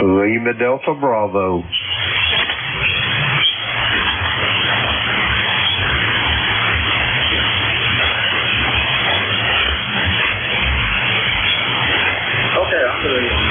Lima Delta Bravo. Okay, I'm good.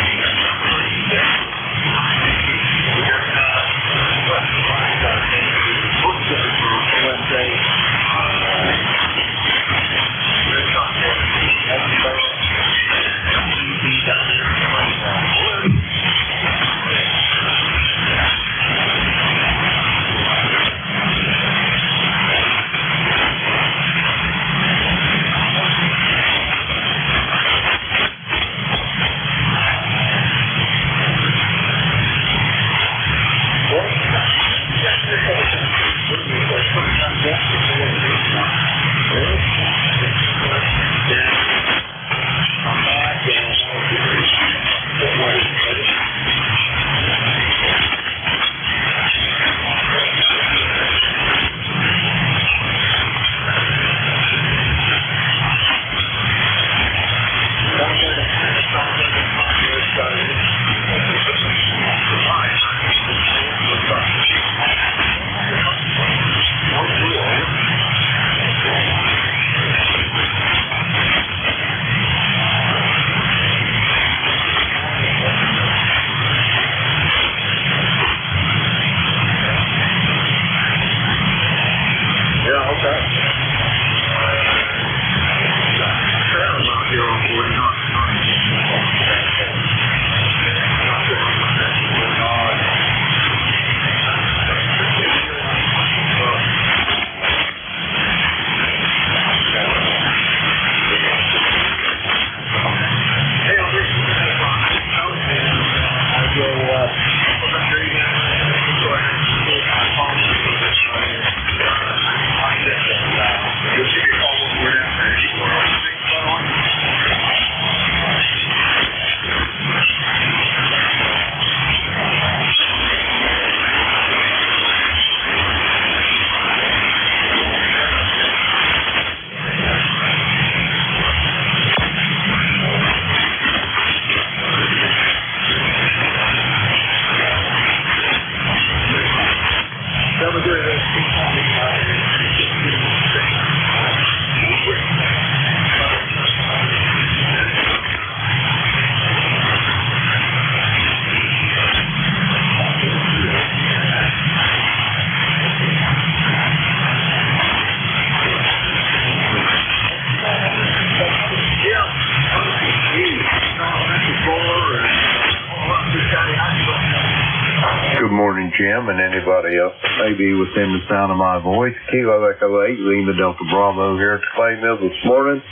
Good morning, Jim, and anybody else that may be within the sound of my voice. Kilo Echo 8, Lima Delta Bravo here at the Clay Mill this morning,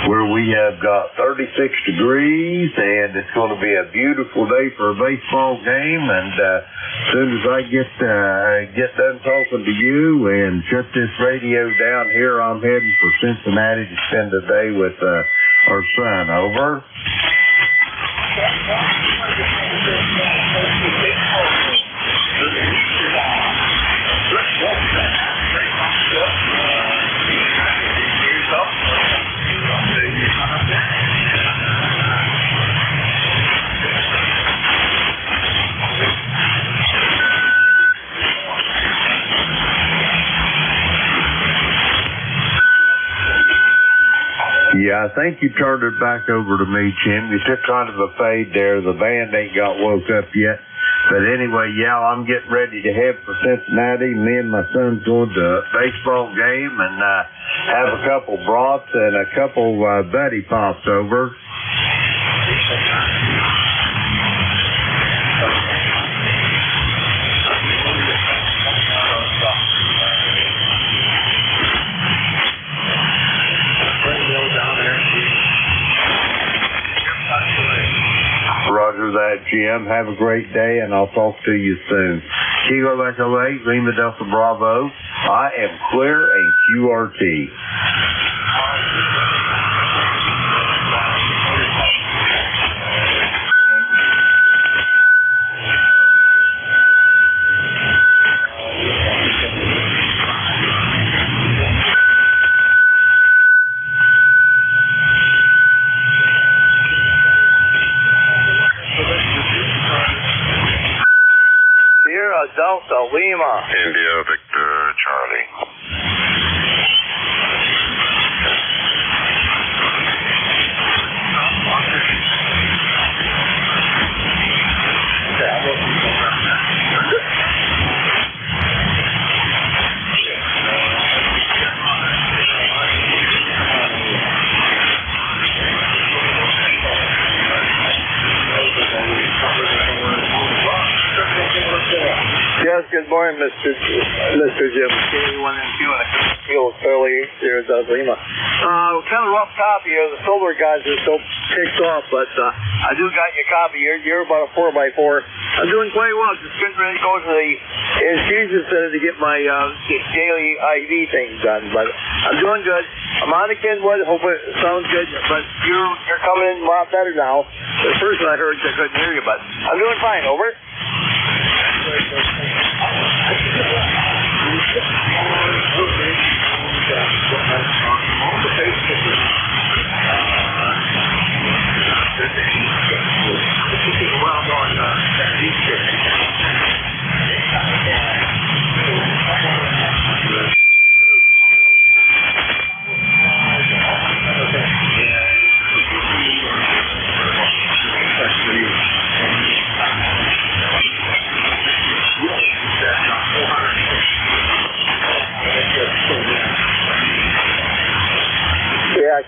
where we have got 36 degrees, and it's going to be a beautiful day for a baseball game. And as soon as I get done talking to you and shut this radio down here, I'm heading for Cincinnati to spend the day with our son. Over. Yeah, I think you turned it back over to me, Jim. You took kind of a fade there. The band ain't got woke up yet. But anyway, yeah, I'm getting ready to head for Cincinnati. Me and my son's going to a baseball game and have a couple brats and a couple buddy pops over. Roger that, Jim. Have a great day, and I'll talk to you soon. Kilo Echo 8, Lima Delta Bravo. I am clear and QRT. Delta Lima. India Victor Charlie. Yes, good morning, Mr. Jim. K1NQ and a Kilo Charlie here at Delta Lima. Kind of rough copy here. The solar guys are still kicked off, but I do got your copy here. You're about a 4x4. I'm doing quite well. Just getting ready to go to the infusion center to get my daily IV things done, but I'm doing good. I'm on the Kenwood. Hope it sounds good, but you're coming in a lot better now. The first one I heard, I couldn't hear you, but I'm doing fine. Over.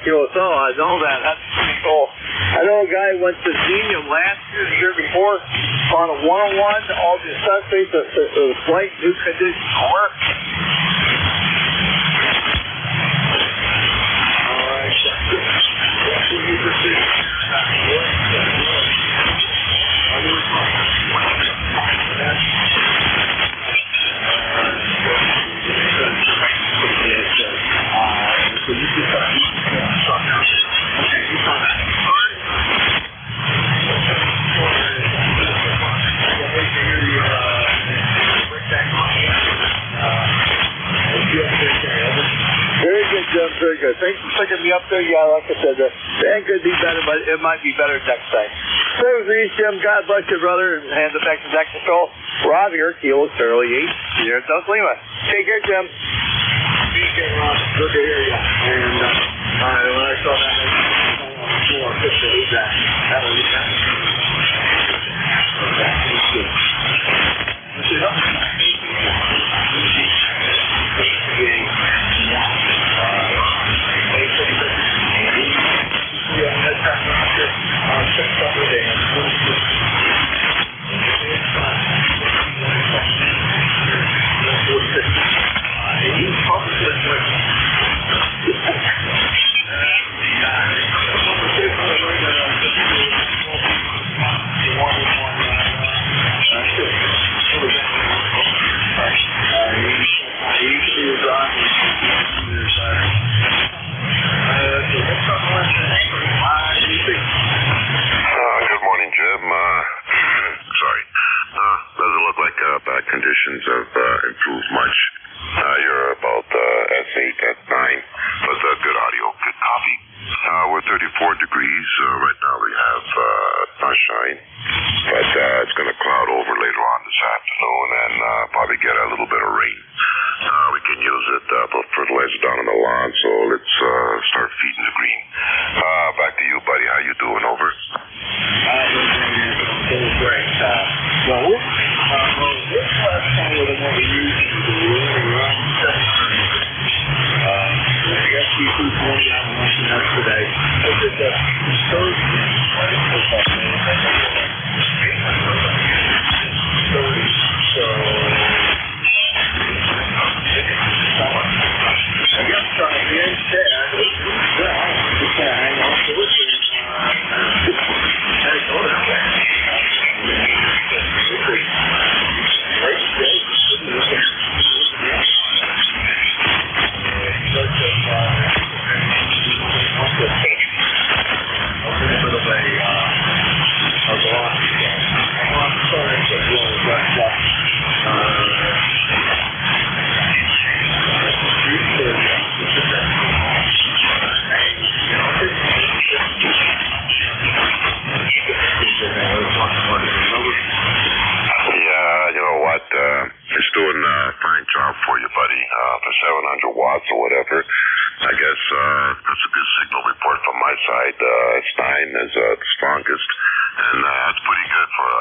So I know that. That's pretty cool. I know a guy went to Xenia last year, the year before, on a 101, all the sunspace, the flight, new conditions work. Very good. Thanks for picking me up there. Yeah, like I said, it could be better, but it might be better next time. So, Jim, God bless you, brother, and hand it back to Deck Control. Rob here, Kilo Charlie 8, here at Delta Lima. Take care, Jim. Good to hear you. And when I saw that, I was that was conditions have improved much. You're about S8, S9, but good audio, good copy. We're 34 degrees. Right now we have sunshine, but it's going to cloud over later on this afternoon and probably get a little bit of rain. We can use it for fertilizer down on the lawn, so let's start feeding the green. Back to you, buddy. How you doing? Over. Doing great. Well, this last time with another use the really run we got seafood going down and lunching yesterday. I did the 700 watts or whatever. I guess that's a good signal report from my side. 9 is the strongest, and that's pretty good for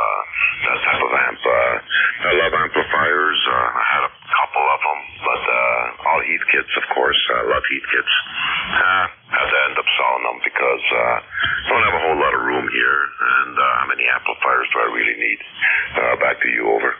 that type of amp. I love amplifiers. I had a couple of them, but all heat kits, of course. I love heat kits. Had to end up selling them because I don't have a whole lot of room here, and how many amplifiers do I really need? Back to you, over.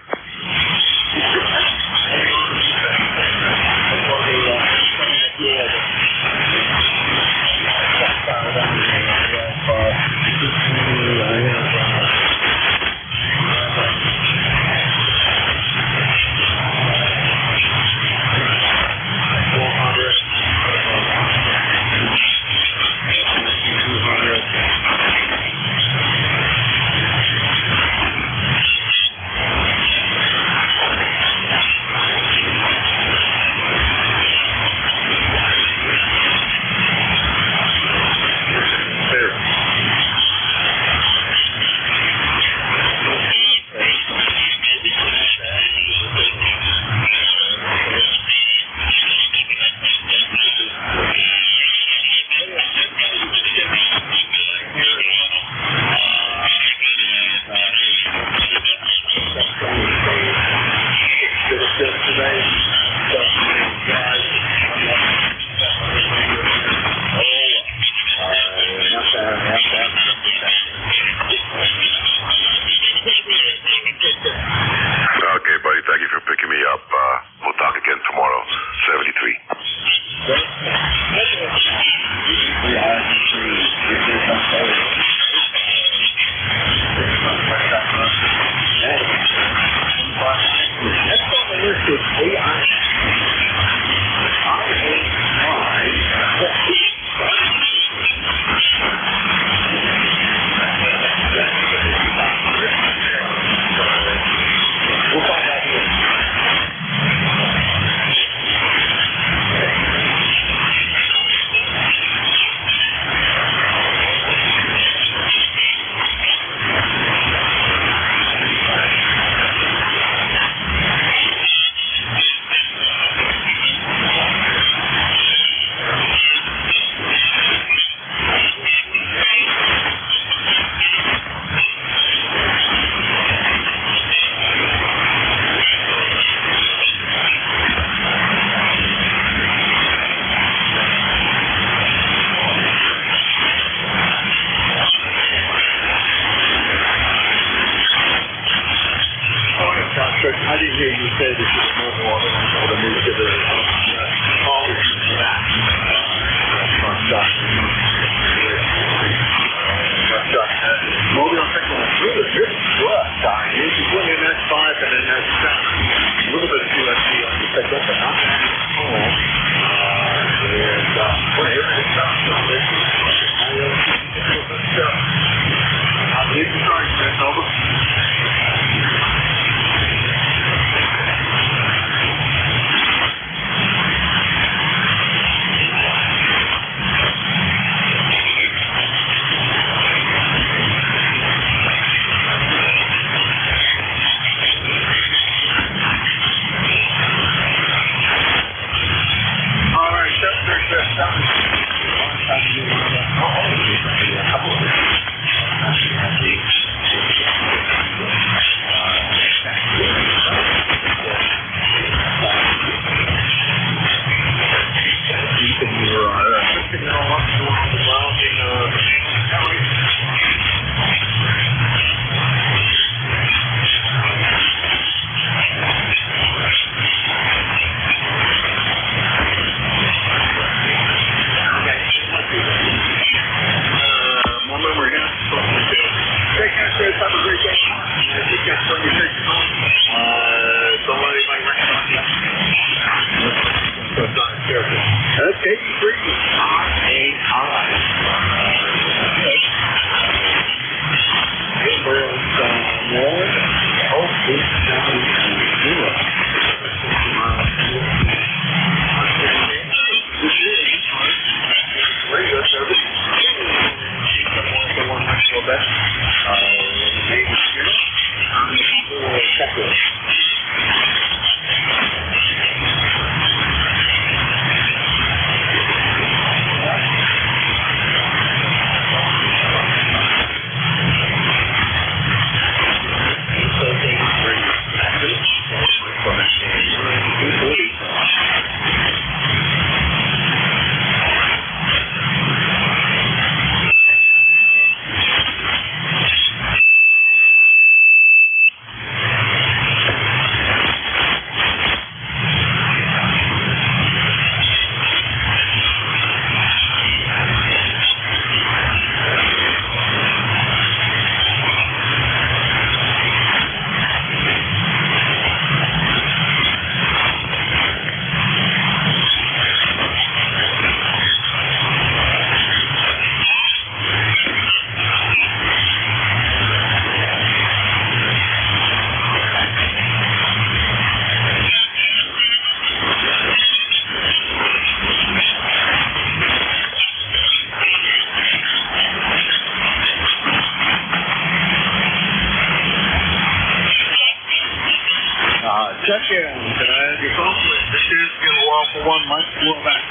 Check in. Can I have your phone? This is get a wall for 1 month. We'll back.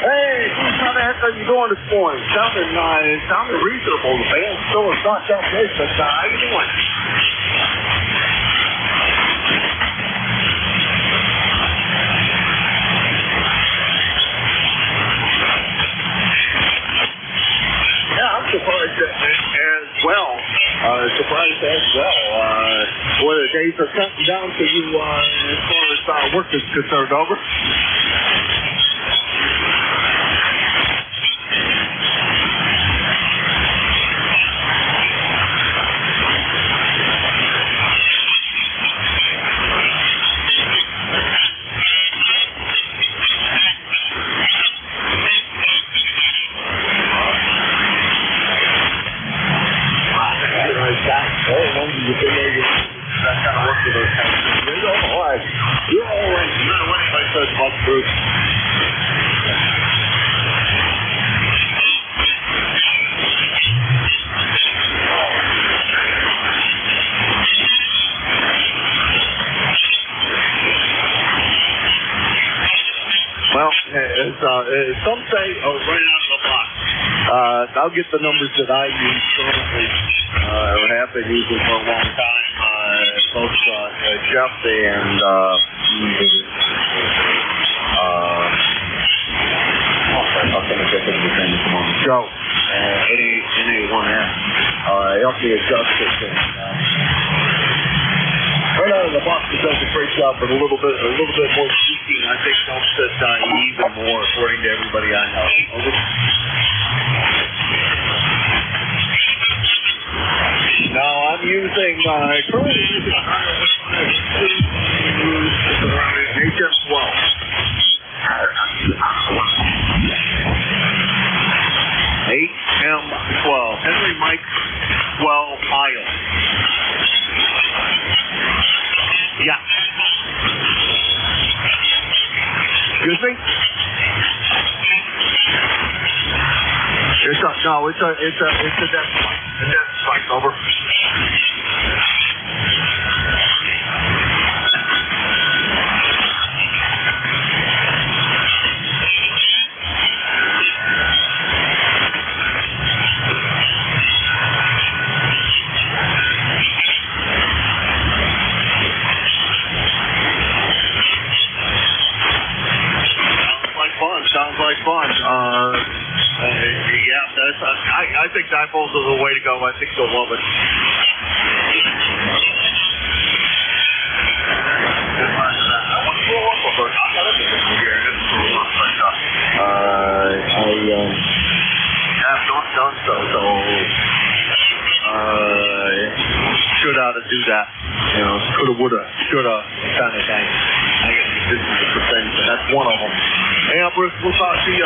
Hey, how the heck are you doing this morning? Sounded reasonable. The band's still a knocked out place, but how you doing? Yeah, I'm surprised as well. Boy, the days are cutting down for you as far as work is concerned, over. Some say, right out of the box. I'll get the numbers that I use currently, or have been using for a long time. Both Jeff and Joe, NA1F, helped me adjust it. Right out of the box, it does a great job, but a little bit more tweaking, I think, helps it even more, according to everybody I know. Now I'm using currently NJ2US. HM12, Henry Mike 12 Pile. Yeah. Excuse me? It's a death spike. A death spike, over. Sounds like fun. Yeah, I think dipoles are the way to go. I think they'll love it. I have not done so should ought to do that. You know, coulda, woulda, shoulda kind of thing. I guess this is the percentage, and that's one of them. Yeah, Bruce, we'll talk to you.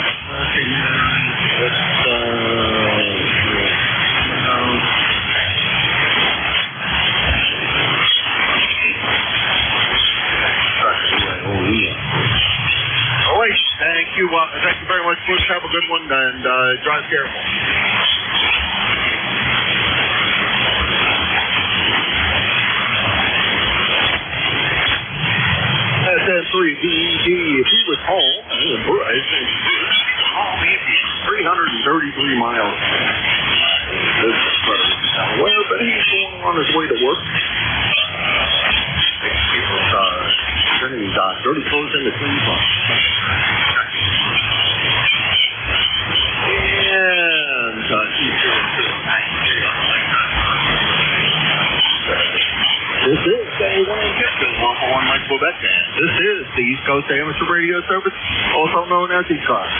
All right, thank you. Thank you very much, Bruce. Have a good one, and drive careful. SN3DED, if he was home, 333 miles. This is well, but he's going on his way to work. He's dirty clothes in the clean spot. And this is Day 1 Mike Quebec. This is the East Coast Amateur Radio Service, also known as ECARS.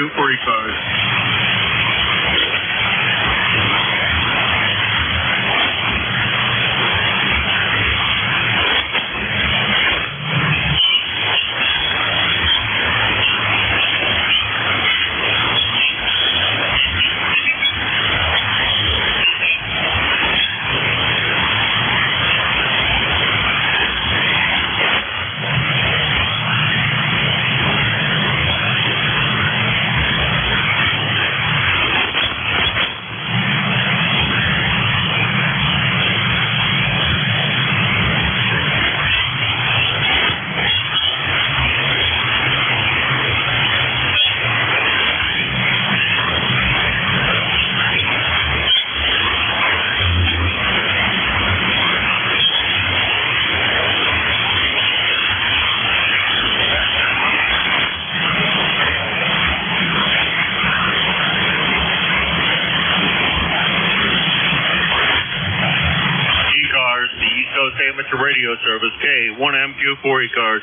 1MQ for ECARS. The East Coast Amateur Radio Service, K1MQ for ECARS.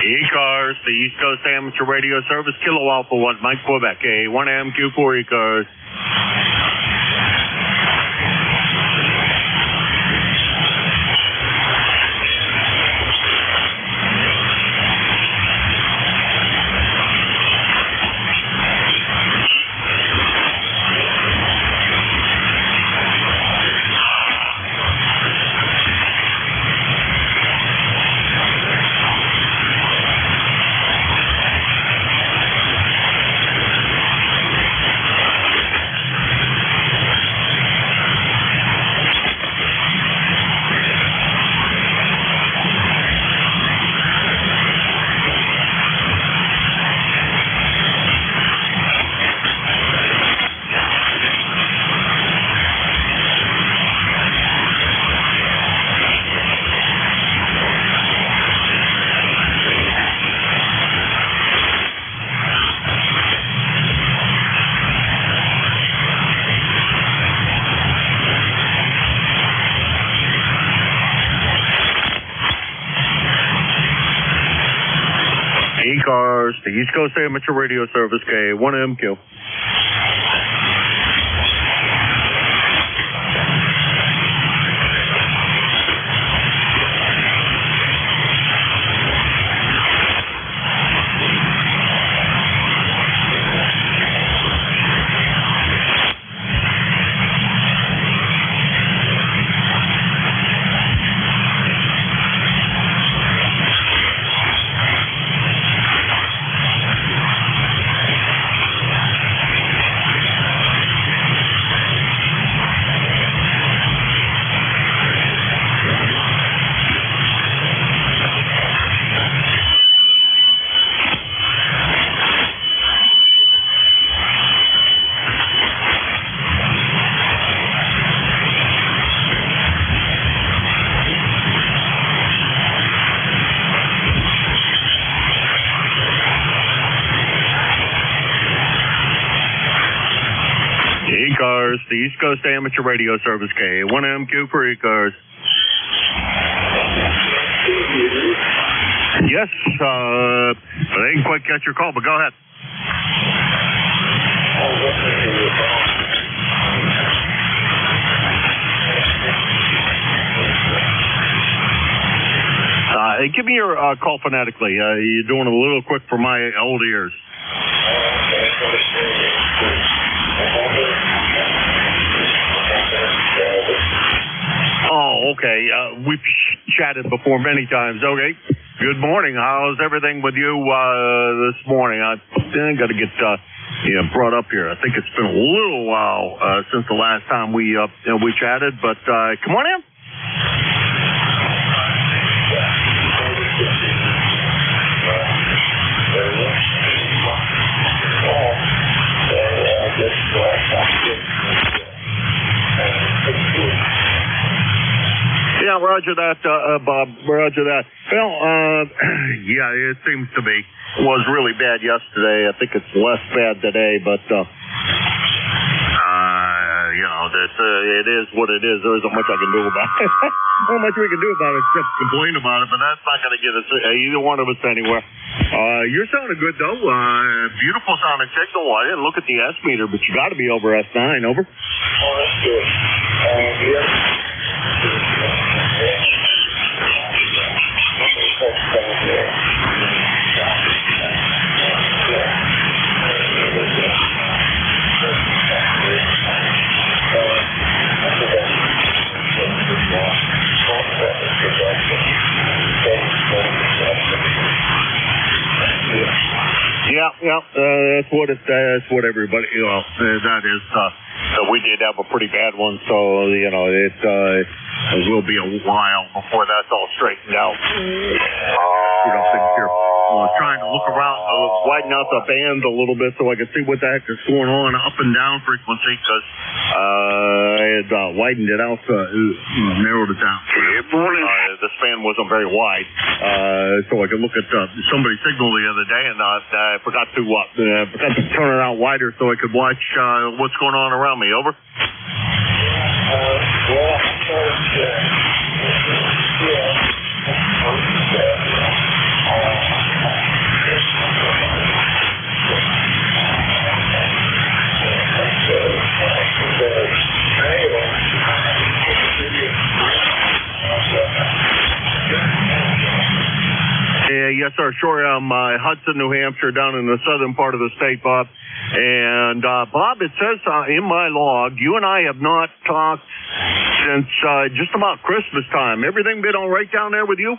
ECARS, the East Coast Amateur Radio Service, Kilo Alpha 1, Mike Quebec, K1MQ for ECARS. ECARS, the East Coast Amateur Radio Service, K1MQ. ECARS, the East Coast Amateur Radio Service, K1MQ for ECARS. Yes, I didn't quite catch your call, but go ahead. Give me your call phonetically. You're doing a little quick for my old ears. Oh, okay. We've chatted before many times. Okay. Good morning. How's everything with you this morning? I got to get brought up here. I think it's been a little while since the last time we chatted, but come on in. Yeah, roger that, Bob. Roger that. Well, yeah, it seems to be. It was really bad yesterday. I think it's less bad today, but, it is what it is. There isn't much I can do about it. Not much we can do about it except complain about it, but that's not going to get us, either one of us, anywhere. You're sounding good, though. Beautiful sounding signal. I didn't look at the S meter, but you got to be over S9. Over. Oh, that's good. Yeah, that's what everybody, that is, we did have a pretty bad one, so, it will be a while before that's all straightened out. Things here. I was trying to look around, widen out the band a little bit so I could see what the heck is going on, up and down frequency, because I had widened it out, narrowed it down. Good morning. The span wasn't very wide, so I could look at somebody's signal the other day, and I forgot to turn it out wider so I could watch what's going on around me. Over. Yes, sir. Sure. I'm Hudson, New Hampshire, down in the southern part of the state, Bob. And, Bob, it says in my log, you and I have not talked since just about Christmas time. Everything been all right down there with you?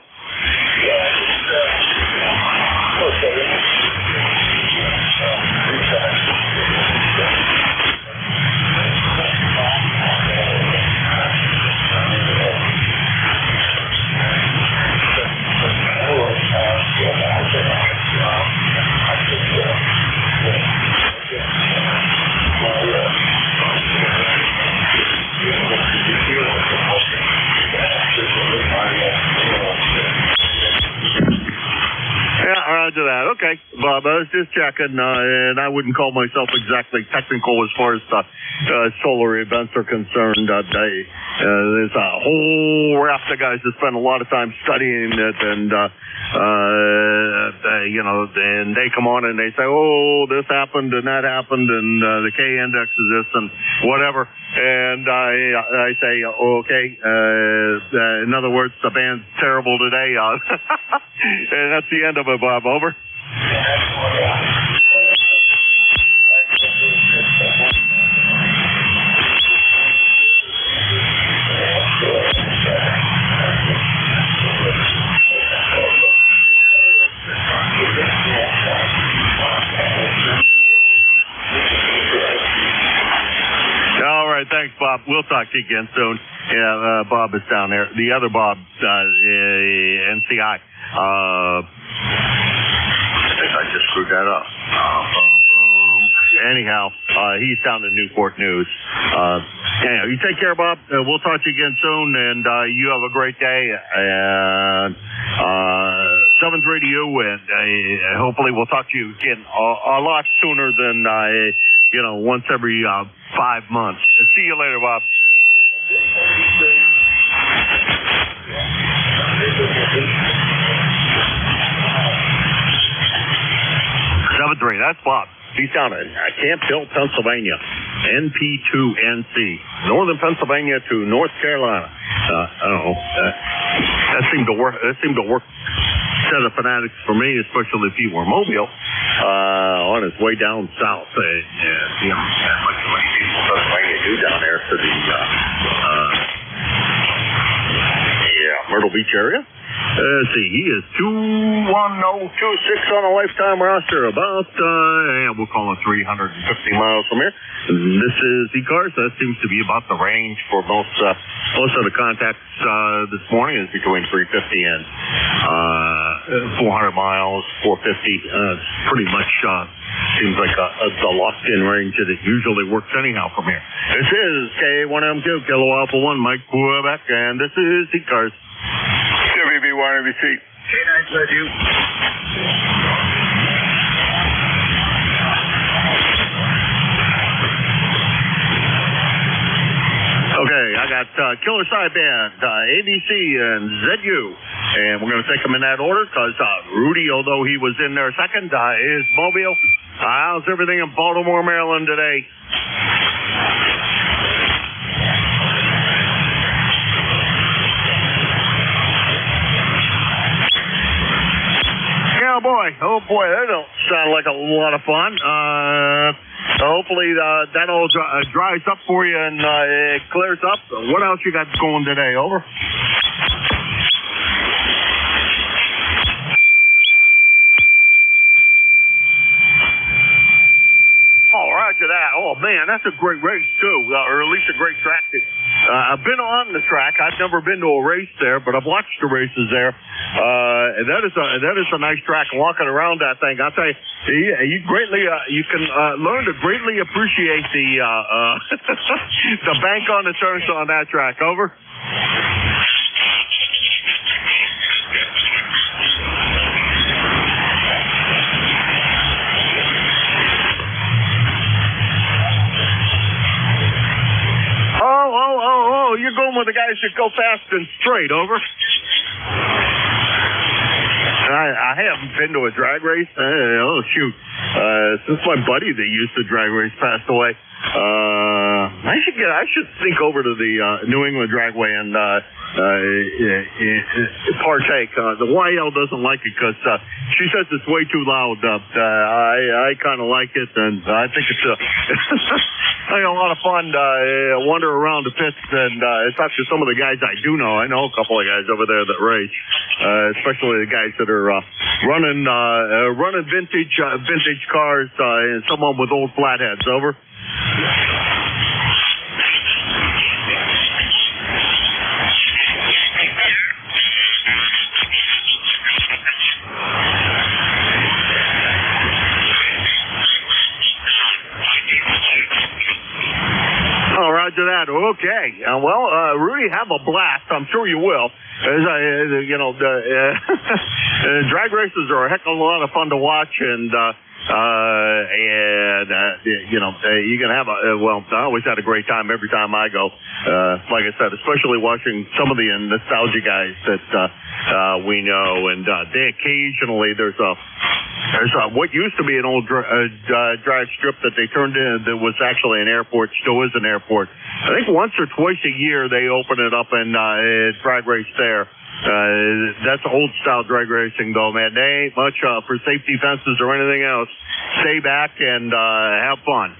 To that. Okay, Bob, I was just checking, and I wouldn't call myself exactly technical as far as solar events are concerned. There's a whole raft of guys that spend a lot of time studying it, and and they come on and they say, oh, this happened and that happened, and the K index is this and whatever. And I say, okay, in other words, the band's terrible today. And that's the end of it, Bob. Over. All right, thanks, Bob. We'll talk to you again soon. Yeah, Bob is down there. The other Bob, NCI. I think I just screwed that up. Anyhow, he's down in Newport News. Anyhow, you take care, Bob. We'll talk to you again soon, and you have a great day. And 7:30 to you, and hopefully we'll talk to you again a lot sooner than once every 5 months. See you later, Bob. 7-3, that's Bob. He's down in Camp Hill, Pennsylvania. NP2NC. Northern Pennsylvania to North Carolina. I don't know. That seemed to work. Set of fanatics for me, especially if he were Mobile, on his way down south. What people Pennsylvania do down there to the Myrtle Beach area. Let's see, he is 21026 on a lifetime roster, about, we'll call it 350 miles from here. This is ECARS. That seems to be about the range for most of the contacts this morning is between 350 and 400 miles, 450. Pretty much seems like the locked-in range that it usually works anyhow from here. This is K1M2, Kilo Alpha 1, Mike Quebec, and this is ECARS. WB1 ABC. K9 you. Okay, I got Killer Sideband, ABC, and ZU. And we're going to take them in that order because Rudy, although he was in there second, is Mobile. How's everything in Baltimore, Maryland today? Oh boy, that don't sound like a lot of fun. Hopefully that all dries up for you and it clears up. What else you got going today? Over. Oh, roger that. Oh, man, that's a great race, too, or at least a great track. I've been on the track. I've never been to a race there, but I've watched the races there. And that is a nice track. Walking around that thing, I'll tell you, you can learn to greatly appreciate the the bank on the turns on that track. Over. Oh, you're going with the guys that go fast and straight. Over. I haven't been to a drag race. Oh, shoot. Since my buddy that used to drag race passed away. I should sneak over to the New England Dragway and partake. The YL doesn't like it because she says it's way too loud. I kind of like it, and I think it's a lot of fun to wander around the pits and talk to some of the guys I do know. I know a couple of guys over there that race, especially the guys that are running vintage cars and someone with old flatheads. Over. Roger that. Okay. Rudy, have a blast. I'm sure you will. Drag races are a heck of a lot of fun to watch, and you can have I always had a great time every time I go. Like I said, especially watching some of the nostalgia guys that we know, and they occasionally there's what used to be an old drag strip that they turned in that was actually an airport, still is an airport. I think once or twice a year they open it up and drag race there. That's old style drag racing though, man. They ain't much for safety fences or anything else. Stay back and have fun.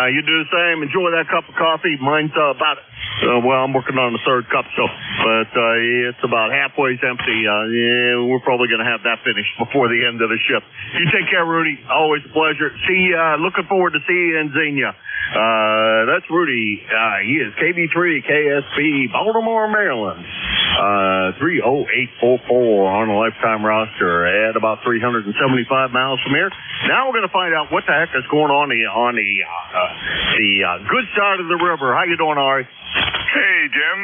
You do the same. Enjoy that cup of coffee. Mine's about I'm working on the third cup, but it's about halfway empty. We're probably going to have that finished before the end of the shift. You take care, Rudy. Always a pleasure. Looking forward to seeing you in Xenia. That's Rudy. He is KB3 KSB, Baltimore, Maryland. 30844 on a lifetime roster at about 375 miles from here. Now we're going to find out what the heck is going on the good side of the river. How you doing, Ari? Hey, Jim.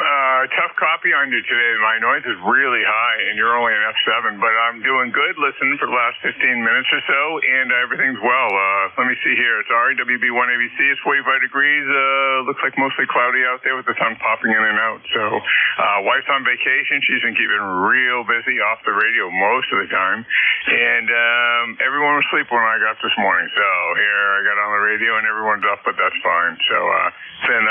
Tough copy on you today. My noise is really high, and you're only an F7, but I'm doing good listening for the last 15 minutes or so, and everything's well. Let me see here. It's RWB1ABC. It's 45 degrees. Looks like mostly cloudy out there with the sun popping in and out. So, wife's on vacation. She's been keeping real busy off the radio most of the time, and everyone was asleep when I got this morning. So here I got on the radio, and everyone's up, but that's fine. So it's been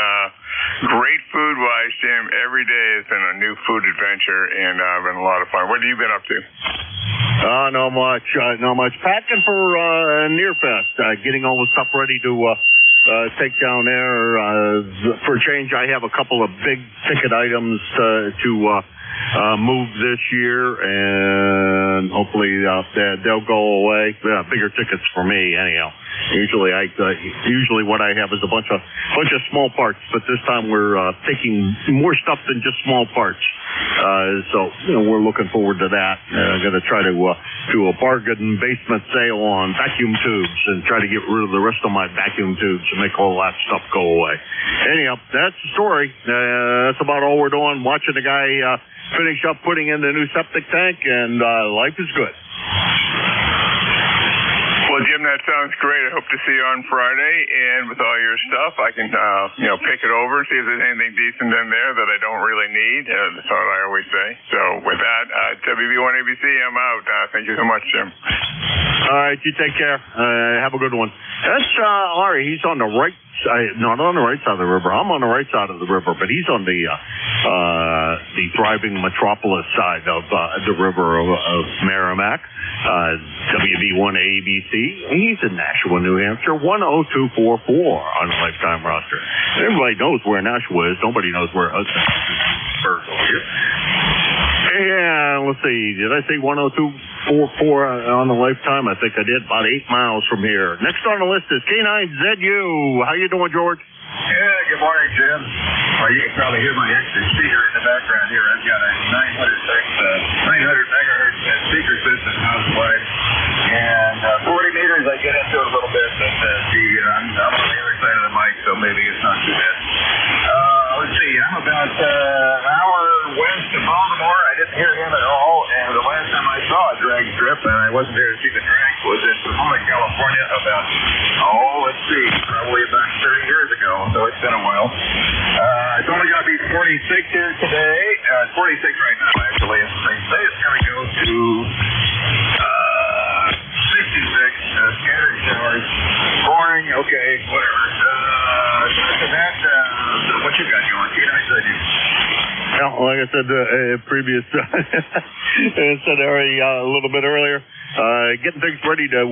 great food-wise. Likewise, Jim. Every day has been a new food adventure, and been a lot of fun. What have you been up to? Not much. Not much. Packing for Nearfest. Getting all the stuff ready to take down there. For change, I have a couple of big ticket items to move this year, and hopefully they'll go away. Bigger tickets for me, anyhow. Usually what I have is a bunch of small parts, but this time we're taking more stuff than just small parts. So we're looking forward to that. I'm going to try to do a bargain basement sale on vacuum tubes and try to get rid of the rest of my vacuum tubes and make all that stuff go away. Anyhow, that's the story. That's about all we're doing. Watching the guy finish up putting in the new septic tank, and life is good. Well, Jim, that sounds great. I hope to see you on Friday, and with all your stuff, I can, pick it over and see if there's anything decent in there that I don't really need. That's what I always say. So with that, WB1ABC, I'm out. Thank you so much, Jim. All right, you take care. Have a good one. That's Ari. He's on the right side, not on the right side of the river. I'm on the right side of the river, but he's on the thriving metropolis side of the river of Merrimack. WB1ABC. He's in Nashua, New Hampshire, 10244 on the lifetime roster. Everybody knows where Nashua is. Nobody knows where Hudson is. Yeah, let's see. Did I say 10244 on the lifetime? I think I did. About 8 miles from here. Next on the list is K9ZU. How you doing, George? Yeah, good morning, Jim. Well, you can probably hear my extra speaker in the background here. I've got a 900 megahertz speaker system housewide, and 40 meters I get into it a little bit, but I'm on the other side of the mic, so maybe it's not too bad. Let's see, I'm about an hour west of Baltimore. I didn't hear him at all, and the last time I saw a drag strip, and I wasn't there to see the drag, was in Pomona, California, about, probably about 30 years ago, so it's been a while. It's only going to be 46 here today. It's 46 right now, actually. And they say it's going to go to 66, scattered showers, pouring, okay, whatever. After that, what you got going? K9ZU. Well, like I said, previous scenario a little bit earlier, getting things ready to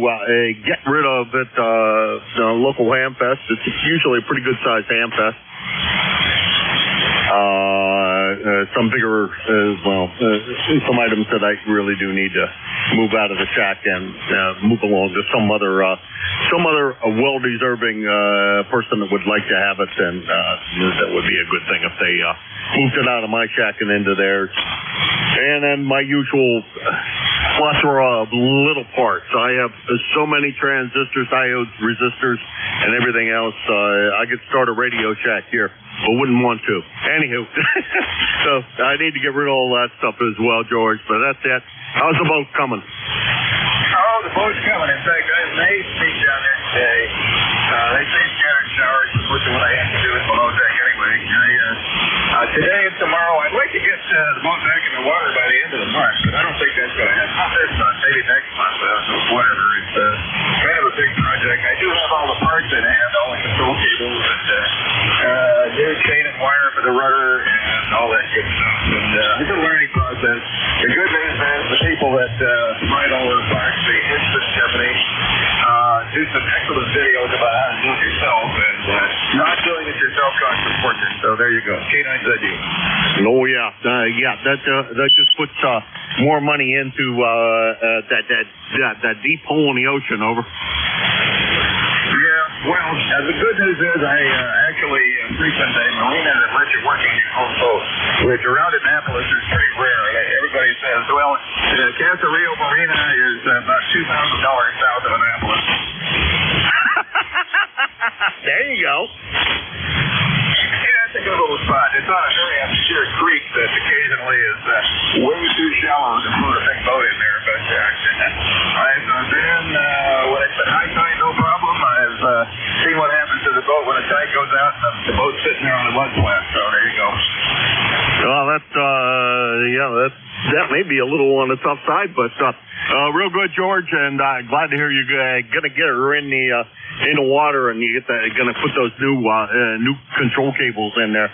get rid of it. The local ham fest. It's usually a pretty good sized ham fest. Some bigger, some items that I really do need to move out of the shack and move along to some other well-deserving person that would like to have it, and that would be a good thing if they moved it out of my shack and into theirs. And then my usual plethora of little parts. I have so many transistors, diodes, resistors, and everything else. I could start a Radio Shack here, but wouldn't want to. Anywho, so I need to get rid of all that stuff as well, George. But that's it. How's the boat coming? Oh, the boat's coming. In fact, I have an AC down there today. They say scattered showers is most of what I have to do in below deck anyway. Today and tomorrow, I'd like to get the boat back in the water by the end of the month, but I don't think that's going to happen. Not this month, maybe next month, whatever. It's kind of a big project. I do have all the parts in hand, all the control cables, and new chain and wire for the rudder, and all that good stuff. And it's a learning process. The good news is the people that provide all those parts, the Instant Company, do some excellent videos about how to do it yourself, and not doing it yourself costs a fortune. So there you go, K9ZU. Oh yeah, that just puts more money into that deep hole in the ocean. Over. Yeah, well, the good news is I actually frequent a marina that lets you work on your own boat, which around Annapolis is pretty rare. Everybody says, well, Casa Rio Marina is about $2,000 south of Annapolis. There you go. Yeah, it's a good little spot. It's on a very obscure creek that occasionally is way too shallow to put a big boat in there. But I've been when it's been high tide, no problem. I've seen what happens to the boat when the tide goes out and the boat's sitting there on the mud flat. So there you go. Well, that may be a little on the tough side, but real good, George, and glad to hear you're gonna get her in the water, and you're gonna put those new control cables in there.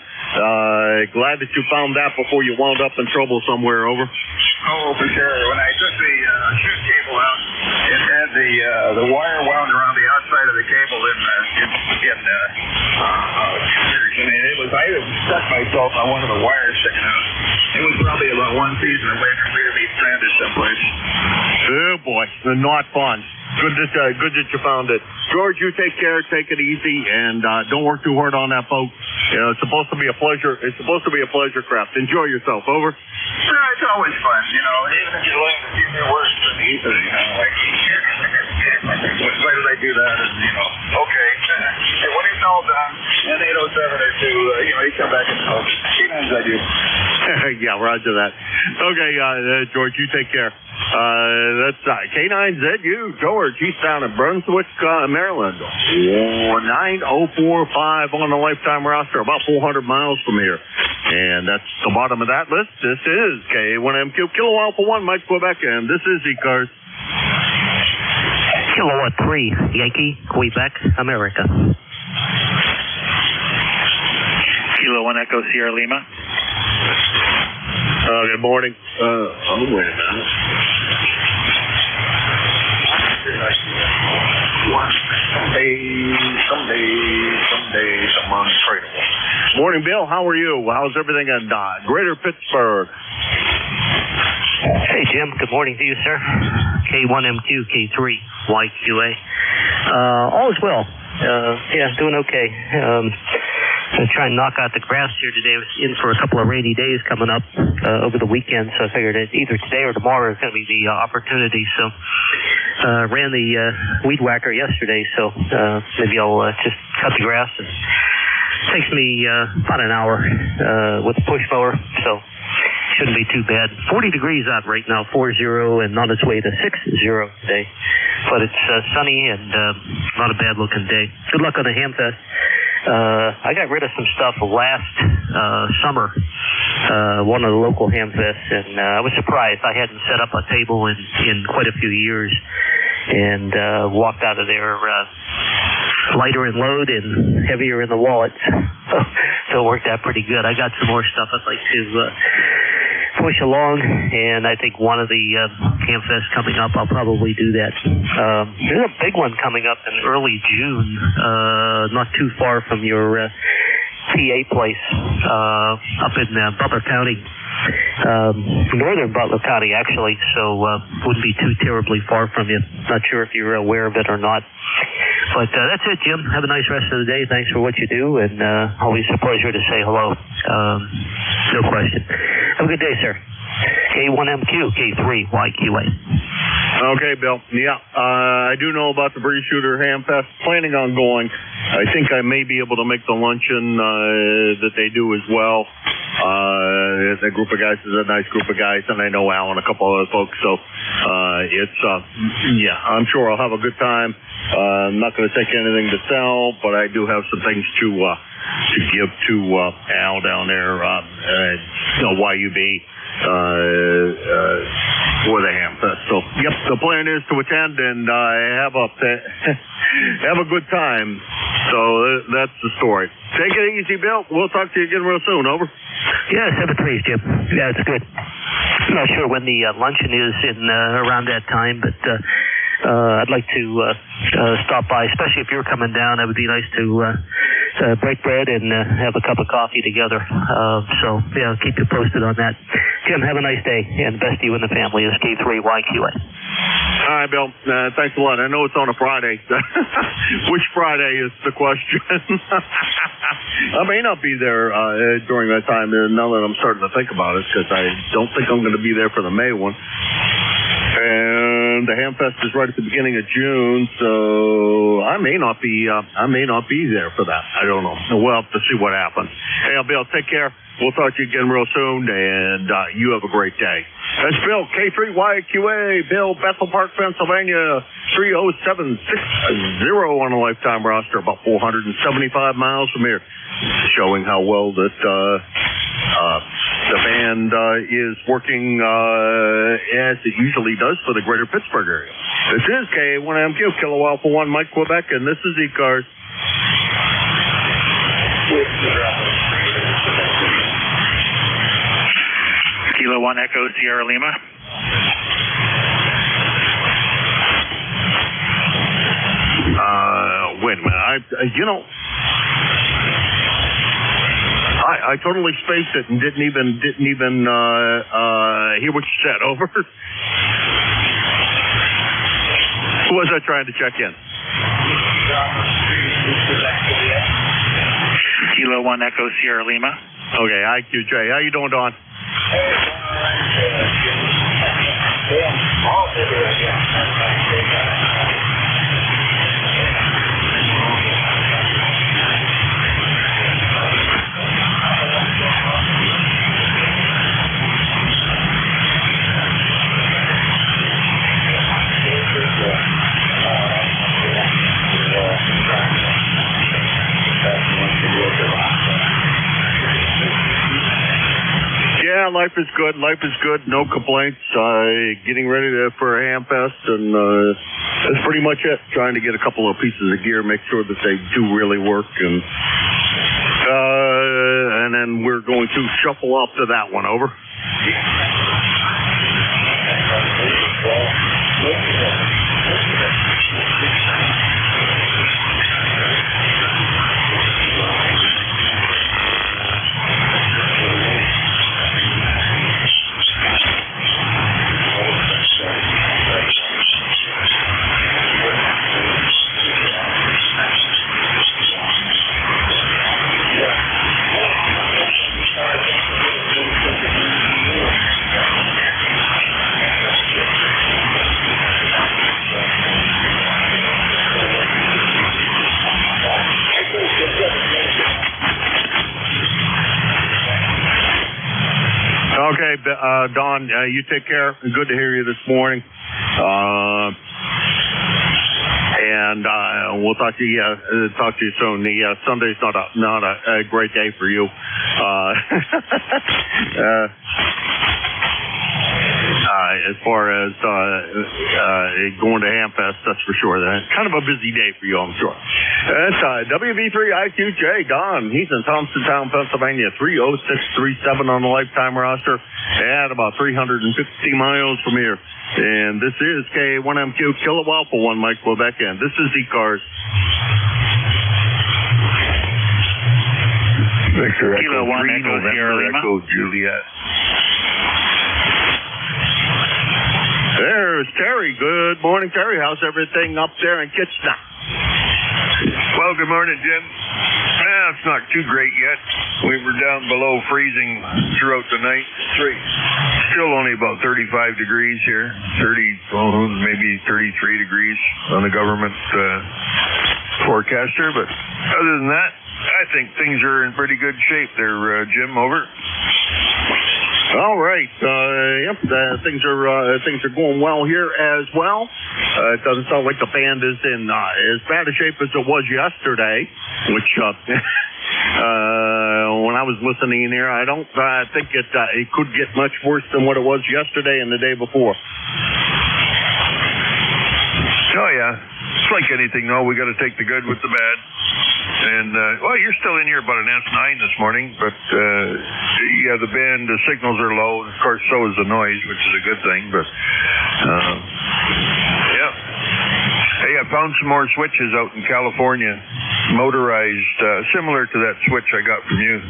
Glad that you found that before you wound up in trouble somewhere, over. Oh, for sure. When I took the chute cable out, it had the wire wound around the outside of the cable in it was, I had stuck myself on one of the wires sticking out. It was probably about one season away from me to be stranded someplace. Oh boy, not fun. Good that you found it. George, you take care, take it easy, and don't work too hard on that boat. You know, it's supposed to be a pleasure. It's supposed to be a pleasure craft. Enjoy yourself. Over. It's always fun, you know, even if you learn a few new words from the ether, you know, like, why did I do that? And, you know, okay. And when he's all done, in 807 or 2, you know, he come back and tell us. He knows I do. Yeah, roger that. Okay, George, you take care. That's K9ZU, George. He's down in Brunswick, Maryland. 9045 on the lifetime roster, about 400 miles from here. And that's the bottom of that list. This is K1MQ, Kilo Alpha 1, Mike Quebec, and this is ECARS. Kilo 3, Yankee, Quebec, America. Kilo 1 Echo Sierra Lima. Good morning. Wait a minute. Someday, someone's tradable. Morning, Bill. How are you? How's everything in Greater Pittsburgh? Hey, Jim. Good morning to you, sir. K1MQ, K3, YQA. All is well. Yeah, doing okay. I'm trying to knock out the grass here today. I was in for a couple of rainy days coming up over the weekend, so I figured that either today or tomorrow is going to be the opportunity. So ran the weed whacker yesterday, so maybe I'll just cut the grass. It takes me about an hour with the push mower, so shouldn't be too bad. 40 degrees out right now, 40, and on its way to 60 today. But it's sunny and not a bad-looking day. Good luck on the Hamfest. I got rid of some stuff last summer, one of the local Hamfests, and I was surprised. I hadn't set up a table in quite a few years, and walked out of there lighter in load and heavier in the wallet. So it worked out pretty good. I got some more stuff I'd like to push along, and I think one of the Hamfests coming up, I'll probably do that. There's a big one coming up in early June, not too far from your PA place, up in Butler County, northern Butler County, actually, so wouldn't be too terribly far from you. Not sure if you're aware of it or not. But that's it, Jim. Have a nice rest of the day. Thanks for what you do, and always a pleasure to say hello. No question. Have a good day, sir. K1MQ, K3, YQA. Okay, Bill. Yeah, I do know about the Breeze Shooter Hamfest. Planning on going. I think I may be able to make the luncheon that they do as well. The group of guys is a nice group of guys, and I know Al and a couple other folks. So yeah, I'm sure I'll have a good time. I'm not going to take anything to sell, but I do have some things to give to Al down there, YUB. For the Hamfest. So, yep, the plan is to attend and have a good time. So that's the story. Take it easy, Bill. We'll talk to you again real soon. Over. Yeah, 7-3, Jim. Yeah, it's good. I'm not sure when the luncheon is in around that time, but I'd like to stop by, especially if you're coming down. It would be nice to break bread and have a cup of coffee together. So, yeah, I'll keep you posted on that. Jim, have a nice day, and best to you and the family. It's K3YQA. All right, Bill. Thanks a lot. I know it's on a Friday. Which Friday is the question? I may not be there during that time, now that I'm starting to think about it, because I don't think I'm going to be there for the May one. And the Hamfest is right at the beginning of June, so I may not be there for that. I don't know. We'll have to see what happens. Hey, Bill, take care. We'll talk to you again real soon, and you have a great day. That's Bill, K3YQA, Bill, Bethel Park, Pennsylvania, 30760 on a lifetime roster, about 475 miles from here, showing how well that the band is working as it usually does for the greater Pittsburgh area. This is K1MQ, Kilo Alpha 1, Mike Quebec, and this is ECARS. Kilo 1 Echo Sierra Lima. Wait a minute. I totally spaced it and didn't even hear what you said. Over. Who was I trying to check in? Kilo 1 Echo Sierra Lima. Okay, IQJ. How you doing, Don? Yeah, life is good. Life is good. No complaints. Getting ready for a Hamfest, and that's pretty much it. Trying to get a couple of pieces of gear, make sure that they do really work, and then we're going to shuffle off to that one. Over. Okay, Don, you take care. Good to hear you this morning. And we'll talk to you soon. The Sunday's not a great day for you. As far as going to Hamfest, that's for sure. That's kind of a busy day for you, I'm sure. That's WB3IQJ, Don. He's in Thompsontown, Pennsylvania, 30637 on the lifetime roster, at about 350 miles from here. And this is K1MQ Kilo Alpha 1 Mike Quebec, and this is ECARS. Victor Echo Kilo 1 Echo Sierra Lima. Echo Juliet. There's Terry. Good morning, Terry. How's everything up there in Kitchener? Well, good morning, Jim. It's not too great yet. We were down below freezing throughout the night. Still only about 35 degrees here. Maybe 33 degrees on the government forecaster. But other than that, I think things are in pretty good shape there, Jim. Over. All right. Yep. Things are going well here as well. It doesn't sound like the band is in as bad a shape as it was yesterday, which when I was listening in here, I don't think it could get much worse than what it was yesterday and the day before. Oh yeah. It's like anything, though. We got to take the good with the bad. And, you're still in here about an S9 this morning, but, the band, the signals are low. Of course, so is the noise, which is a good thing, but, yeah. Hey, I found some more switches out in California, motorized, similar to that switch I got from you.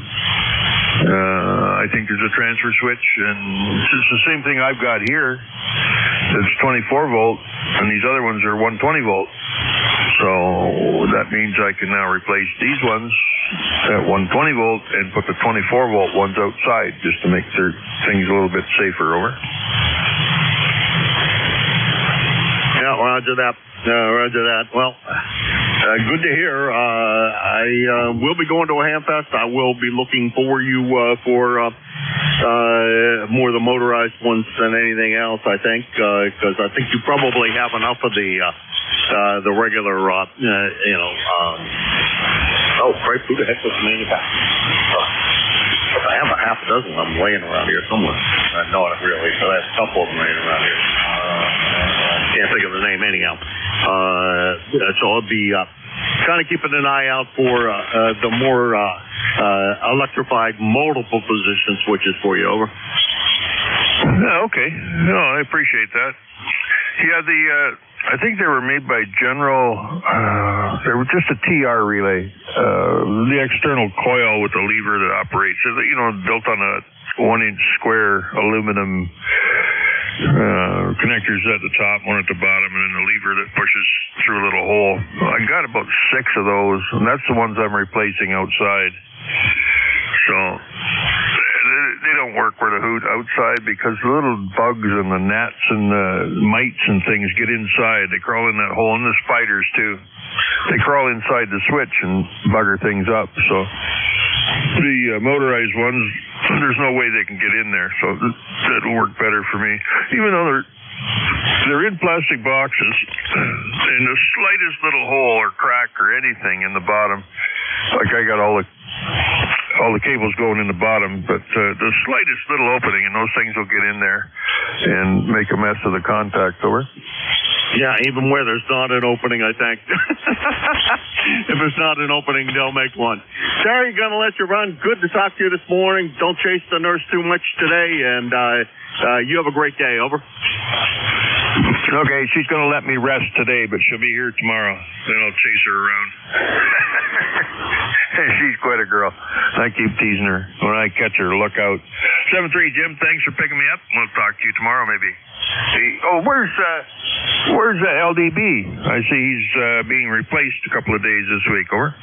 I think there's a transfer switch, and it's the same thing I've got here. It's 24 volt, and these other ones are 120 volt. So that means I can now replace these ones at 120 volt and put the 24 volt ones outside just to make things a little bit safer. Over. Yeah, roger that. Well, good to hear. I will be going to a Hamfest. I will be looking for you for more of the motorized ones than anything else, I think, because I think you probably have enough of the regular, oh, Christ, who the heck was the manufacturer? I have a half a dozen of them laying around here somewhere. Not really, so I have a couple of them laying around here. Can't think of the name anyhow. So I'll be kind of keeping an eye out for the more electrified multiple position switches for you. Over. Okay. No, I appreciate that. Yeah, I think they were made by General. They were just a TR relay. The external coil with the lever that operates. Built on a 1-inch square aluminum connectors at the top, one at the bottom, and then the lever that pushes through a little hole. I got about 6 of those, and that's the ones I'm replacing outside. So they don't work with a hoot outside because the little bugs and the gnats and the mites and things get inside. They crawl in that hole, and the spiders too. They crawl inside the switch and bugger things up. So the motorized ones, there's no way they can get in there. So that'll work better for me. Even though they're in plastic boxes, and the slightest little hole or crack or anything in the bottom, like I got all the cables going in the bottom, but the slightest little opening, and those things will get in there and make a mess of the contact. Over. Yeah, even where there's not an opening, I think. If there's not an opening, they'll make one. Sarah, gonna let you run. Good to talk to you this morning. Don't chase the nurse too much today, and you have a great day. Over. Okay, she's gonna let me rest today, but she'll be here tomorrow. Then I'll chase her around. She's quite a girl. I keep teasing her. When I catch her, look out. 7-3, Jim, thanks for picking me up. We'll talk to you tomorrow, maybe. Where's the LDB? I see he's being replaced a couple of days this week. Over.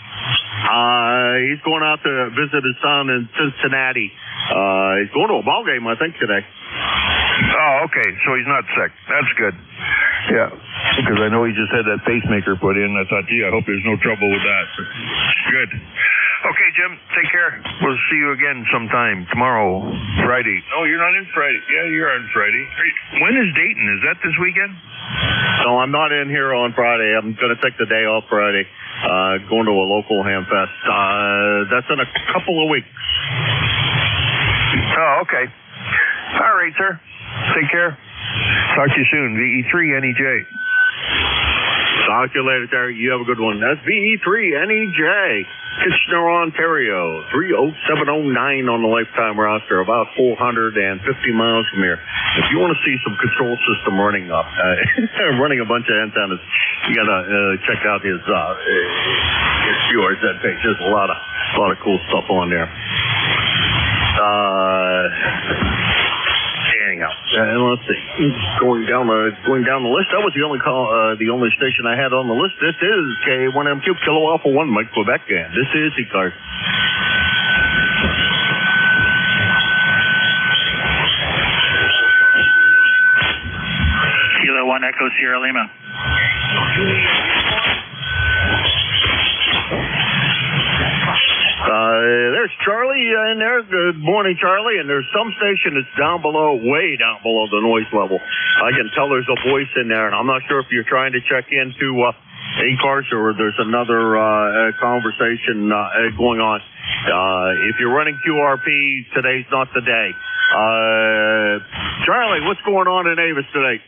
He's going out to visit his son in Cincinnati. He's going to a ball game, I think, today. Oh, okay. So he's not sick. That's good. Yeah, because I know he just had that pacemaker put in. I thought, gee, I hope there's no trouble with that. Good. Okay, Jim, take care. We'll see you again sometime tomorrow, Friday. Oh, you're not in Friday. Yeah, you're on Friday. When is Dayton? Is that this weekend? No, I'm not in here on Friday. I'm going to take the day off Friday. Going to a local ham fest. That's in a couple of weeks. Oh, okay. All right, sir. Take care. Talk to you soon. VE3 NEJ. Talk to you later, Terry. You have a good one. That's VE3 NEJ. Kitchener, Ontario. 30709 on the lifetime roster. About 450 miles from here. If you want to see some control system running up, running a bunch of antennas, you got to check out his QRZ page. There's a lot of cool stuff on there. Let's see. Going down the list. That was the only station I had on the list. This is K1MQ Kilo Alpha 1 Mike Quebec, and this is ECARS. Kilo 1 Echo Sierra Lima. There's Charlie in there. Good morning, Charlie. And there's some station that's down below, way down below the noise level. I can tell there's a voice in there, and I'm not sure if you're trying to check into ECARS or there's another conversation going on. If you're running QRP, today's not the day. Charlie, what's going on in Avis today?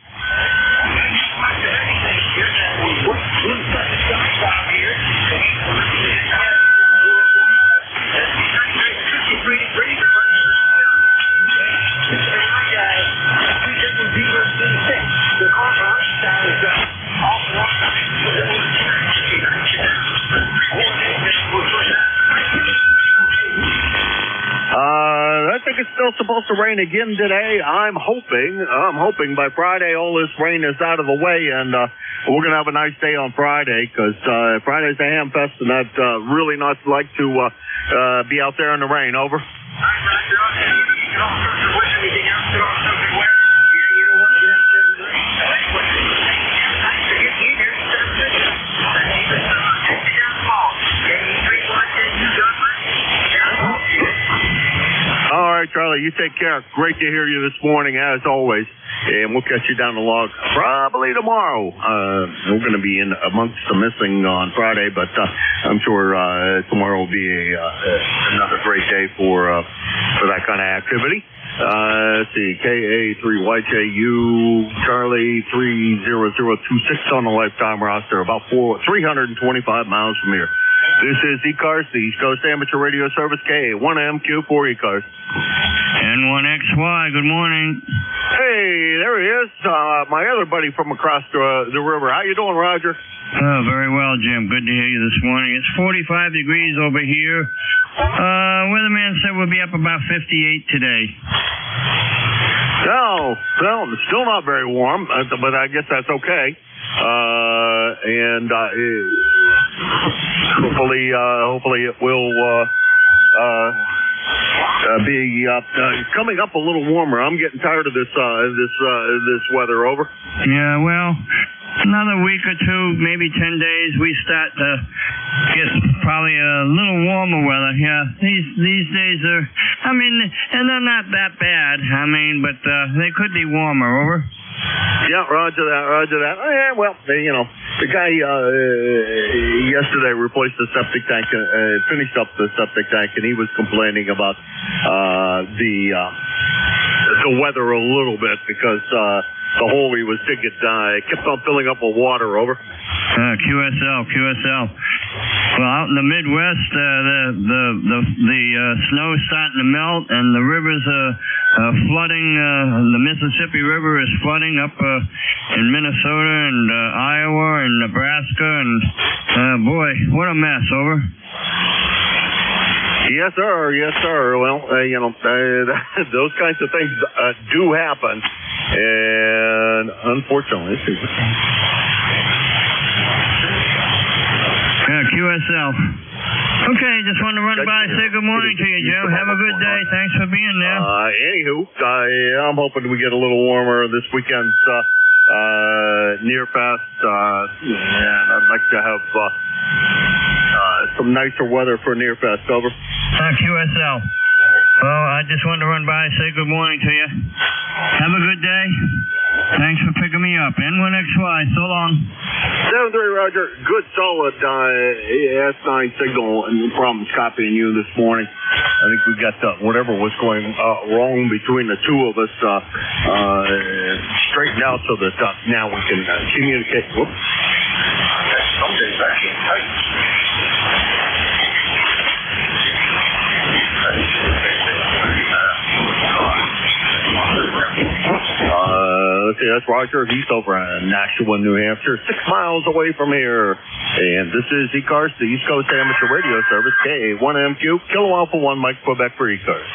I think it's still supposed to rain again today. I'm hoping by Friday all this rain is out of the way, and we're going to have a nice day on Friday, because Friday's the Ham Fest, and I'd really not like to be out there in the rain. Over. All right, Charlie, you take care. Great to hear you this morning, as always. And we'll catch you down the log probably tomorrow. We're going to be in amongst the missing on Friday, but I'm sure tomorrow will be another great day for that kind of activity. Let's see, KA3YJU, Charlie 30026 on the lifetime roster, about 325 miles from here. This is ECARS, the East Coast Amateur Radio Service, KA1MQ for ECARS. And N1XY, good morning. Hey, there he is. My other buddy from across the river. How you doing, Roger? Oh, very well, Jim. Good to hear you this morning. It's 45 degrees over here. Weatherman said we'll be up about 58 today. No, it's still not very warm, but I guess that's okay. And hopefully it will be coming up a little warmer. I'm getting tired of this weather. Over. Yeah, well, another week or two, maybe 10 days, we start to get probably a little warmer weather. Yeah, these days are, and they're not that bad. But they could be warmer. Over. Yeah, roger that. Yeah, well, the guy yesterday replaced the septic tank, finished up the septic tank, and he was complaining about the weather a little bit because the hole he was digging kept on filling up with water. Over. QSL. Well, out in the Midwest, the snow's starting to melt, and the rivers are flooding. The Mississippi River is flooding up in Minnesota and Iowa and Nebraska, and boy, what a mess. Over. Yes, sir. Well, those kinds of things do happen, and unfortunately, QSL. Okay, just wanted to run by and say good morning to you, Jim. Have a good day. Thanks for being there. Anywho, I'm hoping we get a little warmer this weekend's Nearfest, and I'd like to have some nicer weather for Nearfest. Over. QSL. Well, I just wanted to run by and say good morning to you. Have a good day. Thanks for picking me up. N1XY, so long. 7-3, Roger. Good, solid S9 signal, and problems copying you this morning. I think we got whatever was going wrong between the two of us straightened out so that now we can communicate. Whoops. Something's actually tight. Let's see, that's Roger. He's over in Nashua, New Hampshire, 6 miles away from here. And this is ECARS, the East Coast Amateur Radio Service, KA1MQ, Kilo Alpha 1, Mike, Quebec for ECARS.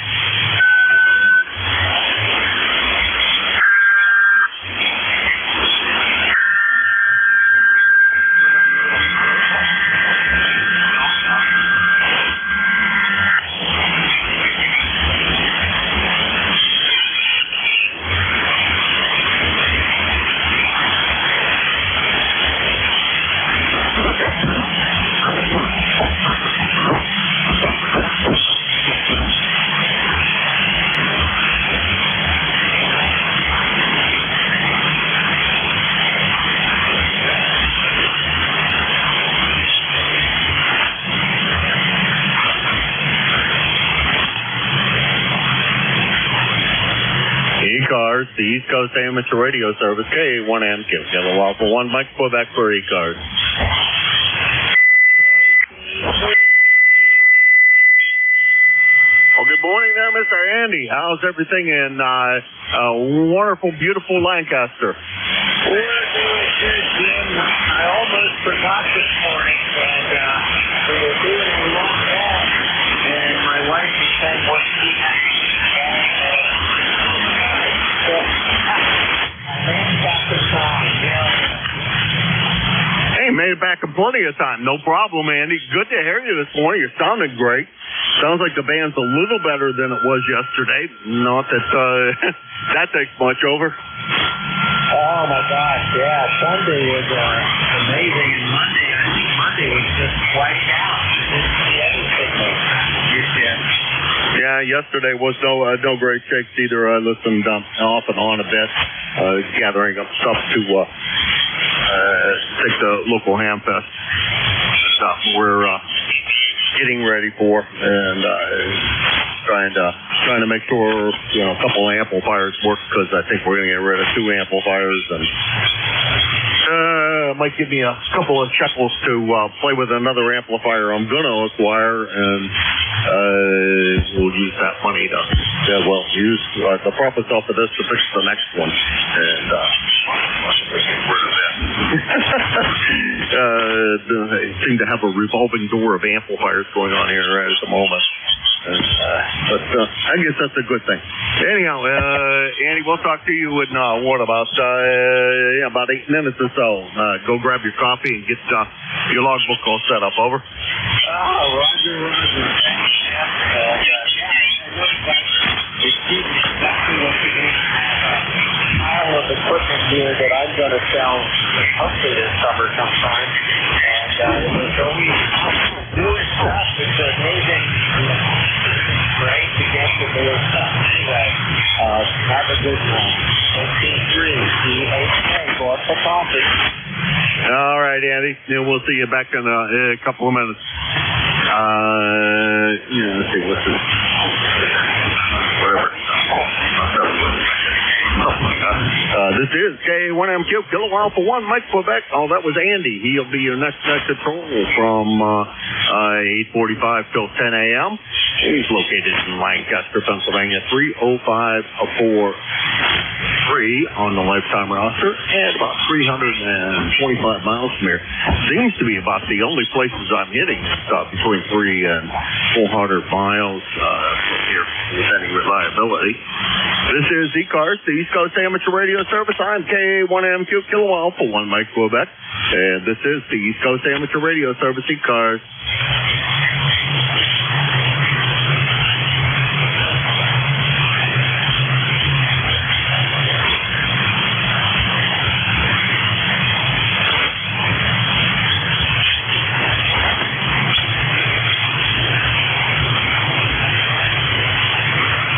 ECARS, the East Coast Amateur Radio Service, KA1MQ, Kilo Alpha 1, Mike, Quebec for ECARS. Well, good morning there, Mr. Andy. How's everything in wonderful, beautiful Lancaster? We're doing good, Jim. I almost forgot this morning that we were doing a long walk, and my wife was saying what she had. Hey, made it back in plenty of time. No problem, Andy. Good to hear you this morning. You're sounding great. Sounds like the band's a little better than it was yesterday. Not that that takes much over. Oh, my gosh, yeah. Sunday was amazing, and Monday was just wiped out. Didn't see anything. Yeah, yesterday was no great shakes either. I listened off and on a bit, gathering up stuff to take the local ham fest stuff we're getting ready for, and trying to make sure a couple of amplifiers work, because I think we're going to get rid of 2 amplifiers, and might give me a couple of shekels to play with another amplifier I'm going to acquire, and we'll use that money to Yeah, well, use the purpose of this to fix the next one. And, they seem to have a revolving door of amplifiers going on here right at the moment. But I guess that's a good thing. Anyhow, Andy, we'll talk to you in about 8 minutes or so. Go grab your coffee and get your logbook all set up. Over. Roger. It's exactly what we need. Pile of equipment here that I'm going to sell hopefully this summer sometime. And it was always doing stuff. It's amazing. Great to get to do stuff. Anyway, have a good one. 18-3, go up for coffee. All right, Andy. We'll see you back in a couple of minutes. Let's see, what's this? Whatever. This is K1MQ, Kilo Alpha 1, Mike Quebec. Oh, that was Andy. He'll be your next control from 8:45 till 10 a.m. He's located in Lancaster, Pennsylvania, 30543 on the lifetime roster, and about 325 miles from here. Seems to be about the only places I'm hitting between 300 and 400 miles from here with any reliability. This is ECARS, the East Coast Amateur Radio Service. I'm K1MQ, Kilo Alpha 1, Mike Quebec, and this is the East Coast Amateur Radio Service, ECARS.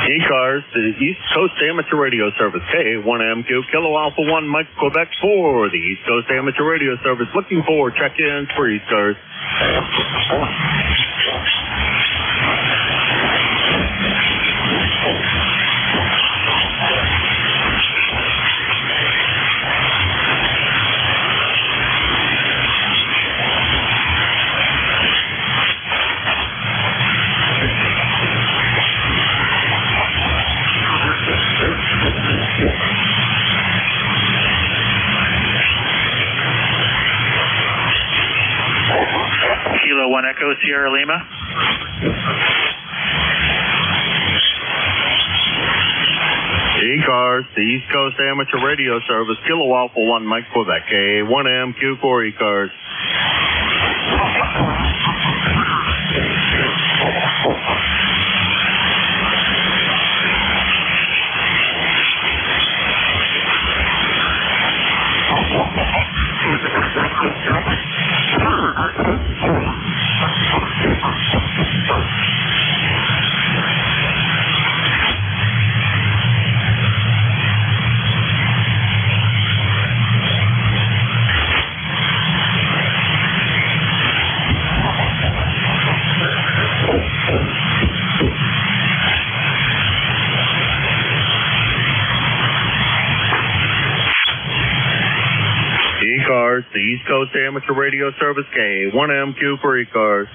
ECARS, the East Coast Amateur Radio Service, K1MQ, Kilo Alpha 1, Mike Quebec for the East Coast Amateur Radio Service. Looking for check-ins for ECARS. Kilo 1 Echo Sierra Lima. ECARS, the East Coast Amateur Radio Service, Kilo Alpha 1, Mike Quebec, K1MQ for ECARS. ECARS, the East Coast Amateur Radio Service, K1MQ for ECARS.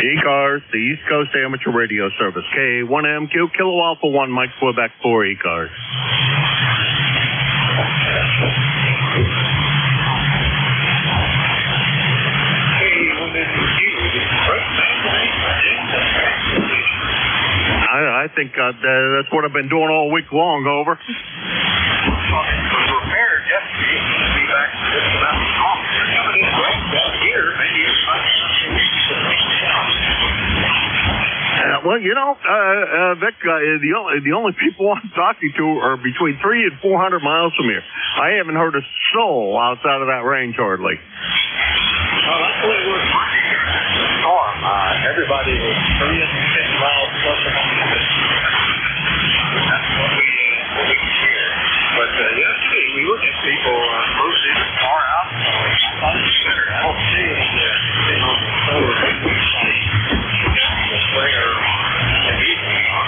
ECARS, the East Coast Amateur Radio Service, K1MQ, Kilo Alpha 1, Mike Quebec for ECARS. I think that's what I've been doing all week long, over. Repaired yesterday. Be back just about off. Here, maybe it's Well, you know, Vic, the only people I'm talking to are between 300 and 400 miles from here. I haven't heard a soul outside of that range hardly. Well, that's what it was Monday during the storm. Everybody was 350 miles plus or minus. That's what we could hear. But yesterday we looked at people close in far out. So I thought it was better. I don't see anything on the solar site. The springer and evening on.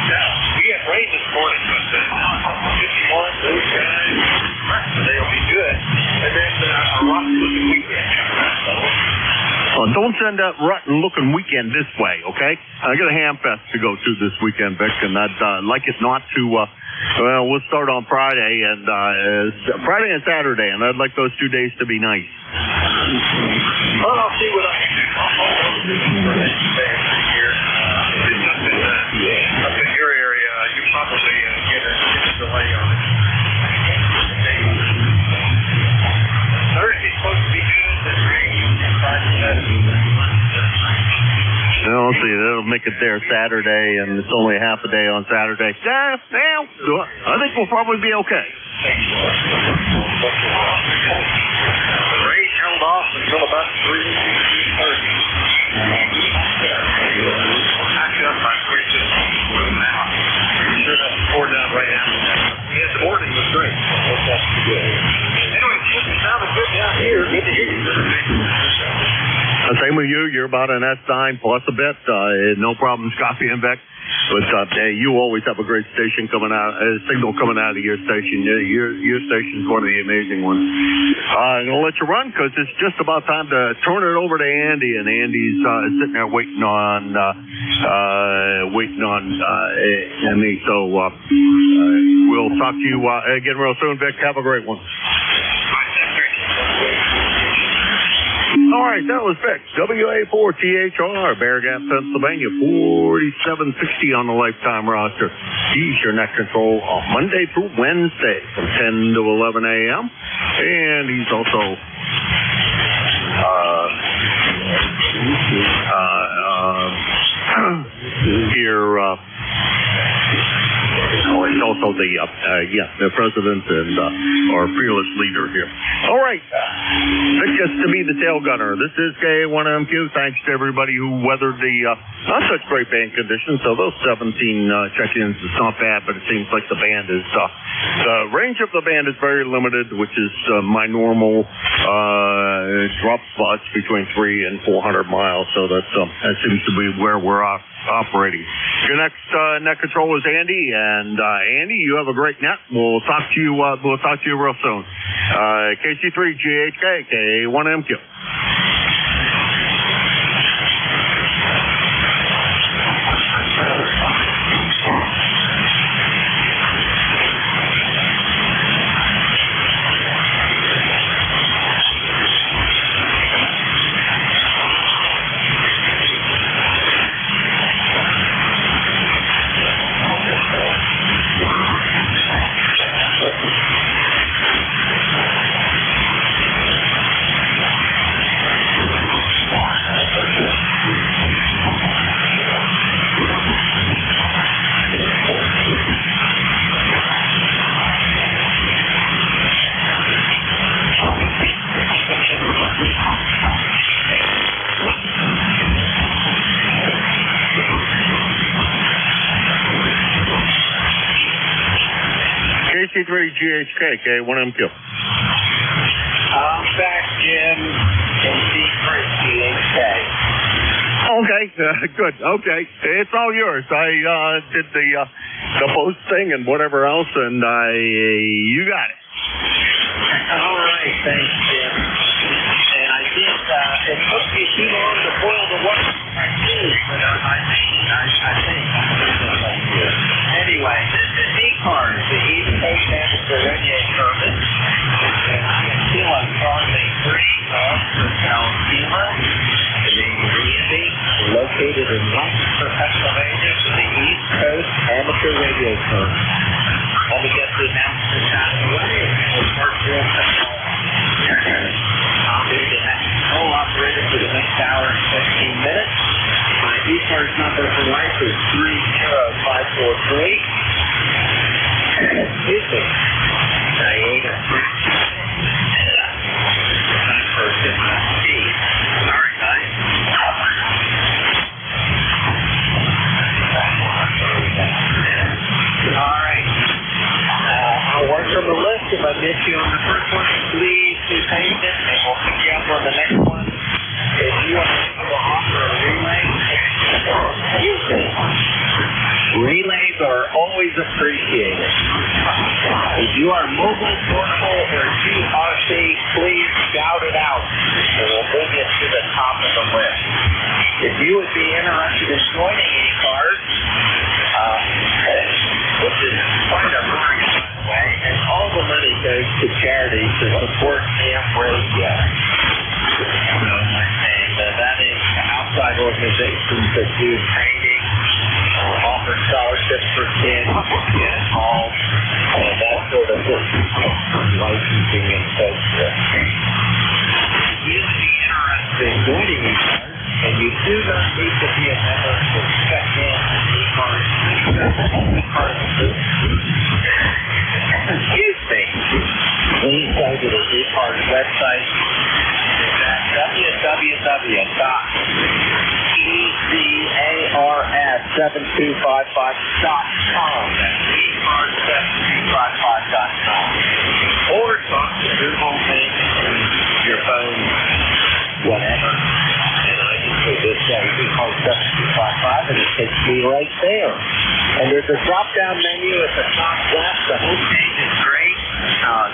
Now, we had rain this morning, but 51, blue skies. They'll be good. And then a rough-looking weekend after that, though. Don't send that rotten-looking weekend this way, okay? I got a ham fest to go to this weekend, Vic, and I'd like it not to. Well, we'll start on Friday and Saturday, and I'd like those 2 days to be nice. Well, I'll see what I can do. I'll do some for next year. If it's up in your area, you probably get a delay on it. Thursday's supposed to be good, then rain, and Friday. Let's see, that'll make it there Saturday, and it's only half a day on Saturday. I think we'll probably be okay. The rain held off until about 3:30. Actually, that's about 3:50 now. I'm sure that poured down right after that. Yeah, the morning was great. That's good. Anyway, it sounded good down here. Good to hear you. Same with you. You're about an S9 plus a bit. No problems copying back. But you always have a great station coming out, signal coming out of your station. Your station's one of the amazing ones. I'm going to let you run because it's just about time to turn it over to Andy. And Andy's sitting there waiting on me. So we'll talk to you again real soon, Vic. Have a great one. All right, that was Vic, WA4THR, Bear Gap, Pennsylvania, 4760 on the lifetime roster. He's your net control on Monday through Wednesday from 10 to 11 a.m. And he's also here. He's also the president and our fearless leader here. All right, Vic gets to be the tail gunner. This is K1MQ. Thanks to everybody who weathered the not such great band conditions. So those 17 check-ins is not bad, but it seems like the band is the range of the band is very limited, which is my normal drop spots between 300 and 400 miles. So that seems to be where we're operating. Your next net control is Andy, and Andy, you have a great net. We'll talk to you. We'll talk to you real soon. KC3GHK K1MQ. KC3GHK K1MQ. I'm back in KC3GHK. Okay, good. Okay, it's all yours. I did the post thing and whatever else, and you got it. All right, thanks, Jim. And I did. It took me too long to boil the water. I think. Anyway, this is ECARS, the East Coast Amateur Radio Service, and I am still on Charlie 3 off the Alabama. The community located in Lancaster, Pennsylvania, for the East Coast Amateur Radio Service. Let me get the announcements out of the way, and we'll start doing the I'll be the next control operator for the next hour and 15 minutes. ECARS number for life is 30543. Excuse me. Diana. Time for a sip of tea. Sorry, guys. All right. I'll work from the list. If I miss you on the first one, please be patient, and we'll pick you up on the next one. If you want to offer a relay, relays are always appreciated. If you are mobile, portable, or GRC, please shout it out, and we'll bring you to the top of the list. If you would be interested in joining ECARS, which is quite a bargain, by the way, and all the money goes to charities to support AM radio. And that is outside organizations that do training, offer scholarships for kids, get involved, and that sort of thing, licensing and so forth. If you would be interested in joining ECARS, and you do not need to be a member to check in ECARS. Excuse me. Please go to the ECARS website. It's at www.ECARS7255.com. That's ECARS7255.com. Or talk to your home page, your phone, whatever. This ECARS 7255, and it takes me right there. And there's a drop-down menu at the top left. The home page is great.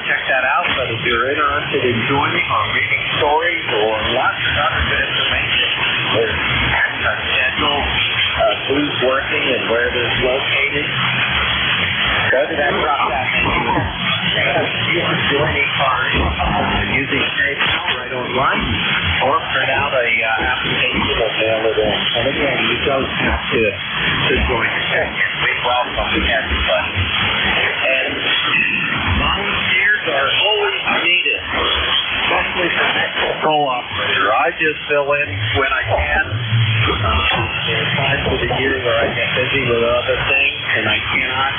Check that out. But if you're interested in joining or reading stories or lots of other good information, there's a schedule of who's working and where they're located. Go to that drop-down menu. You can join ECARS using PayPal right online, or print out a application and mail it in. And again, you don't have to join the check-in. We welcome everybody. And volunteers are always needed, especially for next patrol operator. I just fill in when I can. There's times of the year where I get busy with other things and I cannot,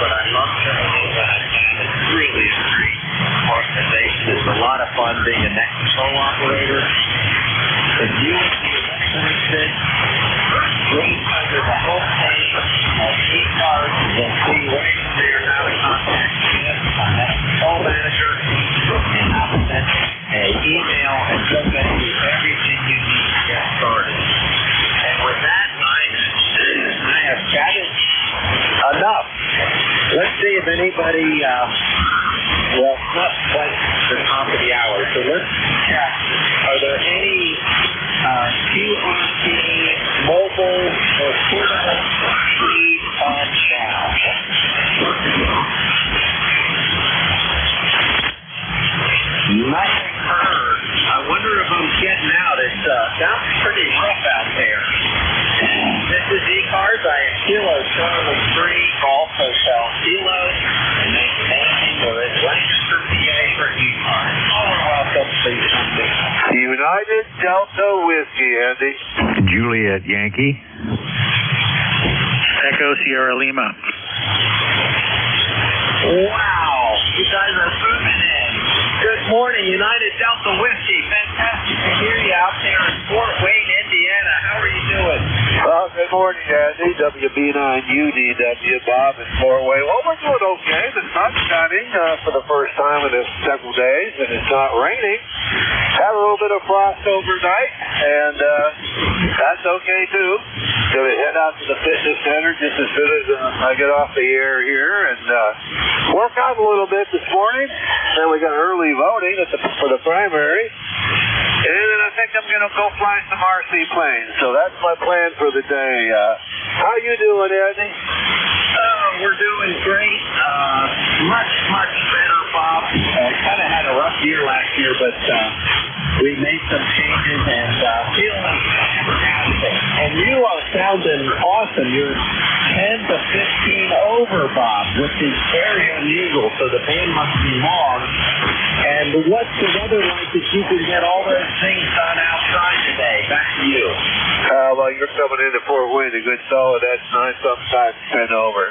but I love filling in when I can. It's really a great organization. It's a lot of fun being a next patrol operator. If you would be interested, look under the homepage of ECARS. You'll see right there how to contact me, my patrol manager, and I'll send an email and she'll get you everything you need to get started. And with that, I have chatted enough. Let's see if anybody, well, not quite the top of the hour, so let's check. Are there any QRT mobile or portable feed on now? Nothing heard. I wonder if I'm getting out. It sounds pretty rough out there. This is ECARS. I am Kilo Charlie 3 Golf Hotel Kilo, and they are in Lancaster, PA for ECARS. Welcome to something. United Delta Whiskey, Andy. Juliet Yankee. Echo Sierra Lima. Wow, you guys are moving in. Good morning, United Delta Whiskey. Fantastic to hear you out there in Fort Wayne, Indiana. How are you doing? Well, good morning, Andy. WB9UDW, Bob in Fort Wayne. Well, we're doing okay. The sun's shining for the first time in several days, and it's not raining. Had a little bit of frost overnight, and that's okay, too. Going to head out to the fitness center just as soon as I get off the air here and work out a little bit this morning. Then we got early voting for the primary. And then I think I'm going to go fly some RC planes. So that's my plan for the day. How you doing, Andy? We're doing great. Much better, Bob. Kind of had a rough year last year, but we made some changes and feeling fantastic. And you are sounding awesome. You're 10 to 15 over, Bob, with the area unusual, so the band must be long. And what's the weather like that you can get all those things done outside today? Back to you. Well, you're coming into Fort Wayne, a good solid. That's 9 sometimes 10 over.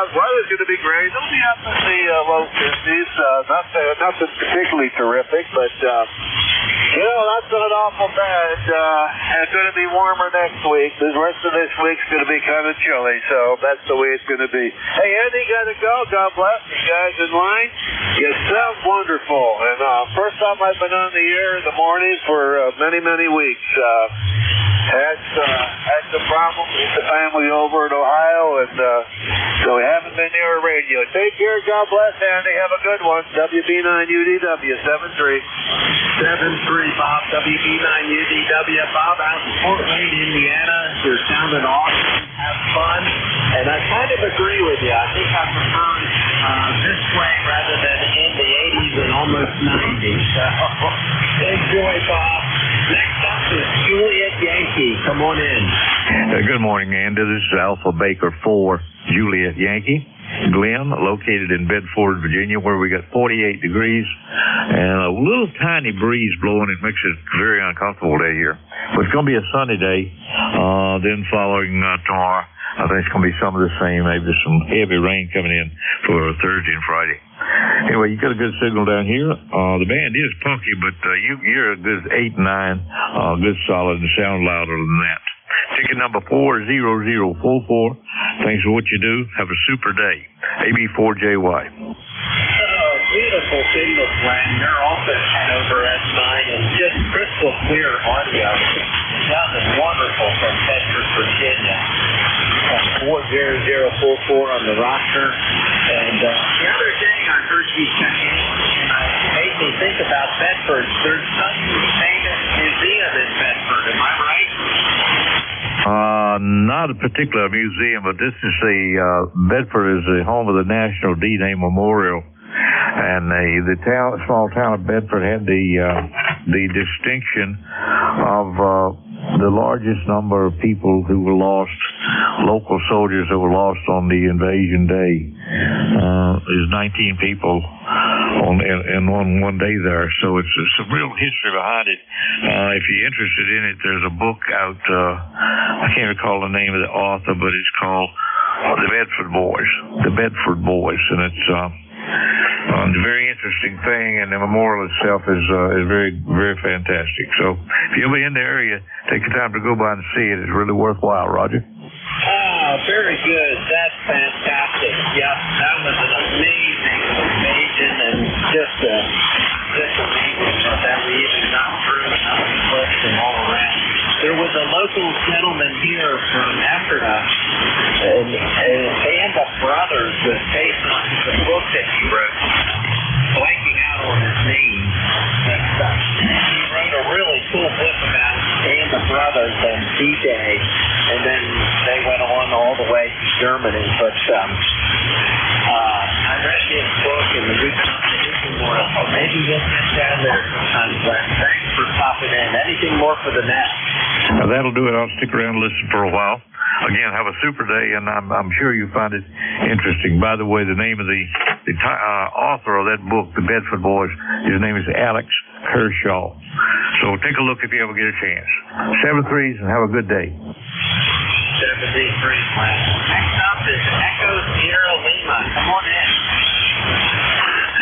Weather's going to be great. It'll be up in the low 50s. Nothing particularly terrific, but that's not awful bad. It's going to be warmer next week. The rest of this week's going to be kind of chilly, so that's the way it's going to be. Hey, Andy, got to go. God bless you guys in line. You sound wonderful. And first time I've been on the air in the mornings for many, many weeks. Had some problems with the family over in Ohio, and so we haven't been near a radio. Take care. God bless, Andy. Have a good one. WB9UDW 73. 7-3, Bob. WB9UDW. Bob, out in Fort Wayne, Indiana. You're sounding awesome. Have fun. And I kind of agree with you. I think I prefer this way rather than in the 80s and almost 90s. So, enjoy, Bob. Next up is Juliet Yankee. Come on in. Good morning, Andy. This is Alpha Baker 4, Juliet Yankee. Glenn, located in Bedford, Virginia, where we got 48 degrees and a little tiny breeze blowing. It makes it a very uncomfortable day here. But it's going to be a sunny day. Then following tomorrow, I think it's going to be some of the same, maybe some heavy rain coming in for Thursday and Friday. Anyway, you got a good signal down here. The band is punky, but you're a good 8 and 9, good solid, and sound louder than that. Ticket number 40044. Thanks for what you do. Have a super day. AB4JY. Beautiful signal, Glenn. They're also Hanover S9 and just crystal clear audio. Sounded wonderful from Bedford, Virginia. 40044 on the roster. And the other thing I heard you check in, it made me think about Bedford. There's some famous museum in Bedford. Am I right? Not a particular museum, but this is Bedford is the home of the National D-Day Memorial. And the small town of Bedford had the distinction of the largest number of people who were lost, local soldiers who were lost on the invasion day. There's 19 people in one day there, so it's some real history behind it. If you're interested in it, there's a book out. I can't recall the name of the author, but it's called The Bedford Boys. The Bedford Boys, and it's a very interesting thing, and the memorial itself is very, very fantastic. So if you'll be in the area, take the time to go by and see it. It's really worthwhile, Roger. Very good. That's fantastic. Yeah, that was an amazing invasion, and just amazing that we even got through enough cliffs and all around. There was a local gentleman here from Africa, and a band of brothers was based on the book that he wrote, blanking out on his name. He wrote a really cool book about Band of Brothers and D-Day, and then they went on all the way to Germany. But I read his book and the reconstitution memorial. Maybe you'll get down there sometime, Glenn. Thanks for popping in. Anything more for the net? That'll do it. I'll stick around and listen for a while. Again, have a super day, and I'm sure you find it interesting. By the way, the name of the author of that book, The Bedford Boys, his name is Alex Kershaw. So take a look if you ever get a chance. 7-3s, and have a good day. 73, Glenn. Next up is Echo Sierra Lima. Come on in.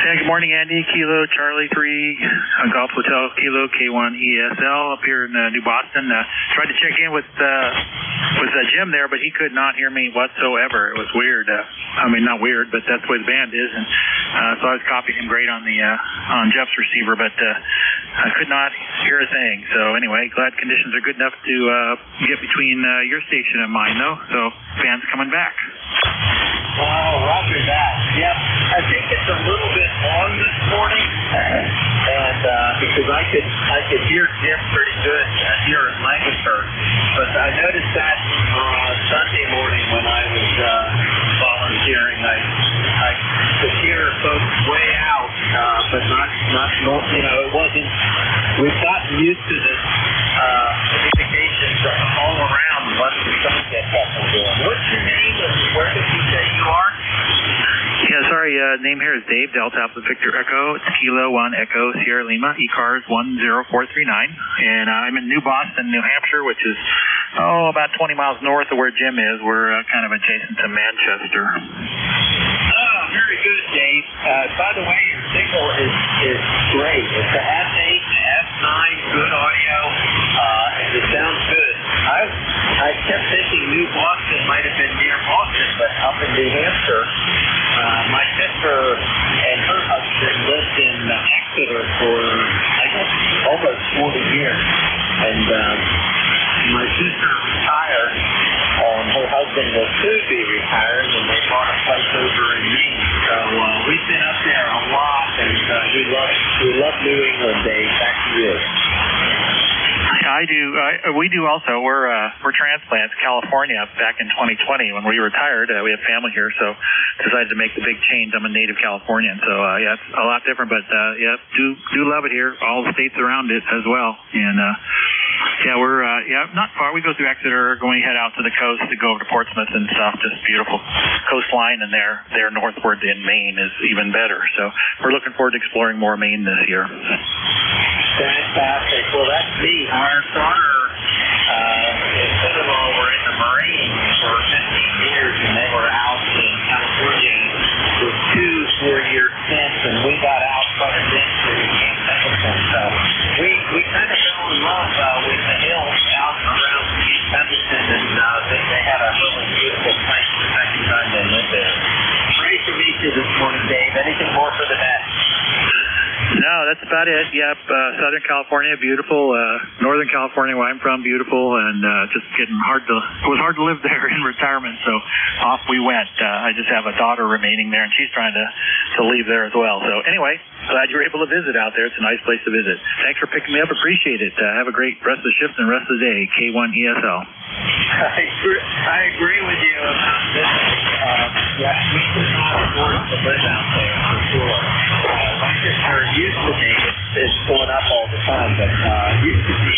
Yeah, good morning, Andy. Kilo Charlie 3, Golf Hotel Kilo K1 ESL up here in New Boston. Tried to check in with Jim there, but he could not hear me whatsoever. It was weird. I mean, not weird, but that's the way the band is. And so I was copying him great on Jeff's receiver, but I could not hear a thing. So anyway, glad conditions are good enough to get between your station and mine, though. So band's coming back. Oh, roger that. Yep. I think it's a little bit long this morning, and because I could hear Jim pretty good here in Lancaster, but I noticed that Sunday morning when I was volunteering, I could hear folks way out, but not it wasn't. We've gotten used to this communications all around once we don't get technical. What's your name and where did you say you are? name here is Dave, Delta Alpha Victor Echo. It's Kilo 1 Echo Sierra Lima, ECARS 10439. And I'm in New Boston, New Hampshire, which is, about 20 miles north of where Jim is. We're kind of adjacent to Manchester. Oh, very good, Dave. By the way, your signal is great. It's the S8, the S9, good audio, and it sounds good. I kept thinking New Boston might have been near Boston, but up in New Hampshire. My sister and her husband lived in Exeter for, I guess, almost 40 years. And my sister retired, and her husband will soon be retiring, and they bought a place over in Maine. So we've been up there a lot, and we love New England, Dave. Back to you. I do. We do also. We're transplants, California, back in 2020 when we retired. We have family here, so decided to make the big change. I'm a native Californian, so yeah, it's a lot different, but yeah, do love it here. All the states around it as well, and yeah, we're not far. We go through Exeter, going head out to the coast to go over to Portsmouth and stuff. Just beautiful coastline, and there northward in Maine is even better. So we're looking forward to exploring more Maine this year. Fantastic. Well, that's neat. Our daughter and son-in-law were in the Marines for 15 years, and they were out in California with 2 4-year stints, and we got out quite a bit to Camp Pendleton. So we kind of fell in love with the hills out around Camp Pendleton, and they had a really beautiful place the second time they lived there. Great to meet you this morning, Dave. Anything more for the net? No, that's about it. Yep, Southern California, beautiful. Northern California, where I'm from, beautiful, and just getting it was hard to live there in retirement, so off we went. I just have a daughter remaining there, and she's trying to leave there as well. So anyway, glad you were able to visit out there. It's a nice place to visit. Thanks for picking me up. Appreciate it. Have a great rest of the shift and rest of the day. K1ESL. I agree with you about this. Yeah, we could not afford to live out there for sure. My sister used to be, it's going up all the time, but used to be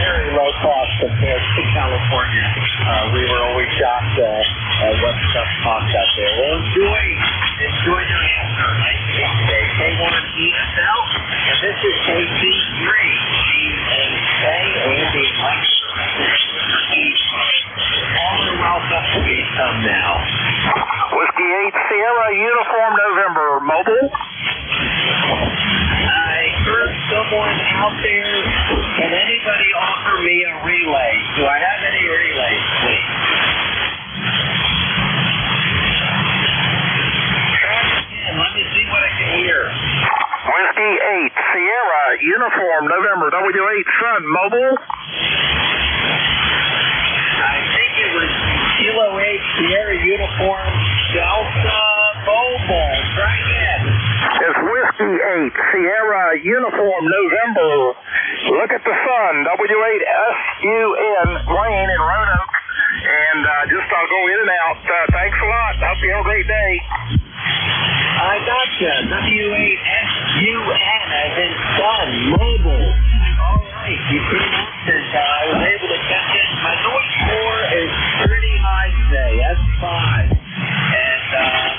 very low cost compared to California. We were always shocked at what stuff costs out there. Well, enjoy your answer. Nice to meet you today. K1ESL, and this is KC3. Andy and Mike. All are welcome to be some now. Whiskey 8 Sierra Uniform November Mobile. I heard someone out there. Can anybody offer me a relay? Do I have any relays, please? Try it again. Let me see what I can hear. Whiskey 8 Sierra Uniform November W8 Sun Mobile. I think it was Kilo 8 Sierra Uniform Delta Mobile. Try again. It's Whiskey 8 Sierra Uniform November. Look at the sun. W8SUN Wayne in Roanoke. And I'll go in and out. Thanks a lot. Hope you have a great day. I gotcha. W8SUN as in sun. Mobile. All right. You came up and I was able to catch it. My noise score is pretty high today. That's 5. And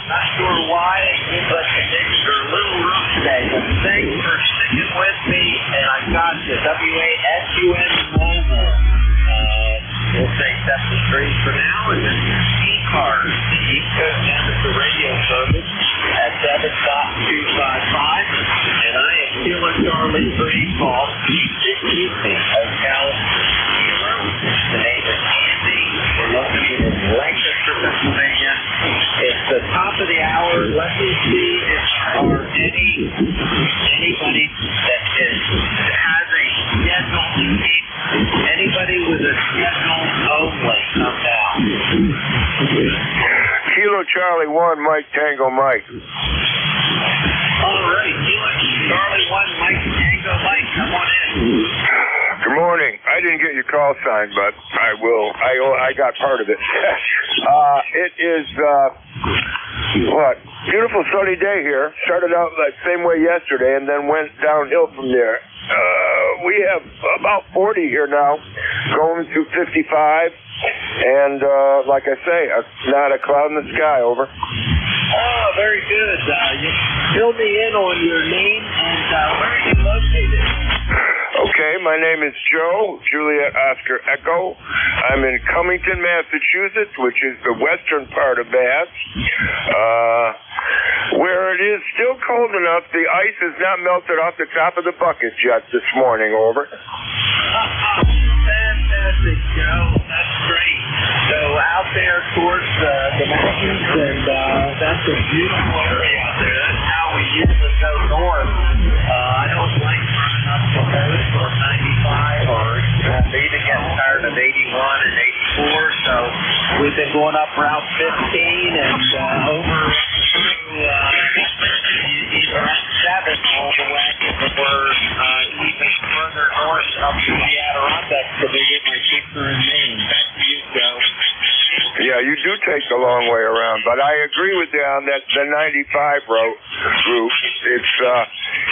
not sure why, but the things are a little rough today. But thanks for sticking with me, and I got you. W8SUN Mobile. We'll say 73 for now, and then ECARS, the East Coast Amateur Radio Service at 7.255. And I am Kilo Charlie 3 Golf, excuse me, Hotel Kilo. The name is Andy. We're located in Lancaster, Pennsylvania. It's the top of the hour. Let me see if there are anybody that has a schedule to keep. Anybody with a schedule only come down. Kilo Charlie 1, Mike Tango Mike. All right, Kilo Charlie 1, Mike Tango Mike, come on in. Good morning. I didn't get your call sign, but I will. I got part of it. It is beautiful sunny day here. Started out the same way yesterday, and then went downhill from there. We have about 40 here now, going to 55, and like I say, not a cloud in the sky. Over. Oh, very good. good. You fill me in on your name and where are you located? Okay, my name is Joe, Juliet Oscar Echo. I'm in Cummington, Massachusetts, which is the western part of Mass, where it is still cold enough. The ice has not melted off the top of the bucket yet this morning, over. Fantastic, Joe. That's great. So out there towards the mountains, and that's a beautiful area out there. That's how we usually go north. I don't like running up the coast or 95 or even getting tired of 81 and 84. So we've been going up Route 15 and over through either 7 all the way, or even further north up to the Adirondacks to get my sister in Maine. Back to you, Joe. Yeah, you do take the long way around, but I agree with you on that. The 95 route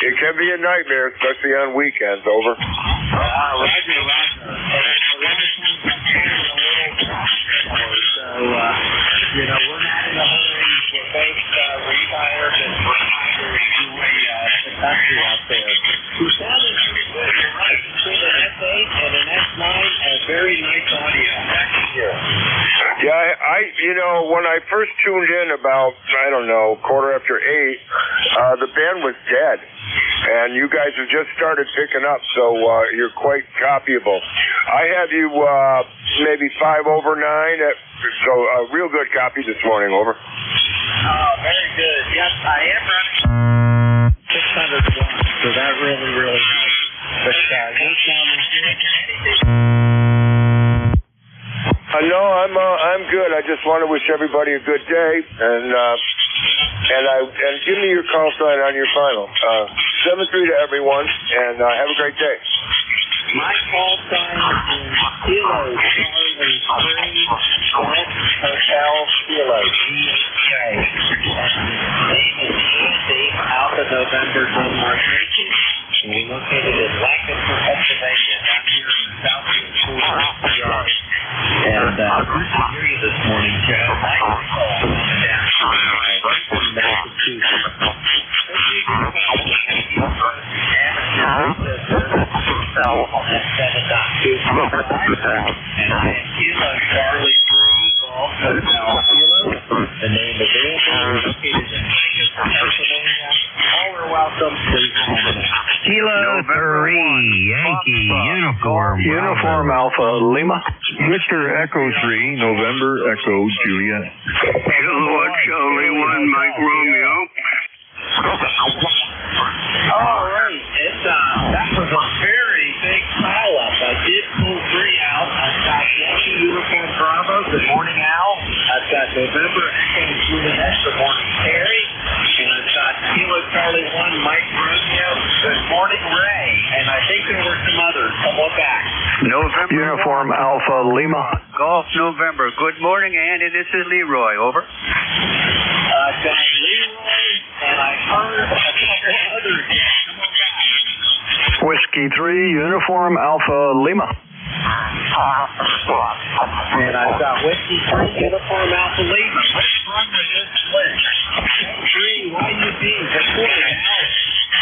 it can be a nightmare, especially on weekends. Over. Roger. So we're not in a hurry. We're both retired and we're trying to enjoy the country out there. You sounded pretty good. You're right. Between an S8 and an S9, a very nice audio. Back to you. Yeah, when I first tuned in about, 8:15, the band was dead. And you guys have just started picking up, so you're quite copyable. I have you maybe 5 over 9, so a real good copy this morning, over. Oh, very good. Yes, I am running 600 watts, so that really, really helps. But you're sounding good. No, I'm good. I just want to wish everybody a good day, and give me your call sign on your final. 7-3 to everyone, and have a great day. My call sign is Kilo Charlie 3 Hotel Kilo GHK. And his name is Andy, Alpha November Denmark. We're located in Lancaster, Pennsylvania, down here in the southeast corner of the yard. And good to hear you this morning, Joe. Nice to call coming down from Massachusetts. And I am Kilo Charlie 3 Golf Hotel Kilo. The name is Andy. We're located in Lancaster, Pennsylvania. All are welcome. Please call me. Kilo 3 Yankee Uniform Alpha Lima. Victor Echo 3, November Echo Juliet. Kilowatt Charlie 1, Mike Romeo. All right. That was a very big pile-up. I did pull 3 out. I've got Yankee Uniform Bravo. Good morning, Al. I've got November Echo Juliet. Good morning, Terry. And I've got Kilo Charlie 1, Mike Romeo. Good morning, Ray. And I think there were some others. Come on back. November Uniform Alpha Lima. Golf November. Good morning, Andy. This is Leroy. Over. I've got Leroy, and I heard a couple others. Come on back. Whiskey 3 Uniform Alpha Lima. And I've got Whiskey 3 Uniform Alpha Lima. Let's run with this list. 3 YUB. Good morning, Al.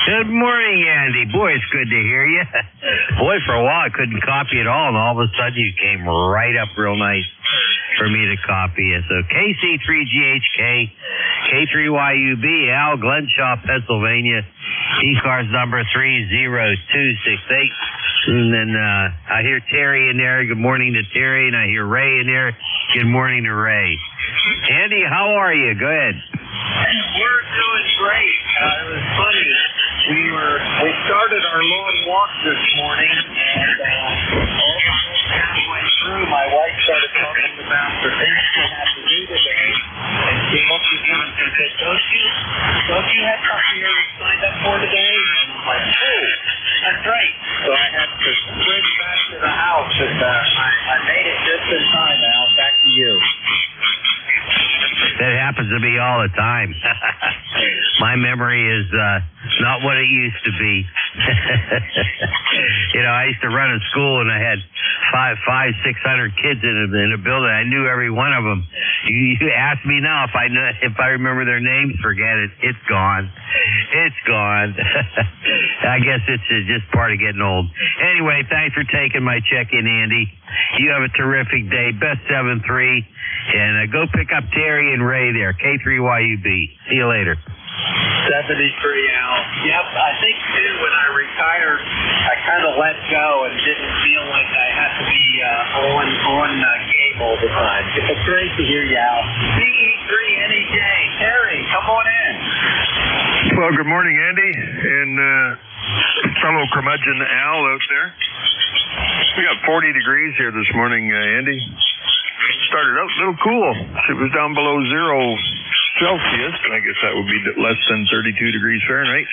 Good morning, Andy. Boy, it's good to hear you. Boy, for a while I couldn't copy at all, and all of a sudden you came right up real nice for me to copy it. So KC3GHK, K3YUB, Al, Glenshaw, Pennsylvania, ECARS number 30268. And then I hear Terry in there. Good morning to Terry. And I hear Ray in there. Good morning to Ray. Andy, how are you? Go ahead. We're doing great. It was funny. We started our long walk this morning, and almost halfway through, my wife started talking about the things we have to do today, and she looked at me and said, "Don't you have something you're signed up for today?" And I'm like, "Oh, that's right." So I had to sprint back to the house, and I made it just in time. Al, back to you. That happens to me all the time. My memory is not what it used to be. I used to run a school, and I had 600 kids in a building. I knew every one of them. You ask me now if I remember their names, forget it. It's gone. It's gone. I guess it's just part of getting old. Anyway, thanks for taking my check-in, Andy. You have a terrific day. Best 7-3. And go pick up Terry and Ray there. K3YUB. See you later. 73, Al. Yep, I think, too, when I retired, I kind of let go and didn't feel like I had to be on game all the time. It's great to hear you, Al. CE3 NEJ. Terry, come on in. Well, good morning, Andy, and fellow curmudgeon Al out there. We got 40 degrees here this morning, Andy. Started out a little cool. It was down below 0 Celsius. I guess that would be less than 32 degrees Fahrenheit.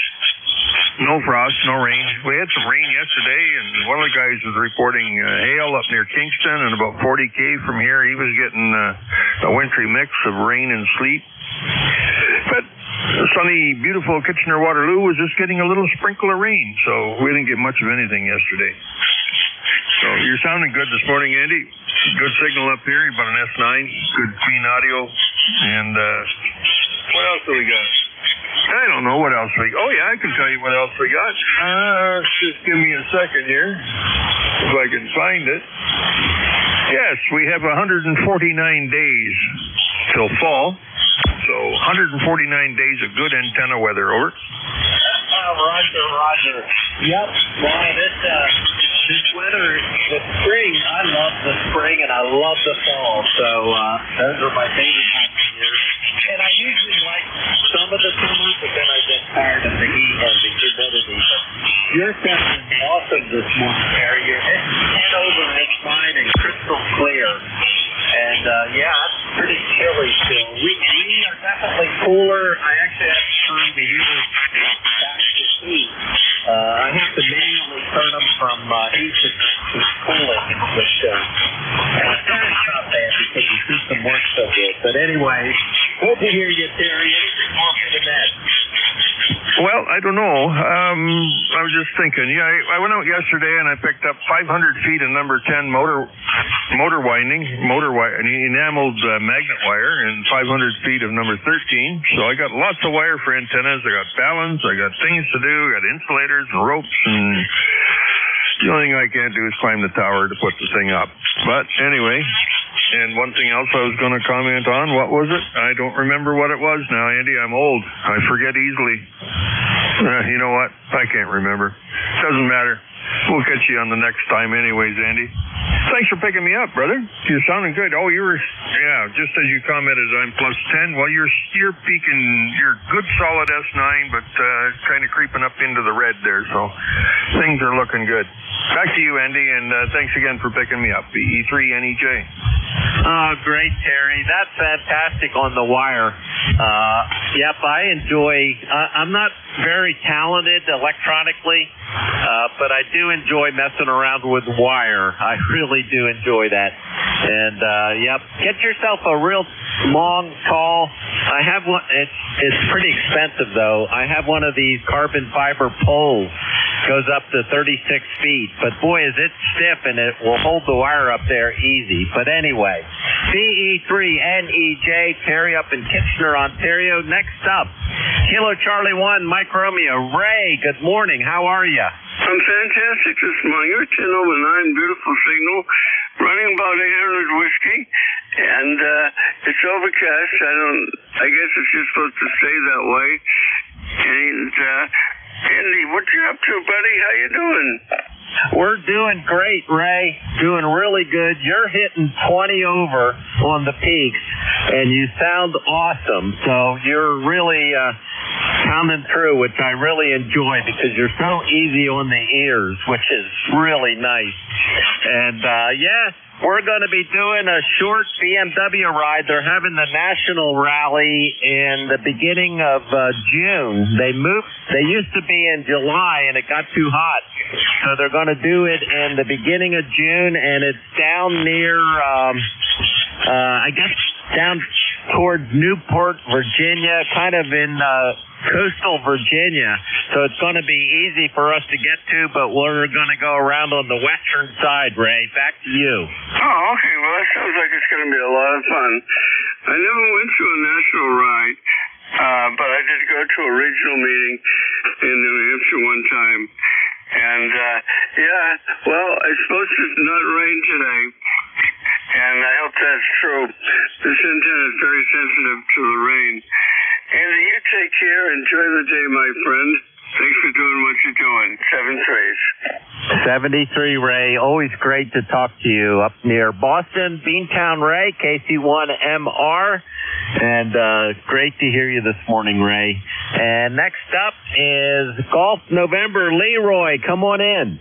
No frost, no rain. We had some rain yesterday, and one of the guys was reporting hail up near Kingston, and about 40 km from here, he was getting a wintry mix of rain and sleet. But sunny, beautiful Kitchener-Waterloo was just getting a little sprinkle of rain, so we didn't get much of anything yesterday. So you're sounding good this morning, Andy. Good signal up here. You've got an S9, good clean audio. And what else do we got? I don't know what else we got. Oh, yeah, I can tell you what else we got. Just give me a second here, if I can find it. Yes, we have 149 days till fall. So 149 days of good antenna weather, over. Roger. Yep. Boy, this weather, the spring, I love the spring and I love the fall. So those are my favorite times of year. And I usually like some of the summer, but then I get tired of the heat and the humidity. But you're sounding awesome this morning, Harry. You're head over and fine and crystal clear. And yeah, it's pretty chilly still. We are definitely cooler. I actually have to turn the heater back to heat. I have to manually turn them from heat to cooling, which sorry about that because the system works so good. But anyway, good to hear you, Terry. Anything more for the net? Well, I don't know. I was just thinking. Yeah, I went out yesterday and I picked up 500 feet of number 10 motor winding, enameled magnet wire, and 500 feet of number 13. So I got lots of wire for antennas. I got balance. I got things to do. I got insulators and ropes, and the only thing I can't do is climb the tower to put the thing up. But anyway. And one thing else I was going to comment on, what was it? I don't remember what it was now, Andy. I'm old. I forget easily. You know what? I can't remember. Doesn't matter. We'll catch you on the next time anyways, Andy. Thanks for picking me up, brother. You're sounding good. Oh, just as you commented, I'm plus 10. Well, you're peaking, you're good solid S9, but kind of creeping up into the red there, so things are looking good. Back to you, Andy, and thanks again for picking me up. E3 NEJ. Oh, great, Terry. That's fantastic on the wire. Yep, I enjoy, I'm not very talented electronically, but I do enjoy messing around with wire. I really do enjoy that. And, yep, get yourself a real long, tall, I have one, it's pretty expensive though. I have one of these carbon fiber poles. Goes up to 36 feet, but boy, is it stiff and it will hold the wire up there easy. But anyway, CE3NEJ, Terry up in Kitchener, Ontario. Next up, Kilo Charlie 1, Mike Romeo. Ray, good morning. How are you? I'm fantastic this morning. You're 10 over 9, beautiful signal, running about 800 whiskey, and it's overcast. I guess it's just supposed to stay that way. And Andy, what you up to, buddy? How you doing? We're doing great, Ray. Doing really good. You're hitting 20 over on the peaks, and you sound awesome. So you're really coming through, which I really enjoy because you're so easy on the ears, which is really nice. And, we're going to be doing a short BMW ride. They're having the national rally in the beginning of June. They used to be in July, and it got too hot. So they're going to do it in the beginning of June, and it's down near, down towards Newport, Virginia, kind of in coastal Virginia. So it's going to be easy for us to get to, but we're going to go around on the western side, Ray. Back to you. Oh, okay. Well, that sounds like it's going to be a lot of fun. I never went to a national ride, but I did go to a regional meeting in New Hampshire one time. And, yeah, well, it's supposed to not rain today, and I hope that's true. This antenna is very sensitive to the rain. Andy, you take care. Enjoy the day, my friend. Thanks for doing what you're doing. 73, Ray. Always great to talk to you up near Boston. Beantown Ray, KC1MR. And great to hear you this morning, Ray. And next up is Golf November. Leroy, come on in.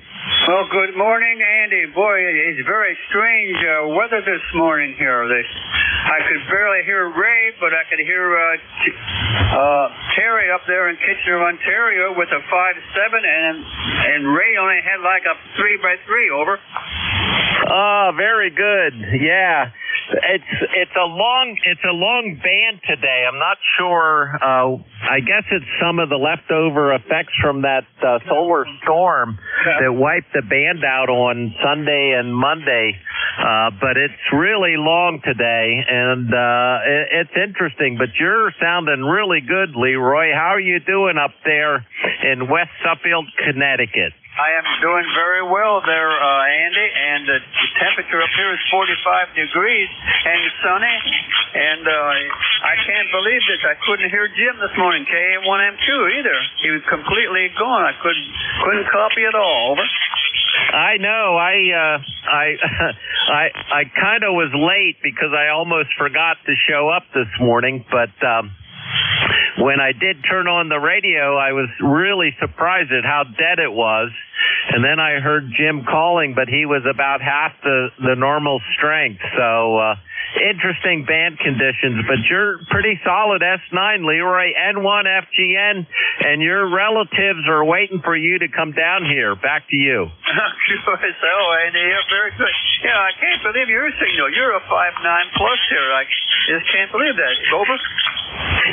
Well, good morning, Andy. Boy, it's very strange weather this morning here. I could barely hear Ray, but I could hear Terry up there in Kitchener, Ontario with a 5.7, and Ray only had like a 3x3. Over. Oh, very good. Yeah. It's a long band today. I'm not sure. I guess it's some of the leftover effects from that solar storm that wiped the band out on Sunday and Monday. But it's really long today, and it's interesting. But you're sounding really good, Leroy. How are you doing up there in West Suffield, Connecticut? I am doing very well there, Andy, and the temperature up here is 45 degrees and sunny, and I can't believe this. I couldn't hear Jim this morning, KA1M2 either. He was completely gone. I couldn't copy at all. Over. I know. I kind of was late because I almost forgot to show up this morning, but when I did turn on the radio, I was really surprised at how dead it was. And then I heard Jim calling, but he was about half the normal strength. So interesting band conditions, but you're pretty solid S9, Leroy, N1 FGN, and your relatives are waiting for you to come down here. Back to you. Sure so, Andy. You're very good. Yeah, I can't believe your signal. You're a 5.9 plus here. I just can't believe that. Over?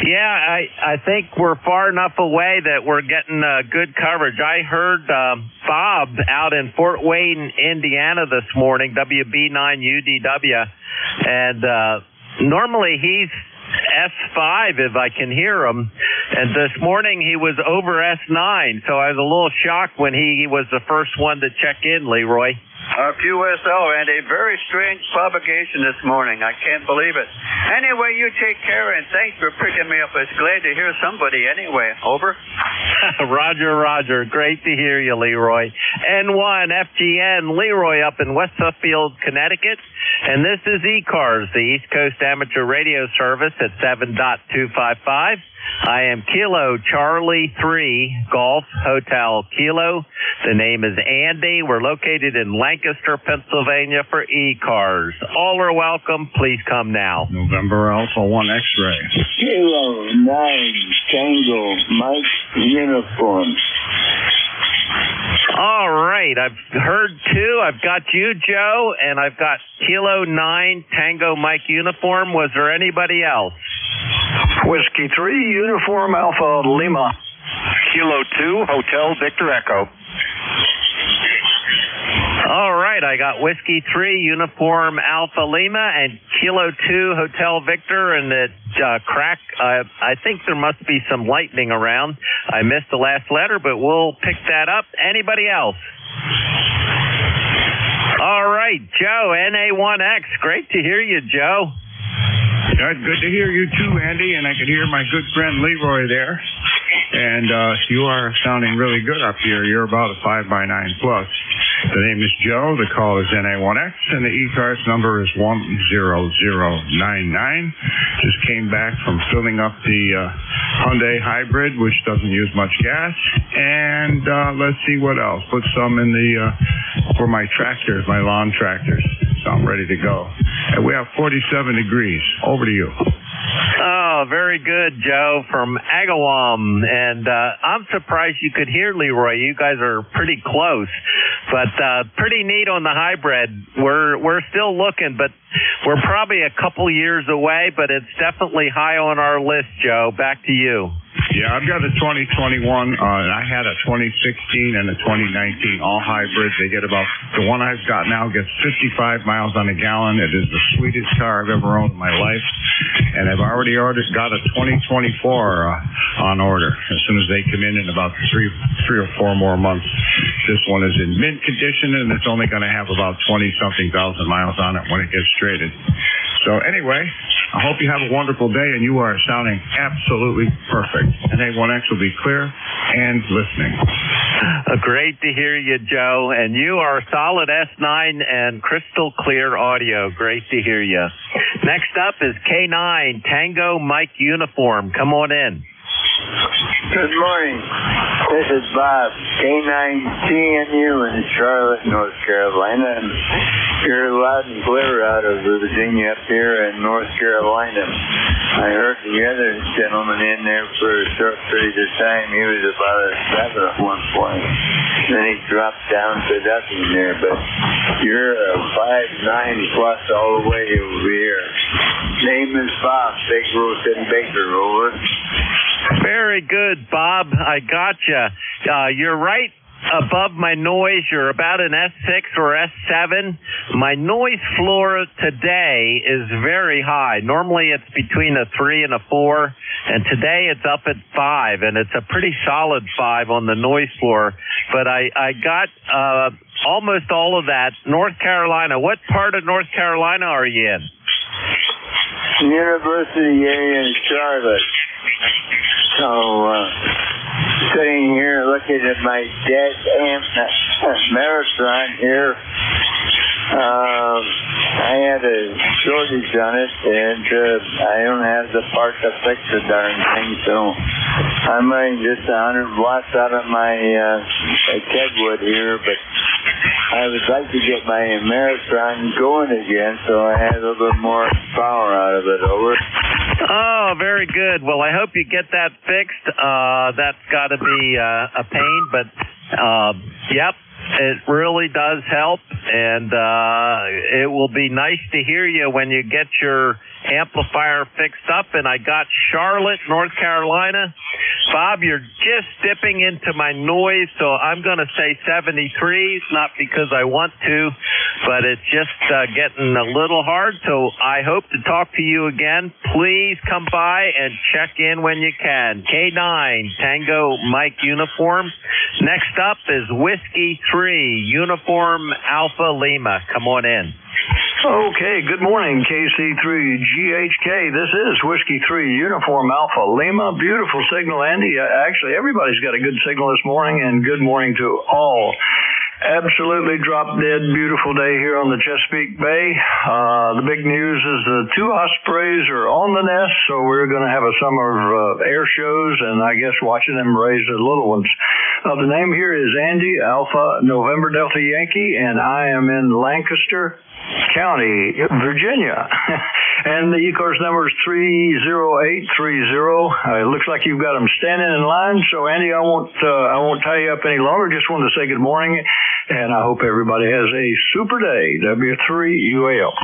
Yeah, I think we're far enough away that we're getting good coverage. I heard Bob out in Fort Wayne, Indiana this morning, WB9UDW, and normally he's S5 if I can hear him, and this morning he was over S9, so I was a little shocked when he was the first one to check in, Leroy. QSL, Andy. Very strange propagation this morning. I can't believe it. Anyway, you take care, and thanks for picking me up. It's glad to hear somebody anyway. Over. Roger. Great to hear you, Leroy. N1 FGN, Leroy up in West Suffield, Connecticut. And this is ECARS, the East Coast Amateur Radio Service at 7.255. I am Kilo Charlie 3 Golf Hotel Kilo. The name is Andy. We're located in Lancaster, Pennsylvania for ECARS. All are welcome. Please come now. November Alpha 1 X-ray. Kilo 9 Tango Mike Uniform. All right. I've heard two. I've got you, Joe, and I've got Kilo 9 Tango Mike Uniform. Was there anybody else? Whiskey 3 Uniform Alpha Lima. Kilo 2 Hotel Victor Echo. All right, I got Whiskey 3 Uniform Alpha Lima and Kilo 2 Hotel Victor, and it crack. I think there must be some lightning around. I missed the last letter, but we'll pick that up. Anybody else? All right, Joe, NA1X. Great to hear you, Joe. Yeah, good to hear you too, Andy, and I could hear my good friend Leroy there. And you are sounding really good up here. You're about a 5x9 plus. The name is Joe. The call is NA1X, and the ECARS number is 10099. Just came back from filling up the Hyundai Hybrid, which doesn't use much gas. And let's see what else. Put some in the for my tractors, my lawn tractors. So I'm ready to go. And we have 47 degrees. Over to you. Oh, very good, Joe, from Agawam. And I'm surprised you could hear Leroy. You guys are pretty close. But pretty neat on the hybrid. We're still looking, but we're probably a couple years away, but it's definitely high on our list, Joe. Back to you. Yeah, I've got a 2021. I had a 2016 and a 2019, all hybrids. They get about, the one I've got now gets 55 miles on a gallon. It is the sweetest car I've ever owned in my life. And I've already got a 2024 on order as soon as they come in about three or four more months. This one is in mint condition, and it's only going to have about 20-something thousand miles on it when it gets traded. So anyway, I hope you have a wonderful day, and you are sounding absolutely perfect. And A1X will be clear and listening. Great to hear you, Joe. And you are solid S9 and crystal clear audio. Great to hear you. Next up is K9, Tango Mike Uniform. Come on in. Good morning. This is Bob, K9TNU in Charlotte, North Carolina. And you're loud and clear out of Virginia up here in North Carolina. I heard the other gentleman in there for a short period of time. He was about a 7 at one point. Then he dropped down to nothing there. But you're a 5'9" plus all the way over here. Name is Bob, Big Rose and Baker, over. Very good, Bob. I gotcha. You're right above my noise. You're about an S6 or S7. My noise floor today is very high. Normally it's between a 3 and a 4, and today it's up at 5, and it's a pretty solid 5 on the noise floor. But I got almost all of that. North Carolina, what part of North Carolina are you in? University area in Charlotte. So, sitting here looking at my dead marathon here, I had a shortage on it, and I don't have the part to fix the darn thing, so I'm running just 100 watts out of my Kedwood here, but I would like to get my marathon going again, so I had a little bit more power out of it, over. Oh, very good. Well, I hope you get that fixed. That's got to be a pain, but yep, it really does help, and it will be nice to hear you when you get your amplifier fixed up. And I got Charlotte, North Carolina. Bob, you're just dipping into my noise, so I'm going to say 73s, not because I want to, but it's just getting a little hard, so I hope to talk to you again. Please come by and check in when you can. K9, Tango Mike Uniform. Next up is Whiskey 3, Uniform Alpha Lima. Come on in. Okay, good morning, KC3GHK. This is Whiskey 3, Uniform Alpha Lima. Beautiful signal, Andy. Actually, everybody's got a good signal this morning, and good morning to all. Absolutely drop-dead beautiful day here on the Chesapeake Bay. The big news is the 2 ospreys are on the nest, so we're going to have a summer of air shows, and I guess watching them raise their little ones. The name here is Andy, Alpha November Delta Yankee, and I am in Lancaster County, Virginia. And the ECARS number is 30830. It looks like you've got them standing in line. So, Andy, I won't tie you up any longer. Just wanted to say good morning, and I hope everybody has a super day. W3UAL.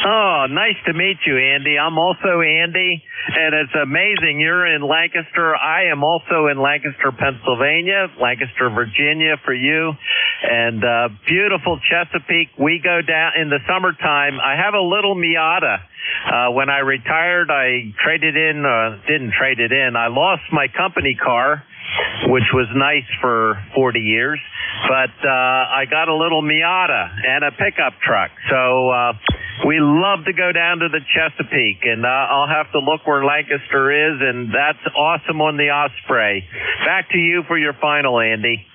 Oh, nice to meet you, Andy. I'm also Andy, and it's amazing. You're in Lancaster. I am also in Lancaster, Pennsylvania, Lancaster, Virginia for you, and beautiful Chesapeake. We go down in the summertime. I have a little Miata. When I retired, I didn't trade it in. I lost my company car, which was nice for 40 years, but I got a little Miata and a pickup truck. So we love to go down to the Chesapeake, and I'll have to look where Lancaster is, and that's awesome on the Osprey. Back to you for your final, Andy.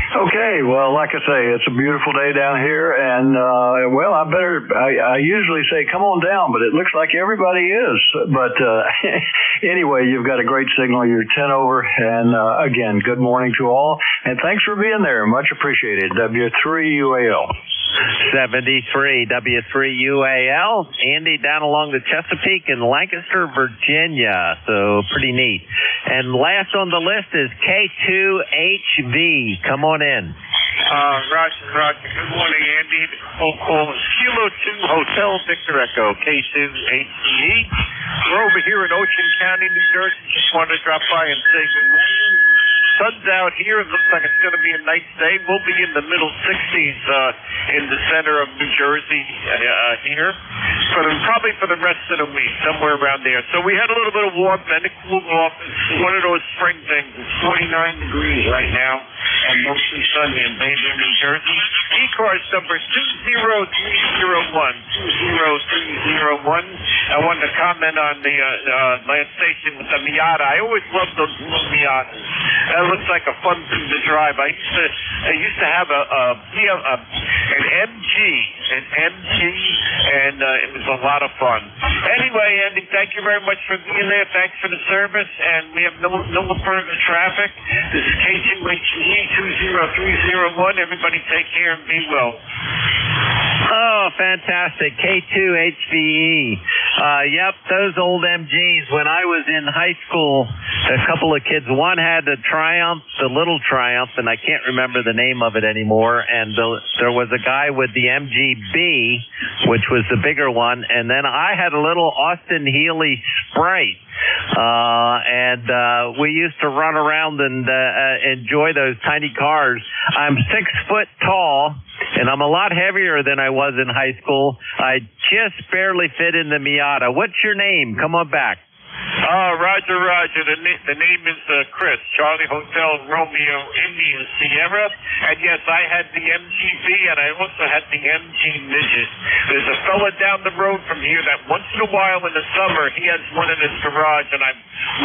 Okay, well, like I say, it's a beautiful day down here, and well, I usually say come on down, but it looks like everybody is. But anyway, you've got a great signal. You're 10 over, and again, good morning to all, and thanks for being there. Much appreciated. W3UAL. 73 W3UAL. Andy down along the Chesapeake in Lancaster, Virginia. So pretty neat. And last on the list is K2HV. Come on in. Roger. Good morning, Andy. Call is Kilo 2 Hotel Victor Echo, K2HE. We're over here in Ocean County, New Jersey. Just wanted to drop by and say good morning. Sun's out here. It looks like it's going to be a nice day. We'll be in the middle 60s in the center of New Jersey here, probably for the rest of the week, somewhere around there. So we had a little bit of warmth, and it cooled off. It's one of those spring things. It's 49 degrees right now, and mostly sunny in Bayview, New Jersey. ECARS number 20301. I wanted to comment on the last station with the Miata. I always loved those little Miatas. That looks like a fun thing to drive. I used to have an MG, and it was a lot of fun. Anyway, Andy, thank you very much for being there. Thanks for the service, and we have no further traffic. This is K2HE20301. Everybody take care and be well. Oh, fantastic. K2HVE. Yep, those old MGs. When I was in high school, a couple of kids, one had the Triumph, the little Triumph, and I can't remember the name of it anymore, and there was a guy with the MGB, which was the bigger one, and then I had a little Austin Healey Sprite. And we used to run around and enjoy those tiny cars. I'm 6 foot tall, and I'm a lot heavier than I was in high school. I just barely fit in the Miata. What's your name? Come on back. Roger. The name is Chris, Charlie Hotel Romeo Indian Sierra. And yes, I had the MGB, and I also had the MG Midget. There's a fella down the road from here that once in a while in the summer, he has one in his garage, and I'm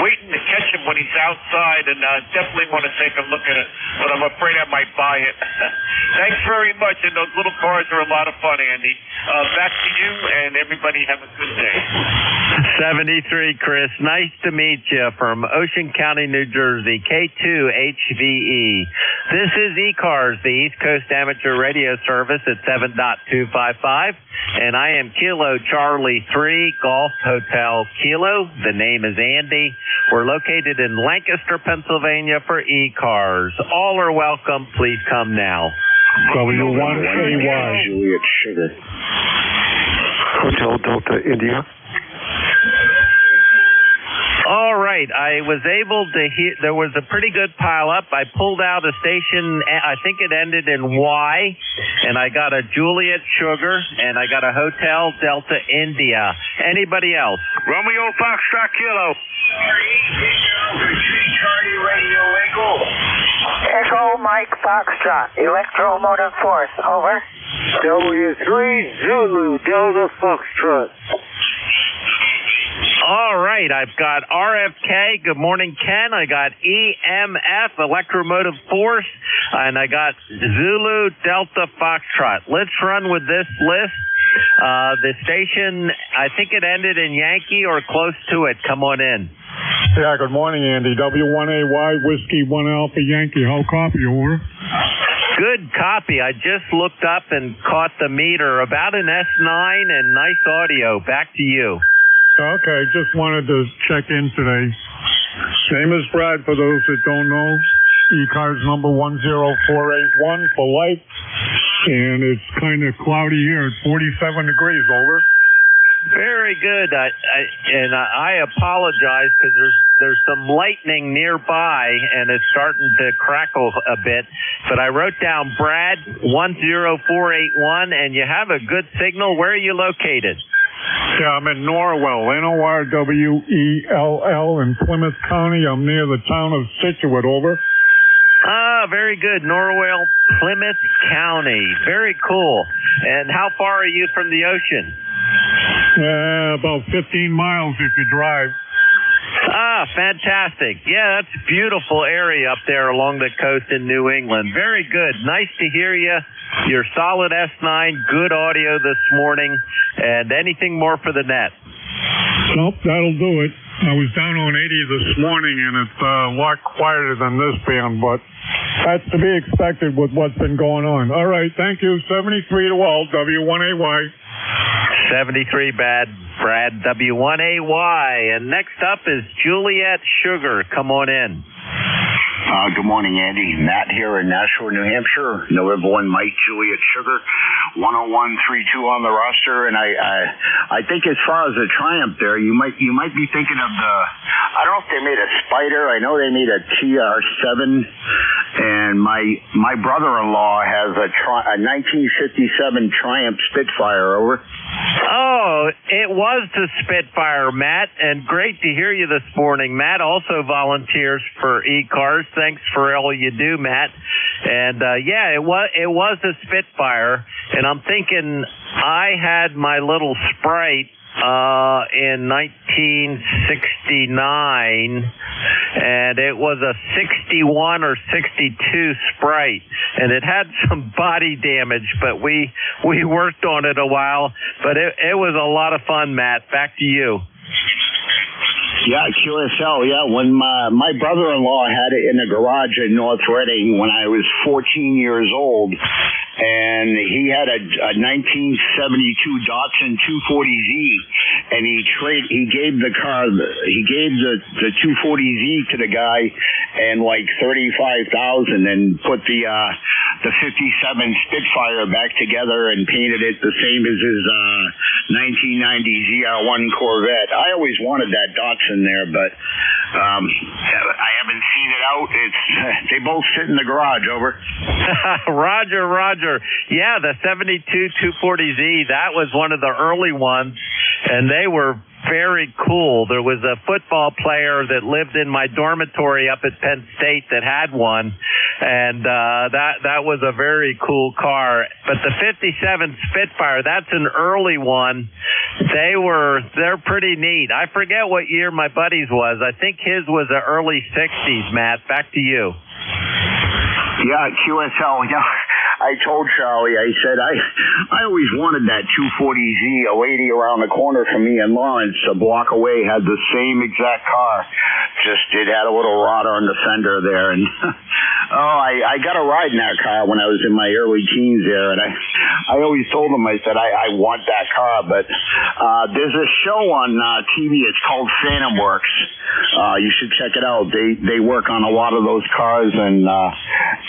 waiting to catch him when he's outside, and definitely want to take a look at it, but I'm afraid I might buy it. Thanks very much, and those little cars are a lot of fun, Andy. Back to you, and everybody have a good day. 73, Chris. Nice to meet you from Ocean County, New Jersey, K2HVE. This is ECARS, the East Coast Amateur Radio Service at 7.255, and I am Kilo Charlie 3 Golf Hotel Kilo. The name is Andy. We're located in Lancaster, Pennsylvania for ECARS. All are welcome. Please come now. W1AY. Juliet Sugar. Hotel Delta India. All right, I was able to hear, there was a pretty good pile up. I pulled out a station, I think it ended in Y, and I got a Juliet Sugar, and I got a Hotel Delta India. Anybody else? Romeo Foxtrot Kilo. Charlie Radio Echo Mike Foxtrot, Electromotive Force, over. W3 Zulu Delta Foxtrot. All right, I've got RFK. Good morning, Ken. I got EMF, Electromotive Force, and I got Zulu Delta Foxtrot. Let's run with this list. The station, I think it ended in Yankee or close to it. Come on in. Yeah, good morning, Andy. W1AY, Whiskey 1 Alpha Yankee. How copy, over? Good copy. I just looked up and caught the meter. About an S9 and nice audio. Back to you. Okay, just wanted to check in today. Name is Brad for those that don't know. ECARS number 10481 for life. And it's kind of cloudy here. It's 47 degrees, over. Very good. I apologize because there's some lightning nearby and it's starting to crackle a bit. But I wrote down Brad 10481 and you have a good signal. Where are you located? Yeah, I'm in Norwell, Norwell in Plymouth County. I'm near the town of Scituate, over. Ah, very good. Norwell, Plymouth County. Very cool. And how far are you from the ocean? About 15 miles if you drive. Ah, fantastic. Yeah, that's a beautiful area up there along the coast in New England. Very good. Nice to hear you. Your solid S9, good audio this morning. And anything more for the net? Nope, that'll do it. I was down on 80 this morning, and it's a lot quieter than this band, but that's to be expected with what's been going on. All right, thank you. 73 to all, W1AY. 73 Brad W1AY. And next up is Juliet Sugar. Come on in. Good morning, Andy. Matt here in Nashua, New Hampshire. November 1, Mike, Juliet, Sugar. 10132 on the roster, and I think as far as the Triumph there, you might be thinking of the. I don't know if they made a Spider. I know they made a TR7, and my brother-in-law has a 1957 Triumph Spitfire. Over. Oh, it was the Spitfire, Matt, and great to hear you this morning. Matt also volunteers for ECARS. Thanks for all you do, Matt. And yeah, it was a Spitfire, and I'm thinking I had my little Sprite in 1969, and it was a 61 or 62 Sprite, and it had some body damage, but we worked on it a while, but it was a lot of fun, Matt. Back to you. Yeah, QSL, yeah. When my brother-in-law had it in a garage in North Reading when I was 14 years old, and he had a 1972 Datsun 240Z, and he gave the 240Z to the guy and like $35,000, and put the 57 Spitfire back together and painted it the same as his 1990 ZR1 Corvette. I always wanted that Datsun there, but I haven't seen it out. They both sit in the garage. Over. Roger. Yeah, the 72 240Z, that was one of the early ones, and they were very cool. There was a football player that lived in my dormitory up at Penn State that had one, and that was a very cool car. But the 57 Spitfire, that's an early one. They're pretty neat. I forget what year my buddy's was. I think his was the early 60s, Matt. Back to you. Yeah, QSL, yeah. I told Charlie, I said, I always wanted that 240Z. A lady around the corner from me in Lawrence, a block away, had the same exact car. Just it had a little rod on the fender there. And I got a ride in that car when I was in my early teens there. And I always told them, I said, I want that car. But there's a show on TV. It's called Phantom Works. You should check it out. They work on a lot of those cars, and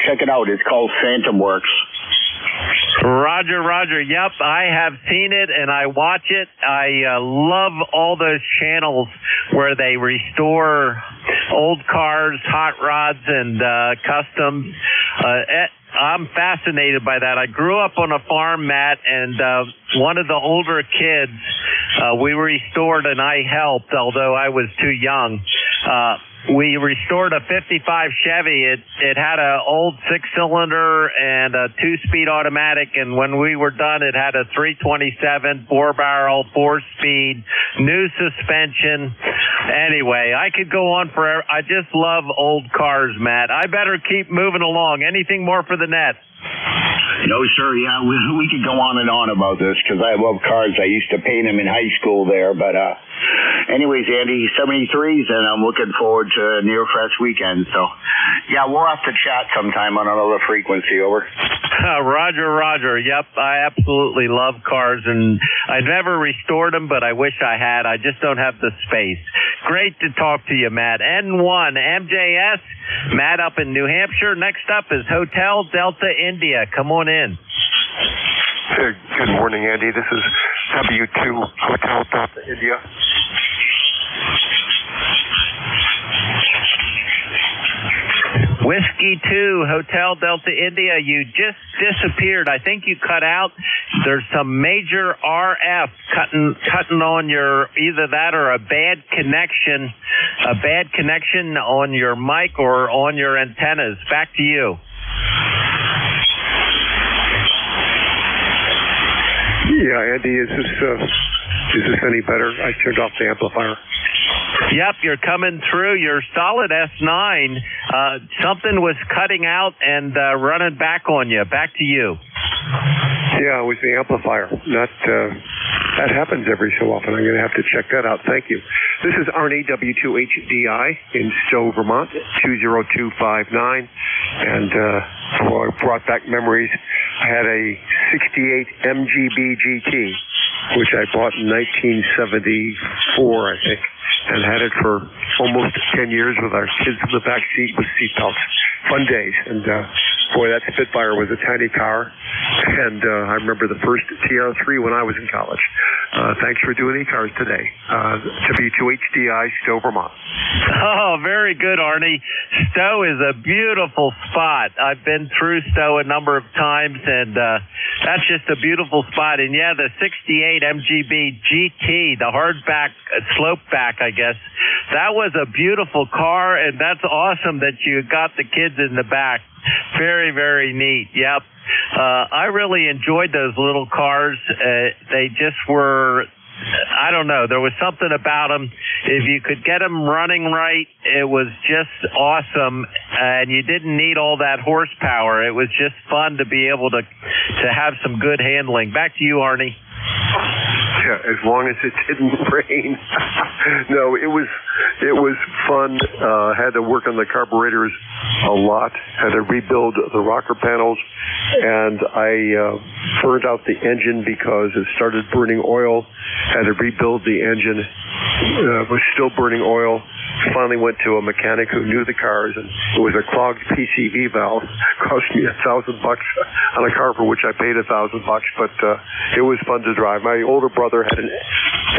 check it out. It's called Phantom Works. Roger. Yep, I have seen it and I watch it. I love all those channels where they restore old cars, hot rods, and customs. I'm fascinated by that. I grew up on a farm, Matt, and one of the older kids, we restored, and I helped, although I was too young. We restored a 55 Chevy. It had an old 6-cylinder and a 2-speed automatic, and when we were done, it had a 327 4-barrel, 4-speed, new suspension. Anyway, I could go on forever. I just love old cars, Matt. I better keep moving along. Anything more for the net? No, sir. Yeah, we could go on and on about this because I love cars. I used to paint them in high school there. But anyways, Andy, 73s, and I'm looking forward to a near fresh weekend. So, yeah, we'll have to chat sometime on another frequency. Over. Roger. Yep, I absolutely love cars, and I never restored them, but I wish I had. I just don't have the space. Great to talk to you, Matt. N1, MJS, Matt up in New Hampshire. Next up is Hotel Delta India. Come on in. Good morning, Andy. This is W2 Hotel Delta India. Whiskey 2, Hotel Delta India, you just disappeared. I think you cut out. There's some major RF cutting on your, either that or a bad connection on your mic or on your antennas. Back to you. Yeah, Andy, is this any better? I turned off the amplifier. Yep, you're coming through. You're solid S9. Something was cutting out and running back on you. Back to you. Yeah, it was the amplifier. That happens every so often. I'm going to have to check that out. Thank you. This is Arnie, W2HDI in Stowe, Vermont, 20259. And brought back memories. I had a 68 MGB GT, which I bought in 1974, I think, and had it for almost 10 years with our kids in the back seat with seatbelts. Fun days. And boy, that Spitfire was a tiny car. And I remember the first TR3 when I was in college. Thanks for doing ECARS today. W2HDI, Stowe, Vermont. Oh, very good, Arnie. Stowe is a beautiful spot. I've been through Stowe a number of times, and that's just a beautiful spot. And yeah, the 68 MGB GT, the hardback, slopeback, I guess, that was a beautiful car, and that's awesome that you got the kids in the back. Very, very neat. Yep. I really enjoyed those little cars. They just were, I don't know, there was something about them. If you could get them running right, it was just awesome, and you didn't need all that horsepower. It was just fun to be able to have some good handling. Back to you, Arnie. Yeah, as long as it didn't rain. No, it was fun. Had to work on the carburetors a lot. Had to rebuild the rocker panels, and I burned out the engine because it started burning oil. Had to rebuild the engine. Was still burning oil. Finally went to a mechanic who knew the cars, and it was a clogged PCV valve. Cost me $1,000 on a car for which I paid $1,000, but it was fun to drive. My older brother had an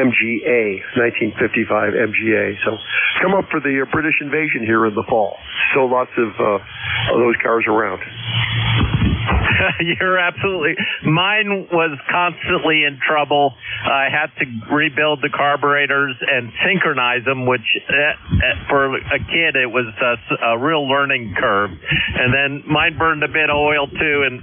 MGA, 1955 MGA. So come up for the British invasion here in the fall. Still lots of those cars around. You're absolutely. Mine was constantly in trouble. I had to rebuild the carburetors and synchronize them, which for a kid it was a real learning curve. And then mine burned a bit of oil too, and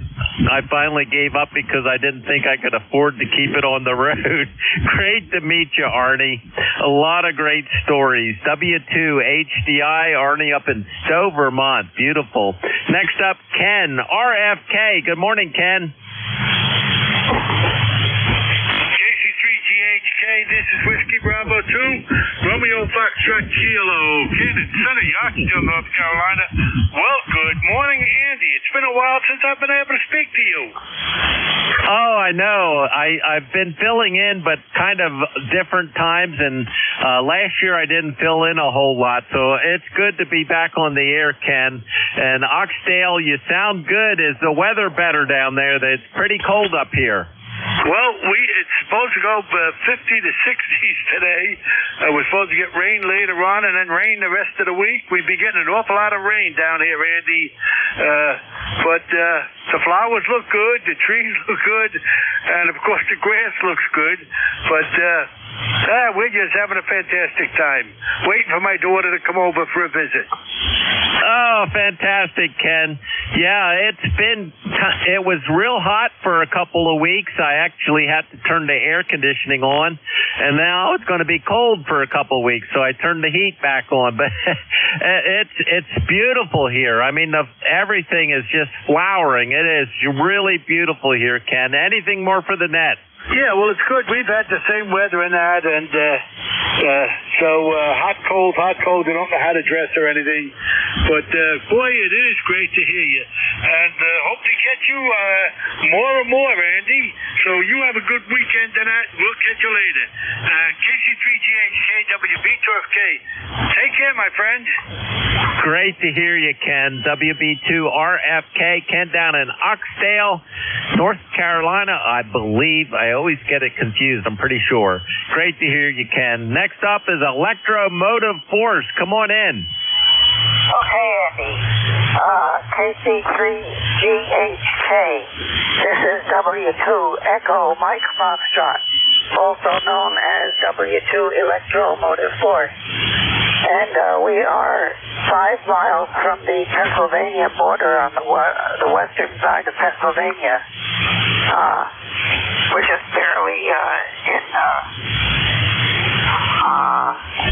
I finally gave up because I didn't think I could afford to keep it on the road. Great to meet you, Arnie. A lot of great stories. W2HDI, Arnie up in Stowe, Vermont. Beautiful. Next up, Ken, RFK. Good morning, Ken. KC3GHK, this is Whiskey Bravo 2, Romeo Foxtrot Kilo, Ken in Center Yorktown, North Carolina. Well, good morning, Andy. It's been a while since I've been able to speak to you. Oh, I know. I've been filling in, but kind of different times, and last year I didn't fill in a whole lot, so it's good to be back on the air, Ken. And Oxdale, you sound good. Is the weather better down there? It's pretty cold up here. Well, it's supposed to go 50 to 60s today. We're supposed to get rain later on and then rain the rest of the week. We've been getting an awful lot of rain down here, Andy. But the flowers look good, the trees look good, and of course the grass looks good. But we're just having a fantastic time. Waiting for my daughter to come over for a visit. Oh, fantastic, Ken. Yeah, it was real hot for a couple of weeks. I actually had to turn the air conditioning on, and now it's going to be cold for a couple of weeks, so I turned the heat back on. But it's beautiful here. I mean, everything is just flowering. It is really beautiful here, Ken. Anything more for the net? Yeah, well, it's good. We've had the same weather in that, and so hot, cold. They don't know how to dress or anything. But, boy, it is great to hear you. And hope to catch you more and more, Andy. So you have a good weekend tonight. We'll catch you later. KC3GHK, WB2FK. Take care, my friend. Great to hear you, Ken. WB2RFK. Ken down in Oxdale, North Carolina, I believe. I always get it confused, I'm pretty sure. Great to hear you, Ken. Next up is Electromotive Force. Come on in. Okay, Andy. KC3GHK. This is W2 Echo Mike Foxtrot, also known as W2 Electromotive Force. And we are 5 miles from the Pennsylvania border on the western side of Pennsylvania. We're just barely in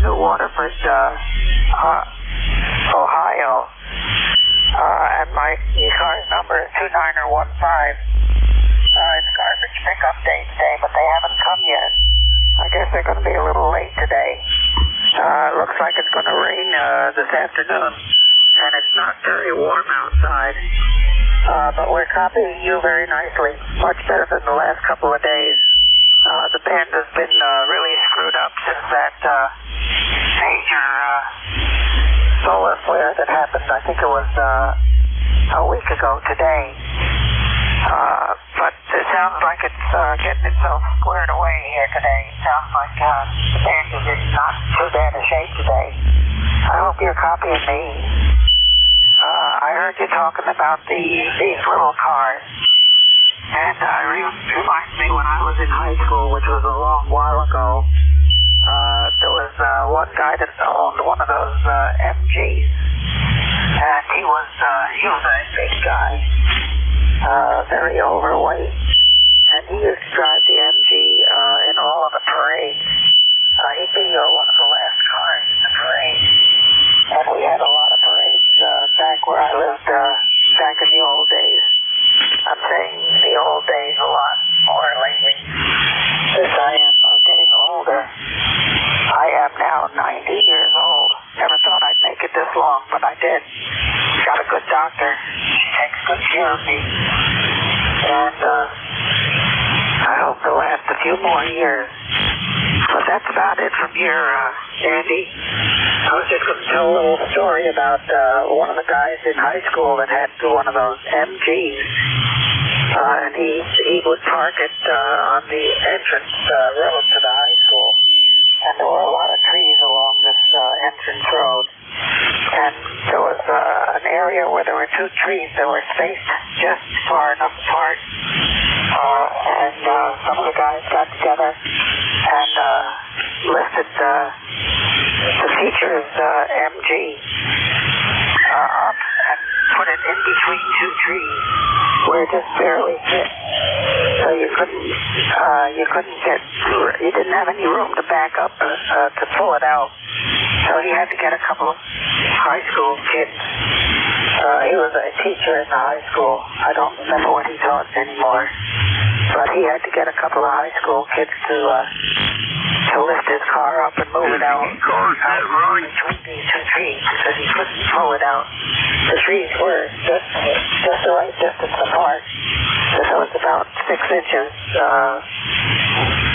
New Waterford, Ohio. And my ECARS number is 2915. It's garbage pickup day today, but they haven't come yet. I guess they're going to be a little late today. Looks like it's going to rain this afternoon, and it's not very warm outside. But we're copying you very nicely, much better than the last couple of days. The band has been really screwed up since that major solar flare that happened. I think it was a week ago today. But it sounds like it's getting itself squared away here today. It sounds like Andy is not too bad a shape today. I hope you're copying me. I heard you talking about these little cars. And it reminds me when I was in high school, which was a long while ago, there was one guy that owned one of those MGs. And he was a big guy, very overweight. And he used to drive the MG in all of the parades. He'd be one of the last cars in the parade. And we had a lot of parades back where I lived back in the old days. I'm saying the old days a lot more lately. Since I'm getting older. I am now 90 years old. Never thought I'd make it this long, but I did. Got a good doctor. She takes good care of me. And I hope to last a few more years. But that's about it from here, Andy. I was just going to tell a little story about one of the guys in high school that had one of those MGs. And he would park it on the entrance road to the high school. And there were a lot of trees along this entrance road. And there was an area where there were two trees that were spaced just far enough apart. And some of the guys got together and lifted the teacher's MG up and put it in between two trees where it just barely fit. So you didn't have any room to back up to pull it out. So he had to get a couple of high school kids. He was a teacher in the high school. I don't remember what he taught anymore. But he had to get a couple of high school kids to lift his car up and move it out between these two trees because he couldn't pull it out. The trees were just the right distance apart. So there was about 6 inches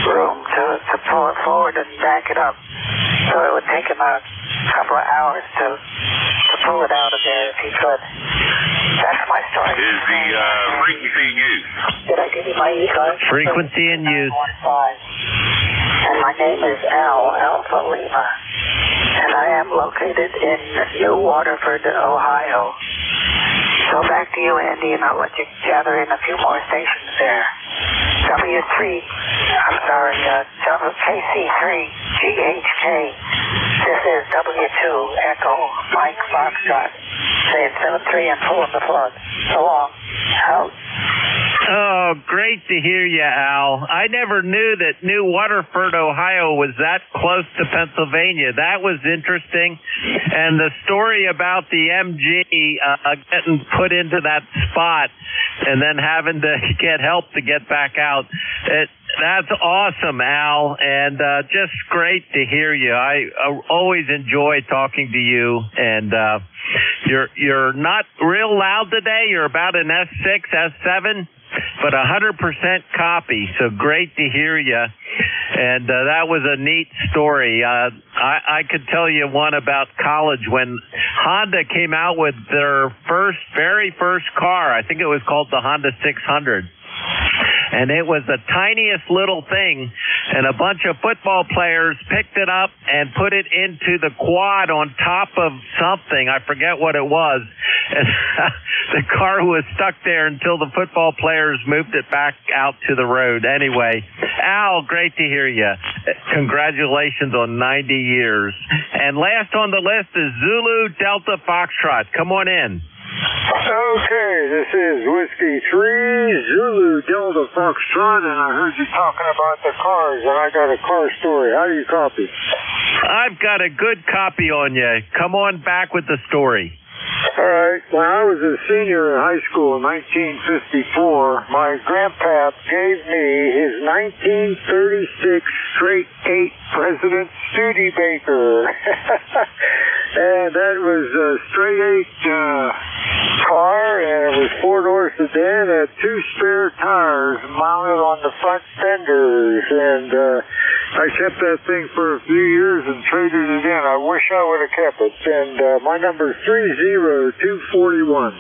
room to pull it forward and back it up. So it would take him a couple of hours to pull it out of there if he could. That's my story. Is the frequency in use? Did I give you my ECARS? Frequency in use. And my name is Alpha Lima. And I am located in New Waterford, Ohio. So back to you, Andy, and I'll let you gather in a few more stations there. KC3 GHK. This is W2 Echo Mike Foxtrot. Saying 7-3 and pulling the plug. So long. Out. Oh, great to hear you, Al. I never knew that New Waterford, Ohio was that close to Pennsylvania. That was interesting. And the story about the MG getting put into that spot and then having to get help to get back out. That's awesome, Al, and just great to hear you. I always enjoy talking to you, and you're not real loud today. You're about an S6, S7, but 100% copy, so great to hear you. And that was a neat story. I could tell you one about college when Honda came out with their very first car. I think it was called the Honda 600. And it was the tiniest little thing, and a bunch of football players picked it up and put it into the quad on top of something. I forget what it was. And the car was stuck there until the football players moved it back out to the road. Anyway, Al, great to hear you. Congratulations on 90 years. And last on the list is Zulu Delta Foxtrot. Come on in. Okay, this is Whiskey 3, Zulu Delta Foxtrot, and I heard you talking about the cars, and I got a car story. How do you copy? I've got a good copy on you. Come on back with the story. All right. When I was a senior in high school in 1954, my grandpa gave me his 1936 straight 8 President Studebaker. And that was a straight 8 car, and it was 4-door sedan, had 2 spare tires mounted on the front fenders, and I I kept that thing for a few years and traded it in. I wish I would have kept it. And my number is 30241.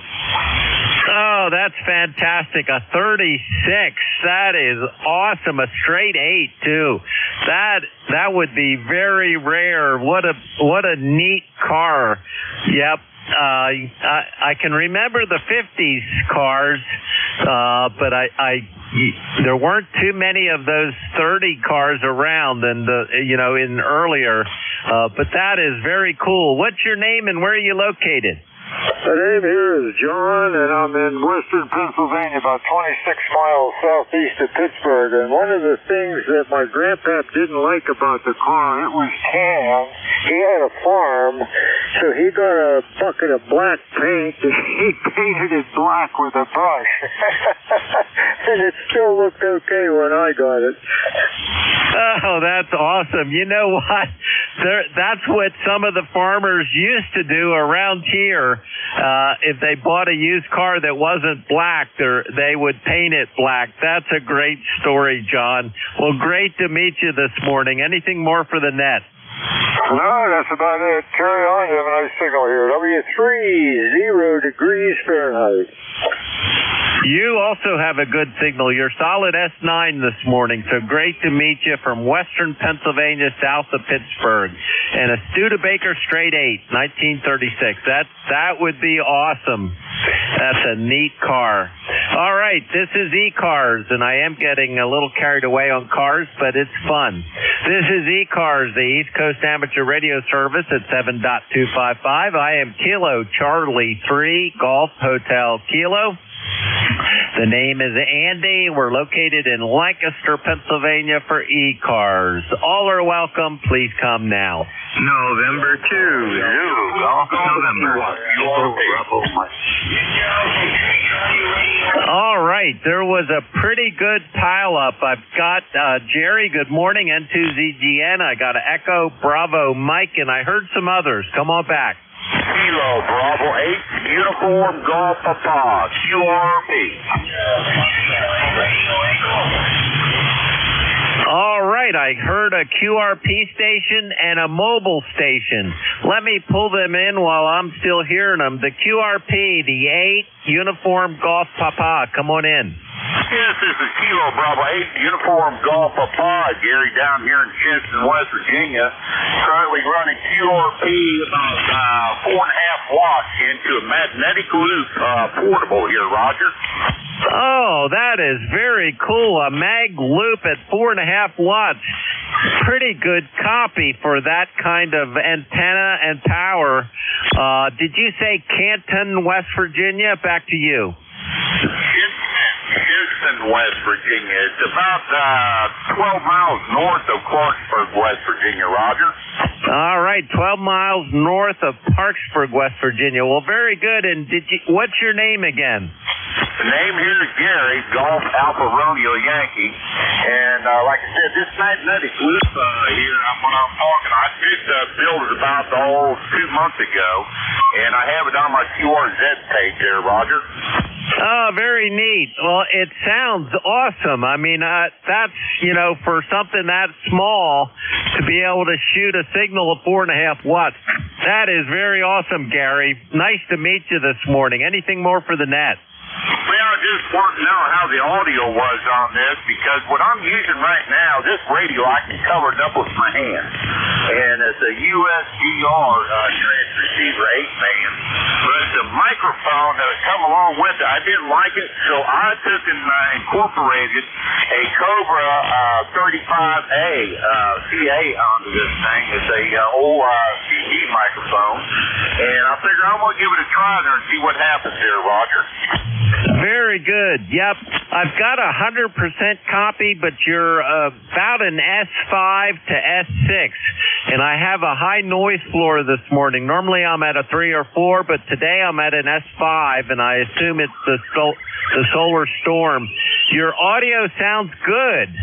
Oh, that's fantastic. A 36. That is awesome. A straight 8 too. That would be very rare. What a neat car. Yep. I can remember the 50s cars, but there weren't too many of those 30 cars around, and in earlier. But that is very cool. What's your name and where are you located? My name here is John, and I'm in western Pennsylvania, about 26 miles southeast of Pittsburgh. And one of the things that my grandpap didn't like about the car, it was tan. He had a farm, so he got a bucket of black paint, and he painted it black with a brush. And it still looked okay when I got it. Oh, that's awesome. You know what? That's what some of the farmers used to do around here. If they bought a used car that wasn't black, they would paint it black. That's a great story, John. Well, great to meet you this morning. Anything more for the net? No, that's about it. Carry on. You have a nice signal here. W30 degrees Fahrenheit. You also have a good signal. You're solid S9 this morning, so great to meet you from western Pennsylvania, south of Pittsburgh. And a Studebaker straight 8, 1936. That would be awesome. That's a neat car. All right, this is ECARS, and I am getting a little carried away on cars, but it's fun. This is ECARS, the East Coast Amateur Radio Service at 7.255. I am Kilo Charlie 3, Golf Hotel Kilo. The name is Andy. We're located in Lancaster, Pennsylvania for ECARS. All are welcome. Please come now. November 2. November. All right. There was a pretty good pileup. I've got Jerry, good morning, N2ZGN. I got Echo, Bravo, Mike, and I heard some others. Come on back. Kilo Bravo 8, Uniform Golf Papa, QRP. All right, I heard a QRP station and a mobile station. Let me pull them in while I'm still hearing them. The QRP, the 8, Uniform Golf Papa, come on in. Yes, this is Kilo Bravo 8, Uniform Golf Papa, Gary down here in Kinston, West Virginia. Currently running QRP about 4.5 watts into a magnetic loop portable here, Roger. Oh, that is very cool. A mag loop at 4.5 watts. Pretty good copy for that kind of antenna and power. Did you say Canton, West Virginia? Back to you. Houston, West Virginia. It's about 12 miles north of Clarksburg, West Virginia, Roger. All right, 12 miles north of Parksburg, West Virginia. Well, very good. And what's your name again? The name here is Gary, Golf Alpha Romeo Yankee. And like I said, this magnetic loop here, when I'm talking, I did build it about 2 months ago. And I have it on my QRZ page there, Roger. Oh, very neat. Well, it sounds awesome. I mean, that's, for something that small to be able to shoot a signal of 4.5 watts. That is very awesome, Gary. Nice to meet you this morning. Anything more for the net? Well, I just want to know how the audio was on this, because what I'm using right now, this radio, I can cover it up with my hand. And it's a USGR transceiver 8-man. But the microphone that come along with it, I didn't like it, so I took and incorporated a Cobra 35A CA onto this thing. It's a old CD microphone. And I figure I'm going to give it a try there and see what happens there, Roger. Very good. Yep. I've got 100% copy, but you're about an S5 to S6. And I have a high noise floor this morning. Normally I'm at a 3 or 4, but today I'm at an S5, and I assume it's the solar storm. Your audio sounds good,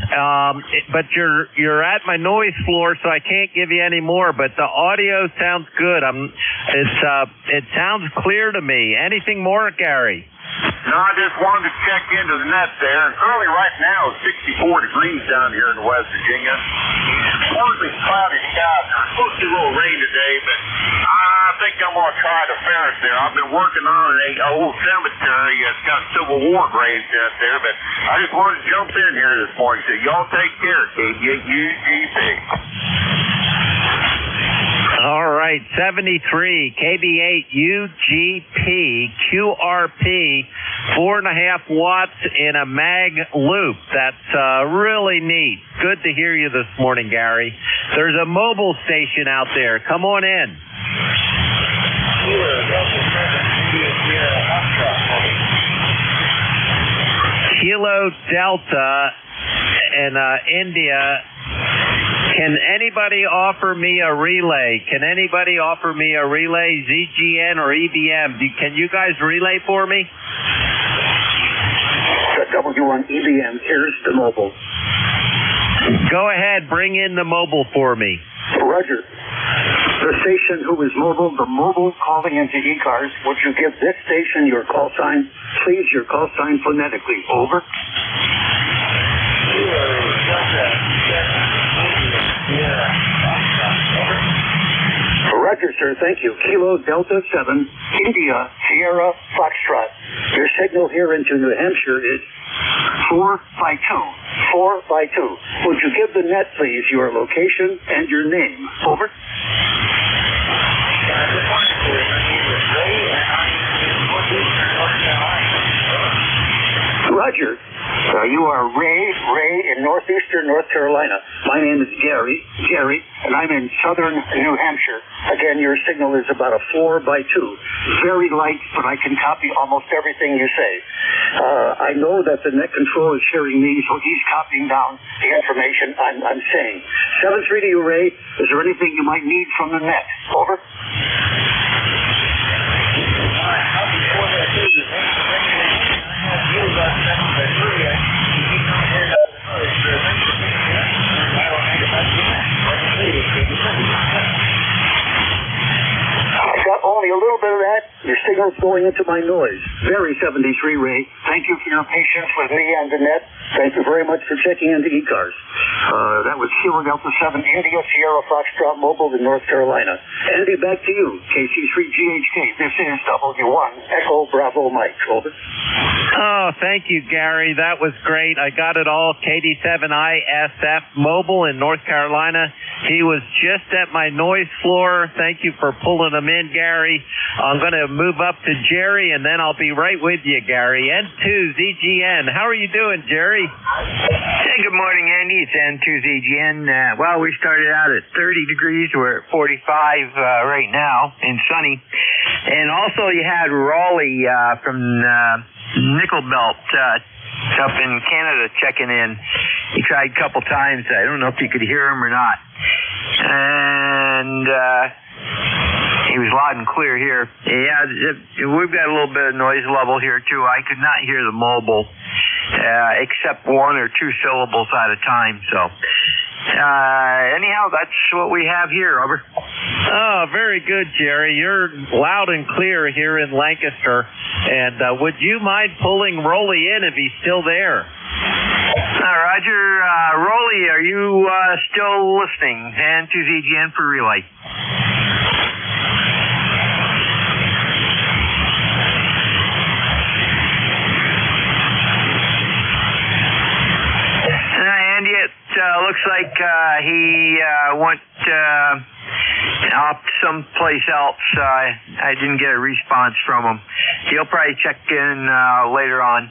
but you're at my noise floor, so I can't give you any more. But the audio sounds good. It sounds clear to me. Anything more, Gary? No, No, I just wanted to check into the net there. Currently right now it's 64 degrees down here in West Virginia. Partly cloudy skies. There's supposed to be a little rain today, but I think I'm going to try the ferret there. I've been working on an old cemetery. It's got Civil War graves out there, but I just wanted to jump in here this morning. So y'all take care, KBUGP. All right, 73, KB8 UGP QRP, 4.5 watts in a mag loop. That's really neat. Good to hear you this morning, Gary. There's a mobile station out there. Come on in. Kilo Delta and India. Can anybody offer me a relay? Can anybody offer me a relay, ZGN or EBM? Can you guys relay for me? W1 EBM, here's the mobile. Go ahead, bring in the mobile for me. Roger. The station who is mobile, the mobile calling into ECARS, would you give this station your call sign? Please, your call sign phonetically. Over. Roger, sir. Thank you. Kilo Delta 7, India, Sierra, Foxtrot. Your signal here into New Hampshire is 4 by 2. 4 by 2. Would you give the net, please, your location and your name? Over. Roger. You are Ray in northeastern North Carolina. My name is Gary, and I'm in southern New Hampshire. Again, your signal is about a 4 by 2. Very light, but I can copy almost everything you say. I know that the net control is hearing me, so he's copying down the information I'm saying. 7-3 to you, Ray. Is there anything you might need from the net? Over. I've got only a little bit of that. Your signal's going into my noise. Very 73, Ray. Thank you for your patience with me and the net. Thank you very much for checking into ECARS. That was Kilo Delta 7, India, Sierra, Foxtrot, Mobile in North Carolina. Andy, back to you. KC3GHK. This is W1, Echo Bravo Mike. Over. Oh, thank you, Gary. That was great. I got it all. KD7ISF Mobile in North Carolina. He was just at my noise floor. Thank you for pulling him in, Gary. I'm going to move up to Jerry, and then I'll be right with you, Gary. N2ZGN. How are you doing, Jerry? Hey, good morning, Andy. It's N2ZGN. Well, we started out at 30 degrees. We're at 45 right now and sunny. And also you had Raleigh from Nickel Belt up in Canada checking in. He tried a couple times. I don't know if you could hear him or not. And he was loud and clear here. Yeah, we've got a little bit of noise level here, too. I could not hear the mobile, except 1 or 2 syllables at a time. So, anyhow, that's what we have here. Over. Oh, very good, Jerry. You're loud and clear here in Lancaster. And would you mind pulling Roley in if he's still there? Roger. Roley, are you still listening? And to ZGN for relay. Andy, it looks like he went off someplace else. I didn't get a response from him. He'll probably check in later on.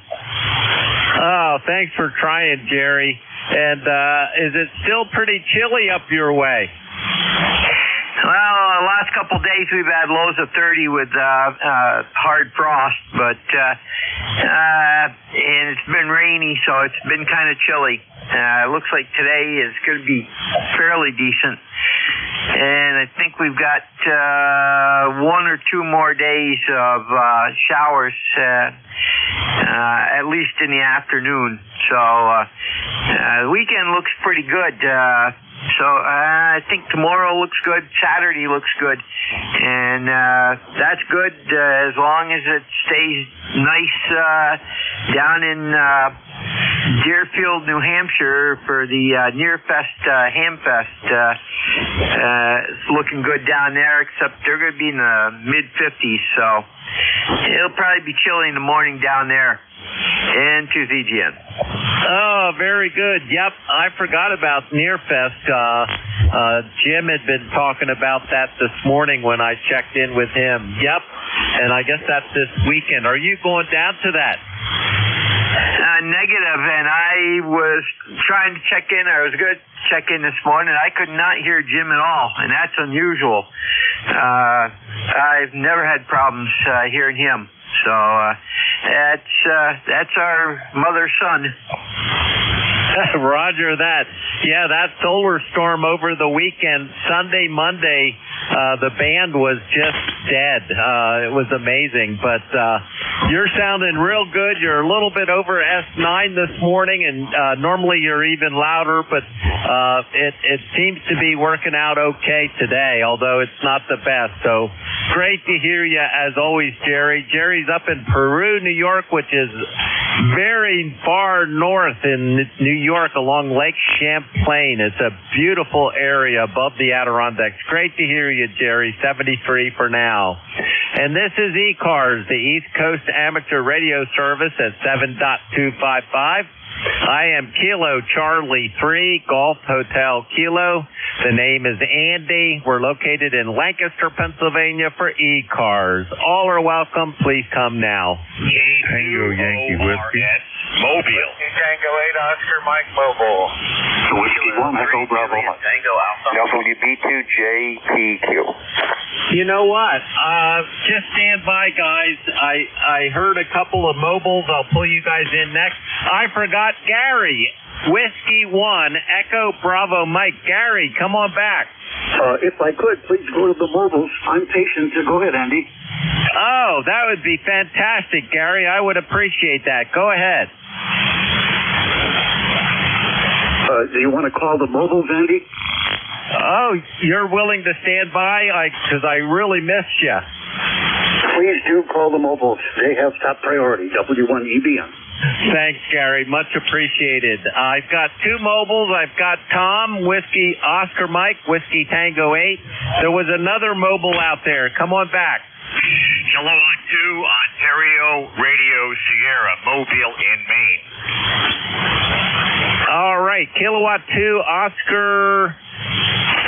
Oh, thanks for trying, Jerry. And is it still pretty chilly up your way? Well, the last couple of days we've had lows of 30 with hard frost, but and it's been rainy, so it's been kind of chilly. It looks like today is going to be fairly decent, and I think we've got 1 or 2 more days of showers, at least in the afternoon. So the weekend looks pretty good. So I think tomorrow looks good. Saturday looks good. And that's good as long as it stays nice down in Deerfield, New Hampshire for the Nearfest Hamfest. It's looking good down there, except they're going to be in the mid-50s, so it'll probably be chilly in the morning down there. And to ZGN. Oh, very good. Yep, I forgot about Nearfest. Jim had been talking about that this morning when I checked in with him. Yep, and I guess that's this weekend. Are you going down to that? Negative, and I was trying to check in. I was going to check in this morning. I could not hear Jim at all, and that's unusual. I've never had problems hearing him. So that's our mother-son. Roger that. Yeah, that solar storm over the weekend, Sunday, Monday, the band was just dead. It was amazing. But you're sounding real good. You're a little bit over S9 this morning, and normally you're even louder, but it seems to be working out okay today, although it's not the best. So great to hear you, as always, Jerry. Jerry's up in Peru, New York, which is very far north in New York along Lake Champlain. It's a beautiful area above the Adirondacks. Great to hear you, Jerry. 73 for now. And this is ECARS, the East Coast Amateur Radio Service at 7.255. I am Kilo Charlie 3, Golf Hotel Kilo. The name is Andy. We're located in Lancaster, Pennsylvania for ECARS. All are welcome. Please come now. Tango Yankee Whiskey. Mobile. Whiskey Tango 8 Oscar Mike Mobile. Whiskey 1 Echo Bravo Mike. Tango Alpha. WB2 JPQ. You know what? Just stand by, guys. I heard a couple of mobiles. I'll pull you guys in next. I forgot Gary. Whiskey 1 Echo Bravo Mike. Gary, come on back. If I could, please go to the mobiles. I'm patient. Go ahead, Andy. Oh, that would be fantastic, Gary. I would appreciate that. Go ahead. Do you want to call the mobiles, Andy? Oh, you're willing to stand by? Because I really missed you. Please do call the mobiles. They have top priority. W1EBN. Thanks, Gary. Much appreciated. I've got two mobiles. I've got Tom, Whiskey Oscar Mike, Whiskey Tango 8. There was another mobile out there. Come on back. Kilowatt 2, Ontario Radio Sierra, Mobile in Maine. All right, Kilowatt 2, Oscar,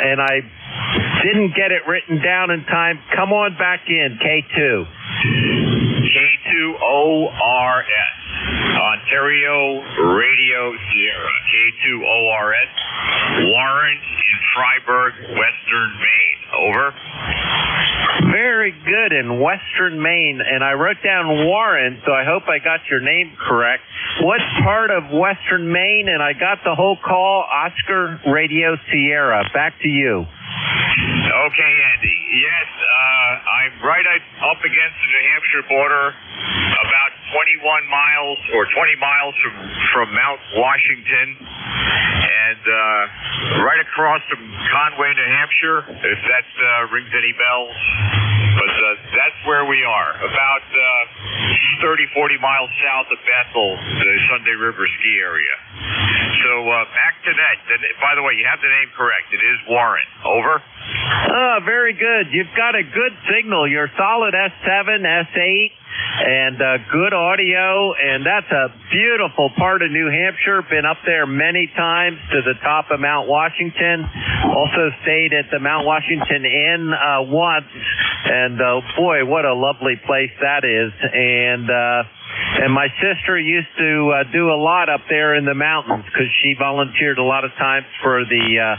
and I didn't get it written down in time. Come on back in, K2. K2ORS, Ontario Radio Sierra, K2ORS, Warren in Freiburg, Western Maine. Over. Very good, in Western Maine, and I wrote down Warren, so I hope I got your name correct. What part of Western Maine? And I got the whole call. Oscar Radio Sierra. Back to you. Okay, Andy. Yes, I'm right up against the New Hampshire border, about 21 miles or 20 miles from Mount Washington, and right across from Conway, New Hampshire, if that rings any bells. But that's where we are, about 30, 40 miles south of Bethel, the Sunday River ski area. So back to that. By the way, you have the name correct. It is Warren. Over. Oh, very good. You've got a good signal. You're solid S7, S8, and good audio, and that's a beautiful part of New Hampshire. Been up there many times to the top of Mount Washington. Also stayed at the Mount Washington Inn once, and boy, what a lovely place that is. And my sister used to do a lot up there in the mountains because she volunteered a lot of times for the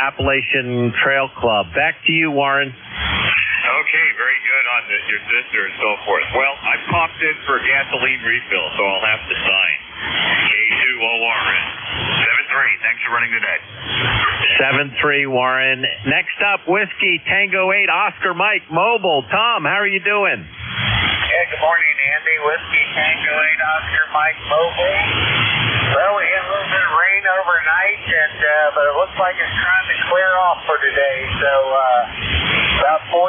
Appalachian Trail Club. Back to you, Warren. Okay, very good on your sister and so forth. Well, I popped in for a gasoline refill, so I'll have to sign. K2ORN. 7-3. Thanks for running the net. 7-3, Warren. Next up, Whiskey Tango 8 Oscar Mike Mobile. Tom, how are you doing? Yeah, good morning, Andy. Whiskey Tango 8 Oscar Mike Mobile. Well, we had a little bit of rain overnight, but it looks like it's trying to clear off for today. So about 46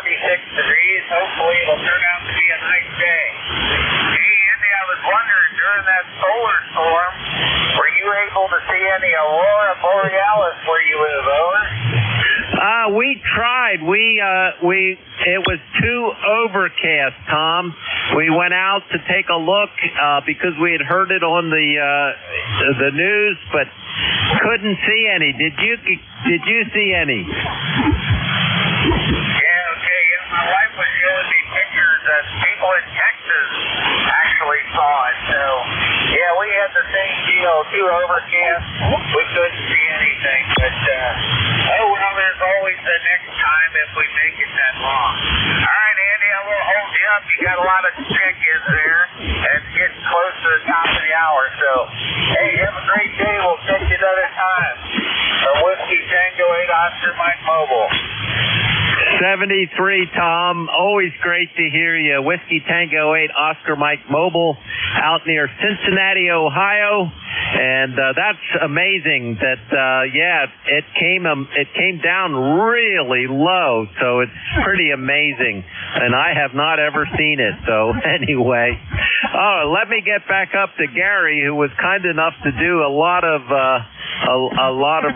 degrees. Hopefully it'll turn out to be a nice day. Hey, Andy, I was wondering, during that solar storm, were you able to see any aurora borealis where you live, over? We tried. It was too overcast, Tom. We went out to take a look because we had heard it on the news, but couldn't see any. Did you see any? Yeah, okay. Yeah, my wife was showing me pictures that people in Texas actually saw it. So, yeah, we had the same deal, too overcast. We couldn't see anything. But, well, there's always the next time if we make it that long. All right, Andy, I will hold you up. You got a lot of check-ins there, and it's getting close to the top of the hour. So, hey, have a great day. We'll catch you another time. From Whiskey Tango 8 Oscar Mike Mobile. 73, Tom. Always great to hear you. Whiskey Tango 8 Oscar Mike Mobile out near Cincinnati, Ohio. And that's amazing that, it came down really low. So it's pretty amazing. And I have not ever seen it. So anyway, let me get back up to Gary, who was kind enough to do a lot of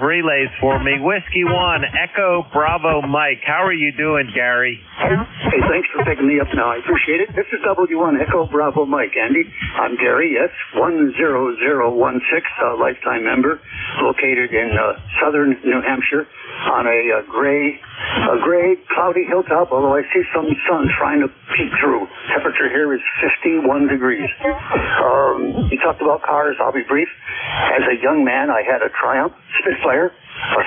relays for me. Whiskey 1, Echo Bravo Mike. How are you doing, Gary? Hey, thanks for picking me up now. I appreciate it. This is W1 Echo Bravo Mike, Andy. I'm Gary, yes, 10016, lifetime member, located in southern New Hampshire on a gray, cloudy hilltop, although I see some sun trying to peek through. Temperature here is 51 degrees. You talked about cars. I'll be brief. As a young man, I had a Triumph Spitfire, a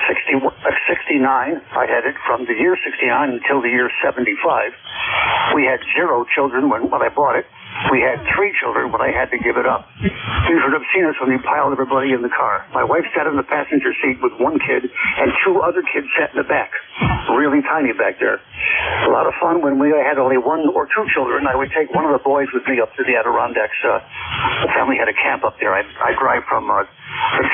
69. I had it from the year 69 until the year 75. We had 0 children when I bought it. We had 3 children when I had to give it up. You should have seen us when we piled everybody in the car. My wife sat in the passenger seat with 1 kid, and 2 other kids sat in the back. Really tiny back there. A lot of fun. When we had only 1 or 2 children, I would take one of the boys with me up to the Adirondacks. The family had a camp up there. I drive from the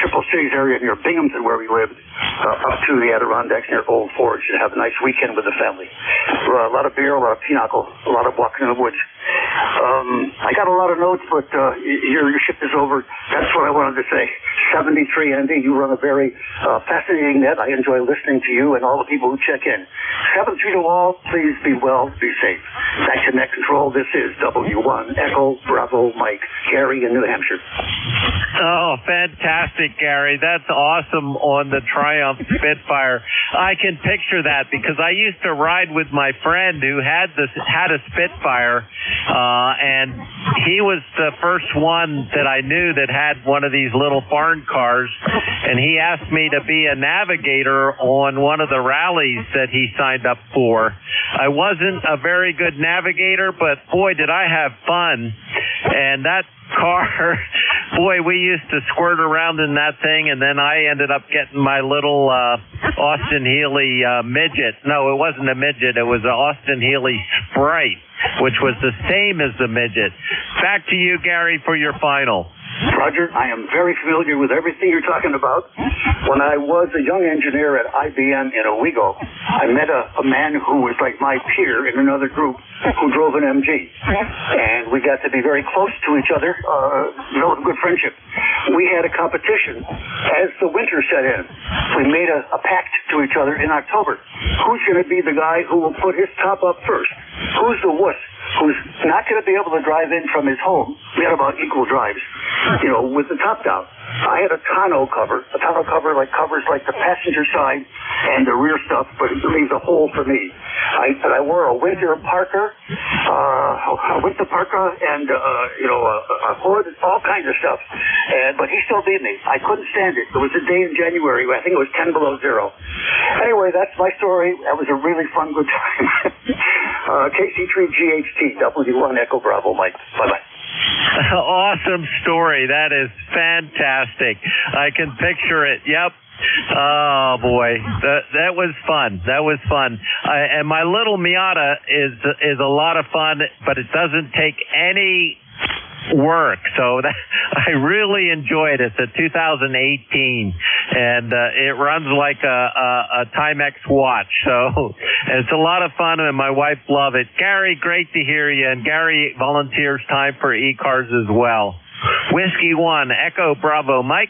Triple Cities area near Binghamton, where we lived, up to the Adirondacks near Old Forge, and have a nice weekend with the family. A lot of beer, a lot of pinochle, a lot of walking in the woods. I got a lot of notes, but your shift is over. That's what I wanted to say. 73, Andy, you run a very fascinating net. I enjoy listening to you and all the people who check in. 73 to all, please be well, be safe. Back to Net Control, this is W1 Echo Bravo Mike, Gary in New Hampshire. Oh, fantastic, Gary. That's awesome on the Triumph Spitfire. I can picture that because I used to ride with my friend who had a Spitfire, and he was the first one that I knew that had one of these little barn cars, and he asked me to be a navigator on one of the rallies that he signed up for. I wasn't a very good navigator, but boy, did I have fun. And that car, boy, we used to squirt around in that thing, and then I ended up getting my little Austin Healey midget. No, it wasn't a midget. It was an Austin Healey Sprite, which was the same as the midget. Back to you, Gary, for your final. Roger, I am very familiar with everything you're talking about. When I was a young engineer at IBM in Owego, I met a man who was like my peer in another group who drove an MG. And we got to be very close to each other, developed a good friendship. We had a competition as the winter set in. We made a pact to each other in October. Who's going to be the guy who will put his top up first? Who's the wuss who's not going to be able to drive in from his home? We had about equal drives, with the top down. I had a tonneau cover like covers like the passenger side and the rear stuff, but it leaves a hole for me. I wore a winter parka, and a hood, all kinds of stuff. But he still beat me. I couldn't stand it. It was a day in January. I think it was 10 below zero. Anyway, that's my story. That was a really fun, good time. KC3GHT, W1 Echo Bravo, Mike. Bye-bye. Awesome story. That is fantastic. I can picture it. Yep. Oh boy, that was fun. That was fun. And my little Miata is a lot of fun, but it doesn't take any work. So I really enjoyed it. It's a 2018, and it runs like a Timex watch. So it's a lot of fun, and my wife loves it. Gary, great to hear you, and Gary volunteers time for ECARS as well. Whiskey 1, Echo Bravo Mike.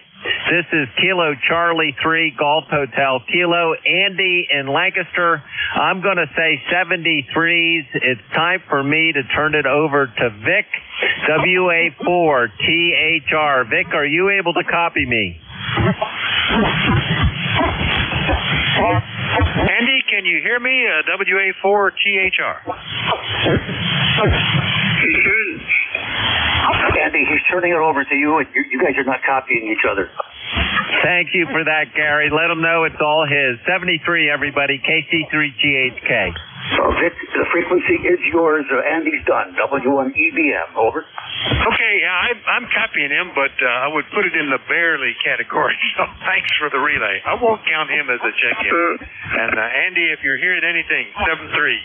This is Kilo Charlie 3, Golf Hotel Kilo. Andy in Lancaster. I'm going to say 73s. It's time for me to turn it over to Vic, WA4THR. Vic, are you able to copy me? Andy, can you hear me? WA4THR. Andy, he's turning it over to you, and you guys are not copying each other. Thank you for that, Gary. Let him know it's all his. 73, everybody. KC3GHK. Vic, the frequency is yours. Andy's done. W1EBM. Over. Okay, I'm copying him, but I would put it in the barely category. So thanks for the relay. I won't count him as a check-in. And Andy, if you're hearing anything, 7-3.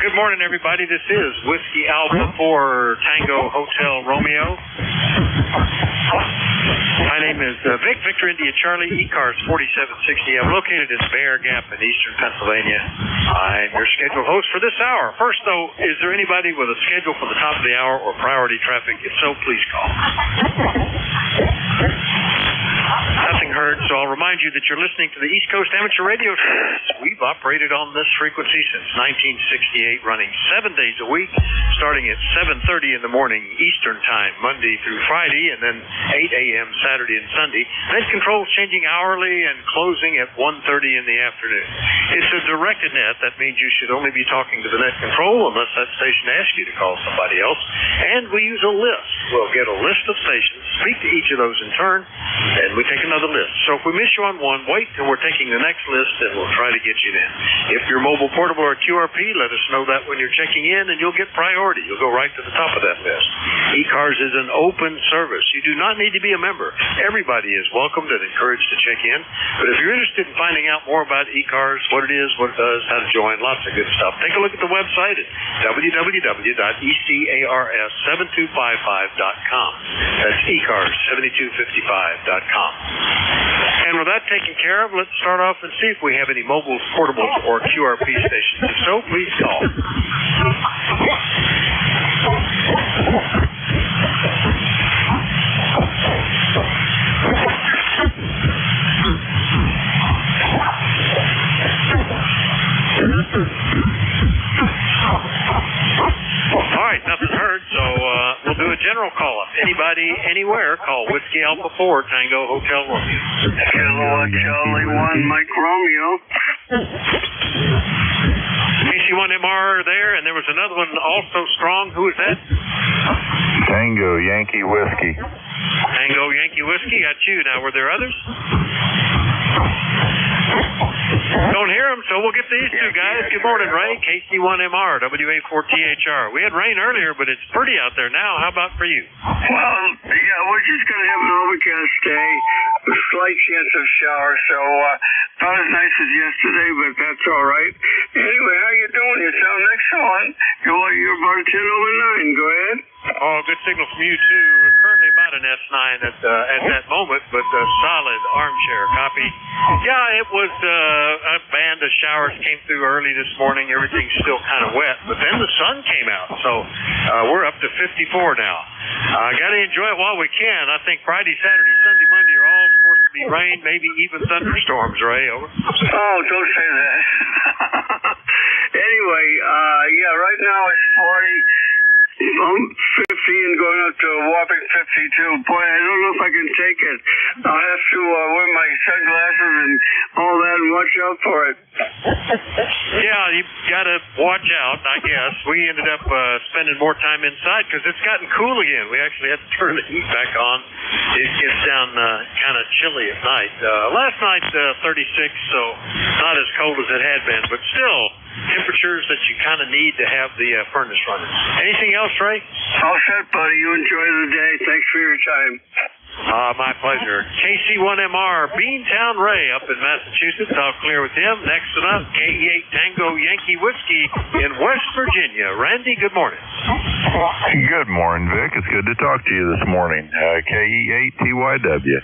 Good morning, everybody. This is Whiskey Alpha 4 Tango Hotel Romeo. My name is Vic, Victor India Charlie, ECARS 4760. I'm located in Bear Gap in eastern Pennsylvania. I'm your scheduled host for this hour. First, though, is there anybody with a schedule for the top of the hour or priority traffic? If so, please call. Nothing heard, so I'll remind you that you're listening to the East Coast Amateur Radio Service. We've operated on this frequency since 1968, running 7 days a week, starting at 7:30 in the morning Eastern Time, Monday through Friday, and then 8 a.m. Saturday and Sunday. Net controls changing hourly and closing at 1:30 in the afternoon. It's a directed net. That means you should only be talking to the net control unless that station asks you to call somebody else. And we use a list. We'll get a list of stations, speak to each of those in turn, and we take another list. So if we miss you on one, wait till we're taking the next list, and we'll try to get you in. If you're mobile, portable, or QRP, let us know that when you're checking in, and you'll get priority. You'll go right to the top of that list. ECARS is an open service. You do not need to be a member. Everybody is welcomed and encouraged to check in. But if you're interested in finding out more about ECARS, what it is, what it does, how to join, lots of good stuff, take a look at the website at www.ECARS7255.com. That's ECARS7255.com. And with that taken care of, let's start off and see if we have any mobile, portable, or QRP stations. If so, please call. All right, nothing heard, so we'll do a general call-up. Anybody, anywhere, call Whiskey Alpha 4 Tango Hotel Romeo. Hello, Charlie 1 Mike Romeo. KC1MR there, and there was another one also strong. Who is that? Tango Yankee Whiskey. Tango Yankee Whiskey, got you. Now, were there others? Don't hear them, so we'll get these two guys. Good morning, Ray. KC1MR, WA4THR. We had rain earlier, but it's pretty out there now. How about for you? Well, yeah, we're just going to have an overcast day, a slight chance of shower, so not as nice as yesterday, but that's all right. Anyway, how you doing? You sound excellent. You're about a 10 over 9. Go ahead. Oh, good signal from you, too. We're currently about an S9 at that moment, but solid armchair copy. Yeah, it was a band of showers came through early this morning. Everything's still kind of wet, but then the sun came out, so we're up to 54 now. Got to enjoy it while we can. I think Friday, Saturday, Sunday, Monday are all supposed to be rain, maybe even thunderstorms, Ray. Over. Oh, don't say that. Anyway, yeah, right now it's 40. I'm 50 and going up to a whopping 52. Boy, I don't know if I can take it. I'll have to wear my sunglasses and all that and watch out for it. Yeah, you got to watch out, I guess. We ended up spending more time inside because it's gotten cool again. We actually had to turn the heat back on. It gets down kind of chilly at night. Last night, 36, so not as cold as it had been, but still temperatures that you kind of need to have the furnace running. Anything else, Ray? All set, buddy. You enjoy the day. Thanks for your time. My pleasure. KC1MR, Beantown Ray up in Massachusetts. All clear with him. Next one up, KE8 Tango Yankee Whiskey in West Virginia. Randy, good morning. Good morning, Vic. It's good to talk to you this morning. KE8TYW.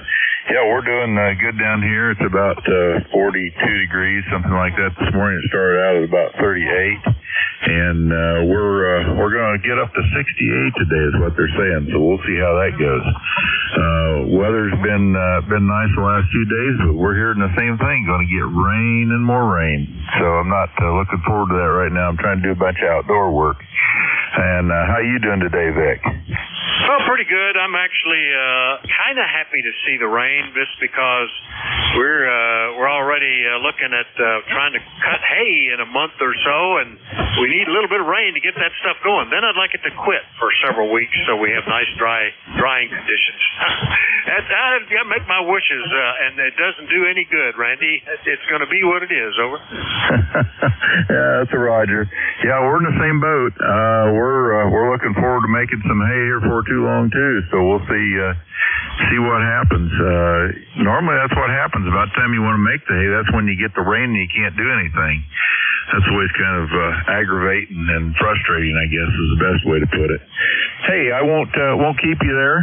Yeah, we're doing good down here. It's about 42 degrees, something like that this morning. It started out at about 38, and we're going to get up to 68 today, is what they're saying. So we'll see how that goes. Weather's been nice the last few days, but we're hearing the same thing. Going to get rain and more rain. So I'm not looking forward to that right now. I'm trying to do a bunch of outdoor work. And how you doing today, Vic? Well, pretty good. I'm actually kind of happy to see the rain, just because we're already looking at trying to cut hay in a month or so, and we need a little bit of rain to get that stuff going. Then I'd like it to quit for several weeks so we have nice drying conditions. I make my wishes, and it doesn't do any good, Randy. It's going to be what it is. Over. Yeah, that's a Roger. Yeah, we're in the same boat. We're looking forward to making some hay here for too long too. So we'll see what happens. Normally that's what happens. About the time you want to make the hay, that's when you get the rain and you can't do anything. That's always kind of aggravating and frustrating, I guess, is the best way to put it. Hey, I won't keep you there.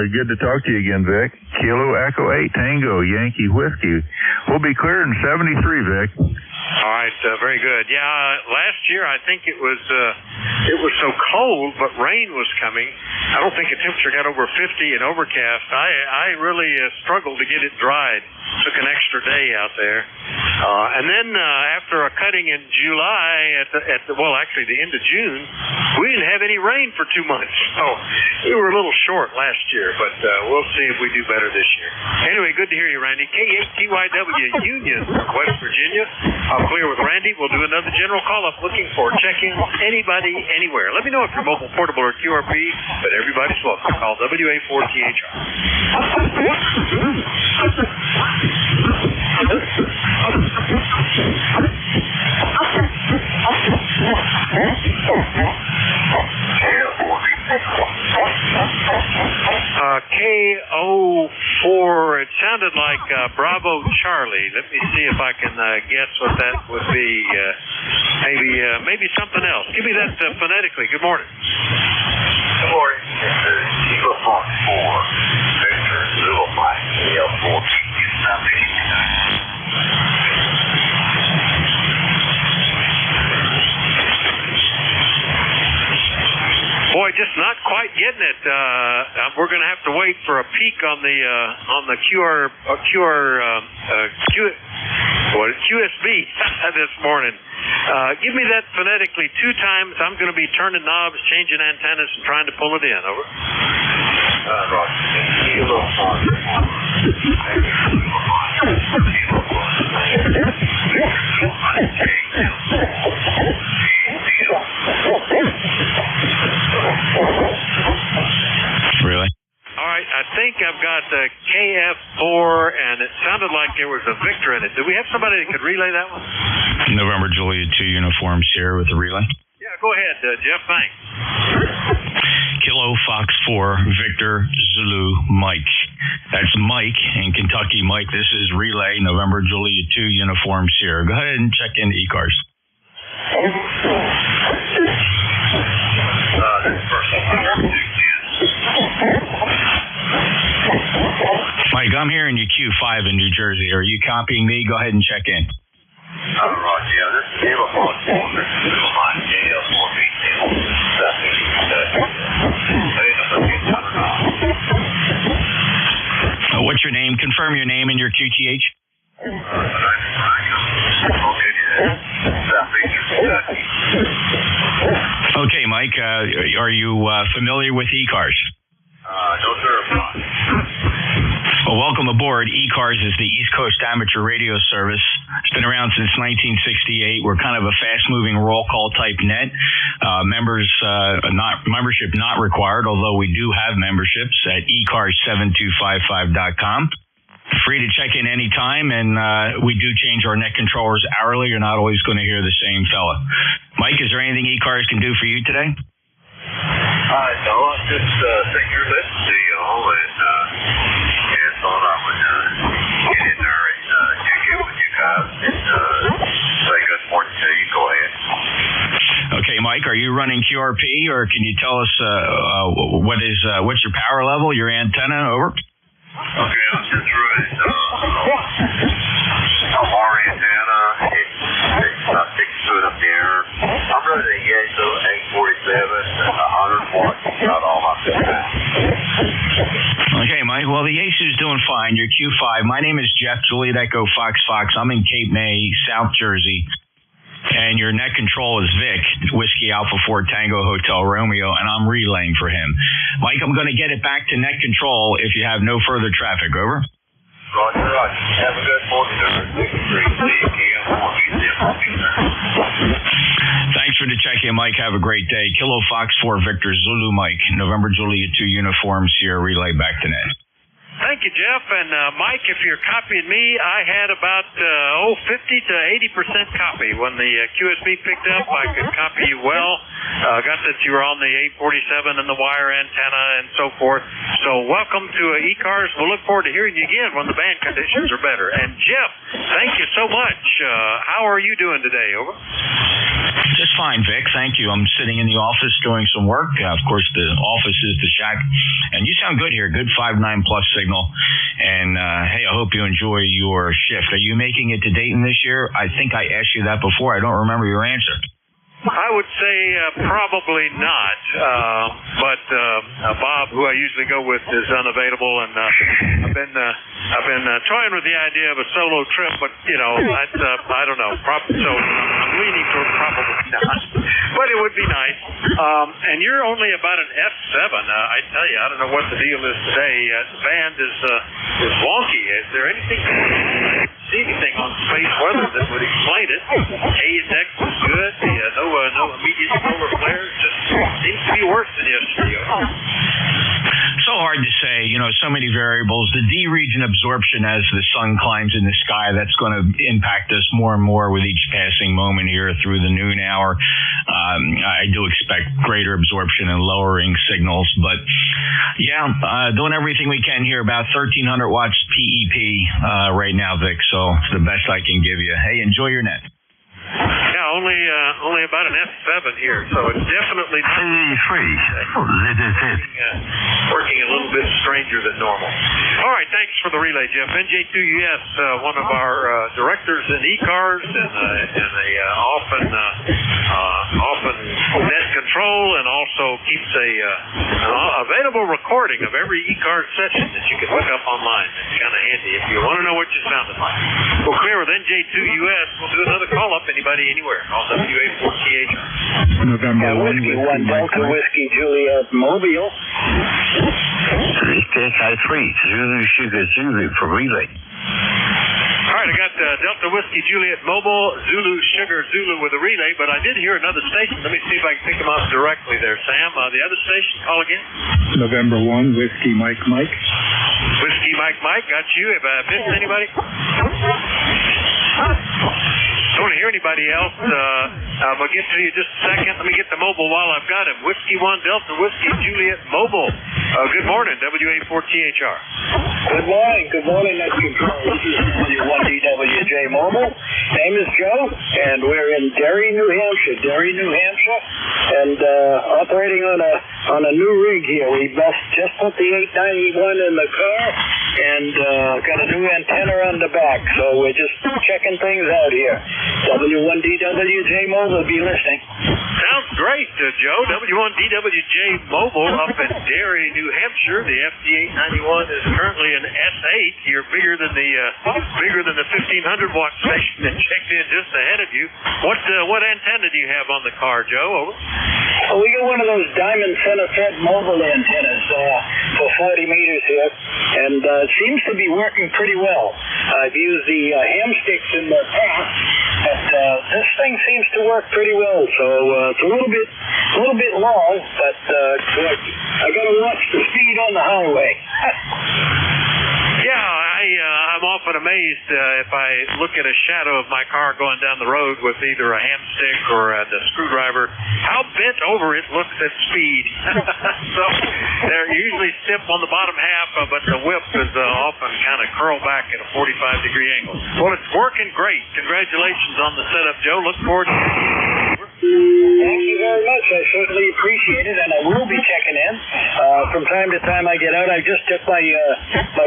Good to talk to you again, Vic. Kilo Echo 8 Tango Yankee Whiskey. We'll be clear in 73, Vic. All right, very good. Yeah, last year I think it was so cold, but rain was coming. I don't think the temperature got over 50 and overcast. I really struggled to get it dried. Took an extra day out there, and then after a cutting in July, actually the end of June, we didn't have any rain for 2 months. So we were a little short last year, but we'll see if we do better this year. Anyway, good to hear you, Randy. K8TYW Union, West Virginia. I'll clear with Randy. We'll do another general call-up looking for check-in anybody, anywhere. Let me know if you're mobile, portable, or QRP, but everybody's welcome. Call WA4THR. KO4, it sounded like Bravo Charlie. Let me see if I can guess what that would be. Maybe something else. Give me that phonetically. Good morning. Good morning. This is Eagle Fox 4, Victor Little Mike, KL4, Boy, just not quite getting it. We're going to have to wait for a peak on the QSB this morning. Give me that phonetically 2 times. I'm going to be turning knobs, changing antennas, and trying to pull it in. Over. Really? All right, I think I've got the KF4, and it sounded like there was a Victor in it. Do we have somebody that could relay that one? November Juliet 2 uniforms here with the relay. Yeah, go ahead, Jeff. Thanks. Kilo Fox 4, Victor Zulu Mike. That's Mike in Kentucky. Mike, this is relay November Juliet 2 uniforms here. Go ahead and check in ECARS. Mike, I'm hearing you Q5 in New Jersey. Are you copying me? Go ahead and check in. Roger. Yeah, this is Kilo Fox 4, Little Mike, KL4, What's your name? Confirm your name and your QTH. Okay, Mike. Are you familiar with ECARS? No, sir, I'm not. Well, welcome aboard. ECARS is the East Coast Amateur Radio Service. It's been around since 1968. We're kind of a fast-moving roll call type net. Membership not required, although we do have memberships at ECARS7255.com. Free to check in anytime, and we do change our net controllers hourly. You're not always going to hear the same fella. Mike, is there anything ECARS can do for you today? No, I'm just sitting here listening to you all, and thought I would get in there and check in with you guys and say good morning to you. Go ahead. Okay, Mike, are you running QRP, or can you tell us what's your power level, your antenna? Over. Okay, I'm just running a bar antenna. It's about 6 foot up the air. I'm running a Yaesu 847, 100 watts. Not all I've got. Okay, Mike. Well, the Yaesu's doing fine. You're Q5. My name is Jeff, Juliet Echo Fox. I'm in Cape May, South Jersey. And your net control is Vic, Whiskey Alpha 4 Tango Hotel Romeo, and I'm relaying for him. Mike, I'm going to get it back to net control if you have no further traffic. Over. Roger. Have a good morning, sir. Thanks for the check-in, Mike. Have a great day. Kilo Fox 4 Victor Zulu Mike, November Juliet 2 Uniform Sierra Relay back to net. Thank you, Jeff. And Mike, if you're copying me, I had about 50 to 80% copy. When the QSB picked up, I could copy you well. Got that you were on the 847 and the wire antenna and so forth. So welcome to ECARS. We'll look forward to hearing you again when the band conditions are better. And Jeff, thank you so much. How are you doing today? Over. Just fine, Vic. Thank you. I'm sitting in the office doing some work. Of course, the office is the shack. And you sound good here. Good 5.9 plus signal. And, hey, I hope you enjoy your shift. Are you making it to Dayton this year? I think I asked you that before. I don't remember your answer. I would say probably not, but Bob, who I usually go with, is unavailable, and I've been toying with the idea of a solo trip, but I don't know. So I'm leaning toward probably not, but it would be nice. And you're only about an F7. I tell you, I don't know what the deal is today. The band is wonky. Is there anything? See anything on space weather that would explain it? KNX was good. No immediate solar flares. Just seems to be worse than yesterday. So hard to say. So many variables. The D region absorption as the sun climbs in the sky, that's going to impact us more and more with each passing moment here through the noon hour. I do expect greater absorption and lowering signals, but yeah, doing everything we can here. About 1,300 watts PEP right now, Vic. So it's the best I can give you. Hey, enjoy your net. Yeah, only about an F7 here, so it's definitely not working a little bit stranger than normal. All right, thanks for the relay, Jeff. NJ2US, one of our directors in ECARS and often net control, and also keeps an available recording of every ECARS session that you can look up online. It's kind of handy if you want to know what you sounded like. We'll clear with NJ2US. We'll do another call up. Anybody anywhere on WA4TH. November 1 Whiskey 1 Delta Whiskey Juliet Mobile. Echo 3 Zulu Sugar Zulu for relay. All right, I got Delta Whiskey Juliet Mobile, Zulu Sugar Zulu with a relay, but I did hear another station. Let me see if I can pick them up directly there, Sam. The other station, call again. November 1 Whiskey Mike. Whiskey Mike, got you. Have I missed anybody? Don't want to hear anybody else. I'll get to you in just a second. Let me get the mobile while I've got him. Whiskey 1 Delta Whiskey Juliet Mobile. Good morning, WA4THR. Good morning, Net Control. This is W1DWJ Mobile. Name is Joe, and we're in Derry, New Hampshire, and operating on a new rig here. We just put the 891 in the car, and got a new antenna on the back, so we're just checking things out here. W1DWJ Mobile, be listening. Sounds great, Joe. W1DWJ Mobile up in Derry, New Hampshire. The FD891 is currently an S8. You're bigger than the 1500 watt station that checked in just ahead of you. What antenna do you have on the car, Joe? Over. We got one of those diamond center fed mobile antennas for 40 meters here, and it seems to be working pretty well. I've used the ham sticks in the past, but this thing seems to work pretty well. So it's a little bit long, but good. I got to watch the speed on the highway. Yeah, I'm often amazed if I look at a shadow of my car going down the road with either a ham stick or the screwdriver, how bent over it looks at speed. So they're usually stiff on the bottom half, but the whip is off and kind of curl back at a 45-degree angle. Well, it's working great. Congratulations on the setup, Joe. Look forward to Thank you very much. I certainly appreciate it, and I will be checking in. From time to time I get out. I just took my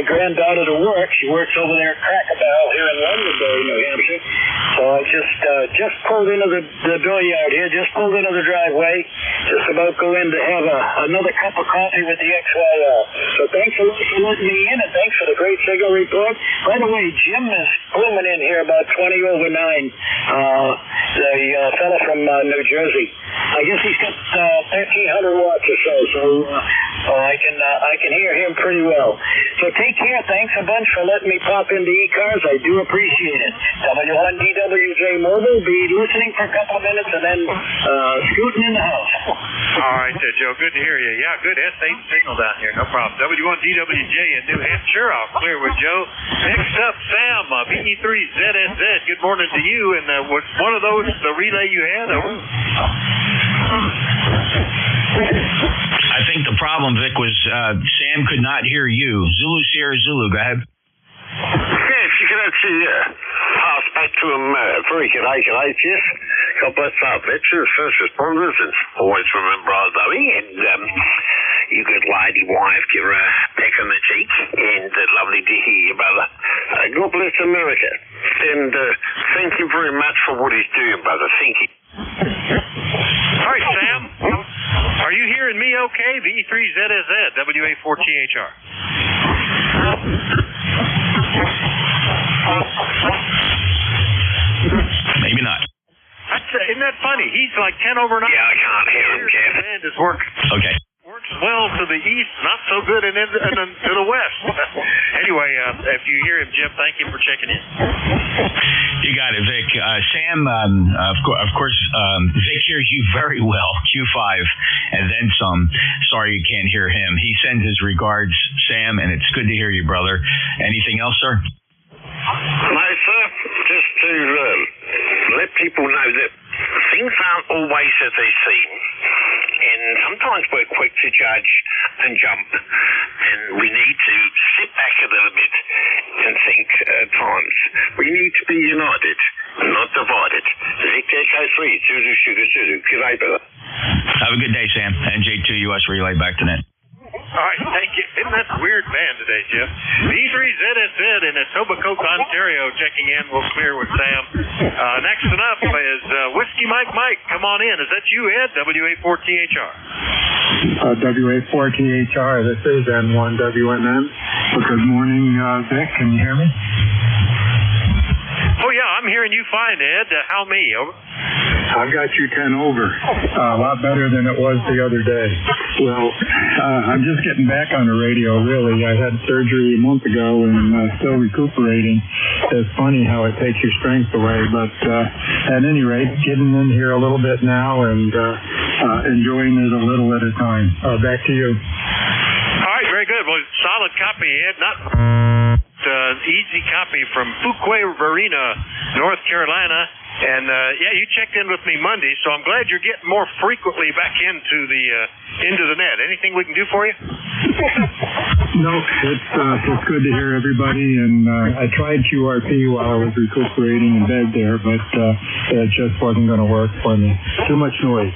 granddaughter to work. She works over there at Cracker Barrel here in Londonderry, New Hampshire. So I just pulled into the dooryard here, just pulled into the driveway, just about go in to have another cup of coffee with the XYL. So thanks a lot for letting me in, and thanks for the great signal report. By the way, Jim is blooming in here about 20 over 9. The fellow from New Jersey. I guess he's got 1,300 watts or so I can hear him pretty well. So take care. Thanks a bunch for letting me pop into ECARS. I do appreciate it. W1DWJ Mobile, be listening for a couple of minutes and then scooting in the house. All right, Joe. Good to hear you. Yeah, good S8 signal down here. No problem. W1DWJ in New Hampshire. I'll clear with Joe. Next up, Sam, VE3ZSZ. Good morning to you. And was one of those the relay you had? I think the problem, Vic, was Sam could not hear you. Zulu, Sierra, Zulu. Go ahead. Yeah, if you could actually pass back to him very g'day, Jeff. God bless our veterans, first responders, and always remember our Zoe, and you good lady wife, give her a peck on the cheek, and lovely to hear you, brother. God bless America, and thank you very much for what he's doing, brother. Thank you. All right, Sam. Are you hearing me okay? VE3ZSZ, WA4THR. Maybe not. Isn't that funny? He's like 10 over 9. Yeah, I can't hear him, Jeff. The band is working. Okay. Works well to the east, not so good to the west. Anyway, if you hear him, Jim, thank you for checking in. You got it, Vic. Sam, of course, Vic hears you very well, Q5, and then some. Sorry you can't hear him. He sends his regards, Sam, and it's good to hear you, brother. Anything else, sir? No, sir. Just to let people know that things aren't always as they seem. And sometimes we're quick to judge and jump. And we need to sit back a little bit and think at times. We need to be united, not divided. Victor Echo 3, Zulu Sugar Zulu. Good day, brother. Have a good day, Sam. NJ2US relay back to net. All right, thank you. Isn't that a weird band today, Jeff? V3ZSZ in Etobicoke, Ontario, checking in. We'll clear with Sam. Next up is Whiskey Mike. Come on in. Is that you, Ed? WA4THR. WA4THR. This is N1WNN. Good morning, Vic. Can you hear me? Oh, yeah, I'm hearing you fine, Ed. How me? Over. I've got you 10 over. A lot better than it was the other day. Well, I'm just getting back on the radio, really. I had surgery a month ago and still recuperating. It's funny how it takes your strength away, but at any rate, getting in here a little bit now and enjoying it a little at a time. Back to you. All right, very good. Well, solid copy, Ed. Not easy copy from Fuquay Varina, North Carolina. And, yeah, you checked in with me Monday, so I'm glad you're getting more frequently back into the net. Anything we can do for you? No, it's good to hear everybody, and I tried QRP while I was recuperating in bed there, but it just wasn't going to work for me. Too much noise.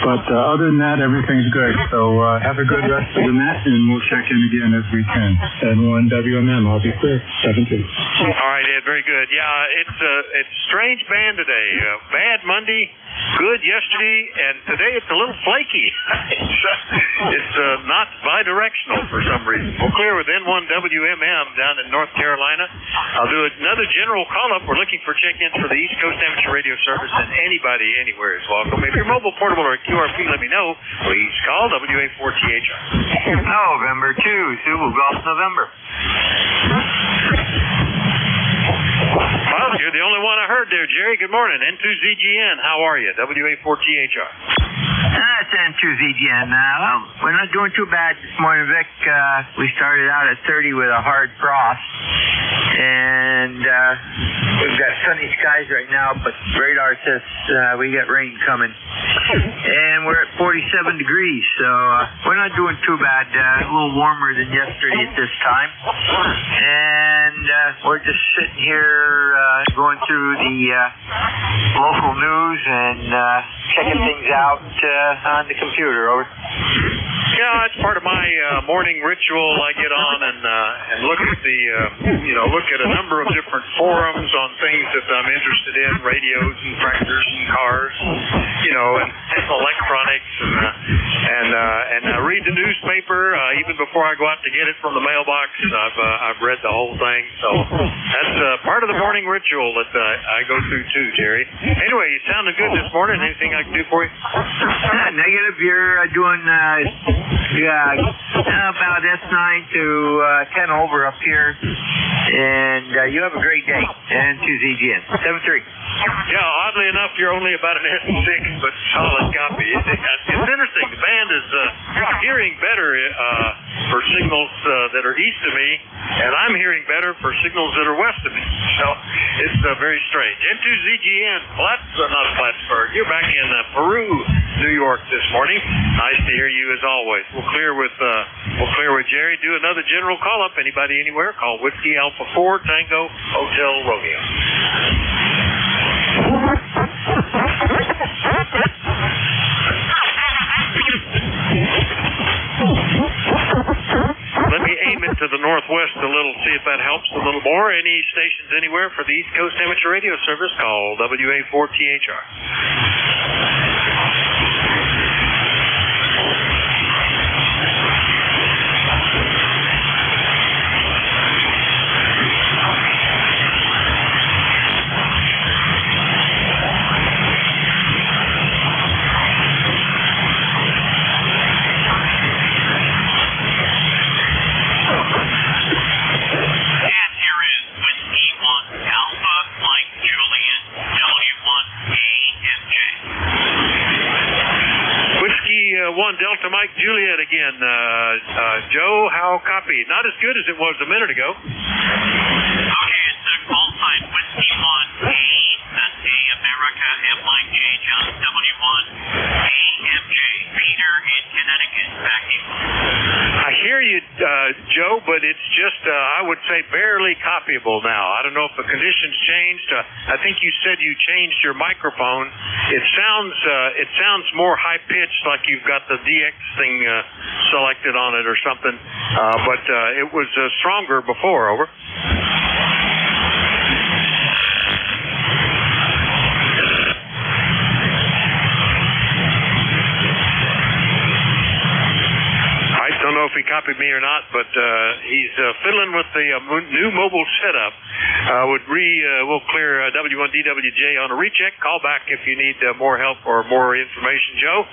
But other than that, everything's good. So have a good rest of the net, and we'll check in again as we can. N1WMM, I'll be clear. 7-2. All right, Ed, very good. Yeah, it's a strange band today. Bad Monday, good yesterday, and today it's a little flaky. It's not bidirectional for some reason. We'll clear with N1WMM down in North Carolina. I'll do another general call-up. We're looking for check-ins for the East Coast Amateur Radio Service, and anybody anywhere is welcome. If you're mobile, portable, or QRP, let me know. Please call WA4THR. November 2, Zulu Golf November. Well, you're the only one I heard there, Jerry. Good morning. N2ZGN. How are you? WA4THR. That's N2ZGN. Well, we're not doing too bad this morning, Vic. We started out at 30 with a hard frost. And We've got sunny skies right now, but radar says we got rain coming. And we're at 47 degrees, so we're not doing too bad. A little warmer than yesterday at this time. And we're just sitting here going through the local news and checking things out on the computer. Over. Yeah, it's part of my morning ritual. I get on and look at the look at a number of different forums on things that I'm interested in, radios and tractors and cars, and electronics, and I read the newspaper even before I go out to get it from the mailbox. I've read the whole thing, so that's part of the morning ritual that I go through too, Jerry. Anyway, you sounded good this morning. Anything I can do for you? Negative. You're doing about S9 to 10 over up here, and you have a great day. N2ZGN 73. Yeah, oddly enough, you're only about an S6, but solid copy. It's interesting. The band is hearing better for signals that are east of me, and I'm hearing better for signals that are west of me. So it's very strange. N2ZGN, not Plattsburgh. You're back in Peru, New York this morning. Nice to hear you as always. We'll clear with Jerry. Do another general call up. Anybody anywhere? Call Whiskey Alpha 4 Tango Hotel Romeo. Let me aim it to the northwest a little, see if that helps a little more. Any stations anywhere for the East Coast Amateur Radio Service, call WA4THR. Delta Mike Juliet again. Joe, how copy? Not as good as it was a minute ago. Okay, it's a call sign Whiskey 1 A, that's A America, M Mike J John, W1 A MJ, Peter in Connecticut. Back to you. I hear you, Joe, but it's just, I would say, barely copyable now. I don't know if the conditions changed. I think you said you changed your microphone. It sounds more high-pitched, like you've got the DX thing selected on it or something. But it was stronger before. Over. I don't know if he copied me or not, but he's fiddling with the new mobile setup. We'll clear W1DWJ on a recheck. Call back if you need more help or more information, Joe.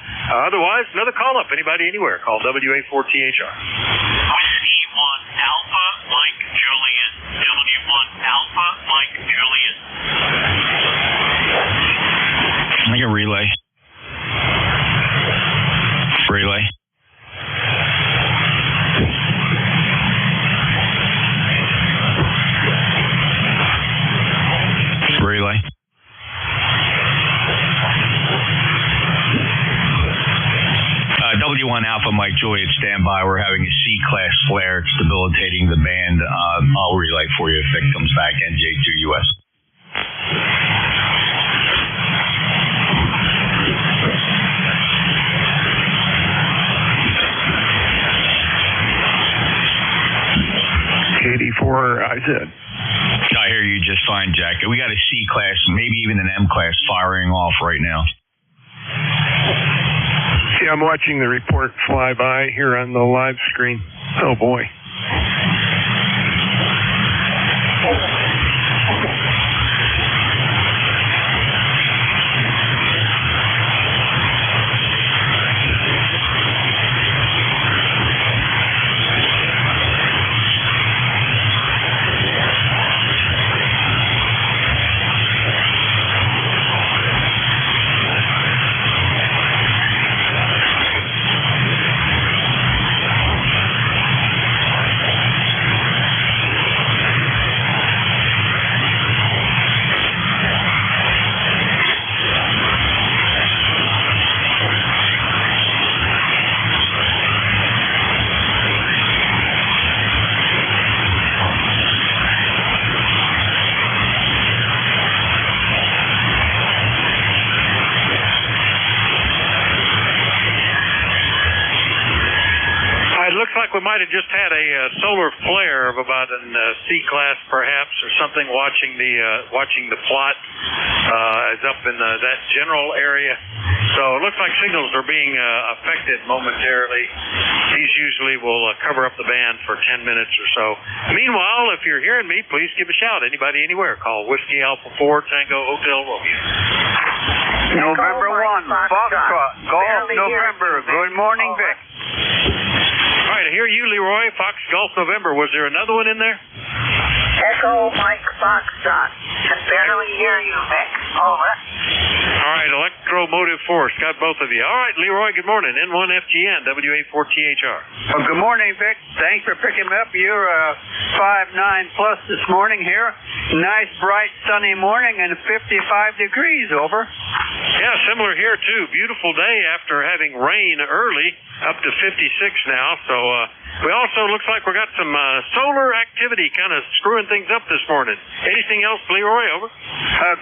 Otherwise, another call up. Anybody anywhere, call WA4THR. Whiskey 1 Alpha Mike Juliet. W1 Alpha Mike Juliet. I can relay. Relay. Relay. W1 Alpha Mike Juliet, stand by. We're having a C-class flare. It's debilitating the band. I'll relay for you if it comes back. NJ2US. KD4IZ. I hear you just fine, Jack. We got a C-class, maybe even an M-class firing off right now. Yeah, I'm watching the report fly by here on the live screen. Oh, boy. like we might have just had a solar flare of about an C class, perhaps, or something. Watching the plot is up in that general area. So it looks like signals are being affected momentarily. These usually will cover up the band for 10 minutes or so. Meanwhile, if you're hearing me, please give a shout. Anybody, anywhere. Call Whiskey Alpha 4 Tango Hotel Romeo. November 1, Foxtrot, Golf November. Good morning, Vic. All right, I hear you, Leroy. Fox Golf November. Was there another one in there? Echo Mike Foxtrot. Can barely hear you, Vic. Over. All right, Electromotive Force. Got both of you. All right, Leroy, good morning. N1FGN, WA4THR. Well, good morning, Vic. Thanks for picking me up. You're 5'9" plus this morning here. Nice, bright, sunny morning and 55 degrees, over. Yeah, similar here, too. Beautiful day after having rain early, up to 56 now. So we also, looks like we got some solar activity kind of screwing things up this morning. Anything else, Leroy, over?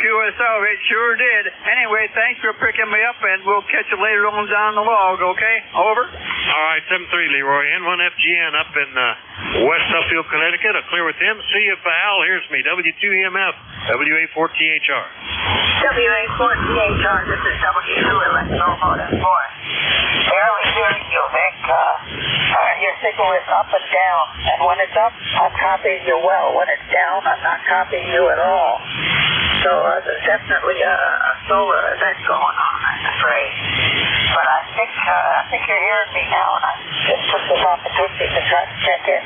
QSO, it sure did. Anyway, thanks for picking me up, and we'll catch you later on down the log, okay? Over. All right, 7-3, Leroy. N1FGN up in West Suffield, Connecticut. I'll clear with him. See if Al hears me. W2EMF, WA4THR. WA4THR, this is W2 Electromotive Force. Barely hearing you, Vic. Your signal is up and down, and when it's up, I'm copying you well. When it's down, I'm not copying you at all. So there's definitely a solar event going on, I'm afraid. But I think you're hearing me now, and I just took this opportunity to try to check in.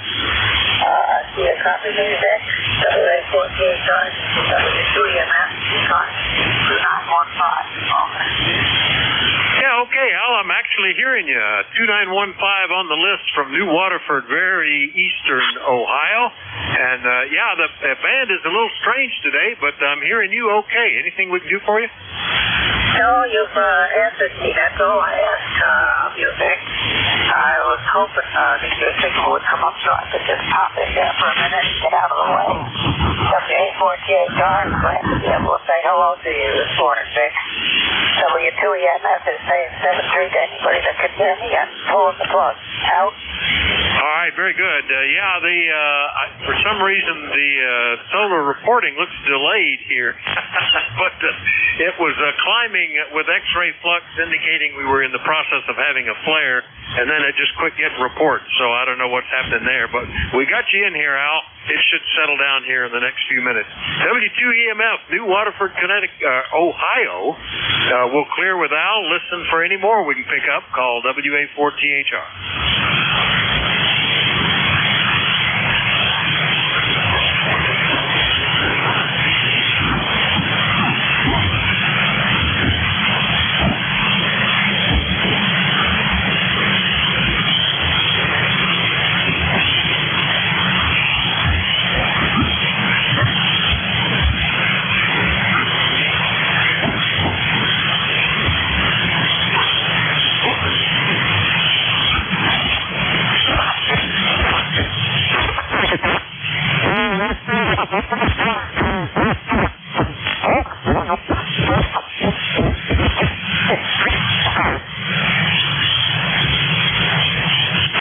Do you copy me, Vic? WA4THR, W2EMF, ECARS 2915. Over. Yeah, okay, Al, I'm actually hearing you. 2915 on the list from New Waterford, very eastern Ohio. And, yeah, the band is a little strange today, but I'm hearing you okay. Anything we can do for you? No, you've answered me. That's all I asked of you, Vic. I was hoping that your signal would come up so I could just pop in there for a minute and get out of the way. WA4THR, I'm glad to be able to say hello to you this morning, Vic. W2EMF is saying 7-3 to anybody that can hear me and pulling the plug. Out. All right, very good. Yeah, for some reason the solar reporting looks delayed here, but it was climbing with X-ray flux, indicating we were in the process of having a flare, and then it just quit getting reports. So I don't know what's happening there, but we got you in here, Al. It should settle down here in the next few minutes. W2EMF, New Waterford, Connecticut, Ohio. We'll clear with Al. Listen for any more we can pick up. Call WA4THR.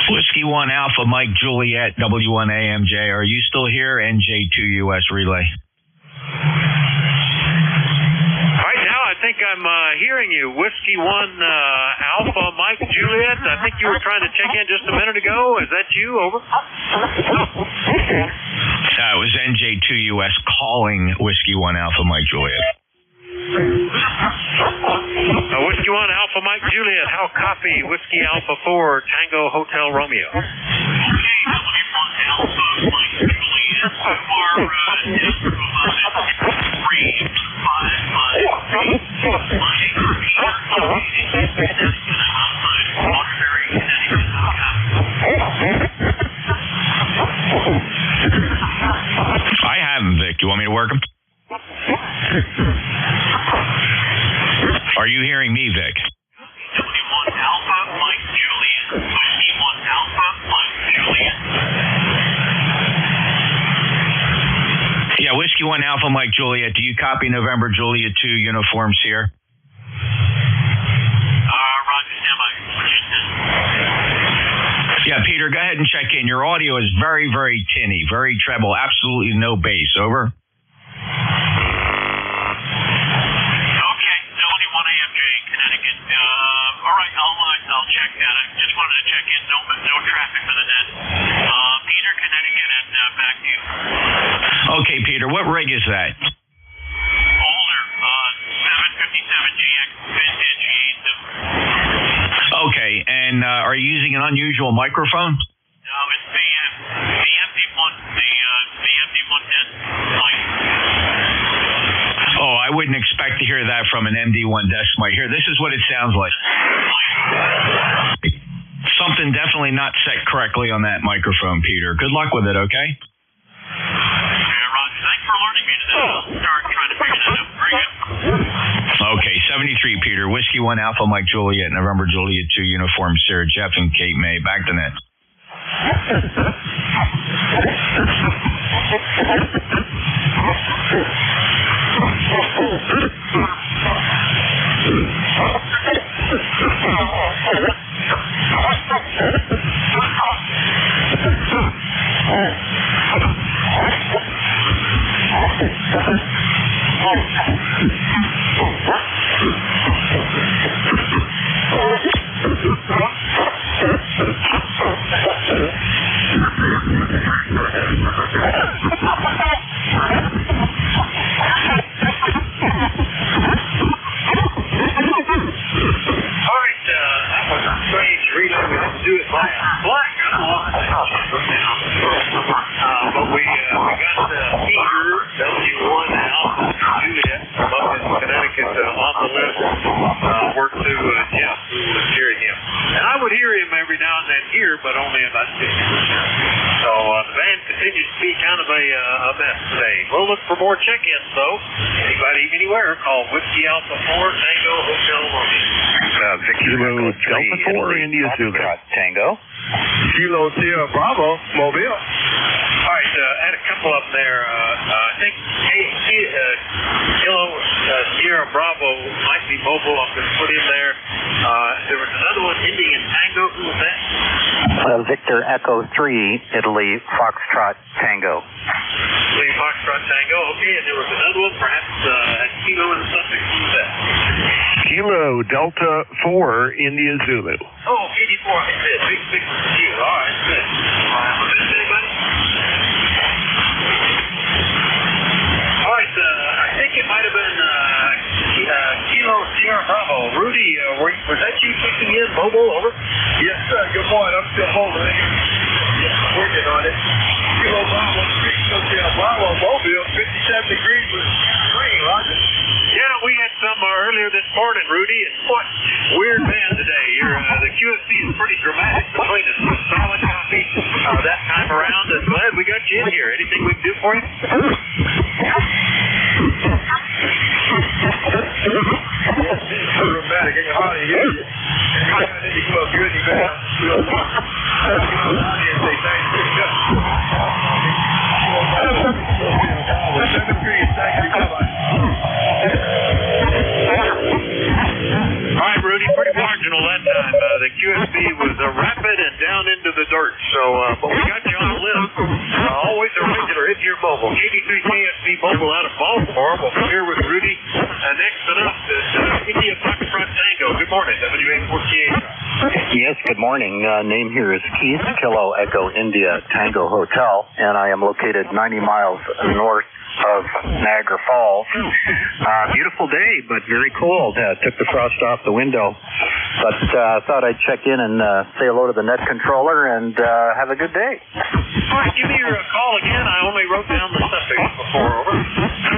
Whiskey 1 Alpha Mike Juliet W1AMJ. Are you still here? NJ2US relay. Right now, I think I'm hearing you. Whiskey 1 Alpha Mike Juliet. I think you were trying to check in just a minute ago. Is that you? Over. It was NJ2US calling Whiskey 1 Alpha Mike Juliet. Whiskey 1 Alpha Mike Juliet. How copy? Whiskey Alpha 4 Tango Hotel Romeo. I haven't, Vic. Do you want me to work them? Are you hearing me, Vic? W1 Alpha Mike Juliet. Whiskey 1 Alpha Mike Juliet. Yeah, Whiskey 1 Alpha Mike Juliet. Do you copy November Juliet 2 uniforms here? Roger, standby. Yeah, Peter, go ahead and check in. Your audio is very, very tinny, very treble, absolutely no bass. Over. All right, I'll check that. I just wanted to check in. No traffic for the net. Peter, Connecticut, and back to you. Okay, Peter, what rig is that? Older, 757GX vintage Yaesu. Okay, and are you using an unusual microphone? No, it's the MD1, the MD110 mic. Oh, I wouldn't expect to hear that from an MD1 desk mic. Here, this is what it sounds like. Something definitely not set correctly on that microphone, Peter. Good luck with it, okay? Yeah, Ron, thanks for learning me today. I'll start trying to figure that out. Very good. Okay, 73, Peter. Whiskey 1 Alpha Mike Juliet, November Juliet 2 Uniform Sierra Jeff and Kate May. Back to net. More check-ins, though. Anybody, anywhere, call Whiskey Alpha 4 Tango Hotel Mobile. Kilo Delta 4 India Zulu. Tango. Kilo Sierra Bravo Mobile. All right, add a couple up there. I think Kilo Sierra Bravo might be mobile. I'm going to put in there. There was another one, Indian Tango. Who was that? Victor Echo 3, Italy Foxtrot Tango. Italy Foxtrot Tango. Okay, and there was another one, perhaps Kilo and suffix. Who was that? Kilo Delta 4 India Zulu. Oh, 84. I said big Q. All right, good. Missed anybody? All right, I think it might have been Kilo Sierra Bravo. Rudy, was that you kicking in mobile? Over. Yes, sir. Good morning. I'm still mobile. Working on it. Kilo Bravo, Kilo Sierra Bravo mobile. 57 degrees with rain, Roger. Yeah, we had some earlier this morning, Rudy. And what weird man today. The QSC is pretty dramatic between us. Solid copy that time around. And glad we got you in here. Anything we can do for you? Dramatic. I can hardly hear you. You come up good, you better. Say thanks. All right, Rudy, pretty marginal that time. The QSB was rapid and down into the dirt. So, but we got you on the list. Always a regular in your mobile. 83 KSB mobile out of Baltimore. We'll be here with Rudy. Next enough is India Foxtrot Tango. Good morning, WA48. Yes, good morning. Name here is Keith, Kilo Echo India Tango Hotel, and I am located 90 miles north of Niagara Falls. Beautiful day, but very cold. Took the frost off the window. But thought I'd check in and say hello to the net controller and have a good day. All right, give me your call again. I only wrote down the suffix before. Over.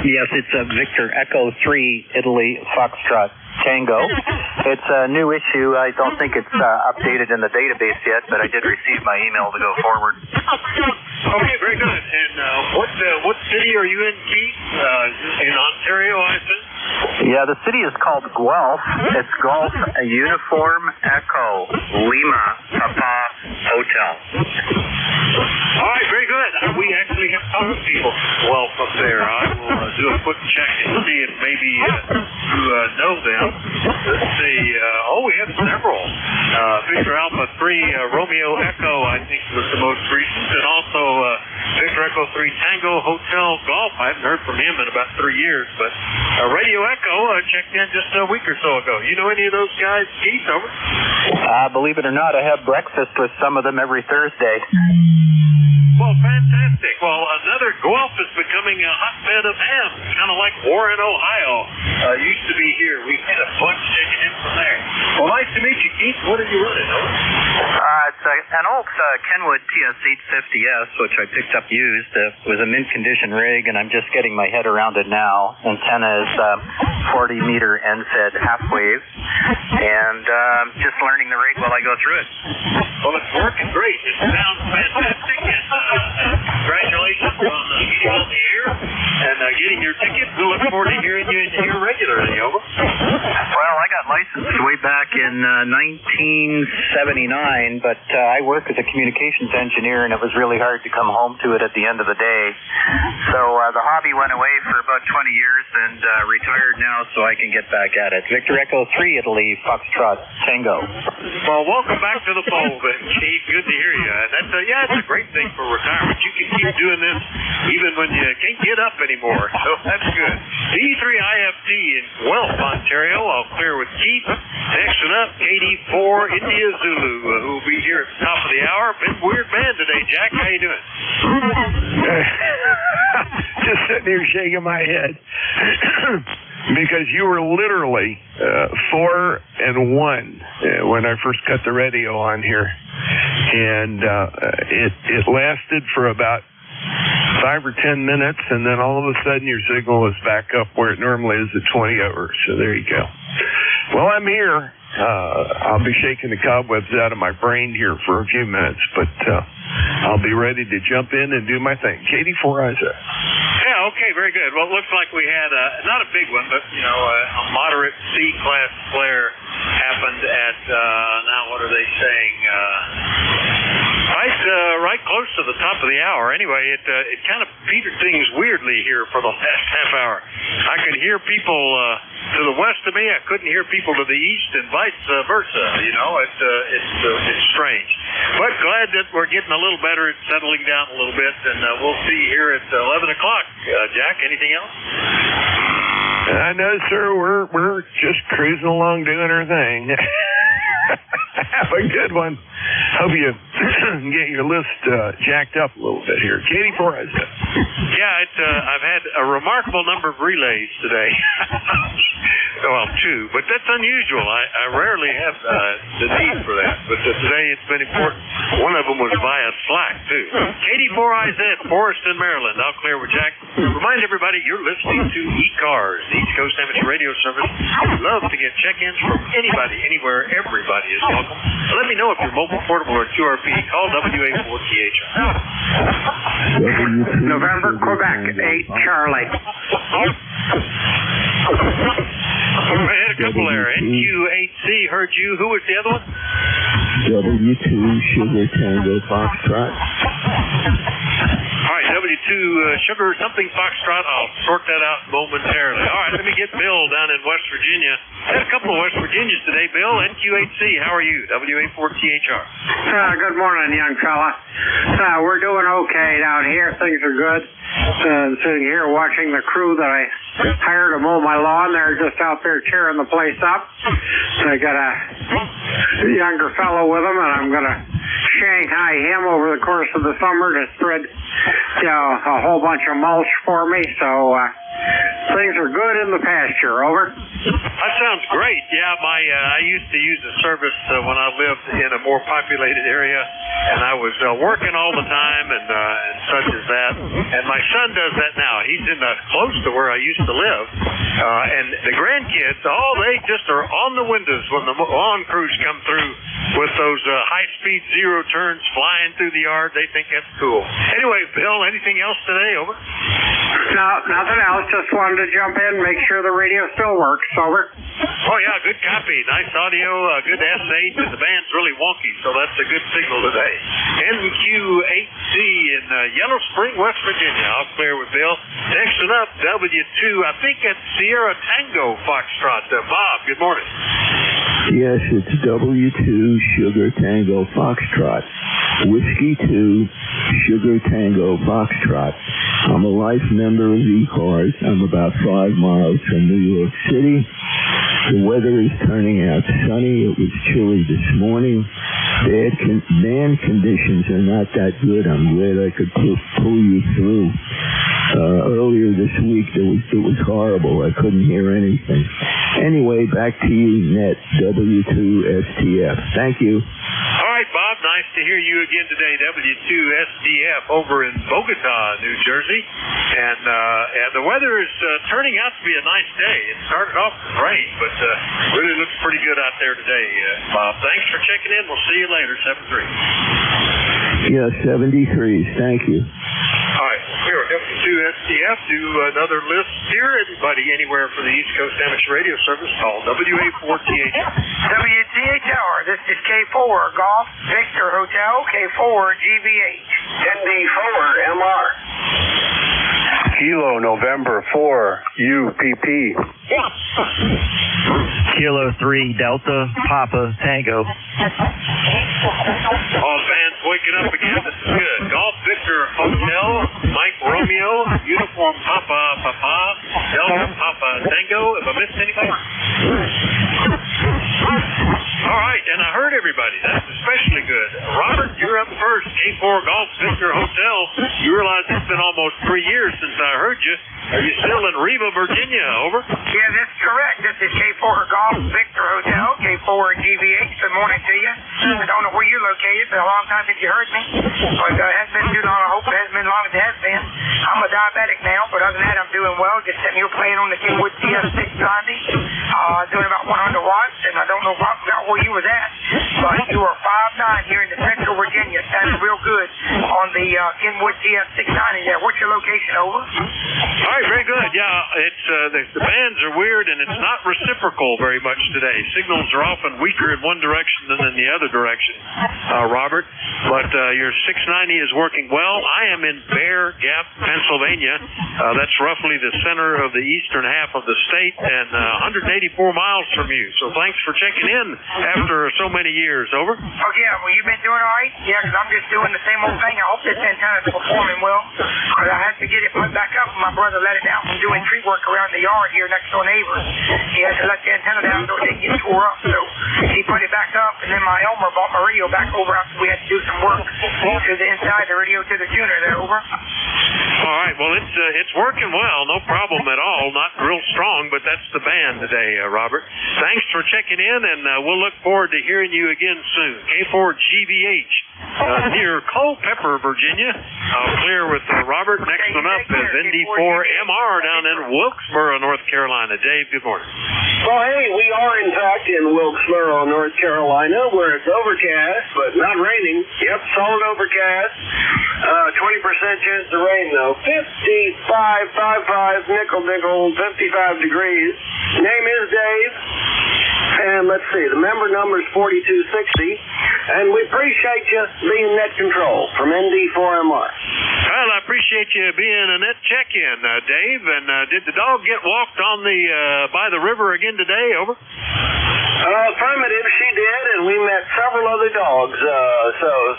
Yes, it's Victor Echo 3, Italy Foxtrot Tango. It's a new issue. I don't think it's updated in the database yet, but I did receive my email to go forward. Okay, very good. And what city are you in, Keith? In Ontario, I assume? Yeah, the city is called Guelph. It's Golf Uniform Echo Lima Papa Hotel. All right, very good. We actually have people welcome there. I will do a quick check and see if maybe you know them. Let's see. We have several. Victor Alpha 3 Romeo Echo, I think, was the most recent, and also Victor Echo 3 Tango Hotel Golf. I haven't heard from him in about 3 years, but Radio Echo checked in just a week or so ago. You know any of those guys, Keith? Over. Believe it or not, I have breakfast with some of them every Thursday. Well, fantastic. Well, another Guelph is becoming a hotbed of ham, kind of like Warren, Ohio. Used to be here. We had a bunch taken in from there. Well, nice to meet you, Keith. What are you running, over? It's an old Kenwood TS850S, which I picked up used. It was a mint condition rig, and I'm just getting my head around it now. Antenna is 40-meter end-fed half-wave, and just learning the rig while I go through it. Well, it's working great. It sounds fantastic, and congratulations on getting on the air and getting your ticket. We look forward to hearing you here regularly, over. Well, I got licensed way back in 1979, but I work as a communications engineer, and it was really hard to come home to it at the end of the day. So the hobby went away for about 20 years and retired now, so I can get back at it. Victor Echo 3 Italy Foxtrot Tango. Well, welcome back to the fold, Keith. Good to hear you. It's a great thing for retirement. You can keep doing this even when you can't get up anymore, so that's good. D3IFT in Guelph, Ontario. I'll clear with Keith. Next one up, KD4 India Zulu, who will be here at the top of the hour. Been weird band today, Jack. How you doing? Just sitting here shaking my head. Because you were literally 4 and 1 when I first cut the radio on here, and it lasted for about 5 or 10 minutes, and then all of a sudden your signal was back up where it normally is at 20 over. So there you go. Well, I'm here. I'll be shaking the cobwebs out of my brain here for a few minutes, but I'll be ready to jump in and do my thing. KD4 Isaac. Yeah, okay, very good. Well, it looks like we had not a big one, but a moderate C-class flare happened at now what are they saying? Right close to the top of the hour. Anyway, it kind of petered things weirdly here for the last half hour. I could hear people to the west of me. I couldn't hear people to the east, and vice versa. It's strange. But glad that we're getting a little better. It's settling down a little bit, and we'll see here at 11 o'clock. Jack, anything else? No, sir. We're just cruising along doing our thing. Have a good one. Hope you get your list jacked up a little bit here. KD4 Isaac. Yeah, I've had a remarkable number of relays today. Well, 2, but that's unusual. I rarely have the need for that, but today it's been important. One of them was via Slack, too. KD4IZ, Forreston, Maryland. I'll clear with Jack. Remind everybody you're listening to ECARS, the East Coast Amateur Radio Service. I'd love to get check-ins from anybody, anywhere. Everybody is welcome. Let me know if you're mobile, portable, or QRP. Call WA4THR. November, Quebec, 8 Charlie. I had a couple there. NQ8C heard you. Who was the other one? W2 Sugar Tango Foxtrot. All right, W2 Sugar something Foxtrot. I'll sort that out momentarily. All right, let me get Bill down in West Virginia. I had a couple of West Virginians today. Bill, NQ8C, how are you? WA4THR. Good morning, young fella. We're doing okay down here. Things are good. Sitting here watching the crew that I hired to mow my lawn. They're just out there tearing the place up. I got a younger fellow with them, and I'm going to Shanghai him over the course of the summer to spread a whole bunch of mulch for me. So things are good in the pasture. Over. That sounds great. Yeah, I used to use the service when I lived in a more populated area, and I was working all the time and such as that. And my son does that now. He's in close to where I used to live, and the grandkids, they just are on the windows when the lawn crews come through with those high-speed zero turns flying through the yard. They think that's cool. Anyway, Bill, anything else today? Over. No, nothing else. Just wanted to jump in, make sure the radio still works. Over. Oh, yeah, good copy. Nice audio, good S8, and the band's really wonky, so that's a good signal today. NQ8C in Yellow Spring, West Virginia. I'll clear with Bill. Next one up, W2, I think it's Sierra Tango Foxtrot. Bob, good morning. Yes, it's W2 Sugar Tango Foxtrot. Whiskey 2 Sugar Tango Foxtrot. I'm a life member of ECARS. I'm about 5 miles from New York City. The weather is turning out sunny. It was chilly this morning. Band conditions are not that good. I'm glad I could pull you through. Earlier this week, it was horrible. I couldn't hear anything. Anyway, back to you, Net W2STF. Thank you. All right, Bob. Nice to hear you again today. W2STF over in Bogota, New Jersey, and the weather is turning out to be a nice day. It started off with rain, but really looks pretty good out there today, Bob. Thanks for checking in. We'll see you later. 73. Yeah, 73s. Thank you. All right, here at W2STF, do another list here. Anybody anywhere for the East Coast Amateur Radio Service, call WA4THR. WTHR, this is K4 Golf Victor Hotel, K4 GVH. ND4MR. Kilo November 4 UPP. Kilo 3 Delta Papa Tango. All fans waking up again. This is good. Golf Victor Hotel, Mike Romeo, Uniform Papa Delta Papa Tango. If I missed anybody? All right, and I heard everybody. That's especially good. Robert, you're up first. K4 Golf Victor Hotel. You realize it's been almost 3 years since I heard you. Are you still in Reba, Virginia? Over. Yeah, that's correct. This is K4 Golf Victor Hotel, K4 GVH. Good morning to you. I don't know where you're located. It's been a long time since you heard me. But it hasn't been too long. I hope it hasn't been as long as it has been. I'm a diabetic now, but other than that, I'm doing well. Just sitting here playing on the Kenwood TS690. Doing about 100 watts, and I don't know about where you was at, but you are 5'9" here in the Central Virginia. Sounding real good on the Kenwood TS690 there. What's your location? Over. All right, very good. Yeah, it's the bands are weird, and it's not reciprocal very much today. Signals are often weaker in one direction than in the other direction, Robert. But your 690 is working well. I am in Bear Gap, Pennsylvania. That's roughly the center of the eastern half of the state, and 184 miles from you. So thanks for checking in after so many years. Over. Oh, yeah. Well, you've been doing all right? Yeah, because I'm just doing the same old thing. I hope this antenna's performing well, because I had to get it put back up. My brother let it down from doing tree work around the yard here next door neighbors. He had to let the antenna down so it didn't get tore up. So he put it back up, and then my Elmer bought my radio back over after we had to do some work to the inside the radio to the tuner there. Over. All right. Well, it's working well. No problem at all. Not real strong, but that's the band today, Robert. Thanks for checking in, and we'll look forward to hearing you again soon. K4 GVH near Culpeper, Virginia. I'll clear with Robert. Next one up is ND4MR down in Wilkesboro, North Carolina. Dave, good morning. Well, hey, we are in fact in Wilkesboro, North Carolina, where it's overcast, but not raining. Yep, solid overcast. 20% chance of rain, though. 55, nickel, 55 degrees. Name is Dave. And let's see, the member number is 4260. And we appreciate you being net control from ND4MR. Well, I appreciate you being a net check-in, Dave. And did the dog get walked on the by the river again today? Over. Affirmative, she did, and we met several other dogs.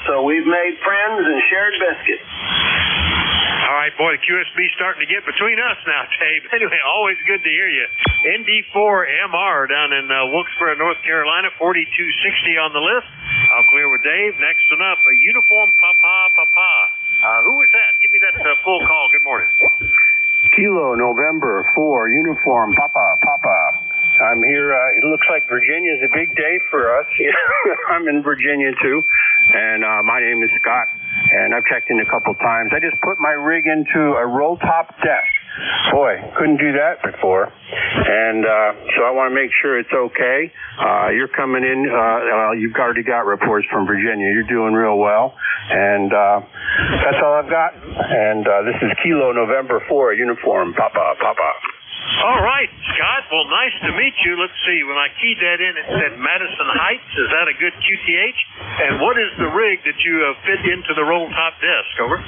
So we've made friends and shared biscuits. All right, boy, the QSB's starting to get between us now, Dave. Anyway, always good to hear you. ND4MR down in Wilkesboro, North Carolina, 4260 on the list. I'll clear with Dave. Next one up, a Uniform Papa. Who was that? Give me that full call. Good morning. Kilo November 4 Uniform Papa. I'm here. It looks like Virginia's a big day for us. I'm in Virginia, too. And my name is Scott. and I've checked in a couple times. I just put my rig into a roll top desk. Boy, couldn't do that before. And so I want to make sure it's okay. You're coming in, you've already got reports from Virginia. You're doing real well. And that's all I've got. And this is Kilo November 4, uniform, Papa. All right, Scott. Well, nice to meet you. Let's see. When I keyed that in, it said Madison Heights. Is that a good QTH? And what is the rig that you fit into the roll top desk? Over.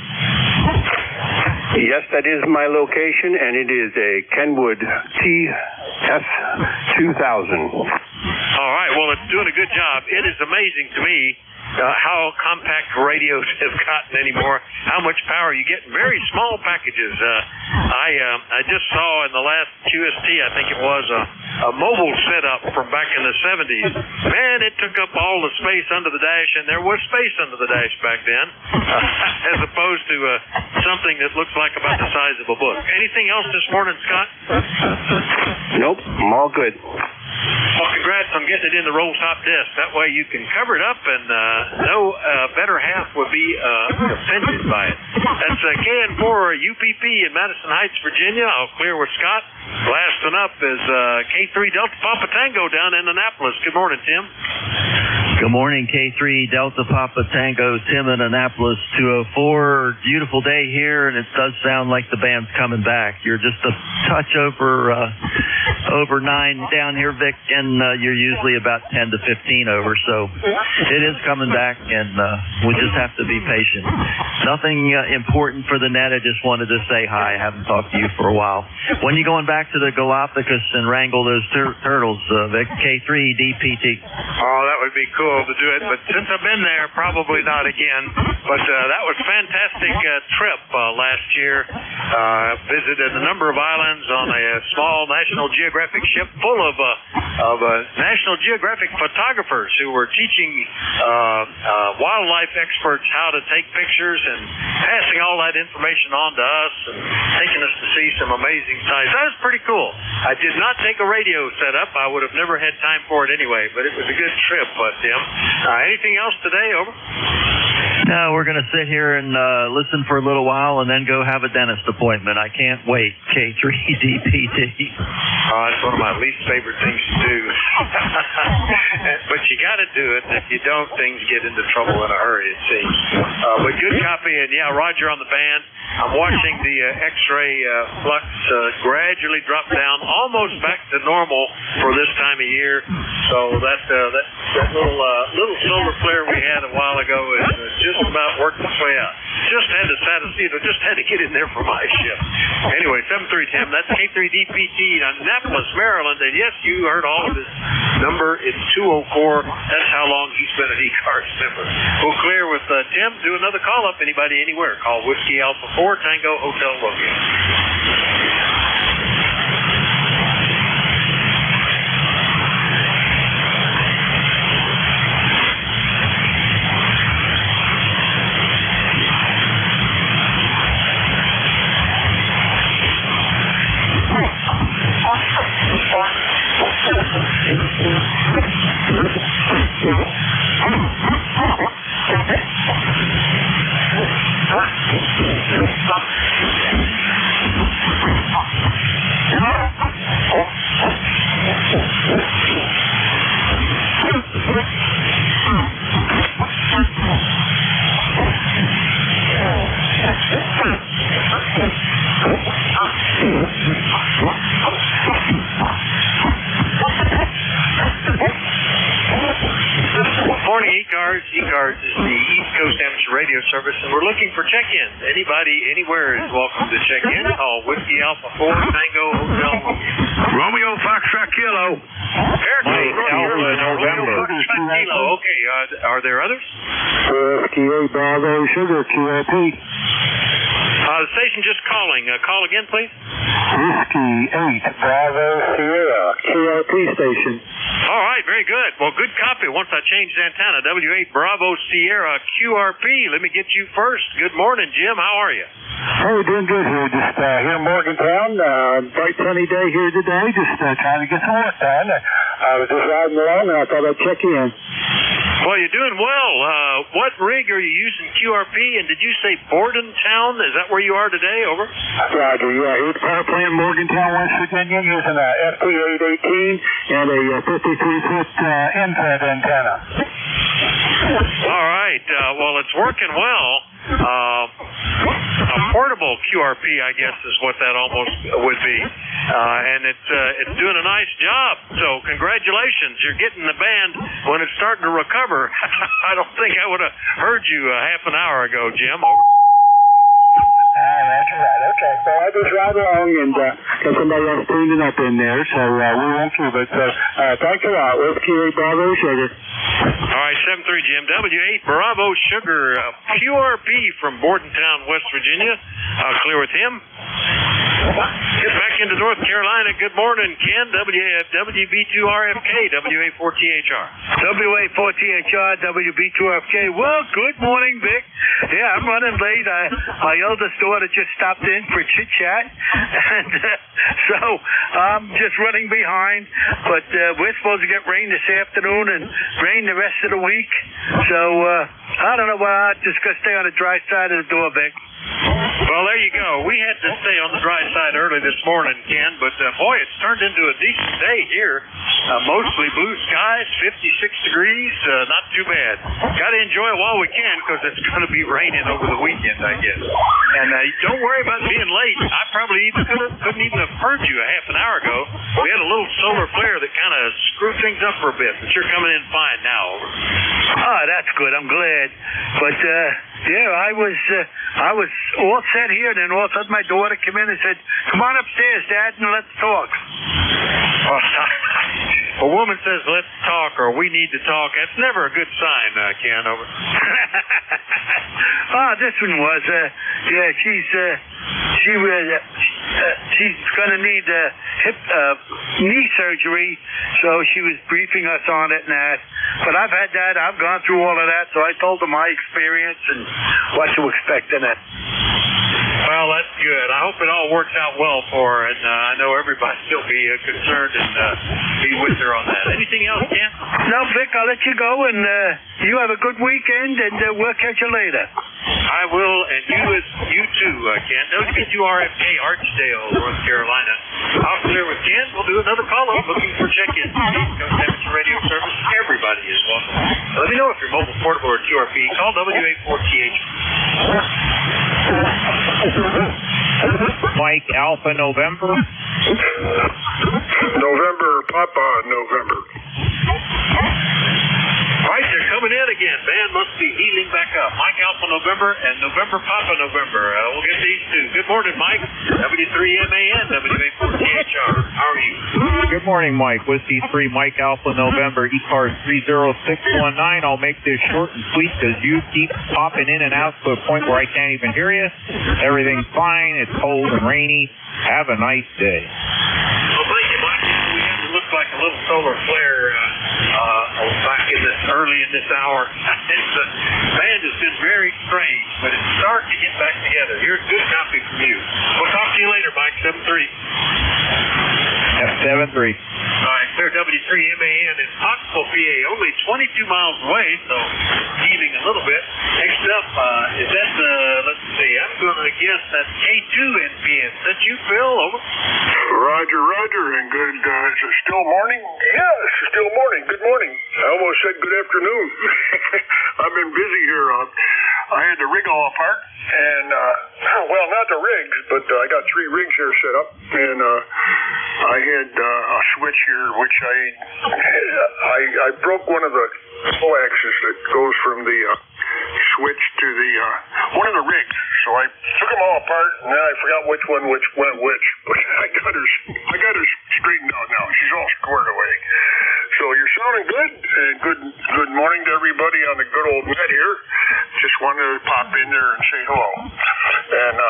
Yes, that is my location, and it is a Kenwood TS2000. All right. Well, it's doing a good job. It is amazing to me how compact radios have gotten anymore, how much power you get in very small packages. I just saw in the last QST, I think it was, a mobile setup from back in the 70s. Man, it took up all the space under the dash, and there was space under the dash back then, as opposed to something that looks like about the size of a book. Anything else this morning, Scott? Nope, I'm all good. Well, congrats on getting it in the roll top desk. That way you can cover it up, and no better half would be offended by it. That's KN4 UPP in Madison Heights, Virginia. I'll clear with Scott. Last one up is K3 Delta Papa Tango down in Annapolis. Good morning, Tim. Good morning, K3 Delta Papa Tango, Tim in Annapolis, 204. Beautiful day here, and it does sound like the band's coming back. You're just a touch over 9 down here, Vic, and you're usually about 10 to 15 over, so it is coming back, and we just have to be patient. Nothing important for the net. I just wanted to say hi. I haven't talked to you for a while. When you going back to the Galapagos and wrangle those turtles, Vic? K3 DPT. Oh, that would be cool to do it, but since I've been there, probably not again. But that was a fantastic trip last year. Visited a number of islands on a small National Geographic ship full of National Geographic photographers who were teaching wildlife experts how to take pictures and passing all that information on to us and taking us to see some amazing sights. That was pretty cool. I did not take a radio setup. I would have never had time for it anyway, but it was a good trip, Tim. Anything else today? Over. No, we're going to sit here and listen for a little while and then go have a dentist appointment. I can't wait. K3 DPT. That's one of my least favorite things to do. But you got to do it. If you don't, things get into trouble in a hurry, it seems. But good copy. And yeah, Roger on the band. I'm watching the X-ray flux gradually drop down, almost back to normal for this time of year. So that little solar flare we had a while ago is just about working its way out. Just had to get in there for my shift. Anyway, 7310. That's K3DPT in Annapolis, Maryland. And yes, you heard all of his number. It's 204. That's how long he's been an ECARS member. We'll clear with Tim. Do another call up. Anybody, anywhere. Call Whiskey Alpha 4 Tango Hotel Login. ECARS is the East Coast Amateur Radio Service, and we're looking for check-ins. Anybody, anywhere is welcome to check in. Call Whiskey Alpha 4 Tango Hotel Romeo Foxtrot Kilo. Alpha November. Kilo. Okay, are there others? Whiskey Bravo Sugar QRP. The station just calling. Call again, please. Whiskey 8 Bravo Sierra QRP station. All right, very good. Well, good copy. Once I changed the antenna, W8 Bravo Sierra QRP. Let me get you first. Good morning, Jim. How are you? Oh, doing good here. Just here in Morgantown. Bright sunny day here today. Just trying to get some work done. I was just riding along and I thought I'd check in. Well, you're doing well. What rig are you using QRP? And did you say Bordentown? Is that where you are today? Over. Roger, yeah. Here's power plant, Morgantown, West Virginia, using a FT818 and a 53-foot infrared antenna. All right. Well, it's working well. A portable QRP, I guess, is what that almost would be. And it's doing a nice job. So congratulations. You're getting the band when it's starting to recover. I don't think I would have heard you half an hour ago, Jim. Over. That's right. Okay. So I was right along and got somebody else cleaning up in there, so we won't keep it. So thanks a lot. Whiskey 8 Bravo Sugar. All right, 7-3 Jim. W8 Bravo Sugar. QRP from Bordentown, West Virginia. Clear with him. Get back into North Carolina. Good morning, Ken. WB2RFK, WA4THR. WA4THR, WB2RFK. Well, good morning, Vic. Yeah, I'm running late. My eldest daughter just stopped in for chit-chat, and so I'm just running behind. But we're supposed to get rain this afternoon and rain the rest of the week. So I don't know. I'm just going to stay on the dry side of the door, Vic. Well, there you go. We had to stay on the dry side early this morning, Ken, but boy, it's turned into a decent day here. Mostly blue skies, 56 degrees, not too bad. Got to enjoy it while we can because it's going to be raining over the weekend, I guess. And don't worry about being late. I probably couldn't even have heard you a half an hour ago. We had a little solar flare that kind of screwed things up for a bit, but you're coming in fine now. Oh, that's good. I'm glad. But yeah, I was all set here, and then all of a sudden my daughter came in and said, "Come on upstairs, Dad, and let's talk." A woman says, "Let's talk," or "We need to talk." That's never a good sign, Ken. Over. This one was. Yeah, she's gonna need hip knee surgery, so she was briefing us on it and that. But I've had that. I've gone through all of that, so I told her my experience and what to expect in it. Well, that's good. I hope it all works out well for her, and I know everybody will be concerned and be with her on that. Anything else, Ken? No, Vic, I'll let you go, and you have a good weekend, and we'll catch you later. I will, and you too, Ken. WB2RFK, Archdale, North Carolina. I'll clear with Ken. We'll do another call-up looking for check-in. East Coast Amateur Radio Service. Everybody is welcome. Let me know if you're mobile, portable, or QRP. Call WA4TH. Mike Alpha November. November Papa November. All right, they're coming in again. Band must be healing back up. Mike Alpha November and November Papa November. We'll get these two. Good morning, Mike. W3MAN, WA4THR. How are you? Good morning, Mike. Whiskey 3 Mike Alpha November, ECARS 30619. I'll make this short and sweet because you keep popping in and out to a point where I can't even hear you. Everything's fine. It's cold and rainy. Have a nice day. Well, thank you, Mike. We had to look like a little solar flare back in this early in this hour. The band has been very strange, but it's starting to get back together. Here's a good copy from you. We'll talk to you later, Mike. 7-3. F73. All right, clear W3MAN in Oxbow, PA, only 22 miles away, so heaving a little bit. Next up, is that let's see, I'm going to guess that's K2 NPN. Is that you, Phil? Over. Roger, and good, is it still morning? Yeah, it's still morning. Good morning. I almost said good afternoon. I've been busy here. I had the rig all apart, and, well, not the rigs, but I got 3 rigs here set up, and I had a switch here, which I broke one of the coaxes that goes from the switch to the one of the rigs. So I took them all apart, and then I forgot which one went which. But I got her straightened out now. She's all squared away. So you're sounding good, and good morning to everybody on the good old net here. Just wanted to pop in there and say hello. And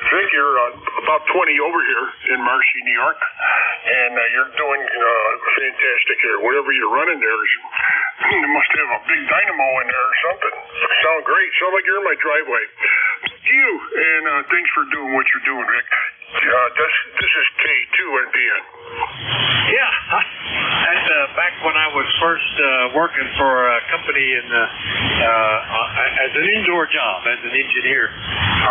Vic, you're about 20 over here in Marcy, New York, and you're doing fantastic here. Whatever you're running there, you must have a big dynamo in there or something. Sound great. Sound like you're in my driveway. Thank you, and thanks for doing what you're doing, Vic. This is K2NPN. Yeah. Back when I was first working for a company as an indoor job, as an engineer,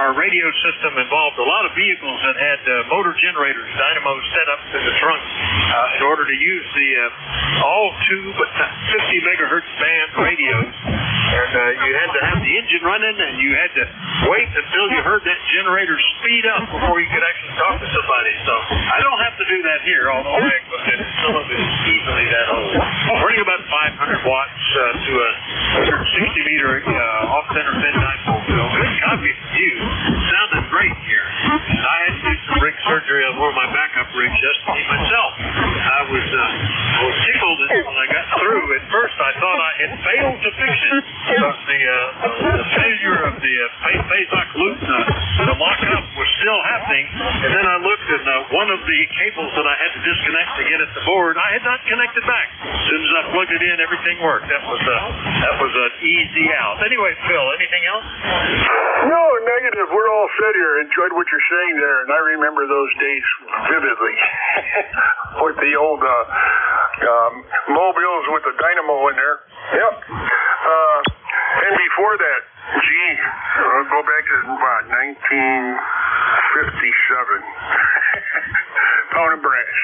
our radio system involved a lot of vehicles that had motor generators, dynamos set up in the trunk in order to use the all 2 but 50 megahertz band radios. And you had to have the engine running, and you had to wait until you heard that generator speed up before you could actually talk to somebody. So I don't have to do that here, although I looked at some of it is easily that old. Running about 500 watts to a 160 meter off-center fin dipole fill. Good copy from you. Sounded great here. And I had to do some rig surgery on one of my backup rigs just to me myself. I was tickled when I got through. At first, I thought I had failed to fix it because the failure of the phase lock loop, the lock-up was still happening. And then I looked, and one of the cables that I had to disconnect to get at the board, I had not connected back. As soon as I plugged it in, everything worked. That was an easy out. Anyway, Phil, anything else? No, negative. We're all set here. Enjoyed what you're saying there, and I remember those days vividly. With the old mobiles with the dynamo in there. Yep. And before that, I'll go back to 1957. Pound of brass.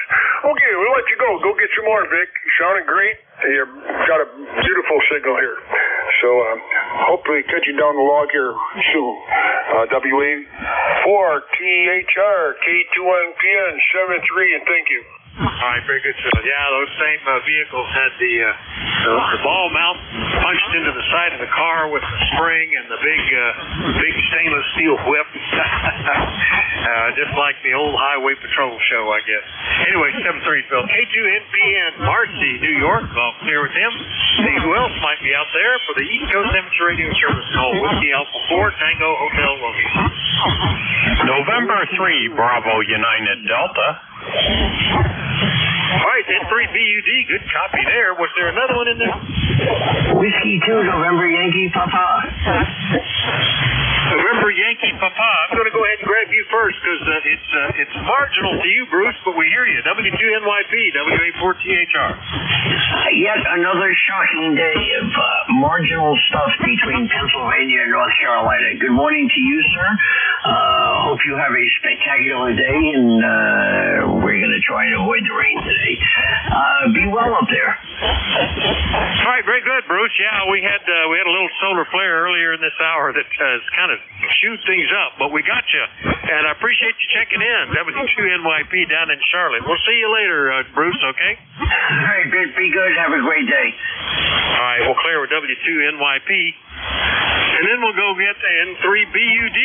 Okay, we'll let you go. Go get some more, Vic. You sounded great. You've got a beautiful signal here. So hopefully catch you down the log here soon. WA4THR K2NPN 73, and thank you. All right, very good, Phil. Yeah, those same vehicles had the ball mount punched into the side of the car with the spring and the big stainless steel whip. Just like the old Highway Patrol show, I guess. Anyway, 73, Phil. K2NPN, Marcy, New York. I'll clear with him. See who else might be out there for the East Coast Amateur Radio Service call. Whiskey Alpha 4, Tango Hotel Romeo. November 3, Bravo United Delta. All right, N3BUD, good copy there. Was there another one in there? Whiskey 2, November Yankee Papa. November Yankee Papa. I'm going to go ahead and grab you first because it's marginal to you, Bruce, but we hear you. W2NYP, WA4THR. Yet another shocking day of marginal stuff between Pennsylvania and North Carolina. Good morning to you, sir. Hope you have a spectacular day, and we're going to try and avoid the rain today. Be well up there. All right, very good, Bruce. Yeah, we had a little solar flare earlier in this hour that has kind of chewed things up, but we got you, and I appreciate you checking in. W2NYP down in Charlotte. We'll see you later, Bruce. Okay. All right, be good. Have a great day. All right, we'll clear with W2NYP. And then we'll go get N3BUD.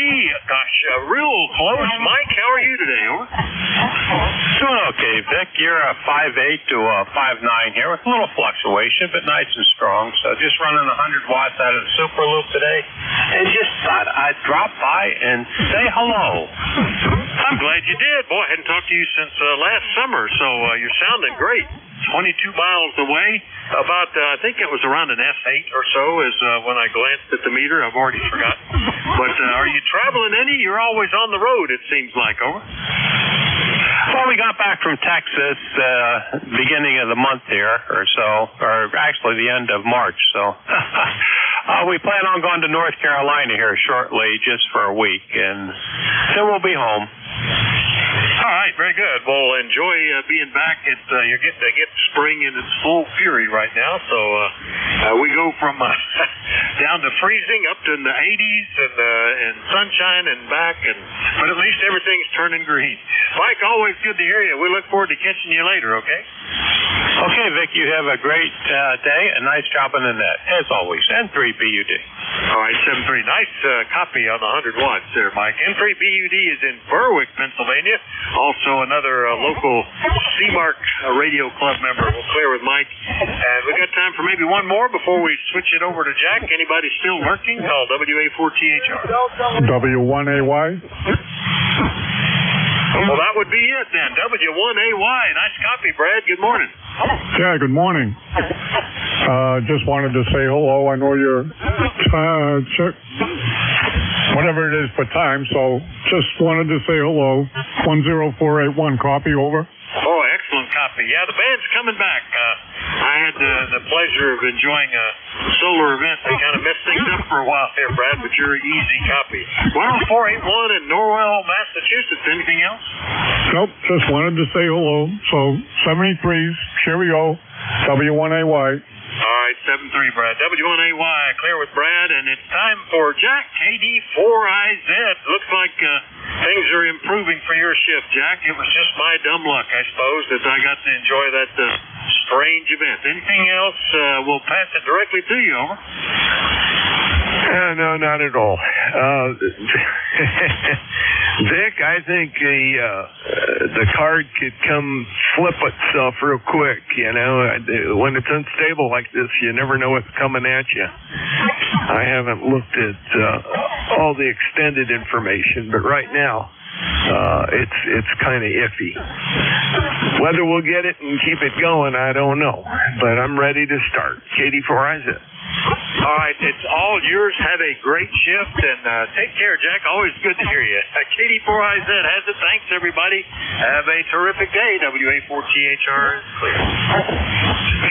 Gosh, real close. Mike, how are you today? Over. Doing okay, Vic. You're a 5.8 to a 5.9 here with a little fluctuation, but nice and strong. So just running 100 watts out of the super loop today, and just thought I'd drop by and say hello. I'm glad you did. Boy, I hadn't talked to you since last summer, so you're sounding great. 22 miles away, about, I think it was around an S8 or so is when I glanced at the meter. I've already forgotten. But are you traveling any? You're always on the road, it seems like, over. Well, we got back from Texas beginning of the month here or so, or actually the end of March. So we plan on going to North Carolina here shortly just for a week, and then we'll be home. All right, very good. Well, enjoy being back. You're getting to get spring in its full fury right now. So we go from down to freezing up to in the 80s and sunshine and back. But at least everything's turning green. Mike, always good to hear you. We look forward to catching you later, okay? Okay, Vic, you have a great day. A nice job on the net, as always. N3BUD. All right, 7.3. Nice copy on the 100 watts there, Mike. N3BUD is in Berwick, Pennsylvania. Also another local C-Mark Radio Club member. We'll clear with Mike. And we got time for maybe one more before we switch it over to Jack. Anybody still lurking? Call WA4THR. W1AY. Well, that would be it then. W1AY. Nice copy, Brad. Good morning. Yeah, good morning. Just wanted to say hello. I know you're whatever it is for time, so just wanted to say hello. 10481, copy, over. Oh, excellent copy. Yeah, the band's coming back. I had the pleasure of enjoying a solar event. They kind of messed things up for a while there, Brad, but you're an easy copy. 10481 in Norwell, Massachusetts. Anything else? Nope, just wanted to say hello. So, 73's, cheerio, W1AY. All right, 7-3, Brad. W1AY, clear with Brad, and it's time for Jack, KD4IZ. Looks like things are improving for your shift, Jack. It was just my dumb luck, I suppose, that I got to enjoy that strange event. Anything else? We'll pass it directly to you, over. No, not at all. Vic, I think the card could come flip itself real quick. You know, when it's unstable like this, you never know what's coming at you. I haven't looked at all the extended information, but right now it's kind of iffy. Whether we'll get it and keep it going, I don't know. But I'm ready to start. KD4IZ. All right, it's all yours. Have a great shift, and take care, Jack. Always good to hear you. KD4IZ has it. Thanks, everybody. Have a terrific day. WA4THR is clear.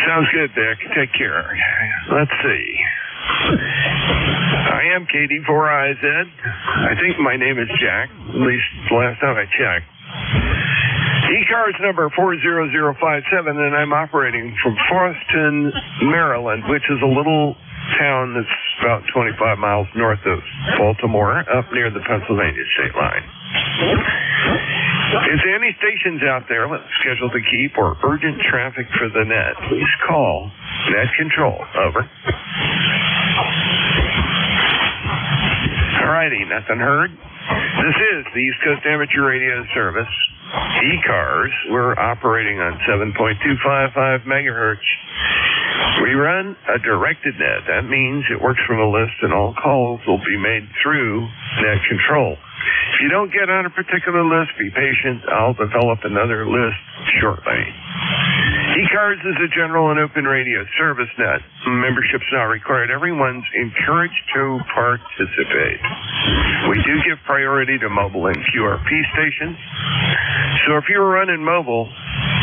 Sounds good, Dick. Take care. Let's see. I am KD4IZ. I think my name is Jack, at least last time I checked. ECARS number 40057, and I'm operating from Forreston, Maryland, which is a little town that's about 25 miles north of Baltimore, up near the Pennsylvania state line. Is there any stations out there scheduled to keep or urgent traffic for the net? Please call net control. Over. Alrighty, nothing heard. This is the East Coast Amateur Radio Service, ECARS. We're operating on 7.255 megahertz. We run a directed net. That means it works from a list and all calls will be made through net control. If you don't get on a particular list, be patient. I'll develop another list shortly. ECARS is a general and open radio service net. Membership's not required. Everyone's encouraged to participate. We do give priority to mobile and QRP stations. So if you're running mobile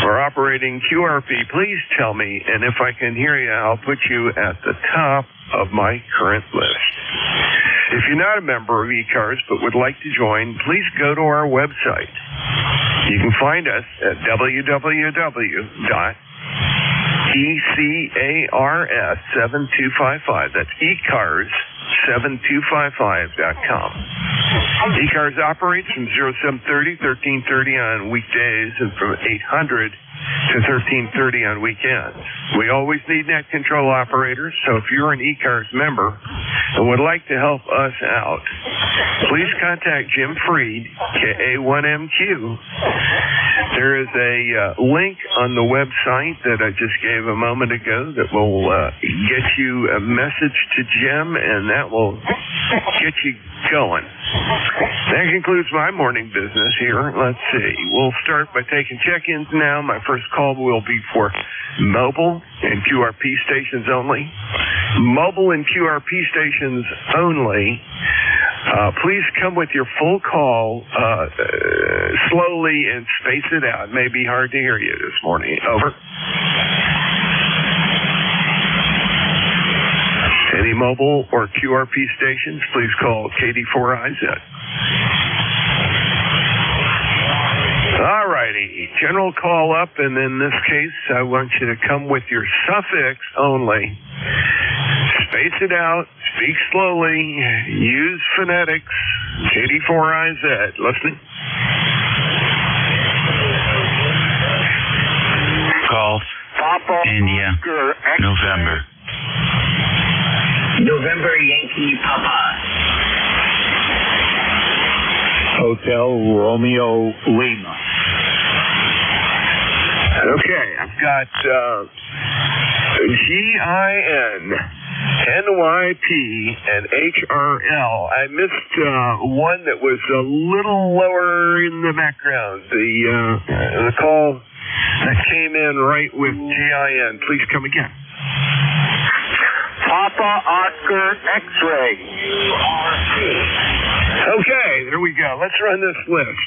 or operating QRP, please tell me, and if I can hear you, I'll put you at the top of my current list. If you're not a member of ECARS but would like to join, please go to our website. You can find us at www.ECARS7255. That's ECARS7255.com. ECARS operates from 0730, 1330 on weekdays and from 800 to 1330 on weekends. We always need net control operators, so if you're an ECARS member and would like to help us out, please contact Jim Freed, KA1MQ. There is a link on the website that I just gave a moment ago that will get you a message to Jim, and that will get you going. That concludes my morning business here. Let's see. We'll start by taking check-ins now. My first call will be for mobile and QRP stations only. Mobile and QRP stations only. Please come with your full call slowly and space it out. It may be hard to hear you this morning. Over. Any mobile or QRP stations, please call KD4IZ. All righty. General call up, and in this case, I want you to come with your suffix only. Space it out. Speak slowly. Use phonetics. KD4IZ. Listening. Golf. India. November. November Yankee Papa. Hotel Romeo Lima. Okay, I've got GIN, NYP, and HRL. I missed one that was a little lower in the background. The call that came in right with GIN. Please come again. Papa Oscar X-Ray. Okay, there we go. let's run this list.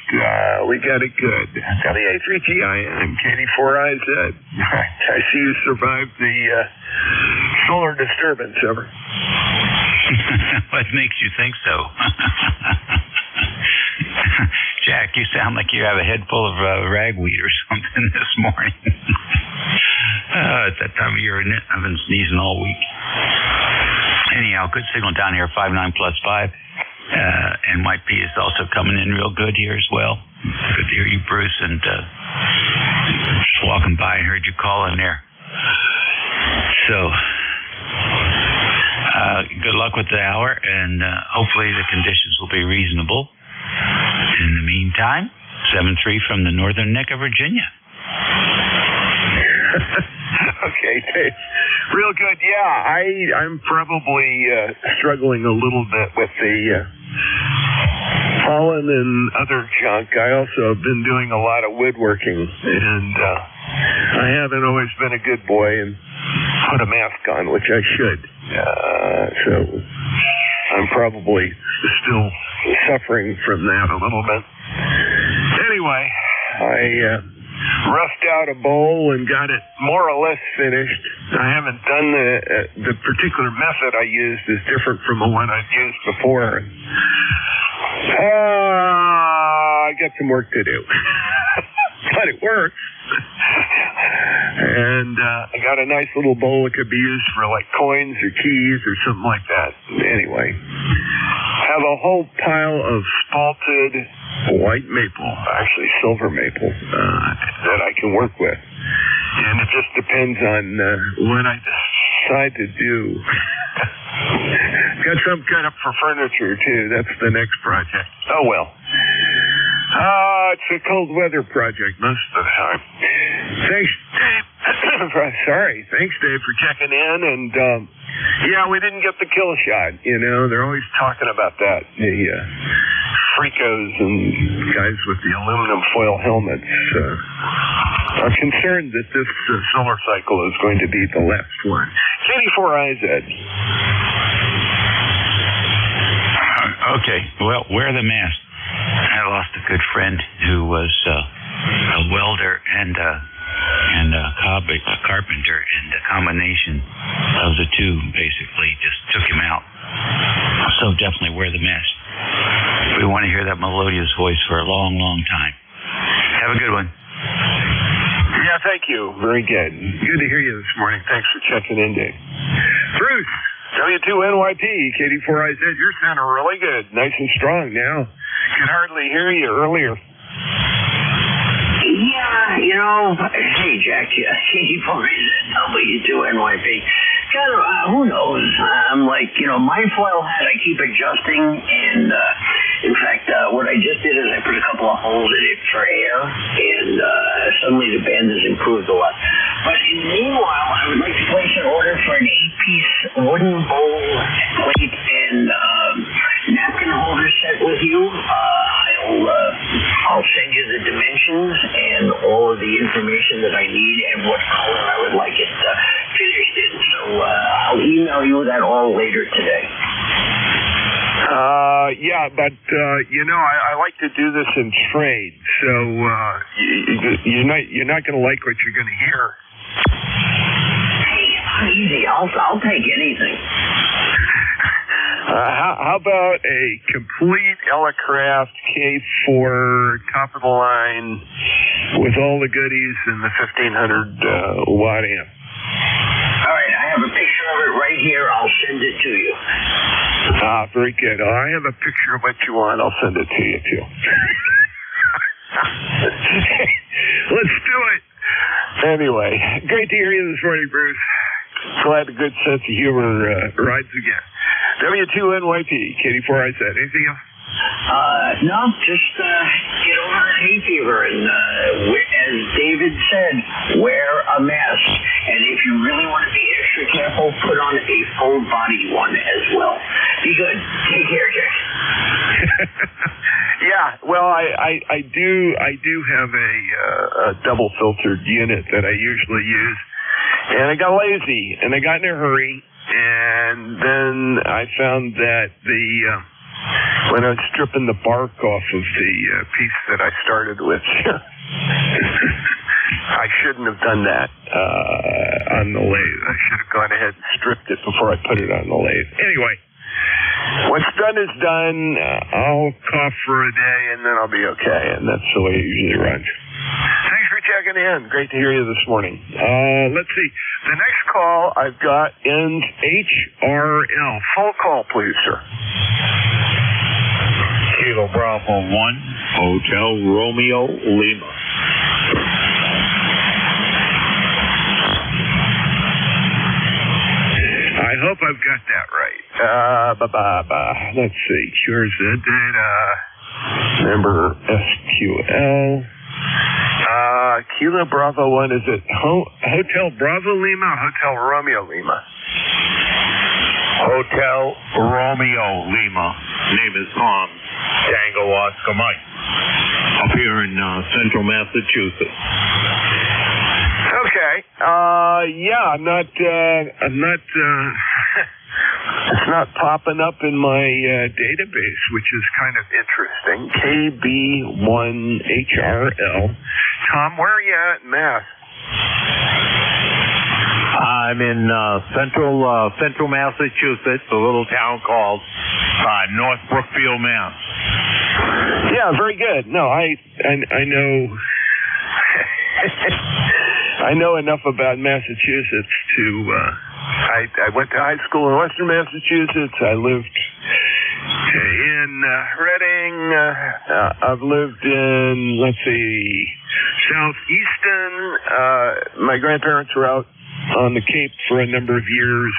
We got it good. WA3GIM, KD4IZ. I see you survived the solar disturbance, ever. What makes you think so? Jack, you sound like you have a head full of ragweed or something this morning. It's that time of year, isn't it? I've been sneezing all week. Anyhow, good signal down here, 59+5. NYP is also coming in real good here as well. Good to hear you, Bruce, and just walking by and heard you call in there. So, good luck with the hour, and hopefully the conditions will be reasonable. In the meantime, 7-3 from the northern neck of Virginia. Okay, Dave. Real good. Yeah, I'm probably struggling a little bit with the pollen and other junk. I also have been doing a lot of woodworking, and I haven't always been a good boy and put a mask on, which I should. So I'm probably still suffering from that a little bit. Anyway, I roughed out a bowl and got it more or less finished. I haven't done the particular method I used is different from the one I've used before. I got some work to do. But it works. And I got a nice little bowl that could be used for like coins or keys or something like that. Anyway, have a whole pile of spalted white maple, actually silver maple, that I can work with. And it just depends on what I decide to do. Got some kind of for furniture too. That's the next project. Oh well. It's a cold weather project most of the time. Thanks, Dave. Thanks, Dave, for checking in. And yeah, we didn't get the kill shot. You know, they're always talking about that. The freakos and guys with the aluminum foil helmets are concerned that this solar cycle is going to be the last one. KD4IZ. Okay, well, wear the mask. I lost a good friend who was a welder and a carpenter, and the combination of the two basically just took him out. So definitely wear the mask. We want to hear that melodious voice for a long, long time. Have a good one. Yeah, thank you. Very good. Good to hear you this morning. Thanks for checking in, Dave. Bruce, W2NYP, KD4IZ, you're sounding really good. Nice and strong now. Could hardly hear you earlier. Yeah, you know, hey, Jack, KD4IZ, W2NYP. Kind of, who knows? I'm like, you know, my foil hat, I keep adjusting, and in fact, what I just did is I put a couple of holes in it for air, and suddenly the band has improved a lot. But meanwhile, I would like to place an order for an 8-piece wooden bowl, plate, and napkin holder set with you. I'll send you the dimensions and all of the information that I need and what color I would like it finished in. So I'll email you that all later today. Yeah, but you know, I like to do this in trade, so you're not going to like what you're going to hear. Hey, easy. I'll take anything. How about a complete Elecraft K4 top of the line with all the goodies and the 1500 watt amp? All right, I have a picture of it right here. I'll send it to you. Very good. I have a picture of what you want. I'll send it to you too. Let's do it. Anyway, great to hear you this morning, Bruce. Glad a good sense of humor rides again. W2NYP, KD4IZ. Anything else? No, just get over that hay fever and, as David said, wear a mask. And if you really want to be extra careful, put on a full body one as well. Be good. Take care, Jack. Yeah, well, I do have a double filtered unit that I usually use, and I got lazy and I got in a hurry, and then I found that the when I was stripping the bark off of the piece that I started with. I shouldn't have done that on the lathe. I should have gone ahead and stripped it before I put it on the lathe. Anyway, what's done is done. I'll cough for a day, and then I'll be okay, and that's the way it usually runs. Thanks for checking in. Great to hear you this morning. Let's see. The next call I've got ends HRL. Full call, please, sir. Kilo Bravo 1, Hotel Romeo Lima. I hope I've got that right. Let's see. Here's the data. Number SQL. Kilo Bravo 1, is it Hotel Bravo Lima or Hotel Romeo Lima? Hotel Romeo Lima. Name is Tom. Tango Oscar Mike. Up here in central Massachusetts. Okay. Yeah, I'm not, it's not popping up in my database, which is kind of interesting. KB1HRL. Tom, where are you at in Mass? I'm in central Massachusetts, a little town called North Brookfield, Mass. Yeah, very good. No, I know I know enough about Massachusetts to I went to high school in Western Massachusetts. I lived in Reading. I've lived in, let's see, Southeastern. My grandparents were out on the Cape for a number of years.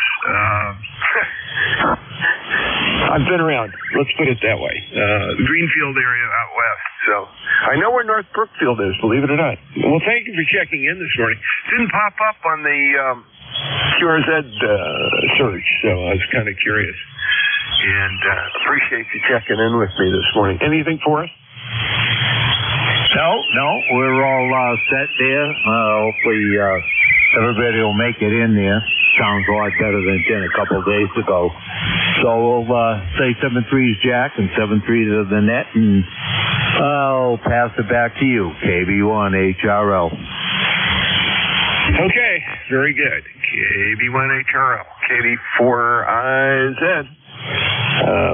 I've been around, let's put it that way. The Greenfield area out west. So I know where North Brookfield is, believe it or not. Well, thank you for checking in this morning. Didn't pop up on the QRZ search, so I was kind of curious. And appreciate you checking in with me this morning. Anything for us? No, we're all set there. Hopefully everybody will make it in there. Sounds a lot better than it did a couple of days ago. So we'll say 7-3's Jack and 7-3 to the net, and I'll pass it back to you, KB1HRL. Okay, very good. KB1HRL, KD4IZ.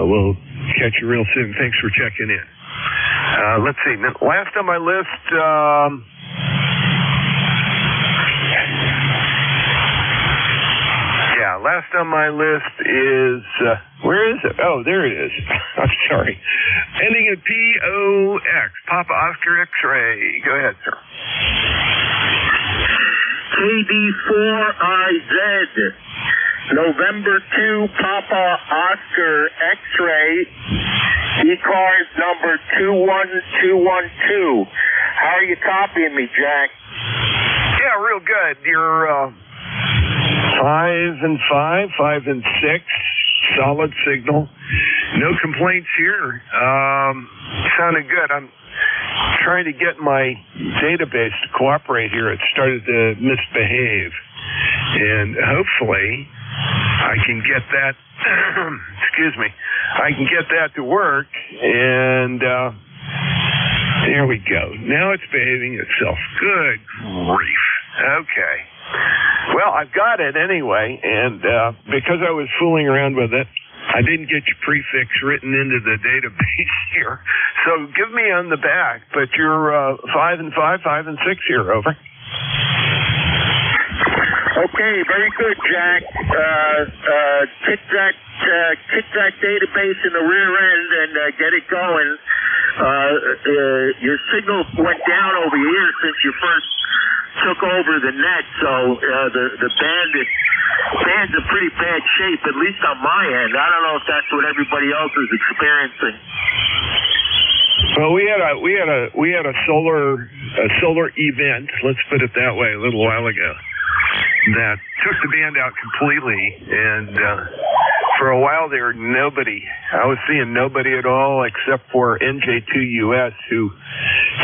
We'll catch you real soon. Thanks for checking in. Let's see. Last on my list, last on my list is, where is it? Oh, there it is. I'm sorry. Ending in POX, Papa Oscar X-Ray. Go ahead, sir. KD4IZ, November 2, Papa Oscar X-Ray, ECARS number 21212. How are you copying me, Jack? Yeah, real good. You're 5 and 5, 5 and 6, solid signal. No complaints here. Sounded good. I'm trying to get my database to cooperate here. It started to misbehave. And hopefully I can get that, excuse me, I can get that to work. And there we go. Now it's behaving itself. Good grief. Okay. Well, I've got it anyway, and because I was fooling around with it, I didn't get your prefix written into the database here. So give me on the back, but you're 5 and 5, 5 and 6 here, over. Okay, very good, Jack. Kick that database in the rear end and get it going. Your signal went down over here since you first took over the net, so the band's in pretty bad shape, at least on my end. I don't know if that's what everybody else is experiencing. Well, we had a solar event, let's put it that way, a little while ago, that took the band out completely, and for a while there, nobody. I was seeing nobody at all except for NJ2US, who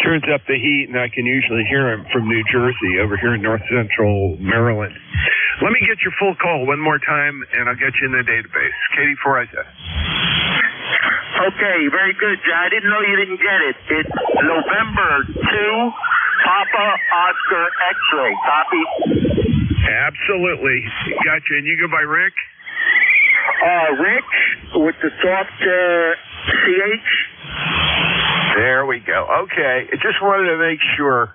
turns up the heat, and I can usually hear him from New Jersey over here in north central Maryland. Let me get your full call one more time, and I'll get you in the database. KD4IZ. Okay, very good. I didn't know you didn't get it. It's November 2, Papa Oscar X-ray. Copy? Absolutely. Gotcha. And you go by Rick? Rick with the soft CH. There we go. Okay. I just wanted to make sure.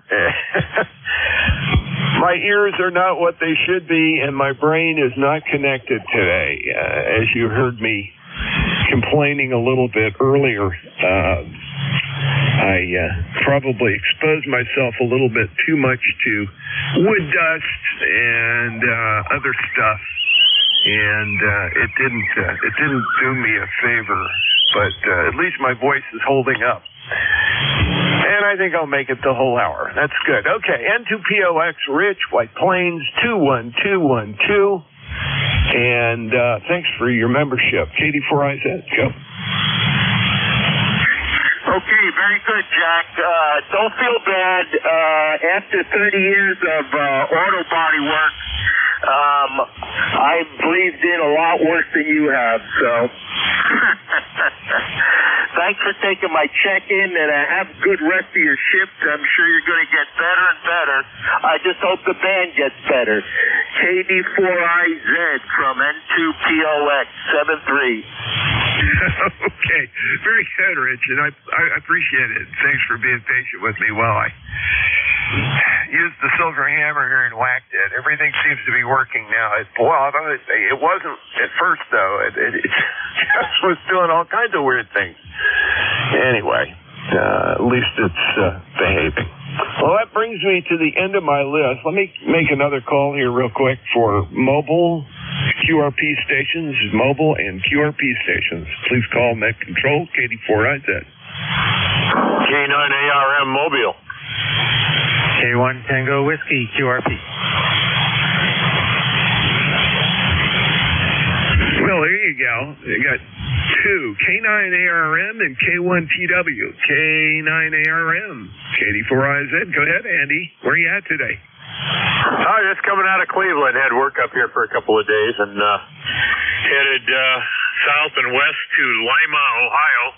My ears are not what they should be, and my brain is not connected today. As you heard me complaining a little bit earlier, I probably exposed myself a little bit too much to wood dust and other stuff, and it didn't do me a favor. But at least my voice is holding up. And I think I'll make it the whole hour. That's good. Okay, N2POX, Rich, White Plains, 21212. And thanks for your membership. KD4IZ, go. Okay, very good, Jack. Don't feel bad. After 30 years of auto body work, I breathed in a lot worse than you have, so. Thanks for taking my check-in, and have a good rest of your shift. I'm sure you're going to get better and better. I just hope the band gets better. KD4IZ from N2POX 73. Okay, very good, Rich, and I appreciate it. Thanks for being patient with me while I used the silver hammer here and whacked it. Everything seems to be working now. It wasn't at first, though. It just was doing all kinds of weird things. Anyway, at least it's behaving. Well, that brings me to the end of my list. Let me make another call here real quick for mobile QRP stations, mobile and QRP stations. Please call Met Control, KD4IZ. K9ARM Mobile. K1 Tango Whiskey, QRP. Well, there you go. You got two, K9ARM and K1TW. K9ARM, KD4IZ. Go ahead, Andy. Where are you at today? Just coming out of Cleveland. Had work up here for a couple of days and headed south and west to Lima, Ohio,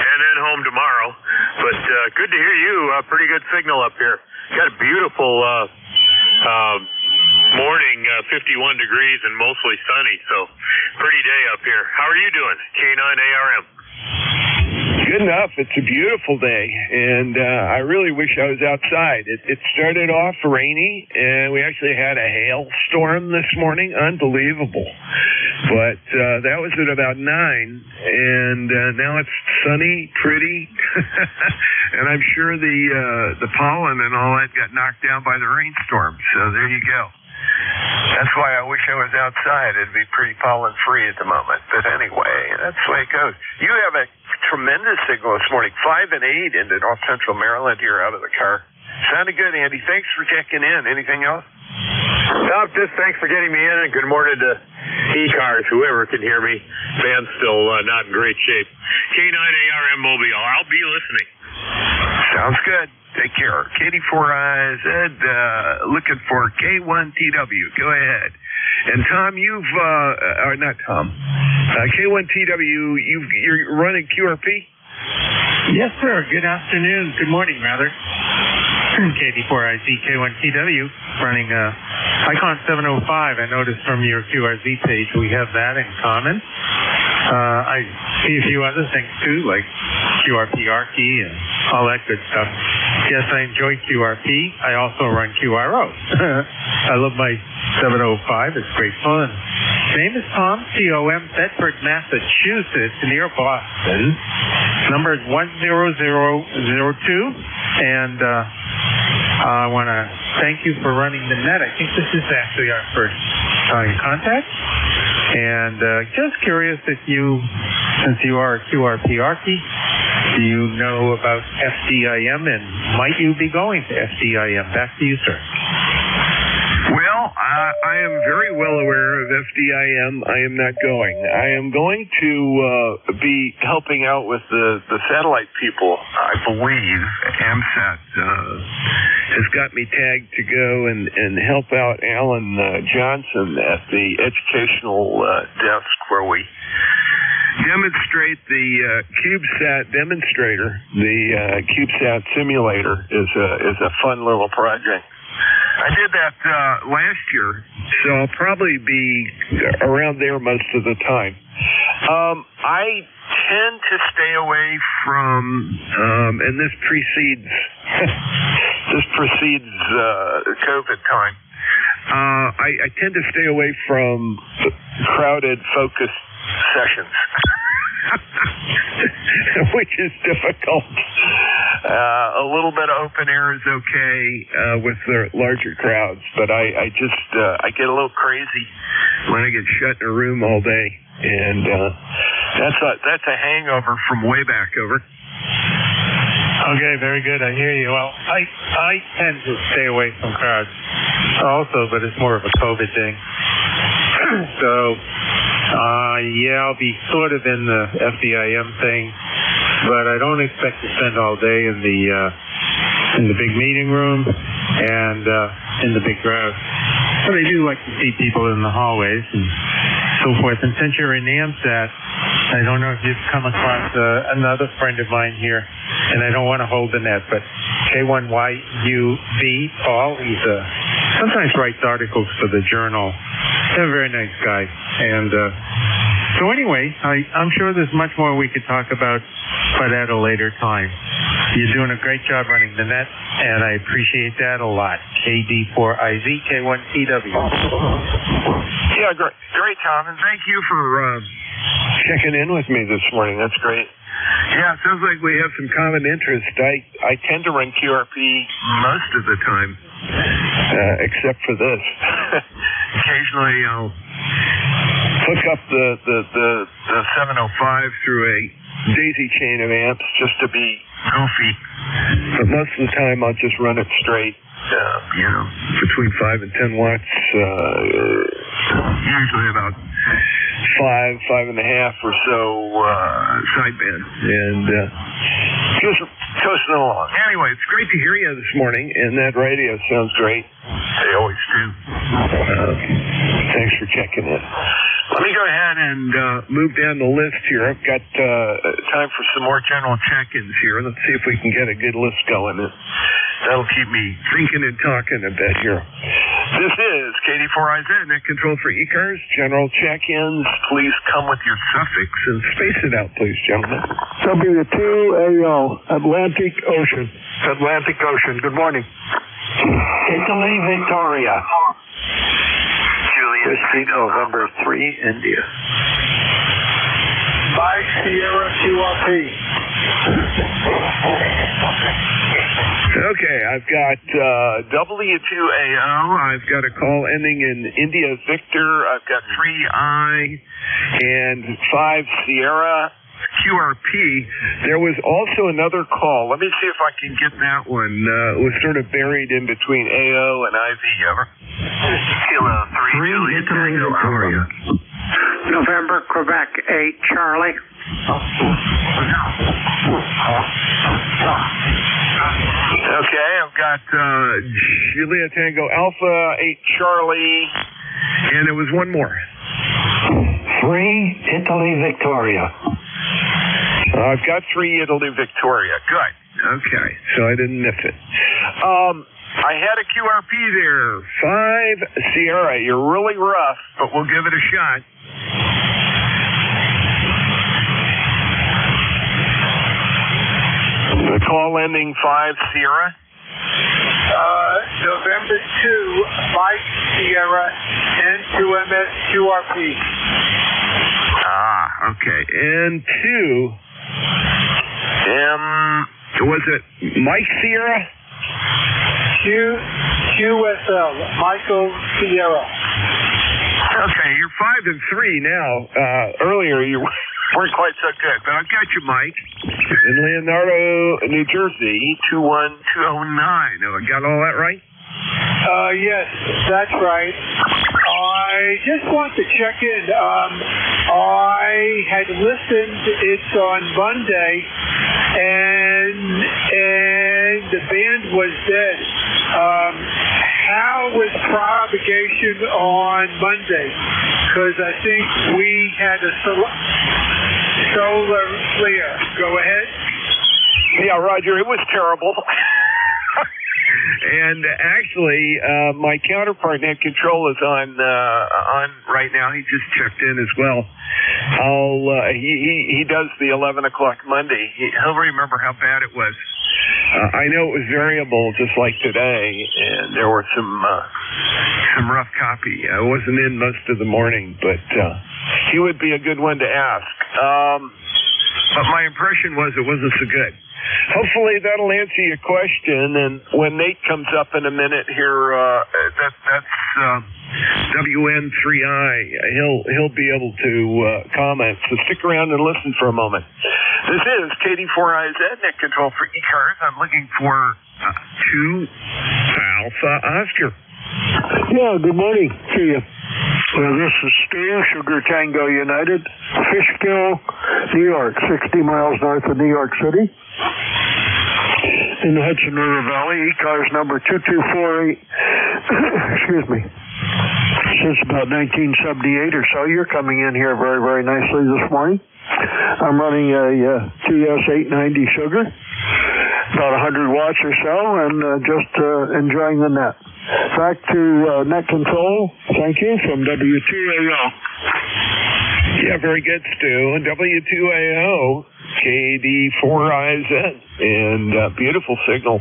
and then home tomorrow. But good to hear you. Pretty good signal up here. Got a beautiful morning, 51 degrees and mostly sunny, so pretty day up here. How are you doing, K9ARM? Good enough. It's a beautiful day, and I really wish I was outside. It started off rainy, and we actually had a hailstorm this morning. Unbelievable. But that was at about 9, and now it's sunny, pretty, and I'm sure the pollen and all that got knocked down by the rainstorm. So there you go. That's why I wish I was outside. It'd be pretty pollen-free at the moment. But anyway, that's the way it goes. You have a tremendous signal this morning, 5 and 8 into North Central Maryland here out of the car. Sounded good, Andy. Thanks for checking in. Anything else? No, just thanks for getting me in, and good morning to ECARS, whoever can hear me. Van's still not in great shape. K9ARM Mobile. I'll be listening. Sounds good. Take care. KD4IZ, looking for K1TW. Go ahead. And Tom, or not Tom, K1TW, you're running QRP? Yes, sir. Good afternoon. Good morning, rather. KD4IZ, K1TW, running Icon 705. I noticed from your QRZ page we have that in common. I see a few other things too, like QRP ARCI and all that good stuff. Yes, I enjoy QRP. I also run QRO. I love my 705. It's great fun. Name is Tom, COM, Bedford, Massachusetts, near Boston. Number is 10002. And I want to thank you for running the net. I think this is actually our first time contact. And just curious if you, since you are a QRP ARCI, do you know about FDIM, and might you be going to FDIM? Back to you, sir. Well, I am very well aware of FDIM. I am not going. I am going to be helping out with the satellite people. I believe AMSAT has got me tagged to go and help out Alan Johnson at the educational desk where we demonstrate the CubeSat demonstrator. The CubeSat simulator is a fun little project. I did that last year, so I'll probably be around there most of the time. I tend to stay away from, and this precedes COVID time. I tend to stay away from crowded, focused sessions, which is difficult. A little bit of open air is okay with the larger crowds, but I get a little crazy when I get shut in a room all day, and that's a hangover from way back. Over. Okay, very good. I hear you. Well, I tend to stay away from crowds also, but it's more of a COVID thing. So, yeah, I'll be sort of in the FDIM thing, but I don't expect to spend all day in the big meeting room and in the big crowd. But I do like to see people in the hallways and so forth. And since you're in AMSAT, I don't know if you've come across another friend of mine here, and I don't want to hold the net, but K1YUB, Paul, he sometimes writes articles for the journal. He's a very nice guy. And so anyway, I'm sure there's much more we could talk about, but at a later time. You're doing a great job running the net, and I appreciate that a lot. KD4IZ, K1TW. Yeah, great, Tom, and thank you for checking in with me this morning. That's great. Yeah, it sounds like we have some common interest. I tend to run QRP most of the time, except for this. Occasionally, I'll hook up the 705 through a daisy chain of amps just to be goofy. But most of the time, I'll just run it straight. Between 5 and 10 watts, usually about 5.5 or so sideband, and just coasting along. Anyway, it's great to hear you this morning, and that radio sounds great. They always do. Thanks for checking in. Let me go ahead and move down the list here. I've got time for some more general check-ins here. Let's see if we can get a good list going. That'll keep me thinking and talking a bit here. This is KD4IZ, net control for ECARS. General check-ins. Please come with your suffix and space it out, please, gentlemen. W2AO, Atlantic Ocean. Atlantic Ocean. Good morning. Italy, Victoria. Juliet, November 3, India. Mike, Sierra, QRP. Okay, I've got W2AO. I've got a call ending in India Victor. I've got 3I and 5 Sierra QRP. There was also another call. Let me see if I can get that one. It was sort of buried in between AO and IV. Ever? Kilo 3, Italy, Victoria. November, Quebec 8, Charlie. Okay, I've got Julia Tango Alpha 8 Charlie, and there was one more. 3, Italy, Victoria. I've got 3 Italy, Victoria. Good. Okay, so I didn't miss it. I had a QRP there. 5 Sierra. You're really rough, but we'll give it a shot. The call ending 5 Sierra. November 2, Mike Sierra, N2MS QRP. Okay. N2. Was it Mike Sierra? QSL, Michael Sierra. Okay, you're 5 and 3 now. Earlier you weren't quite so good, but I've got you, Mike. In Leonardo, New Jersey, 21209. Have I got all that right? Yes, that's right. I just want to check in. I had listened. It's on Monday, and the band was dead. How was propagation on Monday? Because I think we had a Solar clear. Go ahead. Yeah, Roger, it was terrible. And actually, my counterpart net control is on right now. He just checked in as well. He does the 11 o'clock Monday. He'll remember how bad it was. I know it was variable, just like today, and there were some rough copy. I wasn't in most of the morning, but he would be a good one to ask. But my impression was it wasn't so good. Hopefully that'll answer your question. And when Nate comes up in a minute here, that's WN3I. He'll be able to comment. So stick around and listen for a moment. This is KD4IZ net control for ECARS. I'm looking for 2 Alpha Oscar. Yeah, good morning to you. Well, this is Stu, Sugar Tango United, Fishkill, New York, 60 miles north of New York City. In the Hudson River Valley, ECARS number 2248. Excuse me. Since about 1978 or so, you're coming in here very, very nicely this morning. I'm running a 2S890 Sugar, about 100 watts or so, and just enjoying the net. Back to net control. Thank you from W2AO. Yeah, very good, Stu. And W2AO, KD4IZ, and beautiful signal.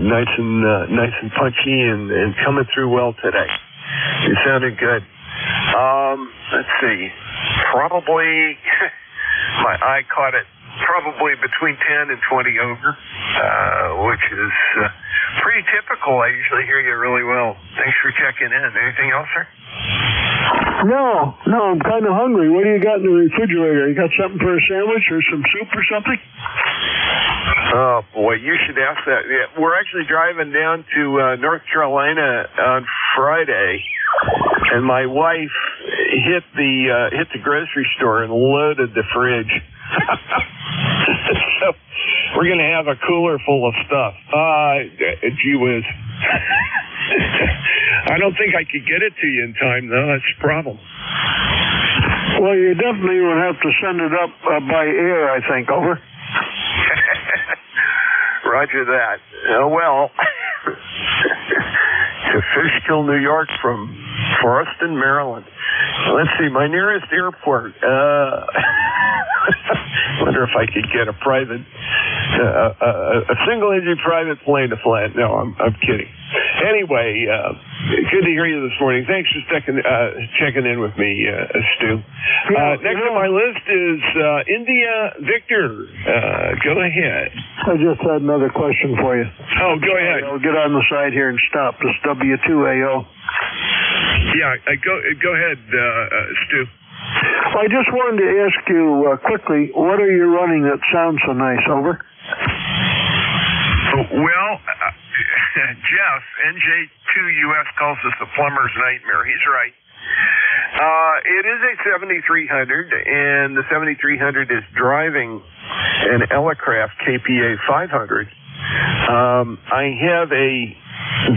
Nice and punchy and coming through well today. You sounded good. Let's see. Probably, my eye caught it probably between 10 and 20 over, which is pretty typical. I usually hear you really well. Thanks for checking in. Anything else, sir? No, I'm kind of hungry. What do you got in the refrigerator? You got something for a sandwich or some soup or something? Oh, boy, you should ask that. Yeah, we're actually driving down to North Carolina on Friday, and my wife hit the grocery store and loaded the fridge. So we're going to have a cooler full of stuff. Gee whiz. I don't think I could get it to you in time, though. That's the problem. Well, you definitely would have to send it up by air, I think. Over. Roger that. Well, to Fishkill, New York from Forreston, Maryland. Let's see, my nearest airport. Wonder if I could get a private, a single-engine private plane to fly it. No, I'm kidding. Anyway, good to hear you this morning. Thanks for checking in with me, Stu. Next on my list is India Victor. Go ahead. I just had another question for you. Oh, go ahead. I'll get on the side here and stop. This W2AO. Yeah, go ahead, Stu. I just wanted to ask you quickly, what are you running that sounds so nice? Over. Well, Jeff, NJ2US calls this a plumber's nightmare. He's right. It is a 7300, and the 7300 is driving an Elecraft KPA 500. I have a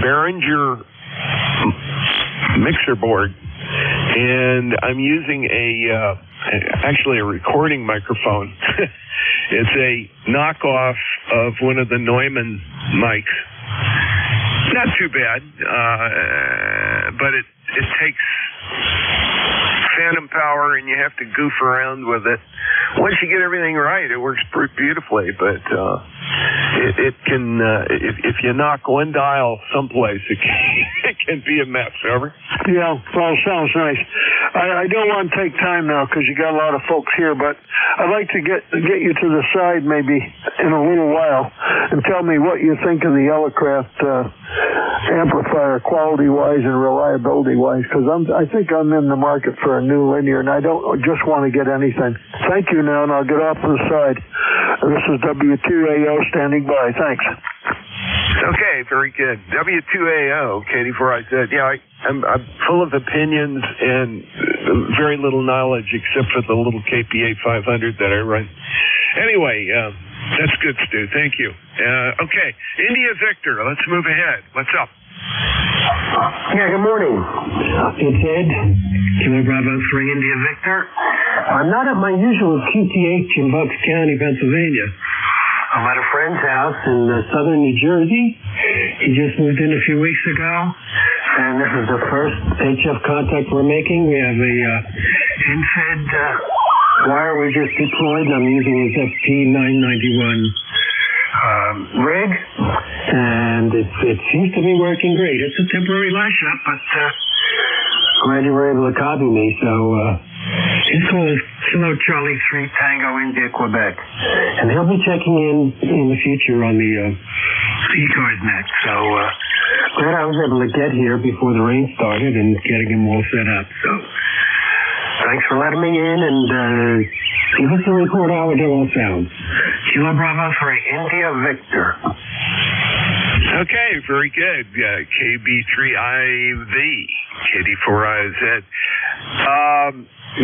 Behringer mixer board, and I'm using actually a recording microphone. It's a knockoff of one of the Neumann mics. Not too bad, but it takes phantom power, and you have to goof around with it. Once you get everything right, it works pretty beautifully, but it can, if you knock one dial someplace, it can be a mess. Over? Yeah, well, sounds nice. I don't want to take time now because you got a lot of folks here, but I'd like to get you to the side maybe in a little while and tell me what you think of the Elecraft amplifier quality-wise and reliability-wise, because I think I'm in the market for a new linear, and I don't just want to get anything. Thank you now, and I'll get off to the side. This is W2AO standing by. Thanks. Okay, very good. W2AO, KD4IZ. Yeah, I'm full of opinions and very little knowledge except for the little KPA 500 that I run. Anyway, that's good, Stu. Thank you. Okay, India Victor, let's move ahead. What's up? Yeah, good morning. It's Ed. Kilo Bravo 3 India Victor. I'm not at my usual QTH in Bucks County, Pennsylvania. I'm at a friend's house in southern New Jersey. He just moved in a few weeks ago, and this is the first HF contact we're making. We have a in-fed wire we just deployed, and I'm using his FT991 rig, and it seems to be working great. It's a temporary lash-up, but glad you were able to copy me. So his call is Kilo Charlie 3 Tango India Quebec, and he'll be checking in the future on the ECARS net. So glad I was able to get here before the rain started and getting him all set up. So thanks for letting me in, and give us a report how it all sounds. Kilo Bravo 3 India Victor. Okay, very good. KB3IV, KD4IZ.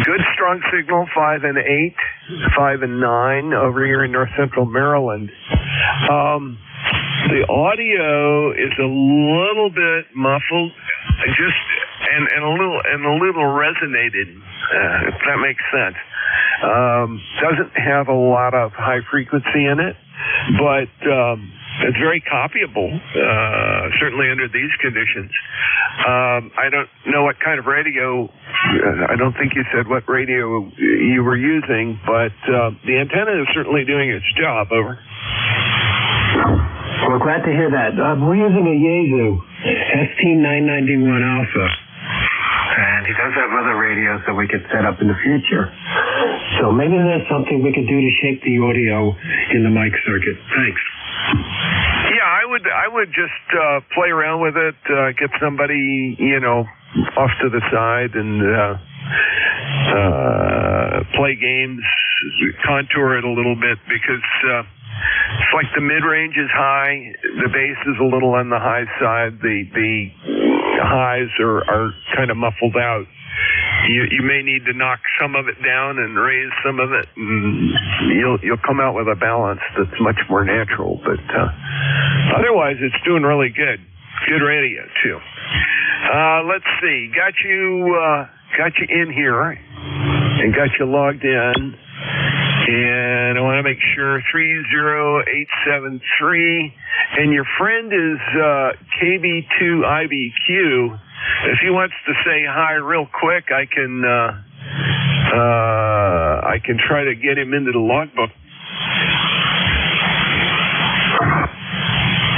Good strong signal, 5 and 8, 5 and 9 over here in north central Maryland. The audio is a little bit muffled, and a little resonated, if that makes sense. Doesn't have a lot of high frequency in it, but it's very copyable, certainly under these conditions. I don't know what kind of radio, I don't think you said what radio you were using, but the antenna is certainly doing its job. Over. Well, glad to hear that. We're using a Yaesu ST991 Alpha, and he does have other radios that we could set up in the future. So maybe there's something we could do to shape the audio in the mic circuit. Thanks. Yeah, I would just play around with it, get somebody, off to the side and play games, contour it a little bit, because it's like the mid-range is high, the bass is a little on the high side, the highs are kind of muffled out. You may need to knock some of it down and raise some of it, and you'll come out with a balance that's much more natural. But otherwise, it's doing really good. Good radio too. Let's see. Got you in here and got you logged in. And I want to make sure 30873, and your friend is KB2IBQ. If he wants to say hi real quick, I can try to get him into the logbook.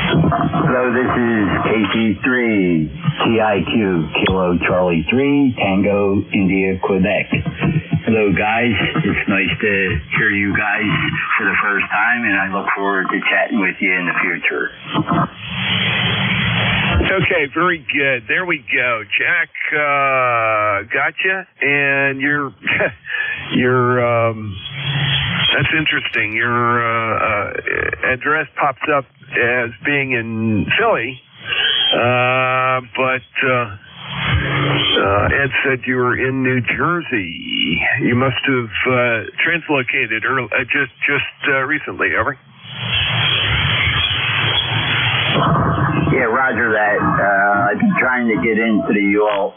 Hello, this is KC3 TIQ Kilo Charlie 3 Tango India Quebec. Hello guys, it's nice to hear you guys for the first time, and I look forward to chatting with you in the future. Okay, very good. There we go. Jack, gotcha. And you're that's interesting. Your address pops up as being in Philly, but Ed said you were in New Jersey. You must have translocated just recently, over. Yeah, roger that. I've been trying to get into the ULS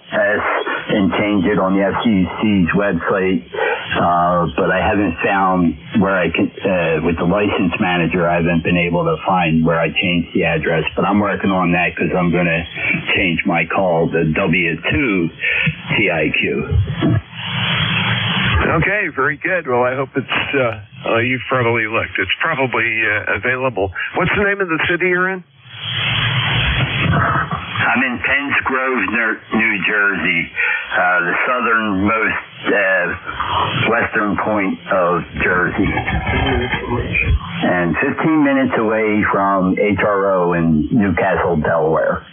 and change it on the FCC's website, but I haven't found where I can, with the license manager, I haven't been able to find where I changed the address, but I'm working on that because I'm going to change my call to W2 TIQ. Okay, very good. Well, I hope it's, you've probably looked. It's probably available. What's the name of the city you're in? I'm in Penns Grove, New Jersey, the southernmost western point of Jersey, and 15 minutes away from HRO in Newcastle, Delaware.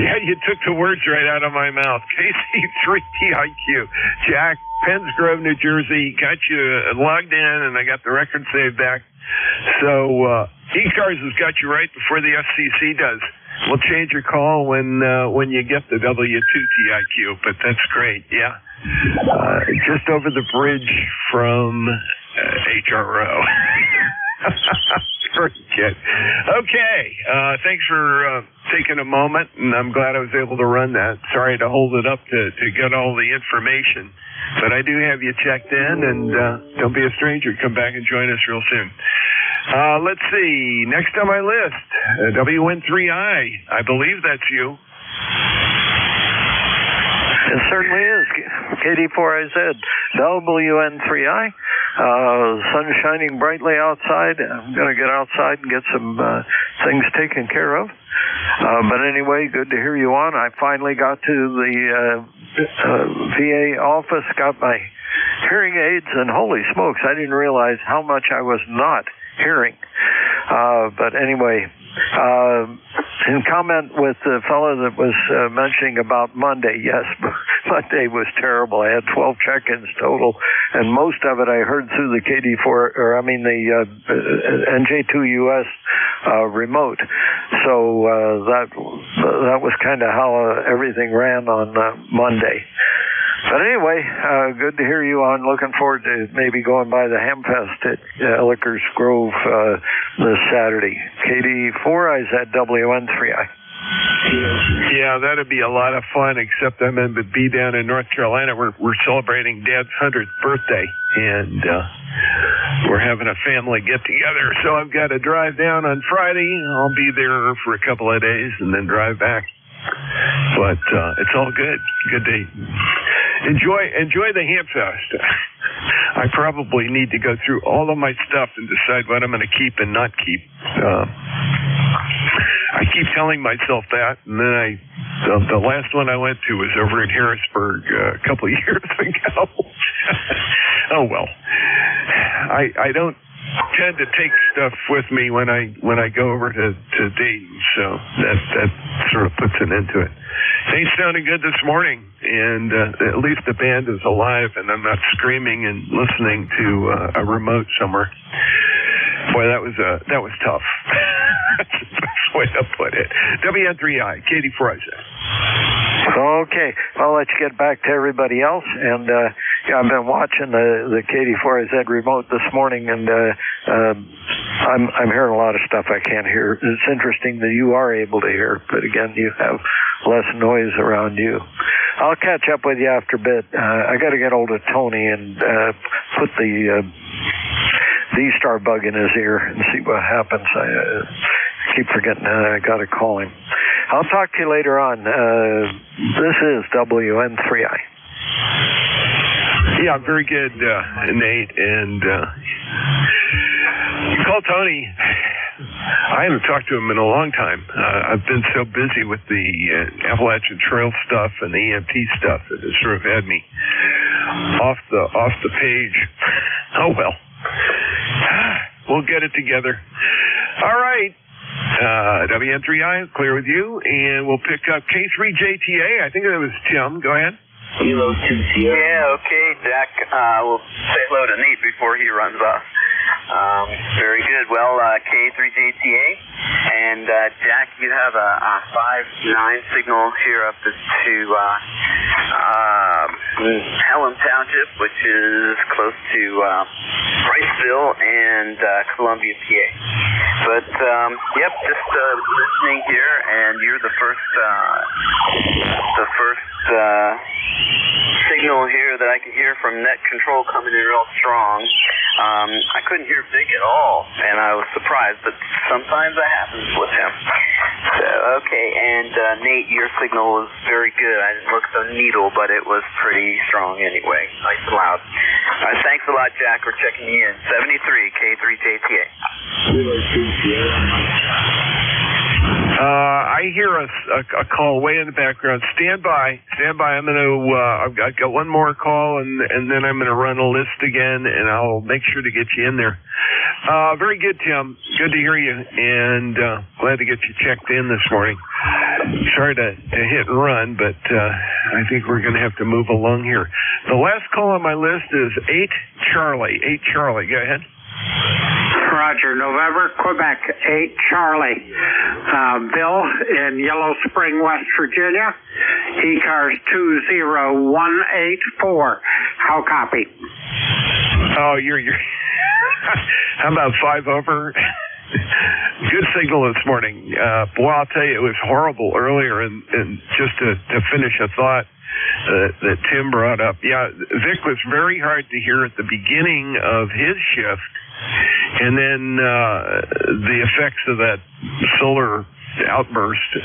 Yeah, you took the words right out of my mouth. KC3TIQ. Jack, Penns Grove, New Jersey. Got you logged in, and I got the record saved back. So ECARS has got you right before the FCC does. We'll change your call when you get the W2TIQ, but that's great. Yeah, just over the bridge from HRO. Very good. Okay. Thanks for taking a moment, and I'm glad I was able to run that. Sorry to hold it up to get all the information. But I do have you checked in, and don't be a stranger. Come back and join us real soon. Let's see. Next on my list, WN3I. I believe that's you. It certainly is. KD4IZ, WN3I. Sun shining brightly outside. I'm going to get outside and get some things taken care of. But anyway, good to hear you on. I finally got to the VA office, got my hearing aids, and holy smokes, I didn't realize how much I was not hearing. But anyway, in comment with the fellow that was mentioning about Monday, yes, Monday was terrible. I had 12 check-ins total, and most of it I heard through the the NJ2US remote. So that was kind of how everything ran on Monday. But anyway, good to hear you on. Looking forward to maybe going by the Hamfest at Ellicker's Grove this Saturday. KD4IZ WN3I. Yeah, that'd be a lot of fun, except I'm going to be down in North Carolina. We're celebrating Dad's 100th birthday, and we're having a family get-together. So I've got to drive down on Friday. I'll be there for a couple of days and then drive back. But it's all good. Good to enjoy the Hamfest. I probably need to go through all of my stuff and decide what I'm going to keep and not keep. I keep telling myself that, and then the last one I went to was over in Harrisburg a couple of years ago. Oh well, I don't tend to take stuff with me when I go over to Dayton, so that sort of puts an end to it. Things sounding good this morning, and at least the band is alive, and I'm not screaming and listening to a remote somewhere. Boy, that was tough. That's the best way to put it. WN3I, KD4IZ. Okay, I'll let you get back to everybody else. And I've been watching the KD4IZ remote this morning, and I'm hearing a lot of stuff I can't hear. It's interesting that you are able to hear, but again, you have less noise around you. I'll catch up with you after a bit. I got to get hold of Tony and put the D-Star bug in his ear and see what happens. I keep forgetting I got to call him. I'll talk to you later on. This is WN3I. Yeah, very good, Nate. And call Tony. I haven't talked to him in a long time. I've been so busy with the Appalachian Trail stuff and the EMT stuff that it sort of had me off the page. Oh well. We'll get it together. All right. WN3I, clear with you, and we'll pick up K3JTA. I think that was Tim. Go ahead. Kilo 2 Sierra. Yeah, okay, Jack. We'll say hello to Nate before he runs off. Very good. Well, K3JTA, and Jack, you have a 5-9 signal here up to Pelham Township, which is close to Priceville and Columbia, PA. But yep, just listening here, and you're the first signal here that I can hear from net control coming in real strong. I couldn't hear Big at all, and I was surprised, but sometimes that happens with him. So, okay, and Nate, your signal was very good. I didn't look the needle, but it was pretty strong anyway, nice and loud. Thanks a lot, Jack, for checking me in. 73, K3JTA. I hear a call way in the background. Stand by. I'm going to, I've got one more call, and then I'm going to run a list again, and I'll make sure to get you in there. Very good, Tim. Good to hear you, and glad to get you checked in this morning. Sorry to hit and run, but I think we're going to have to move along here. The last call on my list is 8 Charlie. Go ahead. Roger, November, Quebec, 8 Charlie. Bill in Yellow Spring, West Virginia. ECARS 20184. How copy? Oh, you're how about 5 over? Good signal this morning. Boy, I'll tell you, it was horrible earlier. And just to finish a thought that Tim brought up, yeah, Vic was very hard to hear at the beginning of his shift, and then the effects of that solar outburst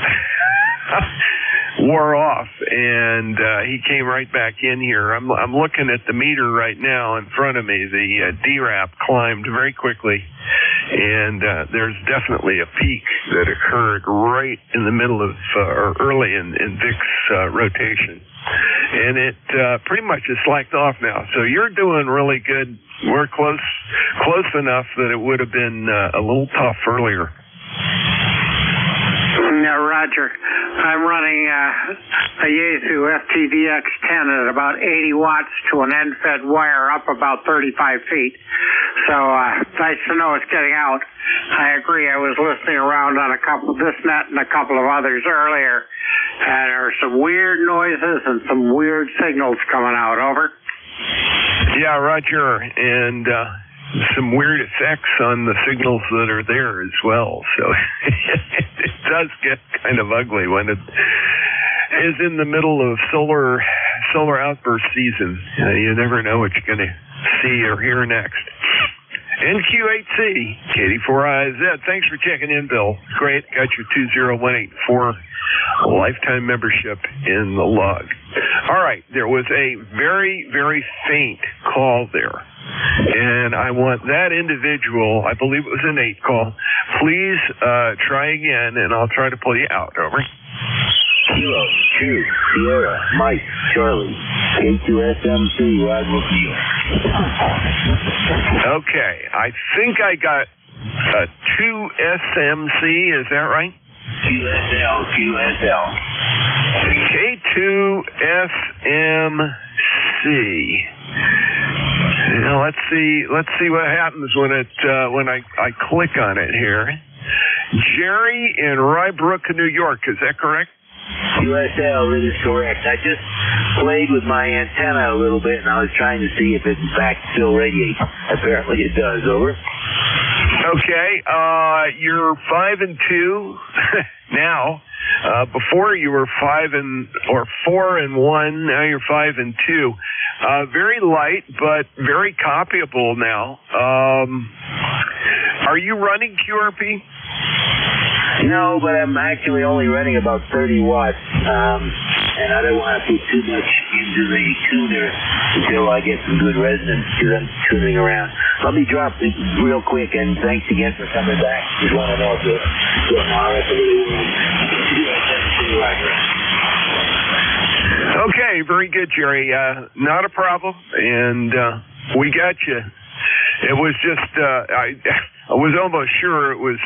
wore off, and he came right back in here. I'm looking at the meter right now in front of me. The DRAP climbed very quickly, and there's definitely a peak that occurred right in the middle of, or early in Vic's rotation. And it pretty much is slacked off now. So you're doing really good. We're close enough that it would have been a little tough earlier. Yeah, Roger. I'm running a Yaesu FTDX10 at about 80 watts to an end-fed wire up about 35 feet. So nice to know it's getting out. I agree. I was listening around on this net and a couple of others earlier, and there are some weird noises and some weird signals coming out. Over. Yeah, Roger. And some weird effects on the signals that are there as well. So it does get kind of ugly when it is in the middle of solar outburst season. You never know what you're going to see or hear next. NQ8C, KD4IZ. Thanks for checking in, Bill. Great. Got your 20184 lifetime membership in the log. All right. There was a very, very faint call there. And I want that individual, I believe it was an 8 call, please try again, and I'll try to pull you out. Over. Kilo, 2, Sierra, Mike, Charlie, K2SMC, Rod McNeil. Okay, I think I got a 2SMC, is that right? QSL. K2SMC. Now, let's see what happens when I click on it here. Jerry in Rybrook, New York, is that correct? QSL, that is correct. I just played with my antenna a little bit, and I was trying to see if it in fact still radiates. Apparently it does. Over. Okay, you're 5 and 2 now. Before you were 4 and 1. Now you're 5 and 2. Very light, but very copyable now. Are you running QRP? No, but I'm actually only running about 30 watts, and I don't want to put too much into the tuner until I get some good resonance because I'm tuning around. Let me drop it real quick, and thanks again for coming back. Just want to know if you're Okay, very good, Jerry. Not a problem, and we got you. It was just I was almost sure it was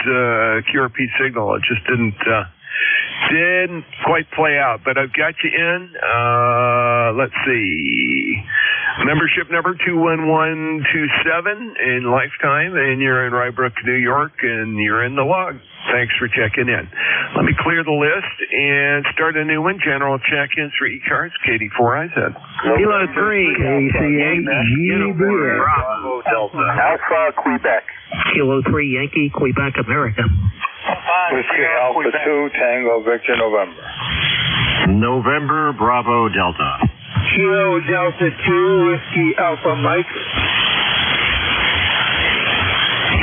QRP signal. It just didn't quite play out, but I've got you in. Let's see. Membership number 21127 in lifetime, and you're in Rybrook, New York, and you're in the log. Thanks for checking in. Let me clear the list and start a new one. General check-ins for ECARS, KD4IZ. Kilo 3, KC8GBF. Bravo Delta. Alpha, Quebec. Kilo 3, Yankee, Quebec, America. Whiskey Alpha 2, Tango Victor, November. November, Bravo, Delta. Kilo Delta 2, Whiskey Alpha Mike.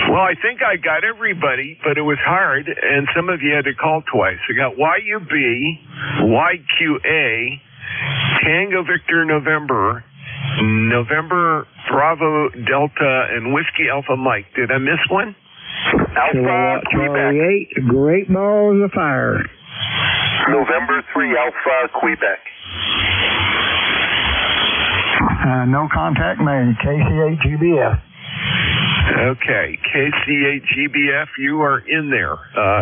Well, I think I got everybody, but it was hard, and some of you had to call twice. I got YUB, YQA, Tango Victor November, November Bravo Delta, and Whiskey Alpha Mike. Did I miss one? Alpha Quebec. 8, Great Balls of Fire. November 3 Alpha Quebec. No contact made. KC8GBF. Okay, KC8GBF, you are in there.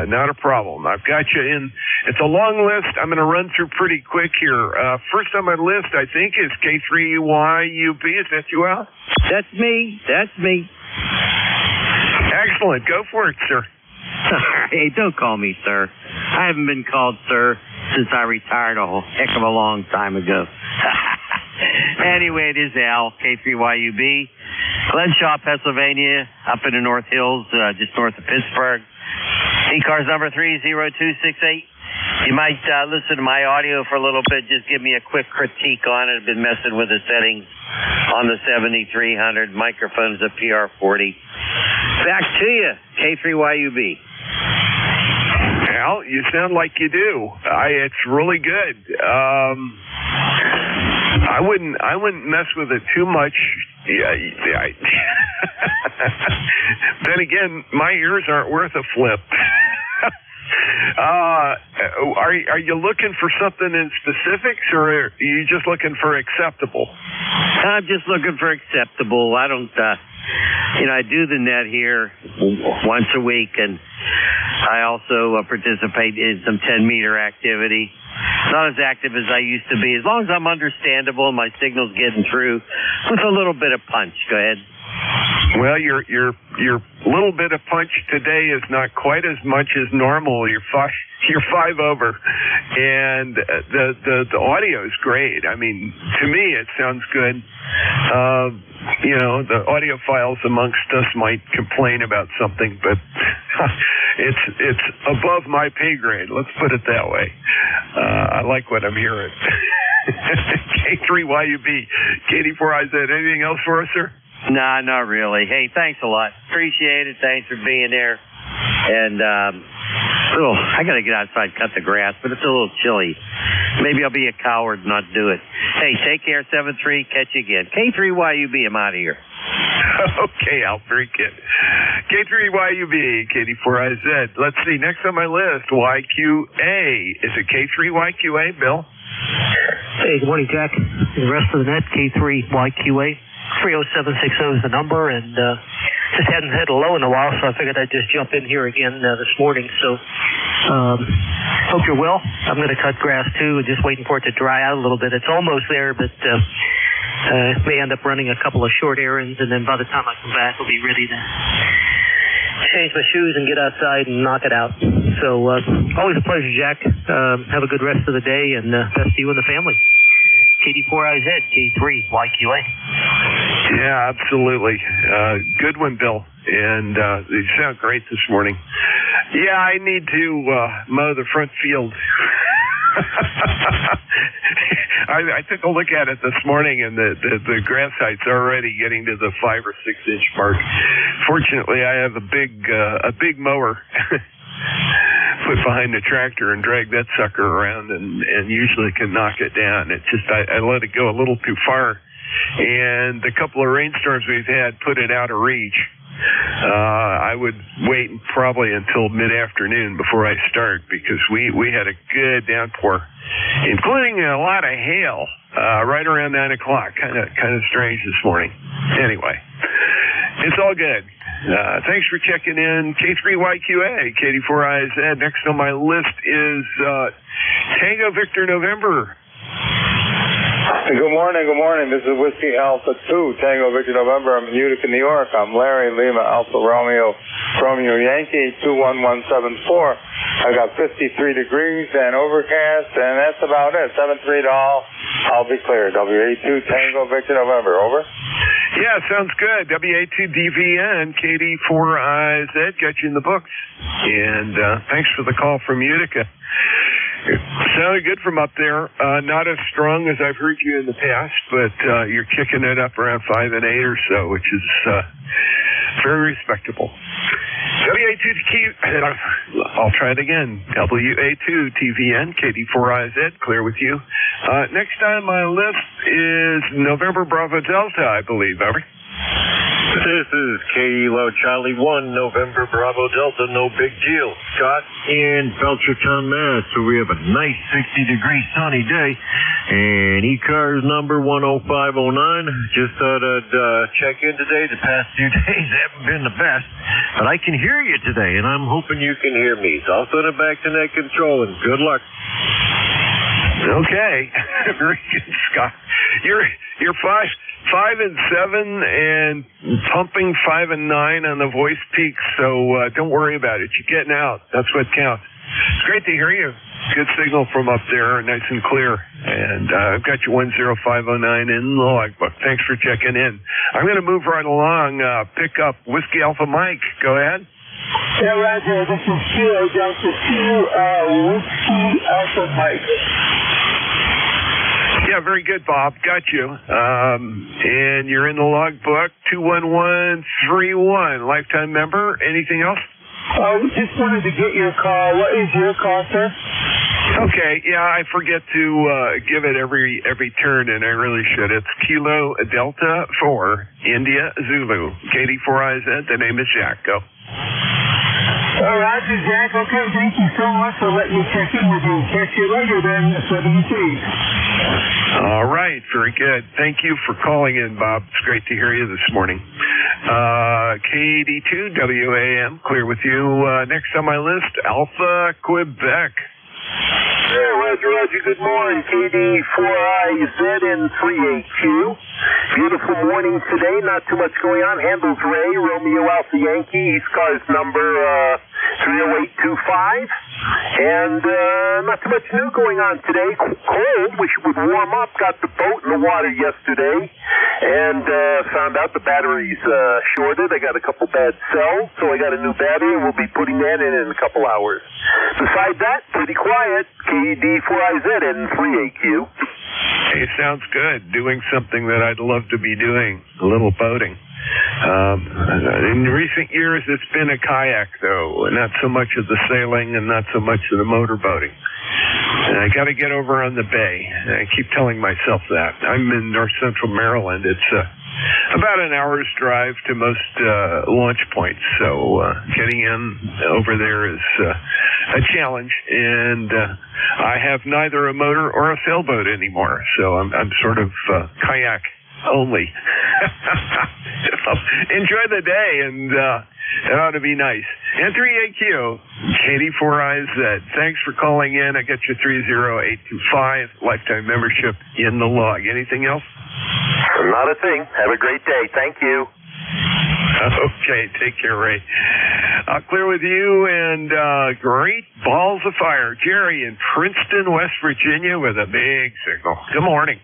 Not a problem. I've got you in. It's a long list. I'm going to run through pretty quick here. First on my list, I think, is K3YUB. Is that you, Al? That's me. Excellent. Go for it, sir. Hey, don't call me sir. I haven't been called sir since I retired a whole heck of a long time ago. Anyway, it is Al, K3YUB. Glenshaw, Pennsylvania, up in the North Hills, just north of Pittsburgh. ECARS number 30268. You might listen to my audio for a little bit. Just give me a quick critique on it. I've been messing with the settings on the 7300. Microphone's a PR40. Back to you, K3YUB. Al, you sound like you do. It's really good. I wouldn't mess with it too much. Then again, my ears aren't worth a flip. Are you looking for something in specifics, or are you just looking for acceptable? I'm just looking for acceptable. I don't, I do the net here once a week, and I also participate in some 10-meter activity. Not as active as I used to be. As long as I'm understandable and my signal's getting through with a little bit of punch. Go ahead. Well, your little bit of punch today is not quite as much as normal. You're five over, and the audio is great. I mean, to me, it sounds good. The audiophiles amongst us might complain about something, but it's above my pay grade. Let's put it that way. I like what I'm hearing. K3YUB, KD4IZ. Anything else for us, sir? Nah, not really. Hey, thanks a lot. Appreciate it. Thanks for being there. And I got to get outside, cut the grass, but it's a little chilly. Maybe I'll be a coward and not do it. Hey, take care, 7-3. Catch you again. K3YUB, I'm out of here. Okay, Al, very good. K3YUB, KD4IZ. Let's see, next on my list, YQA. Is it K3YQA, Bill? Hey, good morning, Jack. The rest of the net, K3YQA. 30760 is the number, and just hadn't hit a low in a while, so I figured I'd just jump in here again this morning. So hope you're well. I'm going to cut grass too, just waiting for it to dry out a little bit. It's almost there, but may end up running a couple of short errands, and then by the time I come back, I'll be ready to change my shoes and get outside and knock it out. So always a pleasure, Jack. Have a good rest of the day, and best to you and the family. KD4IZ, K3YQA. Yeah, absolutely. Good one, Bill. And you sound great this morning. Yeah, I need to mow the front field. I took a look at it this morning, and the grass height's already getting to the 5 or 6 inch mark. Fortunately, I have a big mower put behind the tractor and drag that sucker around, and usually can knock it down. It's just I let it go a little too far, and the couple of rainstorms we've had put it out of reach. I would wait probably until mid-afternoon before I start, because we had a good downpour, including a lot of hail right around 9 o'clock. Kind of strange this morning. Anyway, it's all good. Thanks for checking in. K3YQA, KD4IZ. Next on my list is Tango Victor November. Good morning. This is Whiskey Alpha 2, Tango Victor November. I'm in Utica, New York. I'm Larry Lima Alpha Romeo Yankee 21174. I got 53 degrees and overcast, and that's about it. 7-3 to all. I'll be clear. WA2 Tango Victor November. Over. Yeah, sounds good. WA2DVN, KD4IZ, got you in the books. And thanks for the call from Utica. It sounded good from up there. Not as strong as I've heard you in the past, but you're kicking it up around 5 and 8 or so, which is very respectable. I'll try it again. WA2TVN, KD4IZ, clear with you. Next on my list is November Bravo Delta, I believe. Over. This is Kilo Charlie 1, November Bravo Delta, no big deal. Scott in Belchertown, Mass. So we have a nice 60-degree sunny day. And ECARS number 10509. Just thought I'd check in today. The past few days haven't been the best. But I can hear you today, and I'm hoping you can hear me. So I'll send it back to net control, and good luck. Okay. Very good, Scott. You're 5 and 7 and pumping 5 and 9 on the voice peak, so don't worry about it. You're getting out. That's what counts. It's great to hear you. Good signal from up there, nice and clear. And I've got you 10509 in the logbook. Thanks for checking in. I'm going to move right along, pick up Whiskey Alpha Mike. Go ahead. Yeah, Roger, this is Kilo Delta 2, Whiskey Alpha Mike. Yeah, very good, Bob. Got you. And you're in the logbook, 21131, lifetime member. Anything else? Just wanted to get your call. What is your call, sir? Okay, yeah, I forget to give it every turn, and I really should. It's Kilo Delta 4, India Zulu, KD4IZ. The name is Jack. Go. Roger, Jack. Okay, thank you so much for letting me check in with you. Catch you later then, 73. All right, very good. Thank you for calling in, Bob. It's great to hear you this morning. KD2WAM, clear with you. Next on my list, Alpha Quebec. Yeah, Roger, good morning. KD4IZ and 3AQ. Beautiful morning today, not too much going on. Handles Ray, Romeo Alpha Yankee, ECARS number 30825. And not too much new going on today. Cold, wish it would warm up. Got the boat in the water yesterday. And found out the battery's shorted. I got a couple bad cells, so I got a new battery, and we'll be putting that in a couple hours. Besides that, pretty quiet. KD4IZ and 3AQ. Hey, sounds good. Doing something that I'd love to be doing. A little boating. In recent years, it's been a kayak, though. Not so much of the sailing and not so much of the motorboating. And I got to get over on the bay. I keep telling myself that. I'm in north central Maryland. It's about an hour's drive to most launch points. So getting in over there is a challenge. And I have neither a motor or a sailboat anymore. So I'm sort of kayak only. Enjoy the day, and it ought to be nice. And 3AQ, KD4IZ. Thanks for calling in. I got you 30825, lifetime membership in the log. Anything else? Not a thing. Have a great day. Thank you. Okay, take care, Ray. I'll clear with you, and great balls of fire. Jerry in Princeton, West Virginia, with a big signal. Good morning.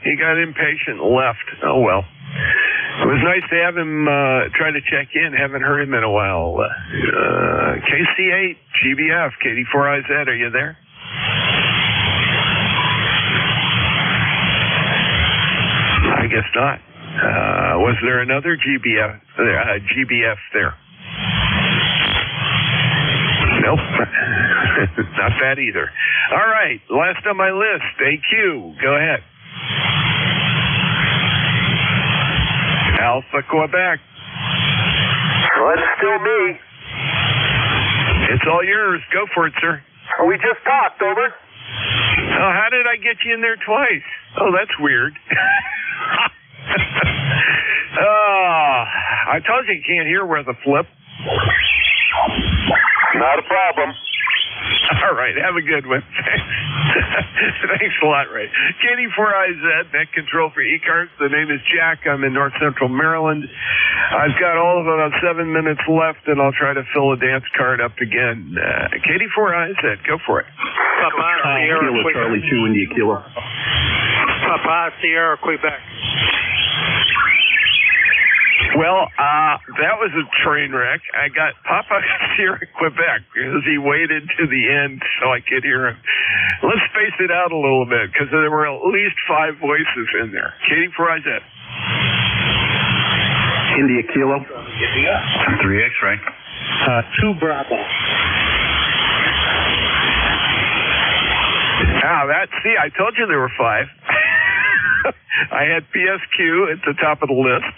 He got impatient and left. Oh, well. It was nice to have him try to check in. Haven't heard him in a while. KC8, GBF, KD4IZ, are you there? I guess not. Was there another GBF there? Nope. Not that either. All right. Last on my list, AQ. Go ahead. Alpha Quebec. Well, it's still me. It's all yours. Go for it, sir. We just talked, over. Oh, how did I get you in there twice? Oh, that's weird. I told you can't hear with a flip. Not a problem. All right, have a good one. Thanks a lot, Ray. KD4IZ, net control for ECARS. The name is Jack. I'm in north central Maryland. I've got all of about 7 minutes left, and I'll try to fill a dance card up again. KD4IZ, go for it. Papa, Sierra, Kilo, Charlie 2, India Kilo. Papa, Sierra, Quebec. Well, that was a train wreck. I got Papa Sierra Quebec because he waited to the end so I could hear him. Let's space it out a little bit because there were at least 5 voices in there. KD4IZ. India Kilo. 3 X-ray. 2 Bravo. See, I told you there were 5. I had PSQ at the top of the list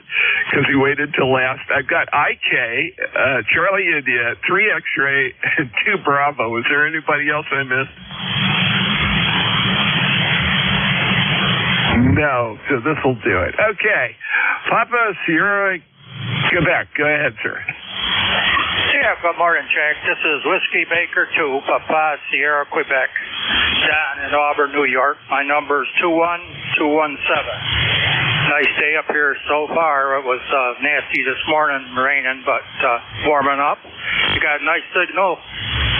because he waited till last. I've got IK, Charlie India, 3 X-ray, and 2 Bravo. Is there anybody else I missed? No, so this will do it. Okay. Papa Sierra Quebec. Go ahead, sir. Yeah, good morning, Jack. This is Whiskey Baker 2, Papa Sierra Quebec, down in Auburn, New York. My number is 21217. Nice day up here so far. It was nasty this morning, raining, but warming up. You got a nice signal.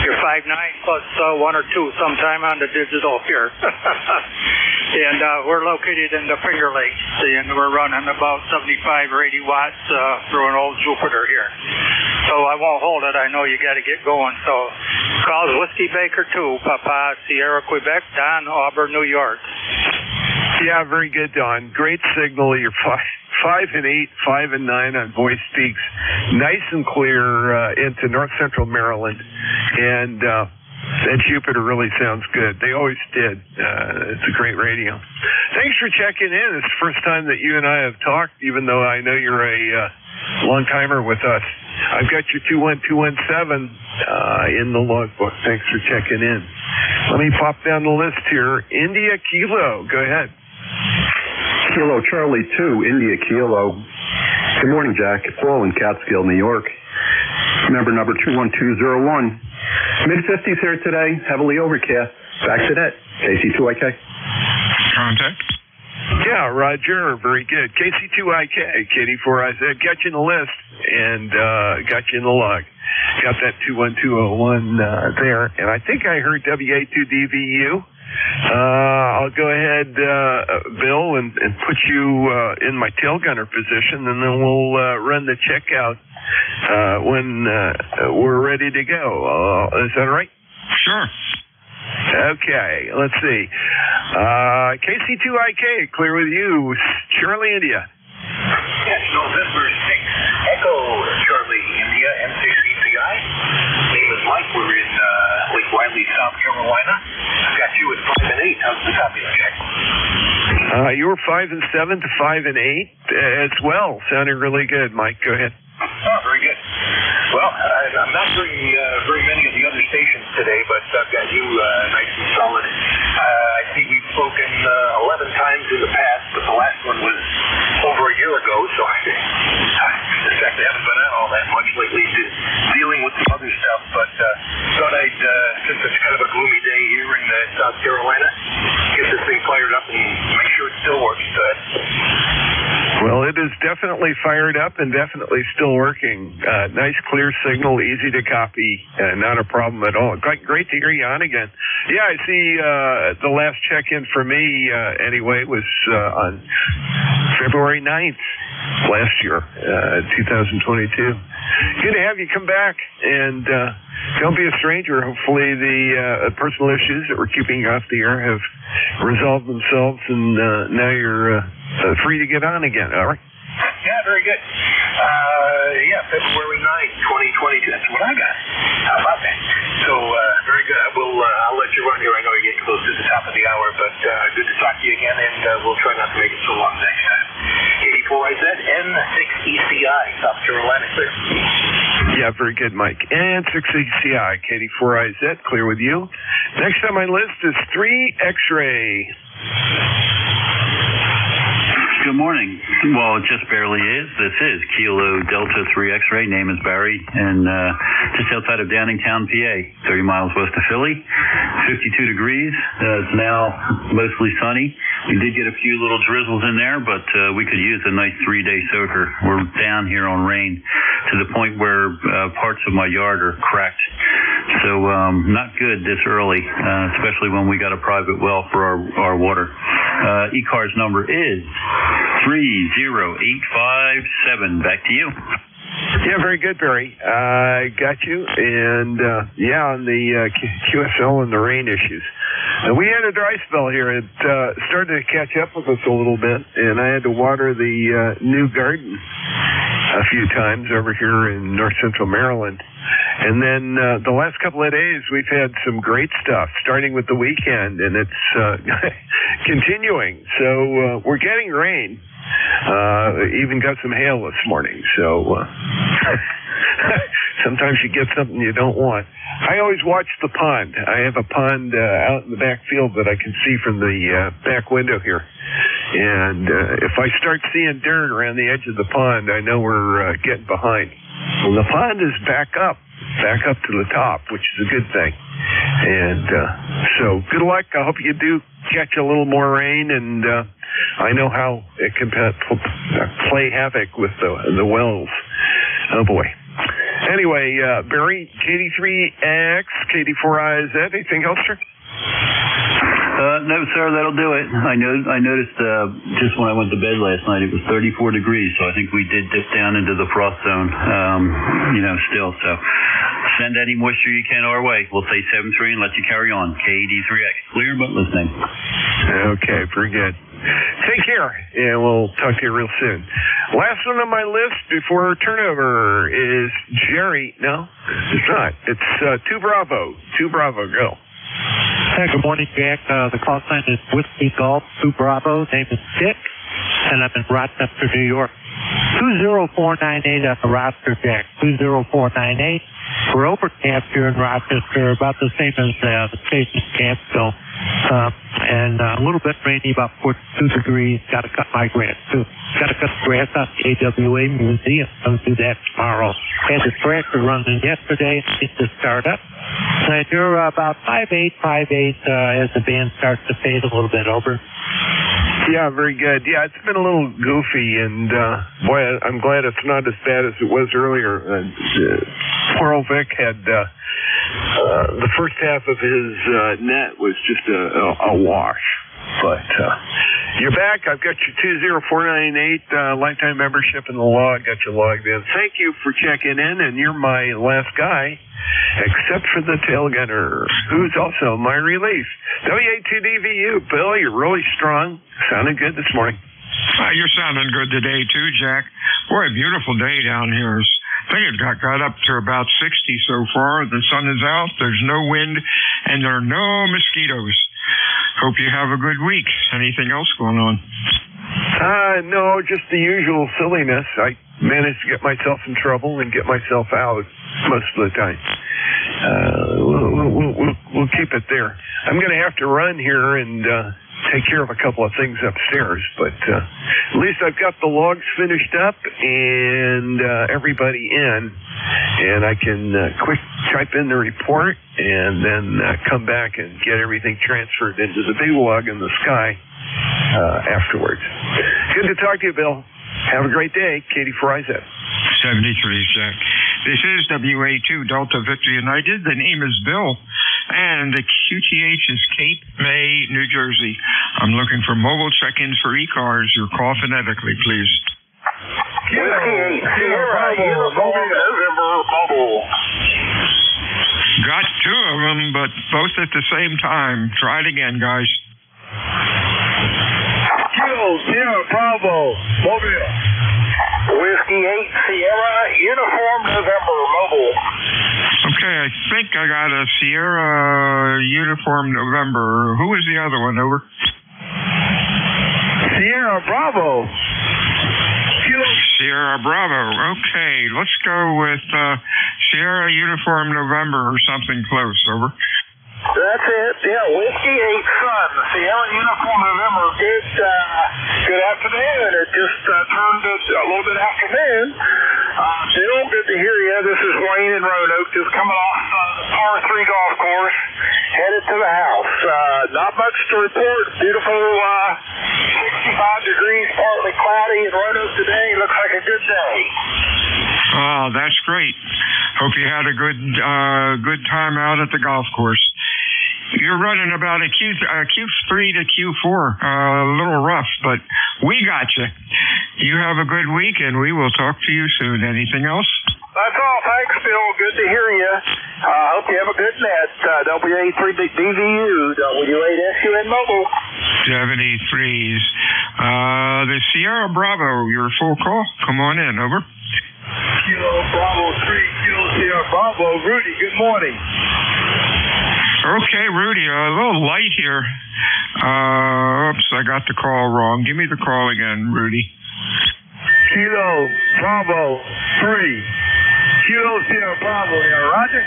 You're 5.9 plus 1 or 2 sometime on the digital here. And we're located in the Finger Lakes, and we're running about 75 or 80 watts through an old Jupiter here. So I won't hold it. I know you got to get going. So calls Whiskey Baker 2, Papa Sierra Quebec, Don, Auburn, New York. Yeah, very good, Don. Great signal. You're 5 and 8, 5 and 9 on voice speaks. Nice and clear into north central Maryland. And that Jupiter really sounds good. They always did. It's a great radio. Thanks for checking in. It's the first time that you and I have talked, even though I know you're a long-timer with us. I've got your 21217 in the logbook. Thanks for checking in. Let me pop down the list here. India Kilo. Go ahead. Kilo Charlie 2, India Kilo. Good morning, Jack. Paul in Catskill, New York. Member number 21201. Mid-50s here today, heavily overcast. Back to that. KC2IK. Contact. Yeah, Roger. Very good. KC2IK, KD4IZ. Got you in the list and got you in the log. Got that 21201 there. And I think I heard WA2DVU. I'll go ahead, Bill, and put you in my tail gunner position, and then we'll run the checkout when we're ready to go. Is that all right? Sure. Okay, let's see. KC2IK, clear with you. Charlie, India. Yes, November 6th, Echo Charlie, India, M6ECI. Name is Mike. We're in Lake Wiley, South Carolina. I've got you at 5 and 8. How's the copy, Jack? You were 5 and 7 to 5 and 8 as well. Sounding really good, Mike. Go ahead. Oh, very good. Well, I'm not doing very many of the other stations today, but I've got you nice and solid. I think we've spoken 11 times in the past, but the last one was over a year ago, so in fact, I haven't been out all that much lately dealing with some other stuff, but thought I'd, since it's kind of a gloomy day here in South Carolina, get this thing fired up and make sure it still works good. Well, it is definitely fired up and definitely still working. Nice, clear signal, easy to copy, not a problem at all. Great to hear you on again. Yeah, I see the last check-in for me, anyway, was on February 9th last year, 2022. Good to have you come back, and don't be a stranger. Hopefully the personal issues that were keeping you off the air have resolved themselves, and now you're free to get on again, all right? Yeah, very good. Yeah, February 9th, 2022. That's what I got. How about that? So, very good. I'll let you run here. I know you're getting close to the top of the hour, but good to talk to you again, and we'll try not to make it so long next time. 84IZ, N6ECI, South Carolina, clear. Yeah, very good, Mike. And 6ECI, KD4IZ, clear with you. Next on my list is 3 X-Ray. Good morning. Well, it just barely is. This is Kilo Delta 3 X-Ray. Name is Barry, and just outside of Downingtown, PA, 30 miles west of Philly. 52 degrees. It's now mostly sunny. We did get a few little drizzles in there, but we could use a nice 3-day soaker. We're down here on rain to the point where parts of my yard are cracked. So not good this early, especially when we got a private well for our water. ECARS number is 30857. Back to you. Yeah, very good, Barry. I got you. And, yeah, on the QSL and the rain issues. We had a dry spell here. It started to catch up with us a little bit, and I had to water the new garden a few times over here in north central Maryland. And then the last couple of days, we've had some great stuff, starting with the weekend, and it's continuing. So we're getting rain. Even got some hail this morning. So sometimes you get something you don't want. I always watch the pond. I have a pond out in the back field that I can see from the back window here. And if I start seeing dirt around the edge of the pond, I know we're getting behind. Well, the pond is back up to the top, which is a good thing. And so good luck. I hope you do catch a little more rain, and I know how it can play havoc with the wells. Oh boy. Anyway, Barry, KD3X, KD4IZ, anything else, sir? No, sir, that'll do it. I noticed just when I went to bed last night, it was 34 degrees, so I think we did dip down into the frost zone, still. So send any moisture you can our way. We'll say 7-3 and let you carry on. KD3X, clear but listening. Okay, very good. Take care, and we'll talk to you real soon. Last one on my list before turnover is Jerry. No, it's not. It's 2 Bravo. 2 Bravo, go. Hey, good morning, Jack. The call sign is Whiskey Golf 2 Bravo. Name is Dick, and I'm in Rochester, New York. 20498 on the roster, Jack. 20498. We're overcast here in Rochester, about the same as the station camp, so and a little bit rainy, about 42 degrees. Got to cut my grass too. Got to cut the grass out the AWA Museum. I'll do that tomorrow. Had the tractor running yesterday. It's to start up. And you're about 5'8", as the band starts to fade a little bit. Over. Yeah, very good. Yeah, it's been a little goofy, and boy, I'm glad it's not as bad as it was earlier. Poor old Vic had the first half of his net was just a wash. But you're back. I've got your 20498 lifetime membership in the log. Got you logged in. Thank you for checking in, and you're my last guy, except for the tail gunner, who's also my relief. WA2DVU, Bill, you're really strong. Sounding good this morning. You're sounding good today, too, Jack. Boy, a beautiful day down here. I think it got up to about 60 so far. The sun is out, there's no wind, and there are no mosquitoes. Hope you have a good week. Anything else going on? No, just the usual silliness. I managed to get myself in trouble and get myself out most of the time. We'll keep it there. I'm going to have to run here and take care of a couple of things upstairs, but at least I've got the logs finished up and everybody in, and I can quick type in the report and then come back and get everything transferred into the big log in the sky afterwards. Good to talk to you, Bill. Have a great day. KD4IZ. 73, Jack. This is WA2 Delta Victory United. The name is Bill, and the QTH is Cape May, New Jersey. I'm looking for mobile check-ins for ECARS. Your call phonetically, please. Got 2 of them, but both at the same time. Try it again, guys. Sierra Bravo, Mobile. Whiskey 8 Sierra, Uniform November, Mobile. Okay, I think I got a Sierra Uniform November. Who was the other one? Over. Sierra Bravo. Sierra Bravo. Okay, let's go with Sierra Uniform November or something close. Over. That's it. Yeah, Whiskey 8 Sun, Sierra Uniform November. Good afternoon. It just turned a little bit afternoon. Bill, good to hear you. This is Wayne in Roanoke, just coming off the par 3 golf course, headed to the house. Not much to report. Beautiful 65 degrees, partly cloudy in Roanoke today. Looks like a good day. Oh, that's great. Hope you had a good time out at the golf course. You're running about a Q3 to Q4, a little rough, but we got you. You have a good week, and we will talk to you soon. Anything else? That's all. Thanks, Bill. Good to hear you. Hope you have a good net. WA3DVU, W8SUN Mobile. 73s. The Sierra Bravo, your full call. Come on in. Over. Kilo Bravo 3, Kilo Sierra Bravo. Rudy, good morning. Okay, Rudy, a little light here. Oops, I got the call wrong. Give me the call again, Rudy. Kilo Bravo 3, Kilo Sierra Bravo. Yeah, Roger?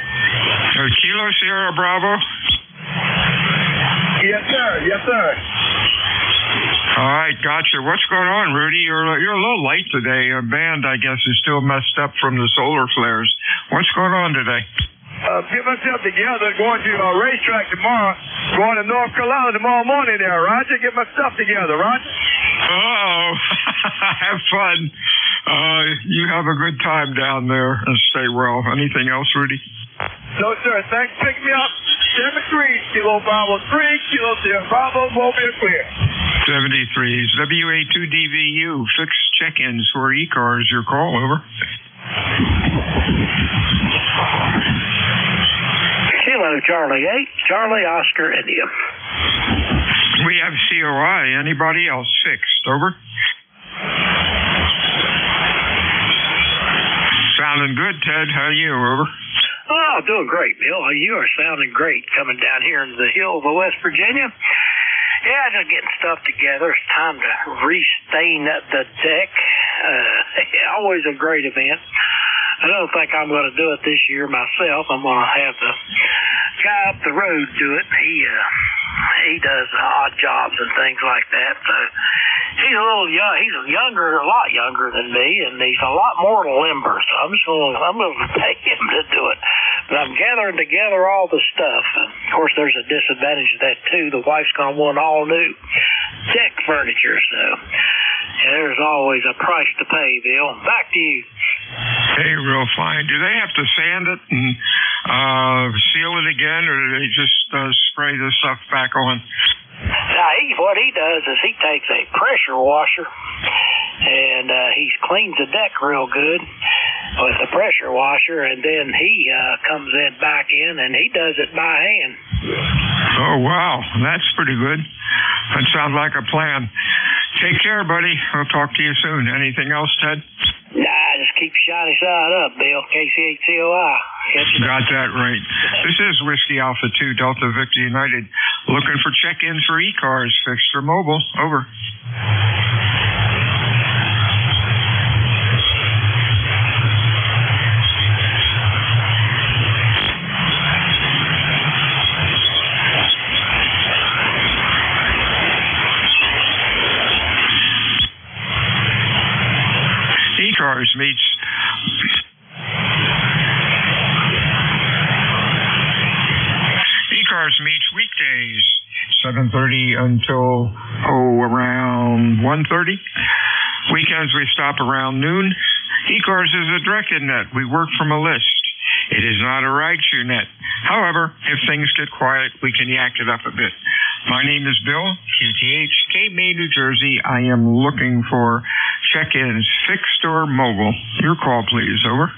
Kilo Sierra Bravo? Yes, sir. Yes, sir. All right, gotcha. What's going on, Rudy? You're a little late today. Our band, I guess, is still messed up from the solar flares. What's going on today? get myself together, going to a racetrack tomorrow, going to North Carolina tomorrow morning there, Roger. Get my stuff together, Roger. Oh, have fun. You have a good time down there and stay well. Anything else, Rudy? No, sir. Thanks for picking me up. 73, Kilo Bravo 3, Kilo Sierra Bravo, Mobile clear. 73s, WA2DVU, fixed check-ins for ECARS. Your call, over. Kilo Charlie 8, Charlie Oscar India. We have COI. Anybody else fixed, over? Sounding good, Ted. How are you, over? Oh, doing great, Bill. You are sounding great coming down here into the hills of West Virginia. Yeah, just getting stuff together. It's time to restain the deck. Always a great event. I don't think I'm going to do it this year myself. I'm going to have the guy up the road do it. He does odd jobs and things like that. So he's a little young. He's a lot younger than me, and he's a lot more limber. So I'm going to take him to do it. But I'm gathering together all the stuff. And of course, there's a disadvantage to that too. The wife's going to want all new deck furniture. So there's always a price to pay, Bill. Back to you. Hey, real fine. Do they have to sand it and seal it again, or do they just spray the stuff back on? Now, what he does is he takes a pressure washer and he cleans the deck real good with the pressure washer, and then he comes back in and he does it by hand. Oh, wow. That's pretty good. That sounds like a plan. Take care, buddy. I'll talk to you soon. Anything else, Ted? Nah, just keep your shiny side up, Bill. KC8COI. Got that right. This is Whiskey Alpha 2 Delta Victor United, looking for check-ins for ECARS, fixed for mobile. Over. ECARS meets weekdays 7:30 until around 1:30. Weekends we stop around noon. ECARS is a directed net. We work from a list. It is not a rideshare net. However, if things get quiet, we can yak it up a bit. My name is Bill, QTH, Cape May, New Jersey. I am looking for check-ins, fixed or mobile. Your call, please. Over.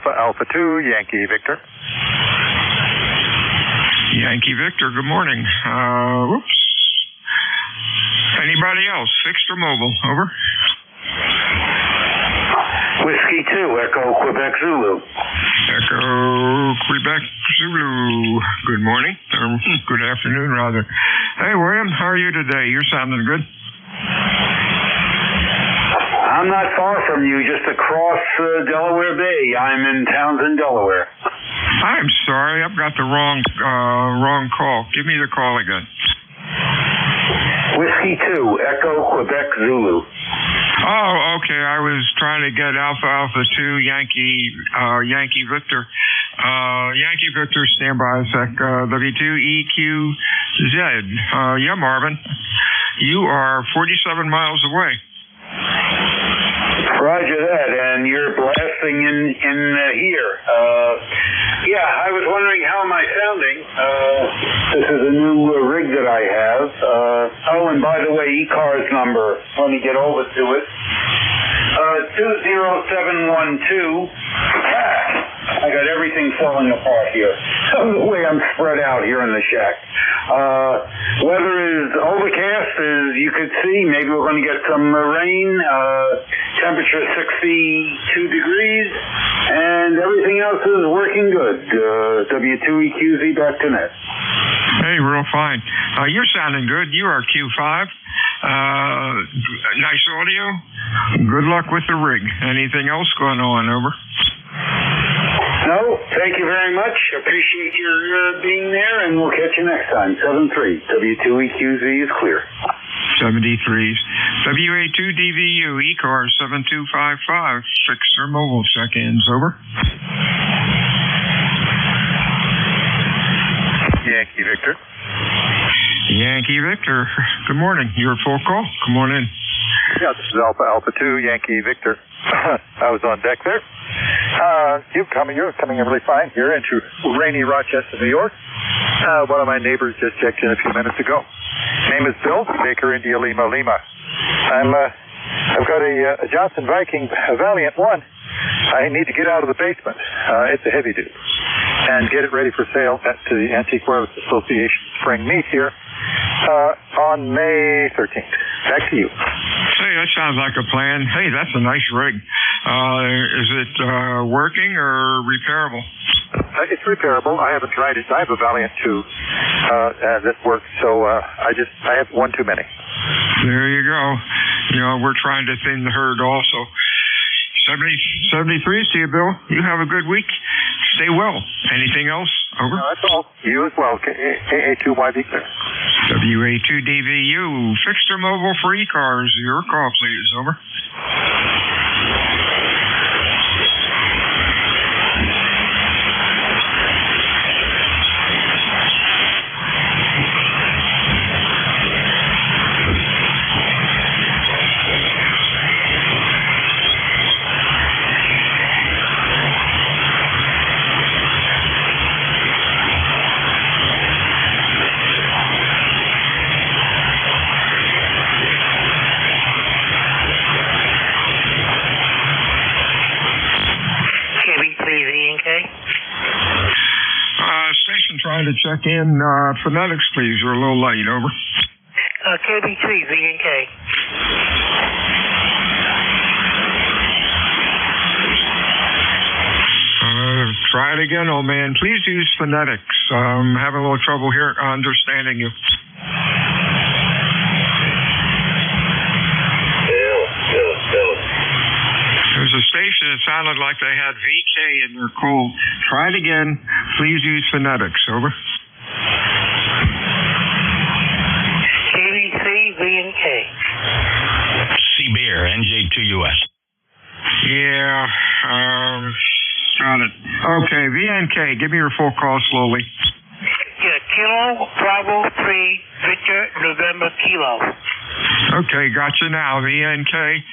Alpha 2, Yankee Victor. Yankee Victor, good morning. Whoops. Anybody else, fixed or mobile? Over. Whiskey 2, Echo Quebec Zulu. Echo Quebec Zulu. Good morning, or good afternoon, rather. Hey, William, how are you today? You're sounding good. I'm not far from you, just across Delaware Bay. I'm in Townsend, Delaware. I'm sorry, I've got the wrong call. Give me the call again. Whiskey 2, Echo Quebec Zulu. Oh, okay. I was trying to get Alpha 2, Yankee Victor. Yankee Victor, stand by a sec. W2EQZ. Yeah, Marvin. You are 47 miles away. Roger that, and you're blasting in here. Yeah, I was wondering how am I sounding. This is a new rig that I have. Oh, and by the way, ECARS number. Let me get over to it. 20712. I got everything falling apart here. The way I'm spread out here in the shack. Weather is overcast, as you could see. Maybe we're going to get some rain. temperature 62 degrees, and everything else is working good. W2EQZ back to net. Hey, real fine. You're sounding good. You are Q5. Nice audio. Good luck with the rig. Anything else going on? Over. No, thank you very much. Appreciate your being there, and we'll catch you next time. 7-3. W2EQZ is clear. 73s. WA2DVU, ECARS 7255. Fixed or mobile check-ins. Over. Yankee Victor. Yankee Victor. Good morning. You're full call. Come on in. Yeah, this is Alpha 2, Yankee Victor. I was on deck there. You're coming in really fine here into rainy Rochester, New York. One of my neighbors just checked in a few minutes ago. Name is Bill, Baker India Lima Lima. I've got a Johnson Viking, a Valiant 1. I need to get out of the basement. It's a heavy dude. And get it ready for sale to the Antique Wireless Association spring meet here on May 13th. Back to you. Hey, that sounds like a plan. Hey, that's a nice rig. Is it working or repairable? It's repairable. I haven't tried it. I have a Valiant 2 that works, so I have one too many. There you go. You know, we're trying to thin the herd also. 73 to you, Bill. You have a good week. Stay well. Anything else? Over. No, that's all. You as well. AA2YB clear. WA2DVU. Fixed or mobile for ECARS. Your call, please. Over. Trying to check in phonetics, please. You're a little late. Over. KB3, VNK. Try it again, old man. Please use phonetics. I'm having a little trouble here understanding you. There's a station that sounded like they had VK in their call. Try it again. Please use phonetics. Over. KB3, VNK. C-Bear, NJ2US. Yeah, got it. Okay, VNK, give me your full call slowly. Yeah, Kilo, Bravo 3, Victor, November, Kilo. Okay, gotcha now, VNK.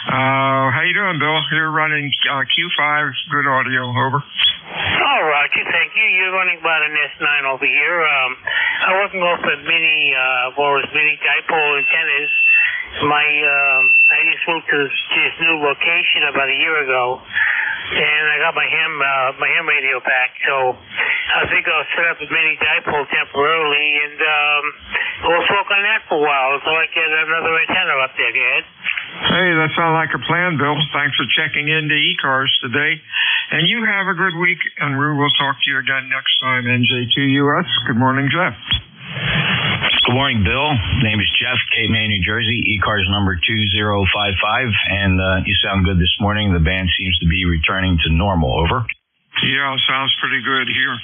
How you doing, Bill? You're running Q5, good audio, over. Oh, Roger, thank you. You're running about an S9 over here. I'm working off a mini dipole antennas. I just moved to this new location about a year ago, and I got my ham radio back, so I think I'll set up a mini dipole temporarily, and we'll talk on that for a while until I get another antenna up there, Ed. Hey, that sounds like a plan, Bill. Thanks for checking into ECARS today. And you have a good week, and we will talk to you again next time. NJ2US. Good morning, Jeff. Good morning, Bill. Name is Jeff, Cape May, New Jersey. ECARS number 2055. And you sound good this morning. The band seems to be returning to normal. Over. Yeah, sounds pretty good here.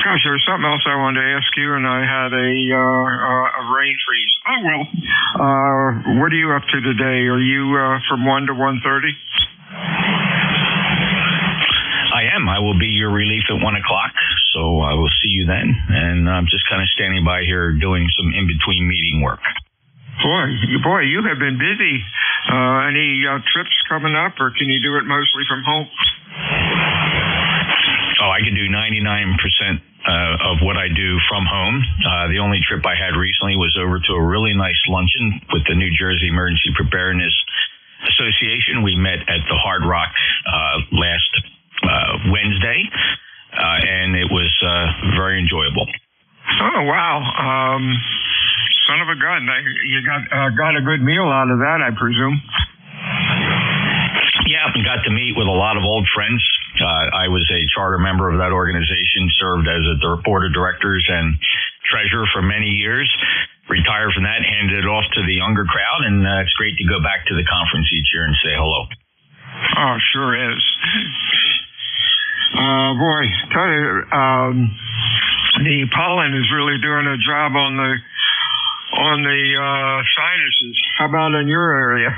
Gosh, there was something else I wanted to ask you, and I had a rain freeze. Oh, well. What are you up to today? Are you from 1 to 1:30? I am. I will be your relief at 1 o'clock, so I will see you then. And I'm just kind of standing by here doing some in-between meeting work. Boy, you have been busy. Any trips coming up, or can you do it mostly from home? Oh, I can do 99% of what I do from home. The only trip I had recently was over to a really nice luncheon with the New Jersey Emergency Preparedness Association. We met at the Hard Rock last Wednesday, and it was very enjoyable. Oh, wow. son of a gun. You got a good meal out of that, I presume. Yeah, and got to meet with a lot of old friends. I was a charter member of that organization, served as a board of directors and treasurer for many years. Retired from that, handed it off to the younger crowd, and it's great to go back to the conference each year and say hello. Oh, sure is. Boy, tell you, the pollen is really doing a job on the sinuses. How about in your area?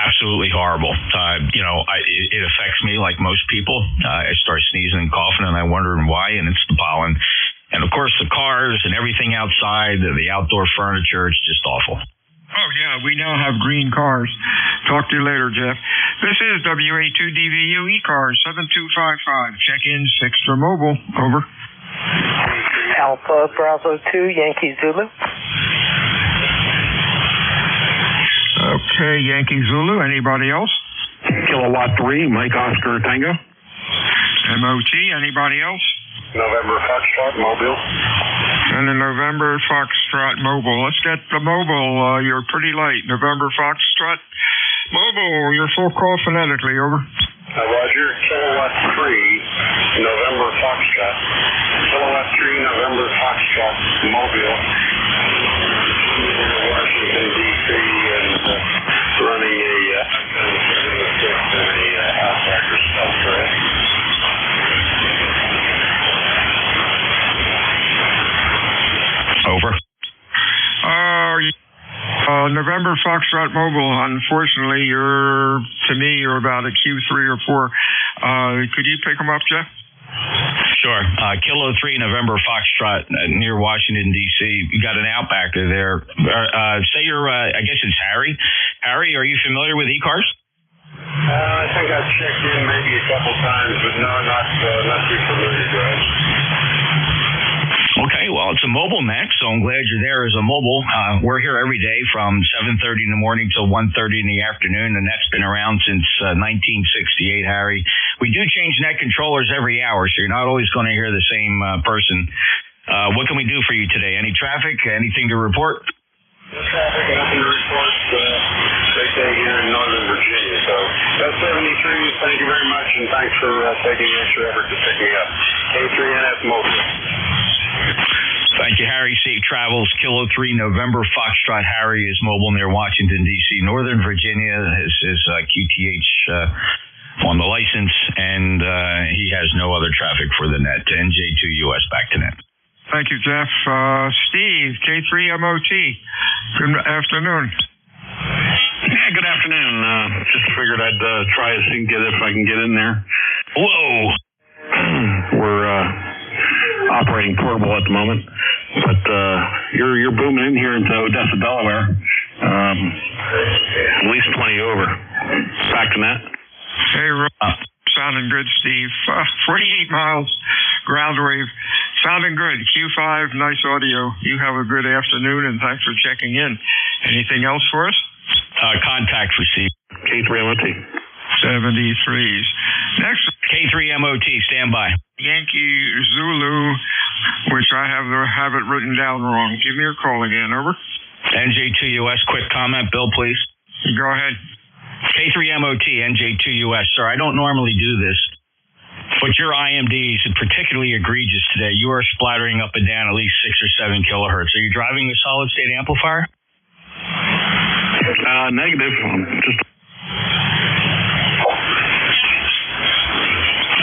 Absolutely horrible. It affects me like most people. I start sneezing and coughing, and I wonder why, and it's the pollen. And, of course, the cars and everything outside, the outdoor furniture, it's just awful. Oh, yeah, we now have green cars. Talk to you later, Jeff. This is WA2DVU ECARS 7255. Check-in 6 for mobile. Over. Alpha Bravo 2, Yankee Zulu. Okay, Yankee Zulu. Anybody else? Kilowatt 3, Mike Oscar Tango. MOT. Anybody else? November Foxtrot Mobile. And the November Foxtrot Mobile. Let's get the mobile. You're pretty late. November Foxtrot Mobile. You're full call phonetically. Over. Roger. Kilowatt 3, November Foxtrot. Kilowatt 3, November Foxtrot Mobile. Washington, D.C. and running a 776 and a Outbacker stuff, correct? Over. November Foxtrot Mobile, unfortunately, you're about a Q3 or 4. Could you pick them up, Jeff? Sure. Kilo 3, November Foxtrot near Washington, D.C. You got an Outbacker there. Say you're, I guess it's Harry. Harry, are you familiar with ECARS? I think I've checked in maybe a couple times, but no, not too familiar, guys. Okay, well, it's a mobile mech, so I'm glad you're there as a mobile. We're here every day from 7:30 in the morning till 1:30 in the afternoon. The net's been around since 1968, Harry. We do change net controllers every hour, so you're not always going to hear the same person. What can we do for you today? Any traffic? Anything to report? No traffic, nothing to report. They say here in Northern Virginia. So that's 73. Thank you very much, and thanks for taking extra effort to pick me up. K3NF Mobile. Thank you, Harry. Safe travels. Kilo 3, November Foxtrot. Harry is mobile near Washington, D.C. Northern Virginia is QTH on the license, and he has no other traffic for the net. NJ2US back to net. Thank you, Jeff. Steve, K3MOT. Good afternoon. Yeah, good afternoon. Just figured I'd try to see if I can get in there. Whoa! We're operating portable at the moment, but you're booming in here into Odessa, Delaware. At least 20 over. Back to net. Hey, sounding good, Steve. 48 miles, ground wave. Sounding good. Q5, nice audio. You have a good afternoon, and thanks for checking in. Anything else for us? Contact received. K3MOT. 73s. Next. K3MOT, stand by. Yankee Zulu, which I have it written down wrong. Give me a call again. Over. NJ2US, quick comment, Bill, please. Go ahead. K3MOT, NJ2US. Sir, I don't normally do this, but your IMDs are particularly egregious today. You are splattering up and down at least 6 or 7 kilohertz. Are you driving a solid-state amplifier? Negative.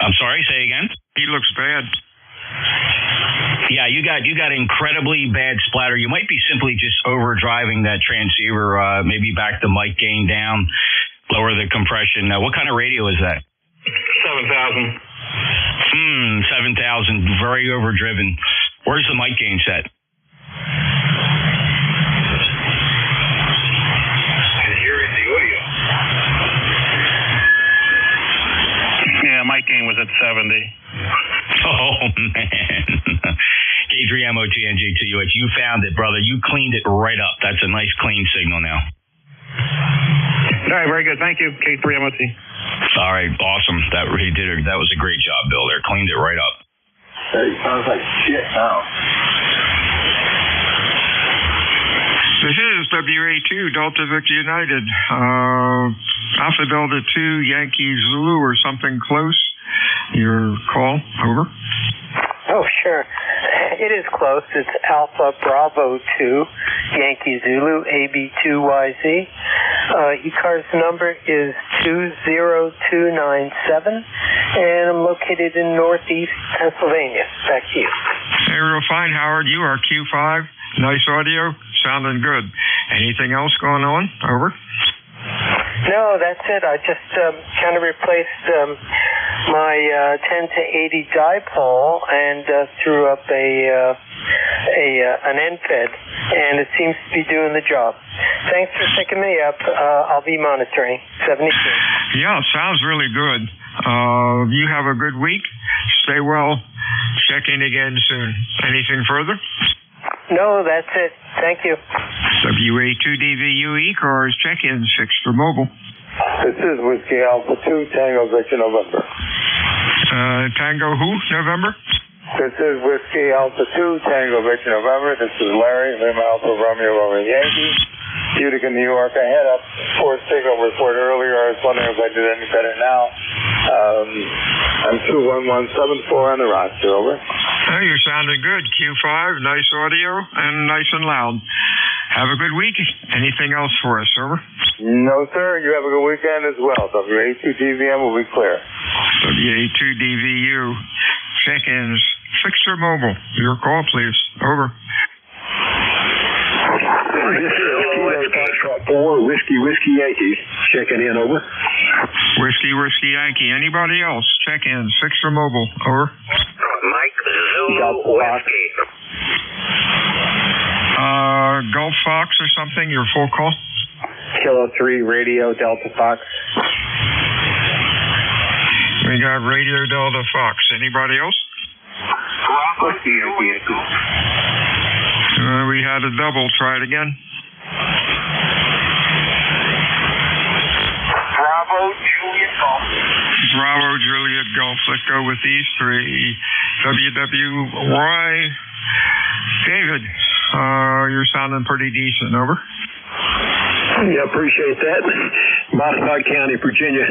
I'm sorry, say again? He looks bad. Yeah, you got incredibly bad splatter. You might be simply just overdriving that transceiver. Maybe back the mic gain down, lower the compression. What kind of radio is that? 7,000. 7,000. Very overdriven. Where's the mic gain set? And here is the audio. Yeah, mic gain was at 70. Oh, man. K3MOT NJ2US, you found it, brother. You cleaned it right up. That's a nice, clean signal now. All right, very good. Thank you, K3MOT. All right, awesome. That was a great job, Bill. There, cleaned it right up. Hey, sounds like shit now. WA2, Delta Victor United. Alpha Delta 2, Yankee Zulu or something close. Your call, over. Oh, sure. It is close. It's Alpha Bravo 2, Yankee Zulu, AB2YZ. ECARS number is 20297, and I'm located in northeast Pennsylvania. Back to you. Hey, real fine, Howard. You are Q5. Nice audio. Sounding good. Anything else going on? Over. No, that's it. I just kind of replaced my 10 to 80 dipole and threw up an NFED, and it seems to be doing the job. Thanks for picking me up. I'll be monitoring. 72. Yeah, sounds really good. You have a good week. Stay well. Check in again soon. Anything further? No, that's it. Thank you. WA2DVU ECARS check-in 6 for mobile. This is Whiskey Alpha 2, Tango Victor November. Tango who, November? This is Whiskey Alpha 2, Tango Victor November. This is Larry, Lima Alpha Romeo Romeo Yankee, Utica, New York. I had a poor signal report earlier. I was wondering if I did any better now. I'm 21174 on the roster, over. Hey, you're sounding good. Q5, nice audio and nice and loud. Have a good week. Anything else for us, over? No, sir. You have a good weekend as well. WA2DVM will be clear. WA2DVU check-ins. Fixer Mobile. Your call, please. Over. This is Foxtrot 4, Whiskey Yankee. Checking in, over. Whiskey Yankee. Anybody else? Check-in. Fixer Mobile. Over. Mike Zulu Whiskey. Gulf Fox or something, your full call? Kilo 3, Radio Delta Fox. We got Radio Delta Fox. Anybody else? Whiskey Yankee. We had a double. Try it again. Bravo Juliet Golf. Bravo Juliet Golf. Let's go with these three. WWY. David, you're sounding pretty decent. Over. Yeah, appreciate that. Modified County, Virginia.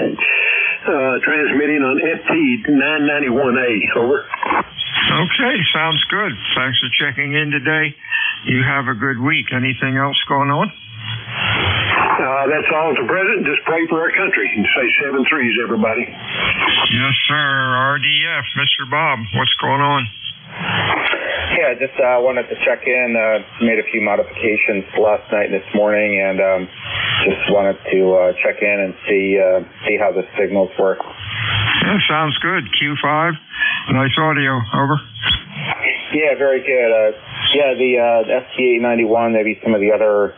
Transmitting on FT 991A. Over. Okay, sounds good. Thanks for checking in today. You have a good week. Anything else going on? That's all at the present. Just pray for our country and say 7 threes, everybody. Yes, sir. RDF, Mr. Bob, what's going on? Yeah, just wanted to check in. Made a few modifications last night and this morning, and just wanted to check in and see how the signals work. Yeah, sounds good. Q5, nice audio. Over. Yeah, very good. The ST891, maybe some of the other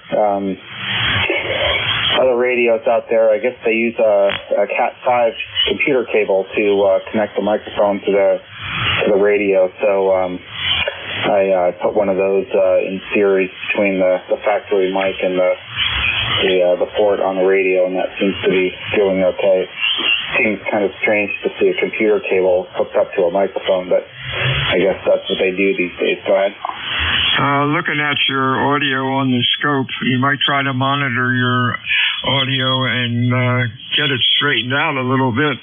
radios out there. I guess they use a Cat5 computer cable to connect the microphone to the radio. So I put one of those in series between the factory mic and the port on the radio, and that seems to be doing okay. It seems kind of strange to see a computer cable hooked up to a microphone, but I guess that's what they do these days. Go ahead. Looking at your audio on the scope, you might try to monitor your audio and get it straightened out a little bit.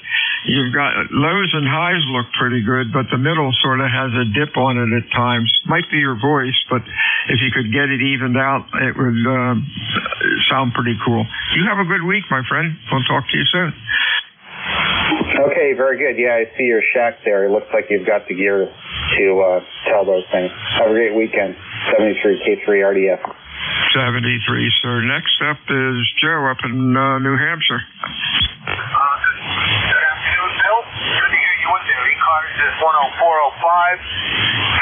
You've got lows and highs look pretty good, but the middle sort of has a dip on it at times. Might be your voice, but if you could get it evened out, it would sound pretty cool. You have a good week, my friend. We'll talk to you soon. Okay, very good. Yeah, I see your shack there. It looks like you've got the gear to tell those things. Have a great weekend. 73 K3 RDF. 73, sir. Next up is Joe up in New Hampshire. Good afternoon, Bill. Good to hear you in there. ECARS is 10405.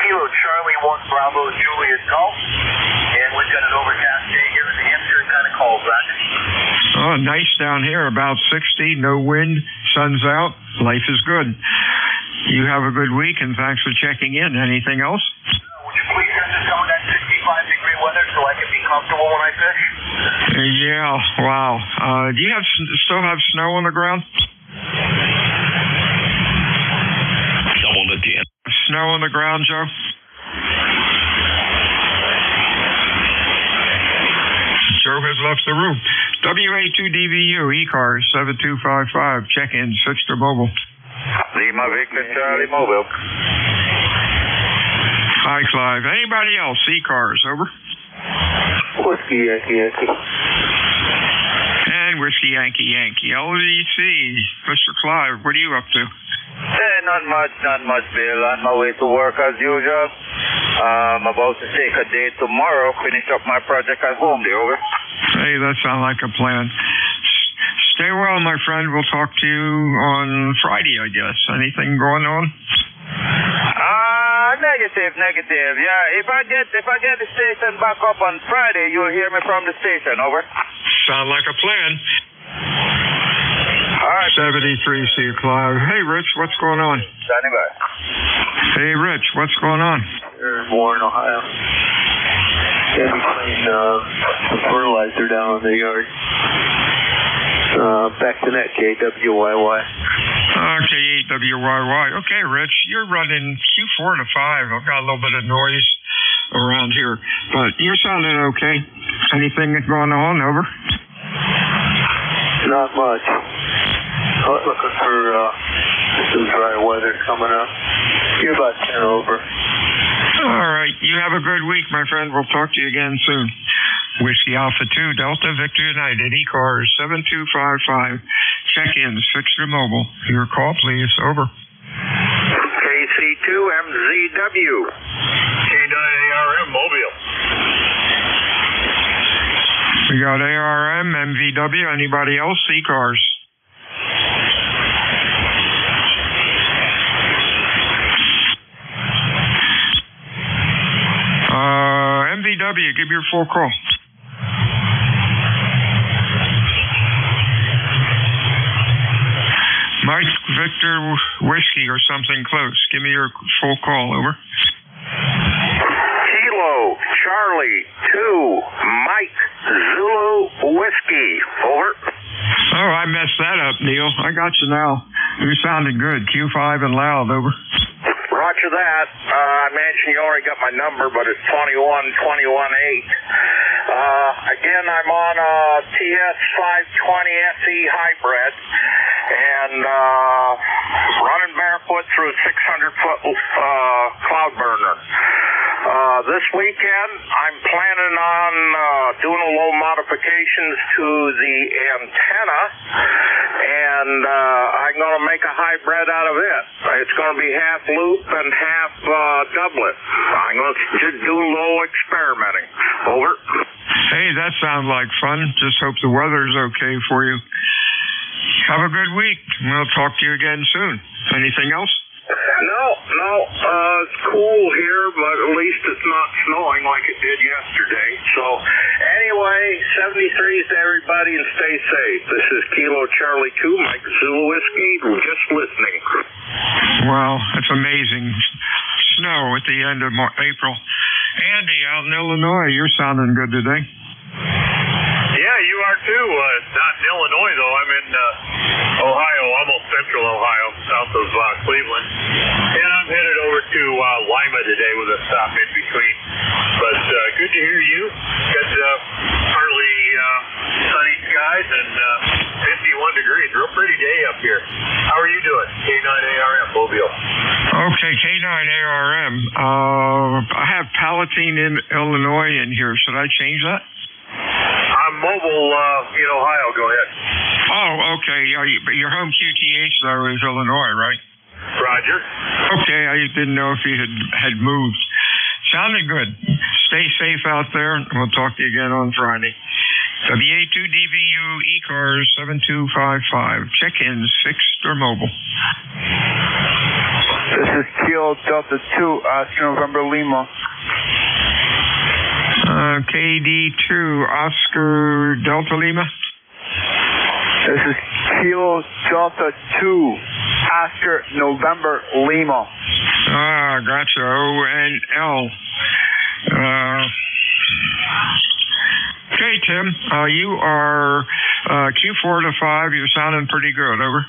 Kilo Charlie 1 Bravo Juliet Golf. And we've got an overcast day here in New Hampshire. Kind of cold, Roger. Oh, nice down here. About 60. No wind. Sun's out. Life is good. You have a good week, and thanks for checking in. Anything else? Would you please have to come in that 65-degree weather so I can be comfortable when I fish? Yeah, wow. Do you still have snow on the ground? Double the D. Snow on the ground, Joe? Joe left the room. WA2DVU, ECARS 7255. Check-in, switch to mobile. Lima Victor Charlie Mobile. Hi, Clive. Anybody else? ECARS, over. Whiskey Yankee. And Whiskey Yankee. LDC, Mr. Clive, what are you up to? Hey, not much, Bill. On my way to work as usual. I'm about to take a day tomorrow, finish up my project at home, over. Hey, that sounds like a plan. Stay well, my friend. We'll talk to you on Friday, I guess. Anything going on? Negative. Yeah, if I get the station back up on Friday, you'll hear me from the station, over. Sound like a plan. All right. 73C, Clive. Hey, Rich, what's going on? Standing by. Hey, Rich, what's going on? Warren, Ohio. Yeah, we cleaned fertilizer down in the yard. Back to net, KWYY. KWYY. Okay, Rich, you're running Q4 to 5. I've got a little bit of noise around here, but you're sounding okay. Anything going on, over? Not much. Looking for some dry weather coming up. You're about 10 over. All right. You have a good week, my friend. We'll talk to you again soon. Whiskey Alpha 2, Delta Victor United, ECARS 7255. Check-in, switch to mobile. Your call, please. Over. KC2MZW. K9ARM Mobile. We got ARM, MVW. Anybody else? ECARS. MVW, give me your full call. Mike Victor Whiskey or something close. Give me your full call, over. Kilo Charlie 2 Mike Zulu Whiskey, over. Oh, I messed that up, Neil. I got you now. You sounded good. Q5 and loud, over. Roger that. I mentioned you already got my number, but it's 21218. Again, I'm on a TS520 SE hybrid and running barefoot through a 600-foot cloud burner. This weekend, I'm planning on doing a little modifications to the antenna, and I'm going to make a hybrid out of it. It's going to be half loop and half doublet. I'm going to just do a little experimenting. Over. Hey, that sounds like fun. Just hope the weather's okay for you. Have a good week. We'll talk to you again soon. Anything else? No. It's cool here, but at least it's not snowing like it did yesterday. So, anyway, 73s to everybody and stay safe. This is Kilo Charlie 2, Mike Zulu Whiskey, just listening. Wow, that's amazing. Snow at the end of April. Andy, out in Illinois, you're sounding good today. Yeah, you are too. Not in Illinois, though. I'm in Ohio, almost central Ohio, south of Cleveland. And I'm headed over to Lima today with a stop in between. But good to hear you. Got partly sunny skies and 51 degrees. Real pretty day up here. How are you doing? K9ARM, Mobile. Okay, K9ARM. I have Palatine in Illinois in here. Should I change that? I'm mobile in Ohio. Go ahead. Oh, okay. Your home QTH, though, is Illinois, right? Roger. Okay, I didn't know if you had moved. Sounded good. Stay safe out there. We'll talk to you again on Friday. WA2DVU ECARS 7255. Check-ins fixed or mobile. This is Kilo Delta 2, Oscar November Lima. KD2 Oscar Delta Lima. This is Kilo Delta 2 Oscar November Lima. Gotcha. O and L. Okay, Tim. You are Q4 to 5. You're sounding pretty good. Over.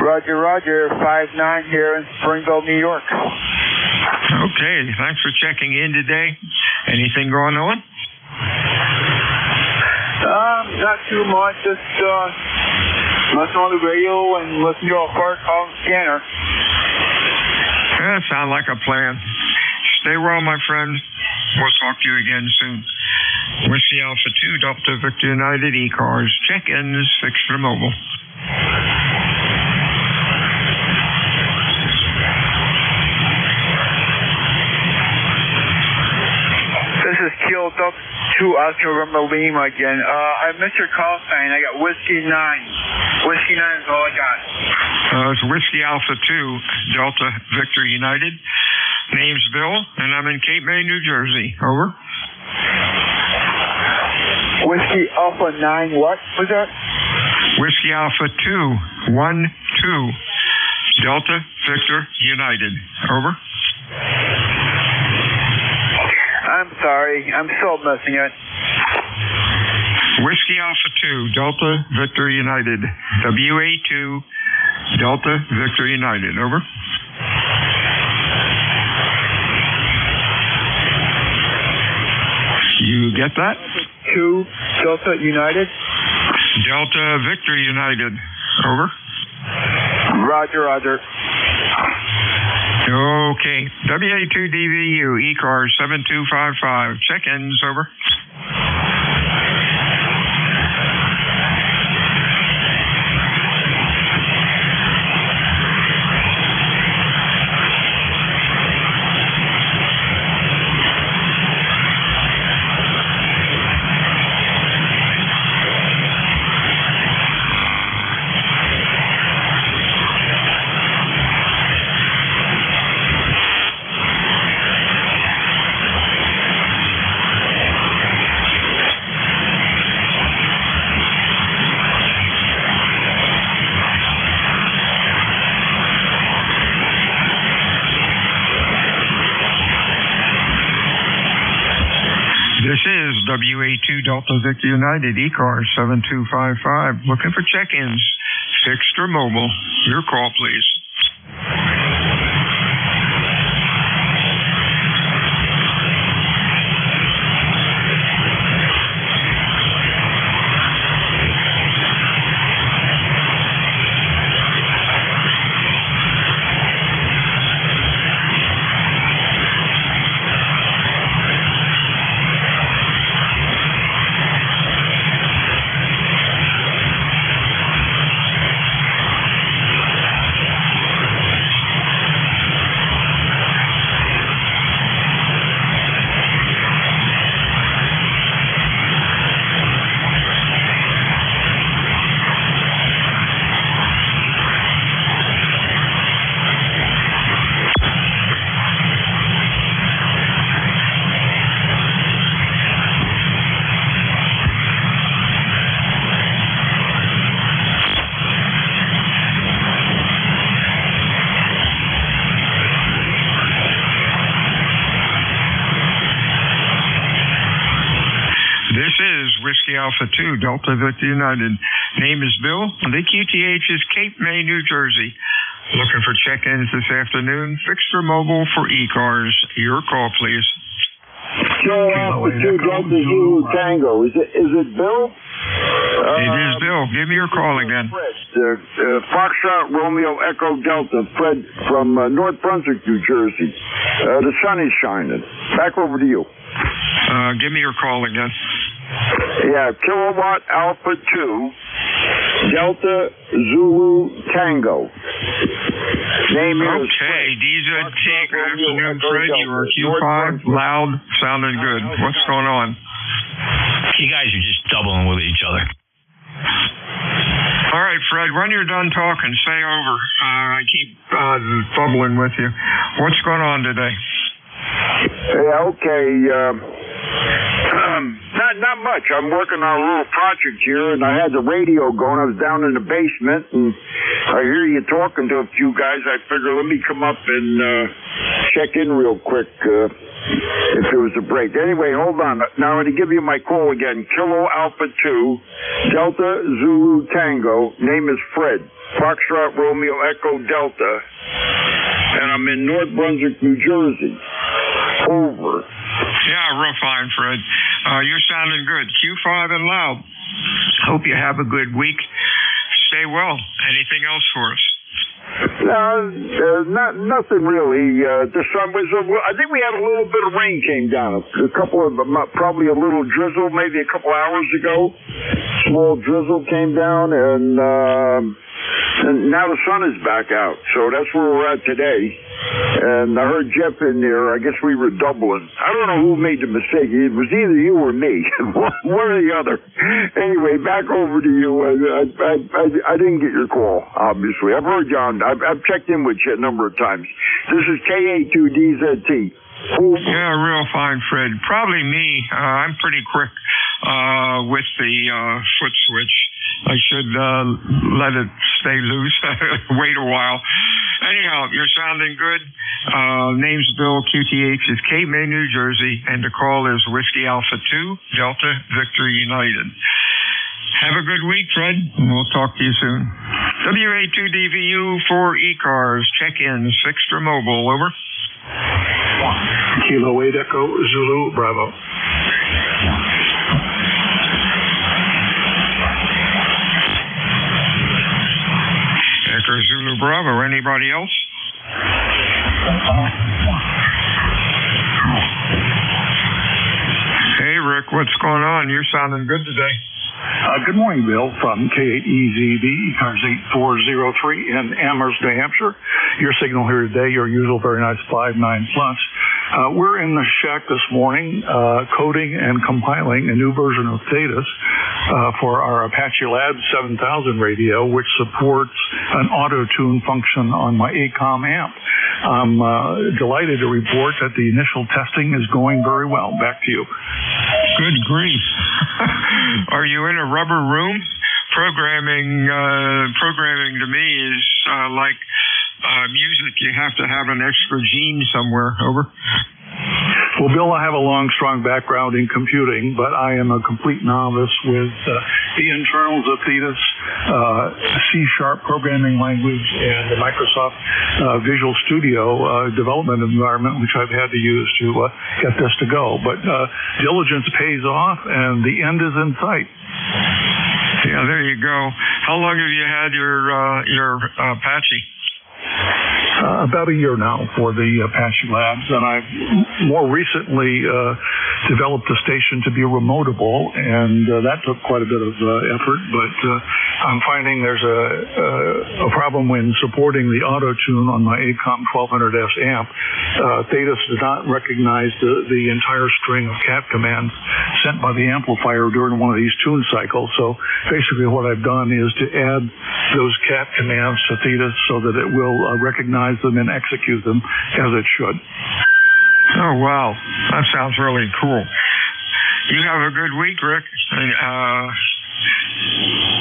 Roger. 5-9 here in Springville, New York. Okay. Thanks for checking in today. Anything going on? Not too much. Just listen on the radio and listen to your car call scanner. That sounds like a plan. Stay well, my friend. We'll talk to you again soon. Whiskey Alpha 2, Delta Victor United, ECARS. Check-ins, fixed or mobile. This is Kilo Delta 2 Oscar November Lima again. I missed your call sign. I got Whiskey 9. Whiskey 9 is all I got. It's Whiskey Alpha 2, Delta Victor United. Name's Bill, and I'm in Cape May, New Jersey. Over. Whiskey Alpha 9 what was that? Whiskey Alpha 2, 1-2, Delta Victor United. Over. I'm sorry. I'm still missing it. Whiskey Alpha 2, Delta Victor United. WA2, Delta Victor United. Over. You get that? 2, Delta United. Delta Victor United. Over. Roger, roger. Okay. WA2DVU, ECARS 7255. Check-ins, over. This is WA2 Delta Victor United, ECARS 7255. Looking for check-ins, fixed or mobile. Your call, please. Whiskey Alpha 2, Delta Victor United. Name is Bill. The QTH is Cape May, New Jersey. Looking for check-ins this afternoon. Fixed or mobile for ECARS. Your call, please. Alpha 2, Delta Zulu Tango. Is it Bill? It is Bill. Give me your call again. Foxtrot Romeo Echo Delta. Fred from North Brunswick, New Jersey. The sun is shining. Back over to you. Give me your call again. Yeah, Kilowatt Alpha 2, Delta Zulu Tango. Name is okay, DZT. Good afternoon, Fred. You are Q5. Loud, sounding good. What's going on? You guys are just doubling with each other. All right, Fred, when you're done talking, say over. I keep bubbling with you. What's going on today? Yeah, okay. Not much. I'm working on a little project here, and I had the radio going. I was down in the basement, and I hear you talking to a few guys. I figure let me come up and check in real quick if there was a break. Anyway, hold on. Now I'm going to give you my call again. Kilo Alpha 2, Delta Zulu Tango. Name is Fred. Foxtrot Romeo Echo Delta. And I'm in North Brunswick, New Jersey. Over. Yeah, real fine, Fred. You're sounding good. Q5 and loud. Hope you have a good week. Stay well. Anything else for us? Nothing really. The sun was. I think we had a little bit of rain came down. A couple of probably a little drizzle, maybe a couple hours ago. Small drizzle came down, and now the sun is back out. So that's where we're at today. And I heard Jeff in there. I guess we were doubling. I don't know who made the mistake. It was either you or me, one or the other. Anyway, back over to you. I didn't get your call, obviously. I've heard you on. I've checked in with you a number of times. This is KA2DZT. Yeah, real fine, Fred. Probably me. I'm pretty quick with the foot switch. I should let it stay loose. Wait a while. Anyhow, you're sounding good. Name's Bill. QTH is Cape May, New Jersey, and the call is Whiskey Alpha 2, Delta Victor United. Have a good week, Fred, and we'll talk to you soon. WA2DVU for ECARS. Check-in, Fixter Mobile. Over. Kilo 8 Echo Zulu Bravo. Echo Zulu Bravo. Anybody else? Hey, Rick, what's going on? You're sounding good today. Good morning, Bill, from K8EZB, ECARS 8403 in Amherst, New Hampshire. Your signal here today, your usual very nice 5.9 plus. We're in the shack this morning, coding and compiling a new version of Thetis for our Apache Labs 7000 radio, which supports an auto-tune function on my ACOM amp. I'm delighted to report that the initial testing is going very well. Back to you. Good grief. Are you in a rubber room? Programming to me is like music. You have to have an extra gene somewhere. Over. Well, Bill, I have a long, strong background in computing, but I am a complete novice with the internals of Thetis, C# programming language, and the Microsoft Visual Studio development environment, which I've had to use to get this to go. But diligence pays off, and the end is in sight. Yeah, there you go. How long have you had your Apache? About a year now for the Apache Labs, and I've more recently developed a station to be remotable, and that took quite a bit of effort, but I'm finding there's a problem when supporting the auto-tune on my ACOM 1200S amp. Thetis does not recognize the entire string of cat commands sent by the amplifier during one of these tune cycles, so basically what I've done is to add those cat commands to Thetis so that it will recognize them and execute them as it should. Oh, wow. That sounds really cool. You have a good week, Rick.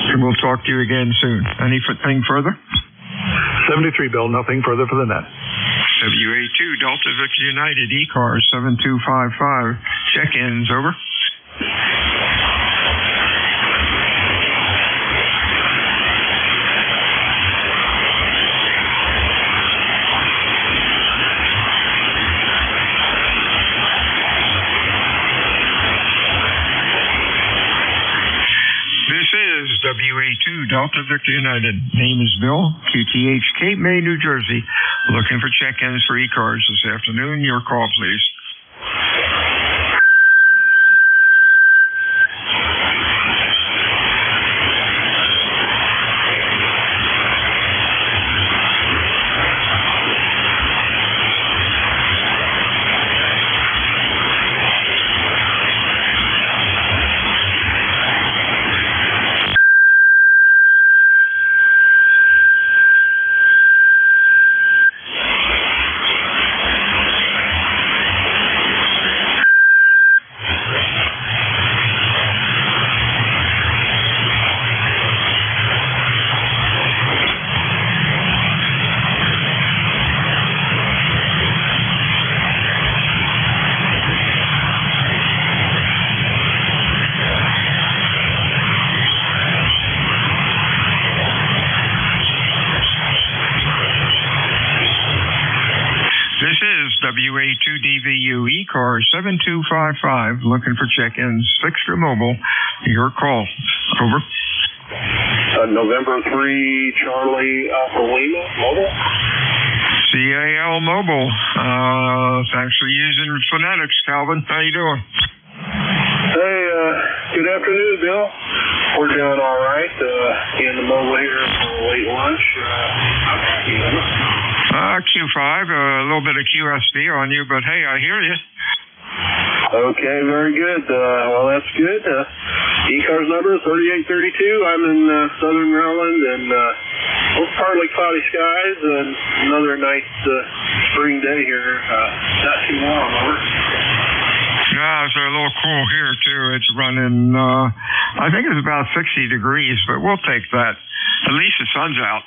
And we'll talk to you again soon. Anything further? 73, Bill. Nothing further for the net. WA2, Delta Victor United, ECARS 7255. Check-ins, over. WA2, Delta Victor United. Name is Bill, QTH, Cape May, New Jersey. Looking for check-ins for ECARS this afternoon. Your call, please. DVU, ECARS 7255, looking for check-ins, fixed or mobile. Your call. Over. November 3, Charlie Alpha Lima, mobile. CAL Mobile. Thanks for using phonetics, Calvin. How you doing? Hey, good afternoon, Bill. We're doing all right. In the mobile here for late lunch. Q5, a little bit of QSD on you, but hey, I hear you. Okay, very good. Well, that's good. ECARS number 3832. I'm in southern Maryland, and partly cloudy skies, and another nice spring day here. Not too long, over. Yeah, it's a little cool here, too. It's running, I think it's about 60 degrees, but we'll take that. At least the sun's out.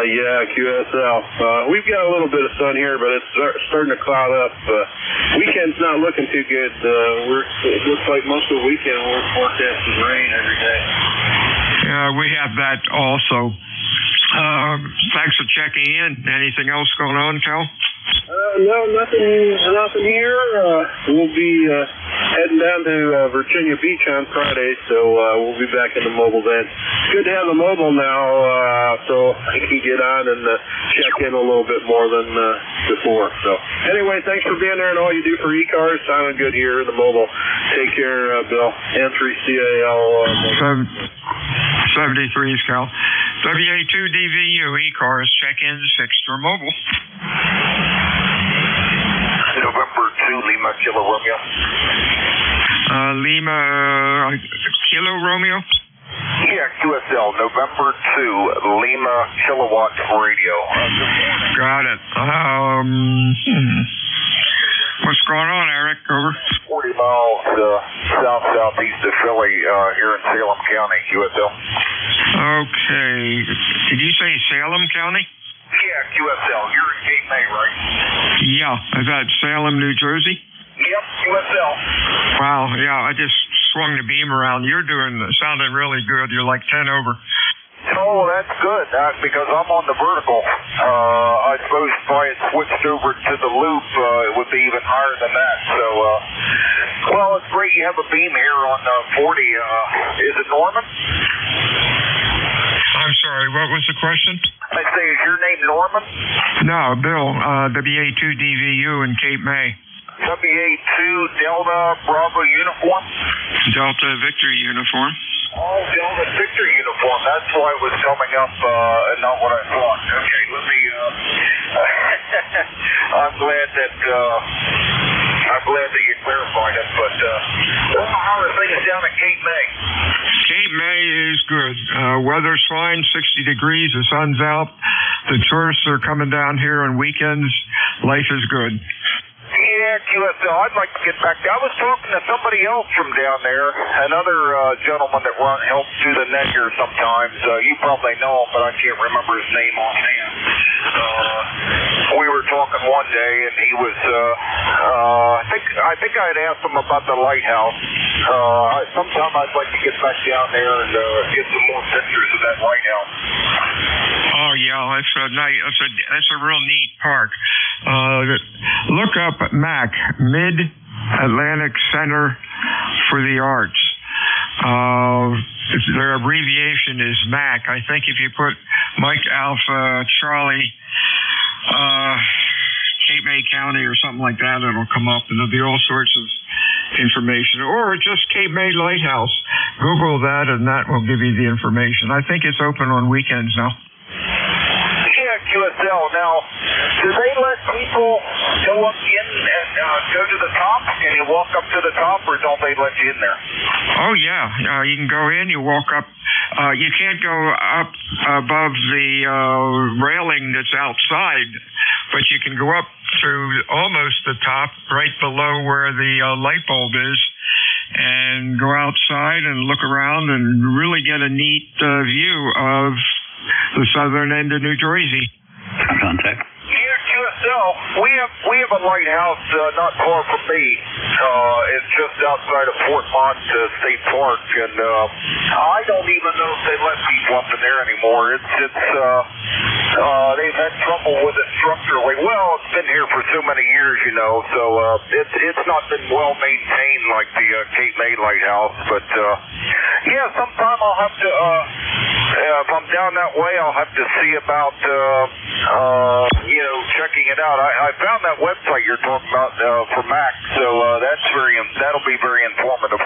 Yeah, QSL. We've got a little bit of sun here, but it's starting to cloud up. Weekend's not looking too good. It looks like most of the weekend we're forecasting rain every day. Yeah, we have that also. Thanks for checking in. Anything else going on, Cal? No, nothing here. We'll be heading down to Virginia Beach on Friday, so we'll be back in the mobile then. It's good to have the mobile now, so I can get on and check in a little bit more than before. So anyway, thanks for being there and all you do for ECARS. Sounding good here in the mobile. Take care, Bill. N3CAL. 73's Cal. WA2DVU, ECARS, check-ins, fixed or mobile. November 2, Lima, Kilo Romeo. Lima, Kilo Romeo? Yeah, QSL, November 2, Lima, Kilowatt Radio. Got it. What's going on, Eric? Over. 40 miles southeast of Philly, here in Salem County, QSL. Okay. Did you say Salem County? Yeah, QSL. You're in Cape May, right? Yeah. Is that Salem, New Jersey? Yep, QSL. Wow, yeah, I just swung the beam around. You're sounding really good. You're like 10 over. Oh, that's good, because I'm on the vertical. I suppose if I had switched over to the loop, it would be even higher than that. So, well, it's great you have a beam here on 40. Is it Norman? I'm sorry, what was the question? I say, is your name Norman? No, Bill, WA2DVU in Cape May. WA2 Delta Bravo Uniform? Delta Victor Uniform. Oh, Delta Victor Uniform. That's why it was coming up and not what I thought. Okay, let me, I'm glad that you clarified it, but how are things down at Cape May? Cape May is good. Weather's fine, 60 degrees, the sun's out. The tourists are coming down here on weekends. Life is good. Yeah, QSL, I'd like to get back there. I was talking to somebody else from down there, another gentleman that helps do the net here sometimes. You probably know him, but I can't remember his name offhand. We were talking one day, and he was, I think I had asked him about the lighthouse. Sometime I'd like to get back down there and get some more pictures of that lighthouse. Oh yeah, that's a real neat park. Look up MAC, Mid-Atlantic Center for the Arts. Their abbreviation is MAC. I think if you put Mike Alpha Charlie Cape May County or something like that, it'll come up, and there'll be all sorts of information. Or just Cape May Lighthouse. Google that, and that will give you the information. I think it's open on weekends now. QSL. Now, do they let people go up in and go to the top? Can you walk up to the top, or don't they let you in there? Oh, yeah. You can go in, you walk up. You can't go up above the railing that's outside, but you can go up to almost the top, right below where the light bulb is, and go outside and look around and really get a neat view of the southern end of New Jersey. Contact. Here, QSL, we have a lighthouse not far from me. It's just outside of Fort Mont State Park, and I don't even know if they let people up in there anymore. They've had trouble with it structurally. Well, it's been here for so many years, you know, so it's not been well maintained like the Cape May Lighthouse. But yeah, sometime I'll have to, if I'm down that way, I'll have to see about checking it out. I found that website you're talking about for Mac, so that'll be very informative.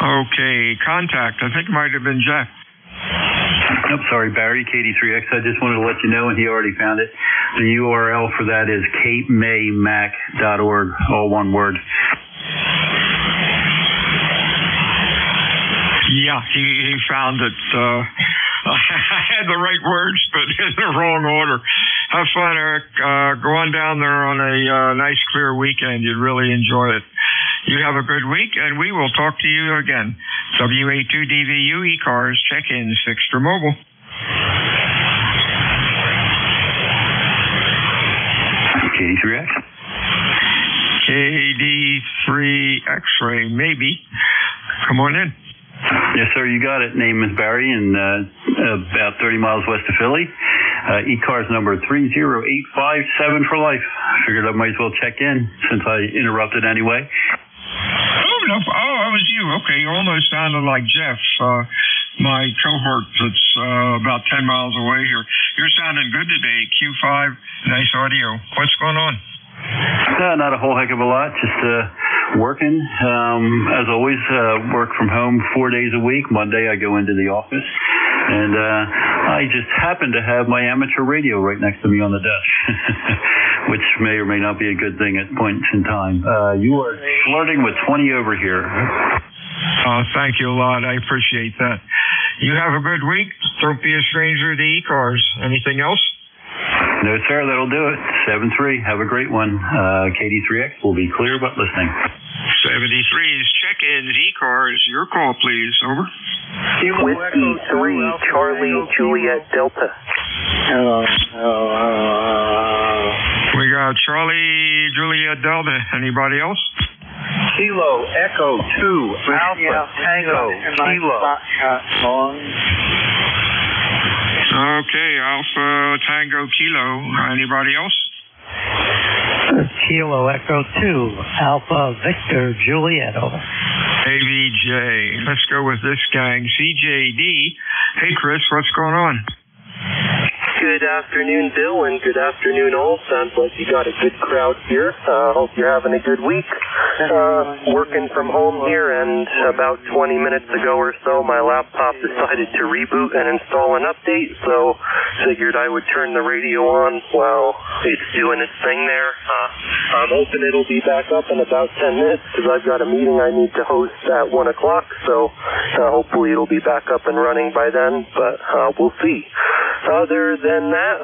Okay, contact. I think it might have been Jeff. I'm sorry, Barry, KD3X. I just wanted to let you know, and he already found it. The URL for that is capemaymac.org, all one word. Yeah, he found it. I had the right words, but in the wrong order. Have fun, Eric. Go on down there on a nice, clear weekend. You'd really enjoy it. You have a good week, and we will talk to you again. WA2DVU ECARS, check-in, Fixed or Mobile. KD3X. KD3 X-ray, maybe. Come on in. Yes, sir, you got it. Name is Barry, and about 30 miles west of Philly. ECARS number 30857 for life. Figured I might as well check in since I interrupted anyway. Oh, no. Oh, it was you. Okay, you almost sounded like Jeff, my cohort that's about 10 miles away here. You're sounding good today. Q5, nice audio. What's going on? Not a whole heck of a lot. Just working. As always, work from home 4 days a week. Monday I go into the office. And I just happen to have my amateur radio right next to me on the desk, which may or may not be a good thing at points in time. You are flirting with 20 over here. Thank you a lot. I appreciate that. You have a good week. Don't be a stranger to ECARS. Anything else? No, sir. That'll do it. 7-3. Have a great one. KD3X will be clear but listening. 73's check-ins, ECARS. Your call, please. Over. Whiskey 3, Charlie, Juliet, Delta. We got Charlie, Juliet, Delta. Anybody else? Kilo, Echo 2, Alpha, Tango, Kilo. Okay, Alpha, Tango, Kilo. Anybody else? Kilo, Echo 2, Alpha, Victor, Juliet, over. AVJ. Let's go with this gang. CJD. Hey, Chris, what's going on? Good afternoon, Bill, and good afternoon, all. Sounds like you got a good crowd here. Hope you're having a good week. Working from home here, and about 20 minutes ago or so, my laptop decided to reboot and install an update, so figured I would turn the radio on while it's doing its thing there. I'm hoping it'll be back up in about 10 minutes, because I've got a meeting I need to host at 1 o'clock, so hopefully it'll be back up and running by then, but we'll see. Other than that,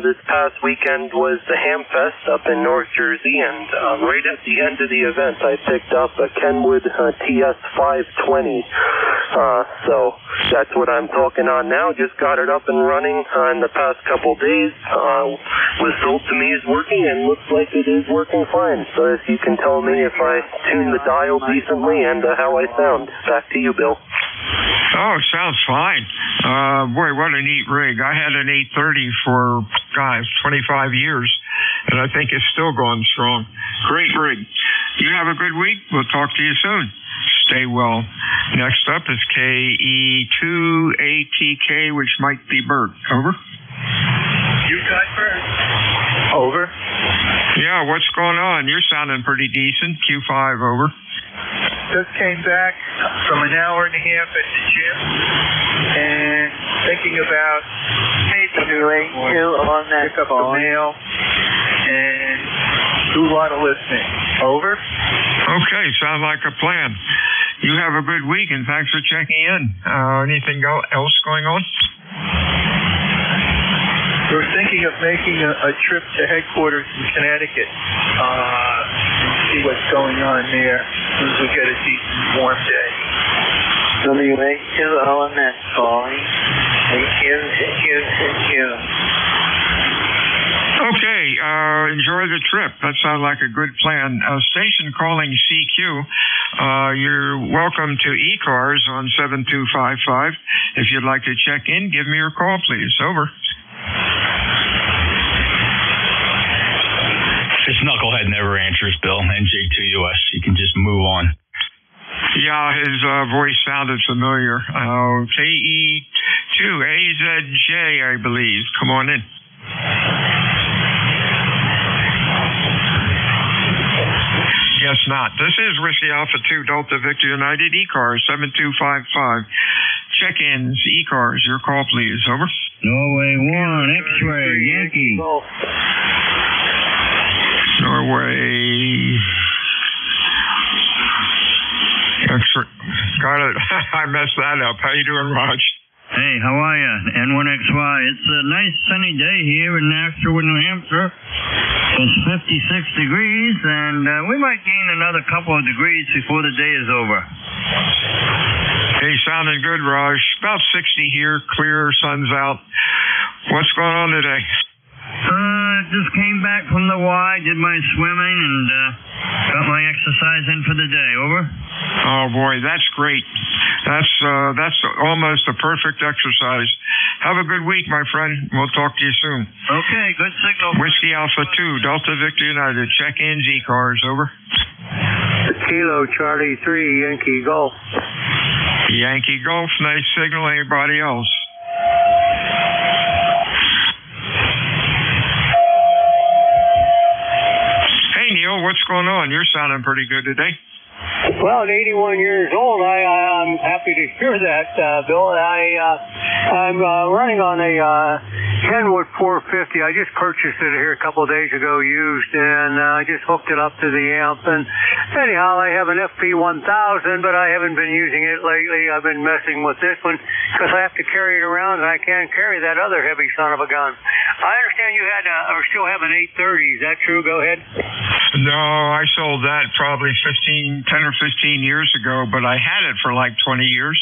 this past weekend was the Hamfest up in North Jersey, and right at the end of the event, I picked up a Kenwood TS520. So that's what I'm talking on now. Just got it up and running in the past couple days. Was sold to me is working, and looks like it is working fine. So if you can tell me if I tune the dial decently and how I sound. Back to you, Bill. Oh, it sounds fine. Boy, what a neat rig. I had an 830 for, 25 years, and I think it's still going strong. Great rig. You have a good week. We'll talk to you soon. Stay well. Next up is KE2ATK, which might be Bert. Over. You got Bert. Over. Yeah, what's going on? You're sounding pretty decent. Q5, over. Just came back from an hour and a half at the gym and thinking about maybe pick up the mail and do a lot of listening. Over. Okay, sounds like a plan. You have a good week, and thanks for checking in. Anything else going on? We're thinking of making a trip to headquarters in Connecticut. See what's going on there as soon as we get a decent warm day. WA2OMS calling. Thank you. Okay, enjoy the trip. That sounds like a good plan. Station calling CQ. You're welcome to ECARS on 7255. If you'd like to check in, give me your call, please. Over. This knucklehead never answers, Bill. NJ2US. You can just move on. Yeah, his voice sounded familiar. KE2AZJ, I believe. Come on in. Guess not. This is Whiskey Alpha 2 Delta Victor United ECARS 7255. Check-ins, ECARS. Your call, please. Over. Norway 1, X-ray, Yankee. Norway. X-ray. Got it. I messed that up. How you doing, Raj? Hey, how are you? N1XY. It's a nice sunny day here in Nashua, New Hampshire. It's 56 degrees, and we might gain another couple of degrees before the day is over. Hey, sounding good, Raj. About 60 here, clear, sun's out. What's going on today? Just came back from the Y, did my swimming, and got my exercise in for the day. Over. Oh boy, that's great. That's almost a perfect exercise. Have a good week, my friend. We'll talk to you soon. Okay, good signal. Whiskey Alpha 2, Delta Victor United. Check-in, ECARS. Over. Kilo Charlie 3, Yankee Golf. Yankee Golf, nice signal. Anybody else? Hey, Neil, what's going on? You're sounding pretty good today. Well, at 81 years old, I'm happy to hear that, Bill. I'm running on a Kenwood 450. I just purchased it here a couple of days ago, used, and I just hooked it up to the amp. And anyhow, I have an FP1000, but I haven't been using it lately. I've been messing with this one because I have to carry it around, and I can't carry that other heavy son of a gun. I understand you had or still have an 830. Is that true? Go ahead. No, I sold that probably 10 or 15 years ago, but I had it for like 20 years.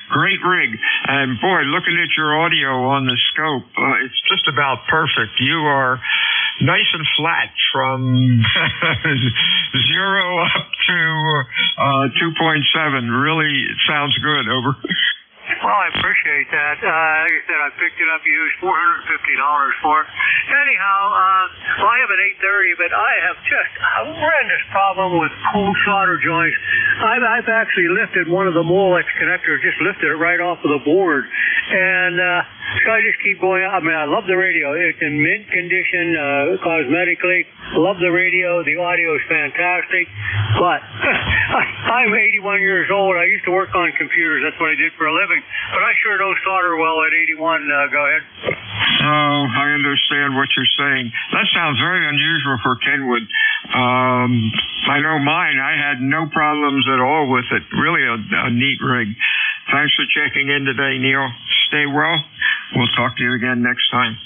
Great rig. And boy, looking at your audio on the scope, it's just about perfect. You are nice and flat from 0 up to 2.7. Really sounds good. Over. Well, I appreciate that. Like I said, I picked it up used, $450 for it. Anyhow, well, I have an 830, but I have just a horrendous problem with cold solder joints. I've actually lifted one of the Molex connectors, just lifted it right off of the board. And so I just keep going. I mean, I love the radio. It's in mint condition, cosmetically. Love the radio. The audio is fantastic. But I'm 81 years old. I used to work on computers. That's what I did for a living. But I sure don't solder well at 81. Go ahead. Oh, I understand what you're saying. That sounds very unusual for Kenwood. I know mine. I had no problems at all with it. Really a neat rig. Thanks for checking in today, Neil. Stay well. We'll talk to you again next time.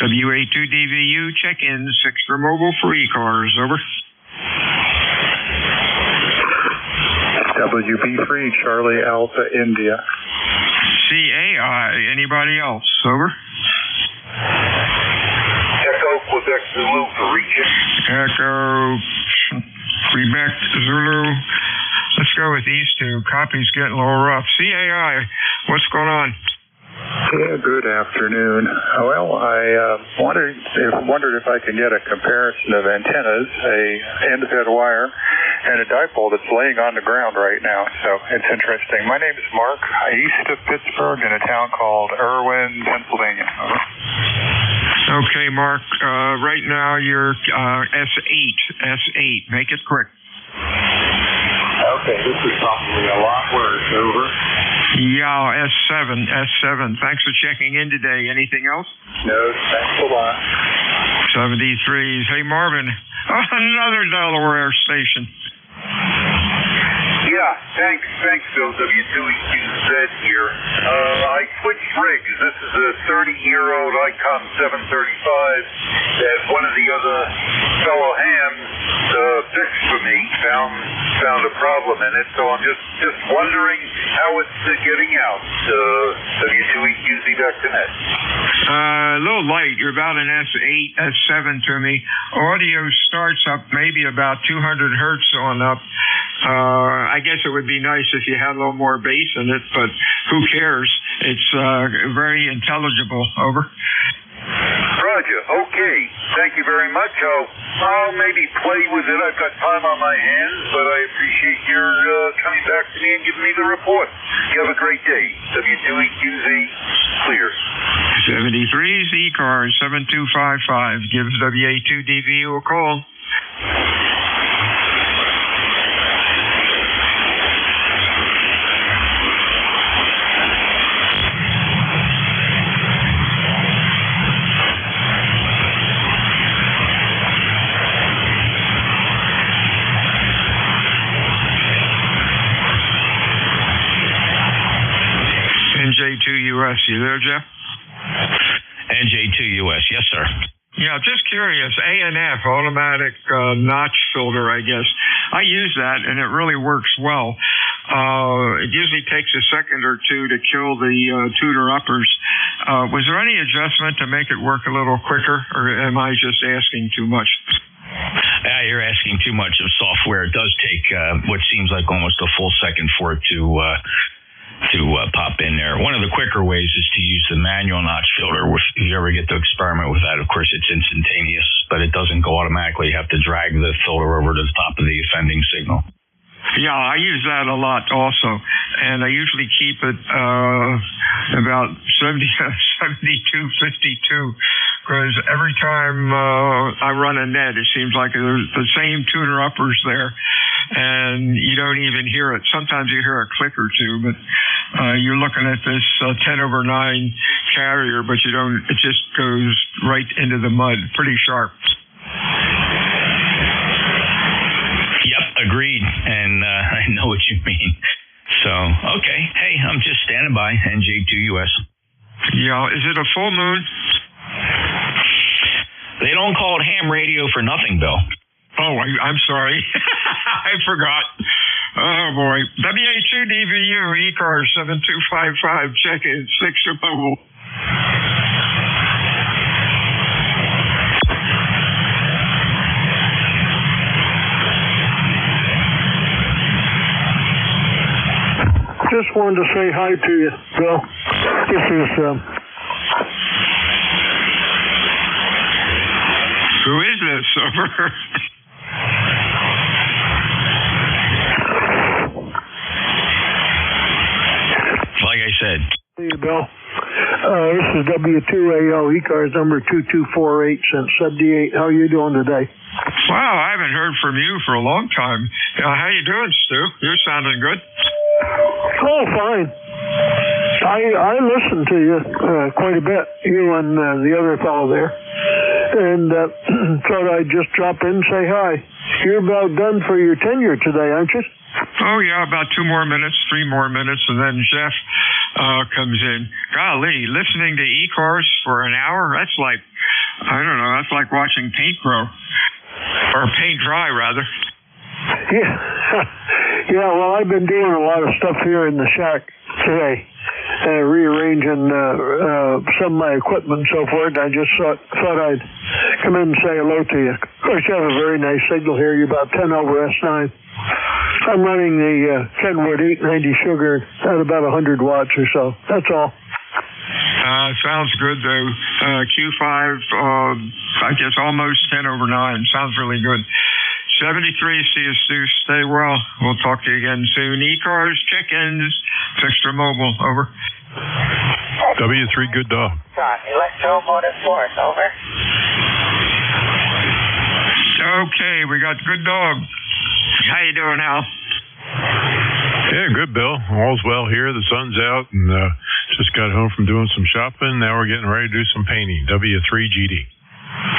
WA2DVU check-ins, extra mobile for ECARS. Over. WB3, Charlie Alpha India. CAI, anybody else? Over. Echo, Quebec Zulu for region. Echo, Quebec Zulu. Let's go with these two. Copy's getting a little rough. CAI, what's going on? Yeah, good afternoon. Well, I wondered if I can get a comparison of antennas, a end-fed wire, and a dipole that's laying on the ground right now. So it's interesting. My name is Mark, east of Pittsburgh in a town called Irwin, Pennsylvania. Okay, Mark. Right now you're S8. Make it quick. Okay, this is probably a lot worse. Over. Yeah, S7. Thanks for checking in today. Anything else? No, thanks a lot. 73s. Hey, Marvin. Another Delaware station. Yeah, thanks, Bill. W2UZ here. I switched rigs. This is a 30-year-old Icom 735 that one of the other fellow hams fixed for me. Found a problem in it, so I'm just wondering how it's getting out. W2EQZ.net. A little light. You're about an S8, S7 to me. Audio starts up maybe about 200 hertz on up. I guess it would be nice if you had a little more bass in it, but who cares? It's very intelligible. Over. Roger. Okay. Thank you very much. I'll maybe play with it. I've got time on my hands, but I appreciate your coming back to me and giving me the report. You have a great day. W2EQZ, clear. 73's ECARS 7255. Give WA2DVU a call. NJ2US, you there, Jeff? NJ2US, yes, sir. Yeah, just curious. A&F, automatic notch filter, I guess. I use that, and it really works well. It usually takes a second or two to kill the tuner uppers. Was there any adjustment to make it work a little quicker, or am I just asking too much? You're asking too much of software. It does take what seems like almost a full second for it to pop in there. One of the quicker ways is to use the manual notch filter. If you ever get to experiment with that, of course, it's instantaneous, but it doesn't go automatically. You have to drag the filter over to the top of the offending signal. Yeah, I use that a lot also, and I usually keep it about 7252, because every time I run a net, it seems like there's the same tuner uppers there, and you don't even hear it. Sometimes you hear a click or two, but you're looking at this 10/9 carrier, but you don't. It just goes right into the mud, pretty sharp. Yep, agreed, and I know what you mean. So, okay. Hey, I'm just standing by, NJ2US. Yeah, is it a full moon? They don't call it ham radio for nothing, Bill. Oh, I'm sorry. I forgot. Oh, boy. WA2DVU, ECARS 7255, check in, 6 to mobile. Just wanted to say hi to you, Bill. This is who is this? Over. Like I said. Hey, Bill. This is W2AO ECARS number 2248 since 78. How are you doing today? Wow, I haven't heard from you for a long time. How you doing, Stu? You're sounding good. Oh, fine. I listened to you quite a bit, you and the other fellow there, and thought I'd just drop in and say hi. You're about done for your tenure today, aren't you? Oh, yeah, about 3 more minutes, and then Jeff comes in. Golly, listening to ECARS for an hour, that's like, I don't know, that's like watching paint grow. Or paint dry, rather. Yeah. Yeah, well, I've been doing a lot of stuff here in the shack today, rearranging some of my equipment and so forth. I just thought I'd come in and say hello to you. Of course, you have a very nice signal here. You're about 10 over S9. I'm running the Kenwood 890 sugar at about 100 watts or so. That's all. Sounds good, though. Q5, I guess almost 10 over 9. Sounds really good. 73, see you, Stu. Stay well. We'll talk to you again soon. ECARS, check-ins, Fixter Mobile, over. W3, good dog. Electromotive Force, over. Okay, we got good dog. How you doing, Al? Yeah, good, Bill. All's well here. The sun's out, and just got home from doing some shopping. Now we're getting ready to do some painting. W3GD.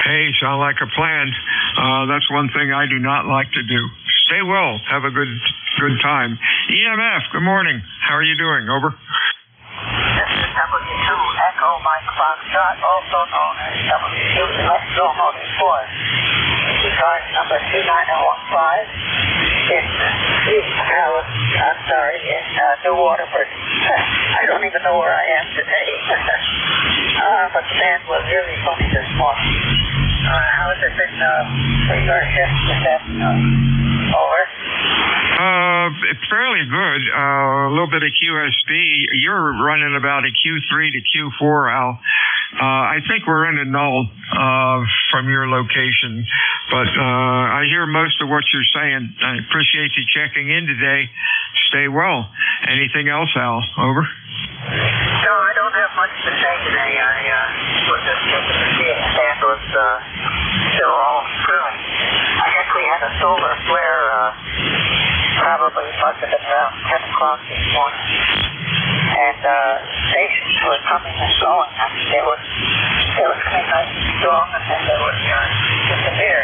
Hey, sound like a plan. That's one thing I do not like to do. Stay well. Have a good time. EMF, good morning. How are you doing? Over. This is W2 Echo Mike Foxtrot, also known as W2 Electromotive Force. ECARS number 29015. I'm sorry, in New Waterford. I don't even know where I am today. But the band was really funny this morning. How has it been for your shift this afternoon? Over. Fairly good. A little bit of QSB. You're running about a Q3 to Q4, Al. I think we're in a null from your location, but I hear most of what you're saying. I appreciate you checking in today. Stay well. Anything else, Al? Over. No, I don't have much to say today. I was just checking to see if the band was still all screwing. I guess we had a solar flare. Probably must have been around 10 o'clock this morning. And stations were coming and going. I mean, they was kind of nice and strong, and then they would disappear.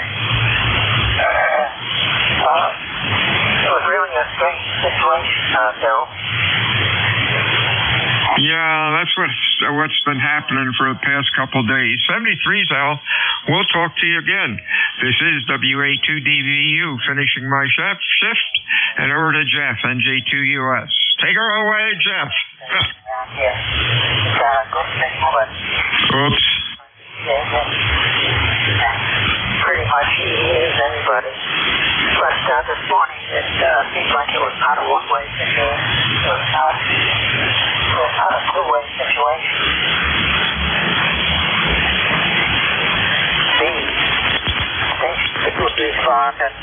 It was really a strange situation, Bill. Yeah, that's what's been happening for the past couple of days. 73's, Al. We'll talk to you again. This is WA2DVU finishing my shift, and over to Jeff, NJ2US. Take her away, Jeff. Yes. Oops. Pretty much he is everybody. But this morning it seemed like it was not a one-way situation. It was not a two-way situation. Station C would respond, and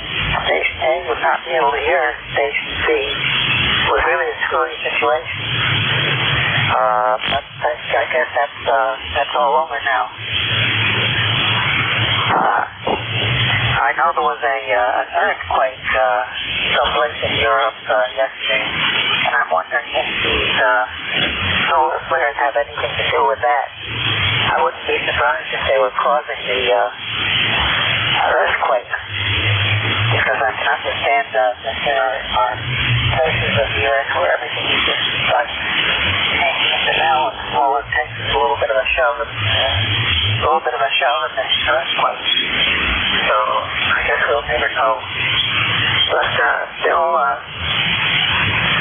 Station A would not be able to hear Station C. It was really a screwy situation. But I guess that's all over now. I know there was an earthquake someplace in Europe yesterday, and I'm wondering if these solar flares have anything to do with that. I wouldn't be surprised if they were causing the earthquake, because I can understand that there are places of the earth where everything is just like changing into balance. All it takes is a little bit of a shove, and then earthquake. So I guess we'll never know. But still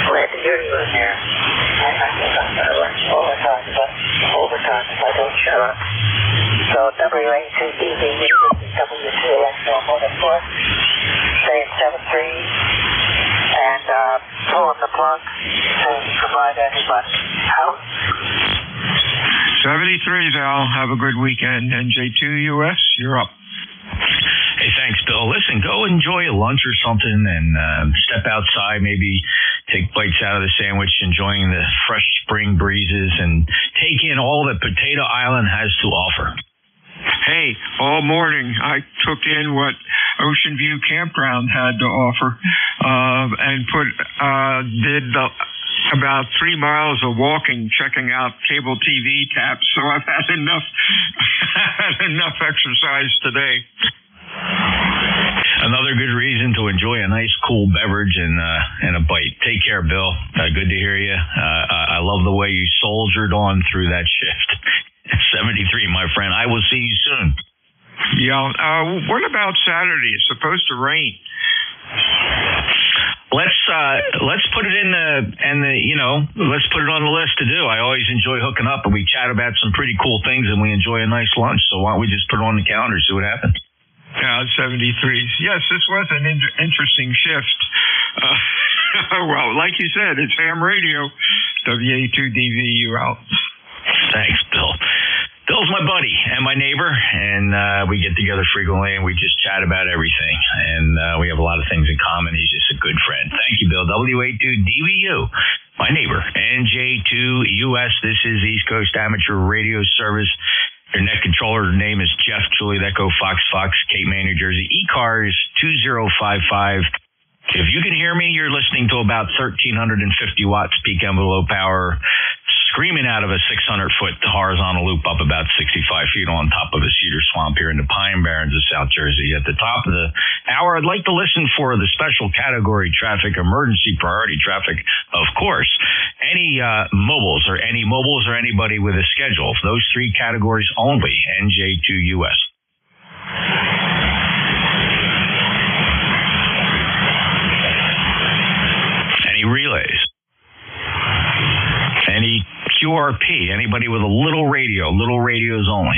glad to hear you in there. And I think I'm going to run overtime if I don't shut up. So WA2DVU, this is W2US Motorsport, saying 73, and pulling the plug to provide everybody out. 73's, Al. Have a good weekend. NJ2US, you're up. Hey, thanks, Bill. Listen, go enjoy a lunch or something and step outside, maybe take bites out of the sandwich, enjoying the fresh spring breezes, and take in all that Potato Island has to offer. Hey, all morning I took in what Ocean View Campground had to offer and did about 3 miles of walking, checking out cable TV taps. So I've had enough exercise today. Another good reason to enjoy a nice cool beverage and a bite. Take care, Bill. Good to hear you. I love the way you soldiered on through that shift. 73, my friend. I will see you soon. Yeah. What about Saturday? It's supposed to rain. Let's put it let's put it on the list to do. I always enjoy hooking up, and we chat about some pretty cool things, and we enjoy a nice lunch. So why don't we just put it on the calendar, see what happens? 73s. Yes, this was an interesting shift. Well, like you said, it's ham radio. WA2DVU out. Thanks, Bill. Bill's my buddy and my neighbor, and we get together frequently, and we just chat about everything. And we have a lot of things in common. He's just a good friend. Thank you, Bill. WA2DVU, my neighbor. NJ2US, this is East Coast Amateur Radio Service. Your net controller name is Jeff, Juliet Echo, Fox, Cape May, New Jersey. ECARS 2055. If you can hear me, you're listening to about 1,350 watts peak envelope power, screaming out of a 600-foot horizontal loop up about 65 feet on top of a cedar swamp here in the Pine Barrens of South Jersey. At the top of the hour, I'd like to listen for the special category traffic, emergency priority traffic, of course. Any mobiles or anybody with a schedule. Those three categories only. NJ2US. QRP. Anybody with a little radio, little radios only.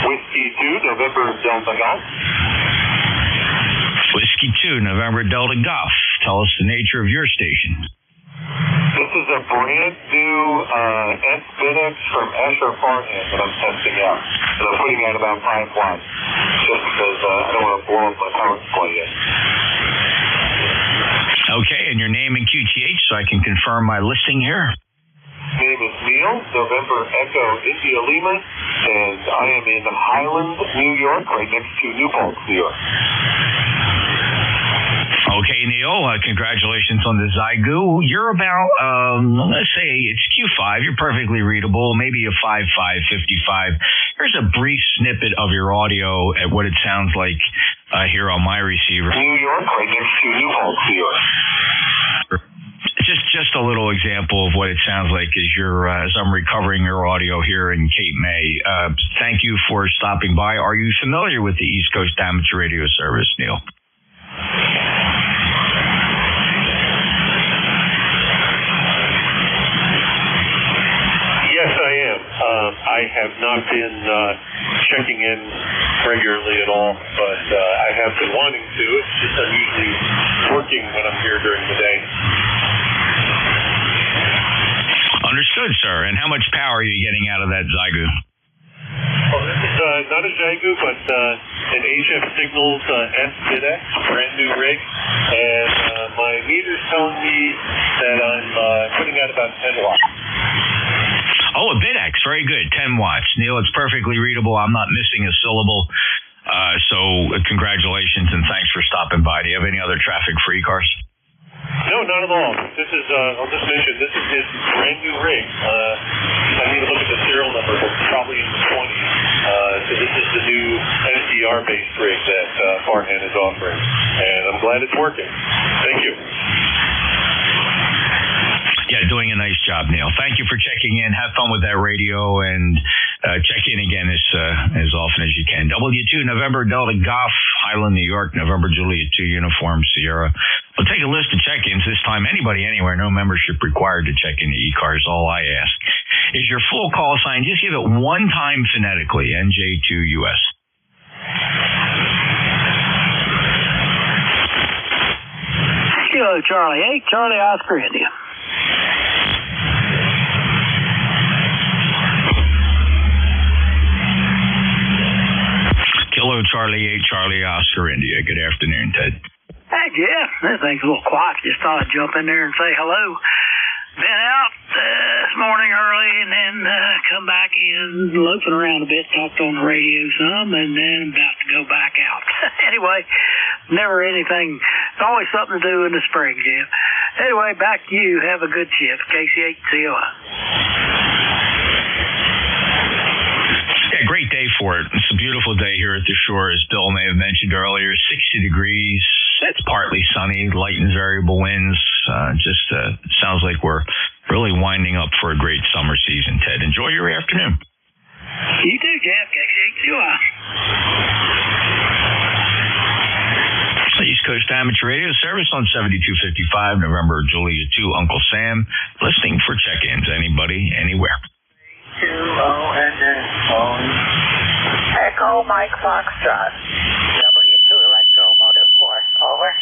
Whiskey 2, November Delta Golf. Whiskey 2, November Delta Golf. Tell us the nature of your station. This is a brand new SBIDX from Escher Farnham that I'm testing out. And I'm putting out about 5 watts, just because I don't want to blow up my power supply yet. Okay, and your name and QTH so I can confirm my listing here. Name is Neil, November Echo India Lima, and I am in Highland, New York, right next to New Paltz, New York. Okay, Neil, congratulations on the Zygu. You're about, let's say it's Q5. You're perfectly readable, maybe a 5.5, 55. Here's a brief snippet of your audio at what it sounds like here on my receiver. New York, right next to New Paltz, New York. Just a little example of what it sounds like as I'm recovering your audio here in Cape May. Thank you for stopping by. Are you familiar with the East Coast Amateur Radio Service, Neil? Yes, I am. I have not been checking in regularly at all, but I have been wanting to. It's just I'm usually working when I'm here during the day. Understood, sir. And how much power are you getting out of that Zygu? Well, this is not a Zygu, but an HF Signals SBIDX, brand new rig. And my meter's telling me that I'm putting out about 10 watts. Oh, a BidX. Very good. 10 watts. Neil, it's perfectly readable. I'm not missing a syllable. So congratulations and thanks for stopping by. Do you have any other traffic for ECARS? No, not at all. This is, I'll just mention, this is his brand new rig. I need to look at the serial number, but it's probably in the 20s. So this is the new SDR-based rig that Farnham is offering. And I'm glad it's working. Thank you. Yeah, doing a nice job, Neil. Thank you for checking in. Have fun with that radio and check in again as often as you can. W2 November Delta Golf, Highland, New York, November Juliet 2 Uniform Sierra. We'll take a list of check-ins this time. Anybody, anywhere, no membership required to check into ECARS. All I ask is your full call sign. Just give it one time phonetically, NJ2US. Kilo Charlie 8, Charlie Oscar India. Kilo Charlie 8, Charlie Oscar India. Good afternoon, Ted. Hey, Jeff. That thing's a little quiet. Just thought I'd jump in there and say hello. Been out this morning early and then come back in, loafing around a bit, talked on the radio some, and then about to go back out. Anyway, never anything. It's always something to do in the spring, Jeff. Anyway, back to you. Have a good shift. KC8COI. Yeah, great day for it. It's a beautiful day here at the shore, as Bill may have mentioned earlier. 60 degrees. It's partly sunny, light and variable winds. Sounds like we're really winding up for a great summer season, Ted. Enjoy your afternoon. You too, Jeff. KC8COI. East Coast Amateur Radio Service on 7255, November Julia 2, Uncle Sam. Listening for check-ins. Anybody, anywhere. 2-0 and then Echo Mike Foxtrot. W2 Electromotive Force. Over.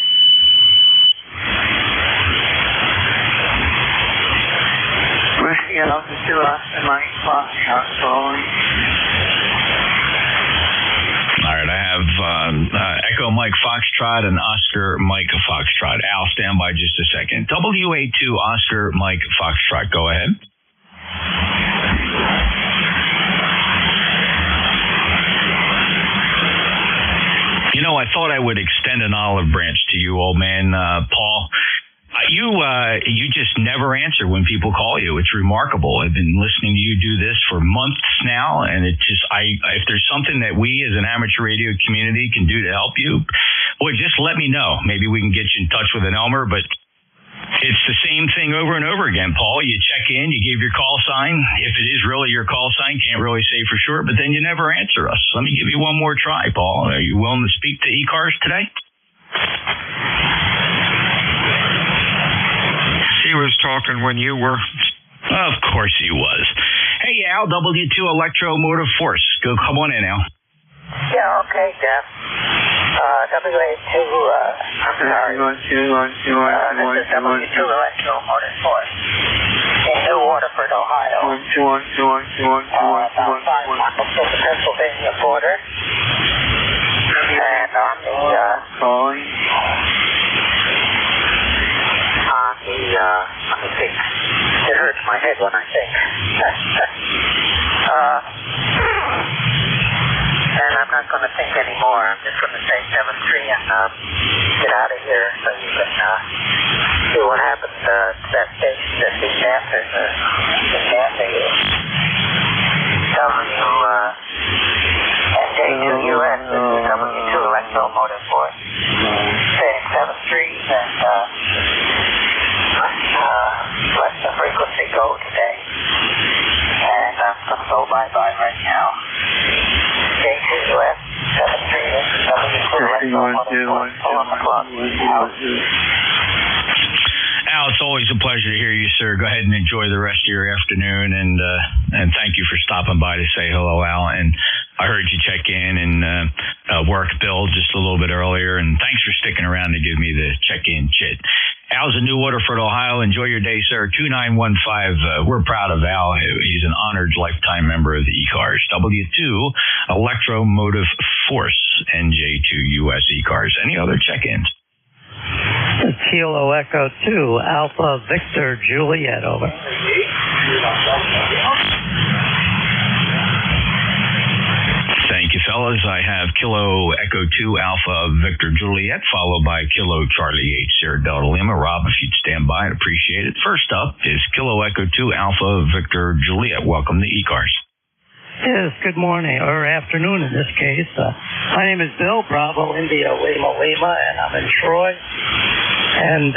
Whiskey Alpha 2 and Mike Foxtrot. Following. All right, I have Echo Mike Foxtrot and Oscar Mike Foxtrot. Al, stand by just a second. WA2 Oscar Mike Foxtrot. Go ahead. You know, I thought I would extend an olive branch to you, old man, Paul. You just never answer when people call you. It's remarkable. I've been listening to you do this for months now, and it just, if there's something that we as an amateur radio community can do to help you, boy, just let me know. Maybe we can get you in touch with an Elmer, but it's the same thing over and over again, Paul. You check in, you give your call sign. If it is really your call sign, can't really say for sure, but then you never answer us. Let me give you one more try, Paul. Are you willing to speak to ECARS today? He was talking when you were. Of course he was. Hey, Al, W2 Electromotive Force. Go, come on in, Al. Yeah, okay, Jeff. WA2, I'm sorry. This is W2 Electromotive Force in New Waterford, Ohio. About 5 miles from the Pennsylvania border. And on the, let me think. It hurts my head when I think. And I'm not going to think anymore. I'm just going to say 7-3 and get out of here so you can see what happens to that station that the answers NJ2US, this is W2 Electromotive Force. Saying 7-3 and let the frequency go today. And I'm going to go bye-bye right now. NJ2US, 7-3, this is W2 Electromotive Force. Pull on the clock. Out. Al, it's always a pleasure to hear you, sir. Go ahead and enjoy the rest of your afternoon, and thank you for stopping by to say hello, Al. And I heard you check in and work Bill just a little bit earlier, and thanks for sticking around to give me the check-in chit. Al's in New Waterford, Ohio. Enjoy your day, sir. 2915. We're proud of Al. He's an honored lifetime member of the ECARS. W2 Electromotive Force, NJ2US ECARS. Any other check-ins? Kilo Echo 2, Alpha Victor Juliet, over. Thank you, fellas. I have Kilo Echo 2, Alpha Victor Juliet, followed by Kilo Charlie 8, Sierra Delta Lima. Rob, if you'd stand by, I'd appreciate it. First up is Kilo Echo 2, Alpha Victor Juliet. Welcome to ECARS. Yes, good morning, or afternoon in this case. My name is Bill, Bravo India Lima Lima, and I'm in Troy. And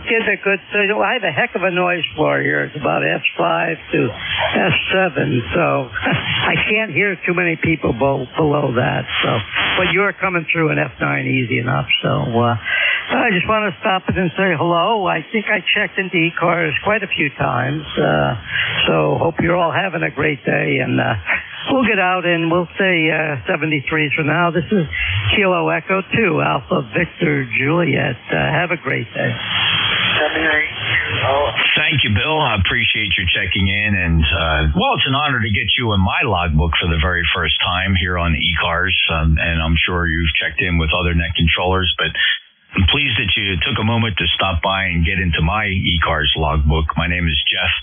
get a good signal. I have a heck of a noise floor here. It's about S5 to S7, so I can't hear too many people below that. So, but you're coming through an F9 easy enough. So I just want to stop it and say hello. I think I checked into ECARS quite a few times. So hope you're all having a great day, and we'll get out and we'll say 73s for now. This is Kilo Echo 2, Alpha Victor Juliet. Have a great day. Thank you, Bill. I appreciate your checking in. And, well, it's an honor to get you in my logbook for the very first time here on ECARS. And I'm sure you've checked in with other net controllers, but I'm pleased that you took a moment to stop by and get into my ECARS logbook. My name is Jeff.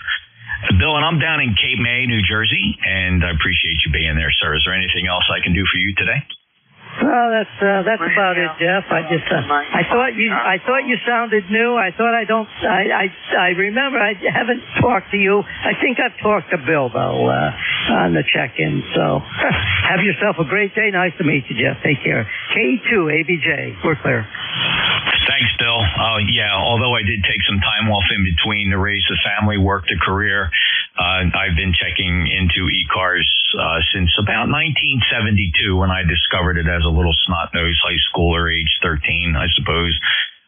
Bill, and I'm down in Cape May, New Jersey, and I appreciate you being there, sir. Is there anything else I can do for you today? Well, that's about it, Jeff. I just I thought you sounded new. I remember I haven't talked to you. I think I've talked to Bill though on the check-in. So have yourself a great day. Nice to meet you, Jeff. Take care. K2 ABJ. We're clear. Thanks, Bill. Yeah, although I did take some time off in between to raise the family, work the career, I've been checking into ECARS since about 1972 when I discovered it as a little snot-nosed high schooler, age 13, I suppose.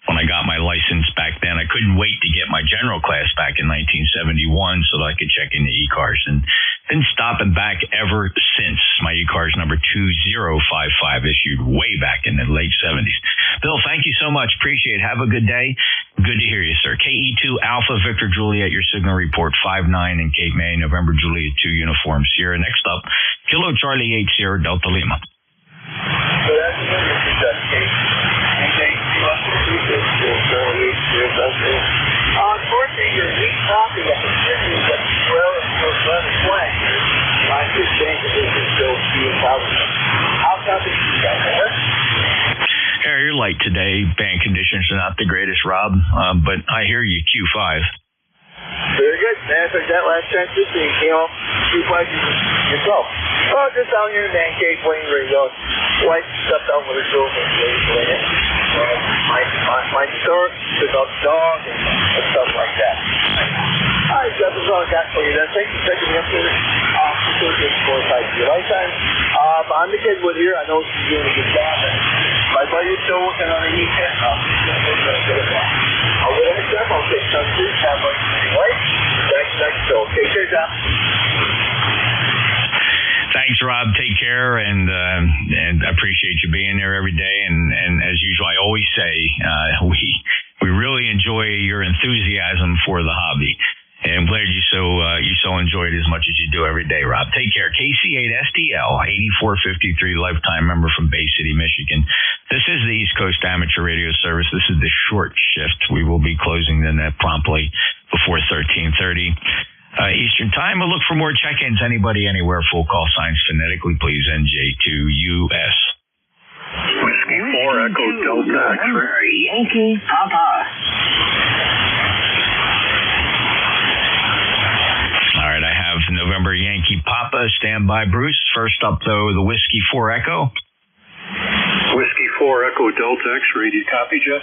When I got my license back then, I couldn't wait to get my general class back in 1971 so that I could check into ECARS, and been stopping back ever since. My ECARS number 2055 issued way back in the late 70s. Bill, thank you so much. Appreciate it. Have a good day. Good to hear you, sir. KE2 Alpha Victor Juliet, your signal report 59 in Cape May, November Juliet 2 Uniform Sierra. Next up, Kilo Charlie 8 Sierra Delta Lima. Unfortunately, your heat coffee at the city is at 12 until 11:20. I could change the business bill to how copy you guys are? Yeah, you're light today. Band conditions are not the greatest, Rob, but I hear you, Q5. Very good. And after that last transition, you came up 2 questions yourself. Oh, just down here in the man cave waiting where you go. Wife stepped out with her girlfriend. My store took out the dog and stuff like that. All right, Jeff, that's all I got for you then. Thanks for taking me up to the for your lifetime. I'm the kid with here. I know she's doing a good job. And my buddy you're still working on the E10. I'll get it done. I'll take some food tablets anyway. Thanks, Bill. Take care, Doc. Thanks, Rob. Take care, and I appreciate you being there every day. And as usual, I always say we really enjoy your enthusiasm for the hobby. And I'm glad you so enjoy it as much as you do every day, Rob. Take care. KC8STL 8453, lifetime member from Bay City, Michigan. This is the East Coast Amateur Radio Service. This is the short shift. We will be closing the net promptly before 13:30. Eastern Time. We'll look for more check-ins. Anybody, anywhere. Full call signs phonetically, please. NJ2US. Whiskey 4 Echo Delta X-ray. Yankee Papa. All right, I have November Yankee Papa. Stand by, Bruce. First up, though, the Whiskey 4 Echo. Whiskey 4 Echo Delta X-ray. Do you copy, Jeff?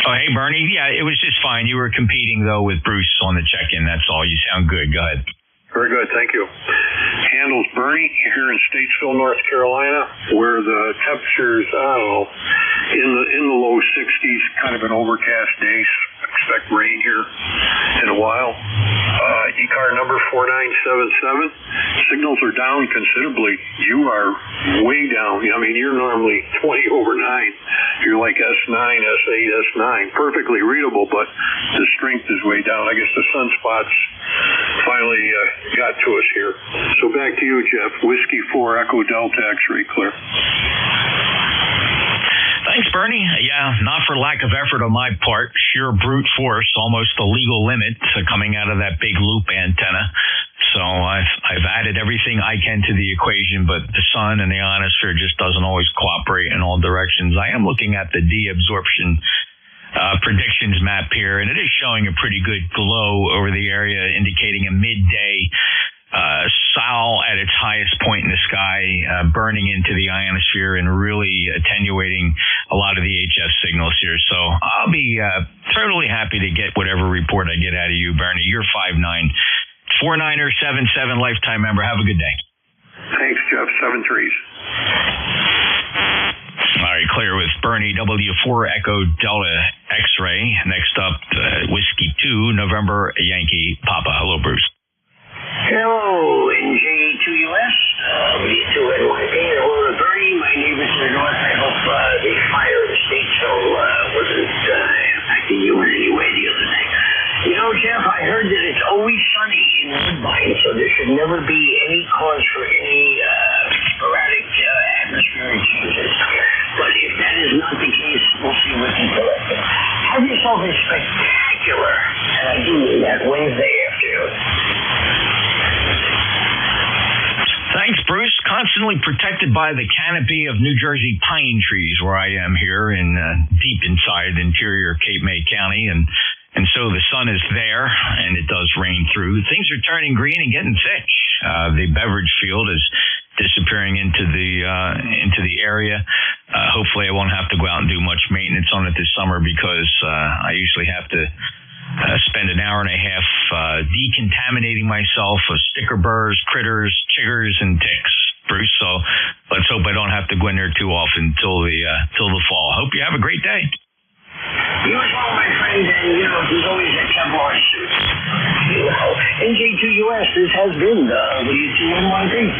Oh, hey, Bernie. Yeah, it was just fine. You were competing, though, with Bruce on the check-in. That's all. You sound good. Go ahead. Very good. Thank you. Handles Bernie here in Statesville, North Carolina, where the temperatures, I don't know, in the low 60s, kind of an overcast day. Expect rain here in a while. ECAR number 4977. Signals are down considerably. You are way down. I mean, you're normally 20 over 9. You're like S9, S8, S9. Perfectly readable, but the strength is way down. I guess the sunspots finally got to us here. So back to you, Jeff. Whiskey 4 Echo Delta X-ray clear. Thanks, Bernie. Yeah, not for lack of effort on my part. Sheer brute force, almost the legal limit coming out of that big loop antenna. So I've added everything I can to the equation, but the sun and the ionosphere just doesn't always cooperate in all directions. I am looking at the deabsorption predictions map here, and it is showing a pretty good glow over the area, indicating a midday Sol at its highest point in the sky, burning into the ionosphere and really attenuating a lot of the HF signals here. So I'll be totally happy to get whatever report I get out of you, Bernie. You're 5'9", 4977 lifetime member. Have a good day. Thanks, Jeff. 7 3s. All right, clear with Bernie W4 Echo Delta X-ray. Next up, Whiskey 2 November Yankee Papa. Hello, Bruce. Hello, NJ2US. To NYP, hello to Bernie, my neighbors to the north. I hope the fire in Statesville wasn't impacting you in any way the other day. You know, Jeff, I heard that it's always sunny in Woodbine, so there should never be any cause for any sporadic atmospheric changes. But if that is not the case, we'll see what can correct it. Have yourself a spectacular, and I do mean that, Wednesday afternoon. Thanks, Bruce. Constantly protected by the canopy of New Jersey pine trees where I am here in deep inside interior Cape May County. And so the sun is there, and it does rain through. Things are turning green and getting thick. The beverage field is disappearing into the area. Hopefully I won't have to go out and do much maintenance on it this summer because I usually have to spend an hour and a half decontaminating myself of sticker burrs, critters, chiggers, and ticks, Bruce. So let's hope I don't have to go in there too often till the fall. Hope you have a great day. You as well, my friend, and you know, there's always a Kevlar suit. You know, NJ2US, this has been the WT1YP.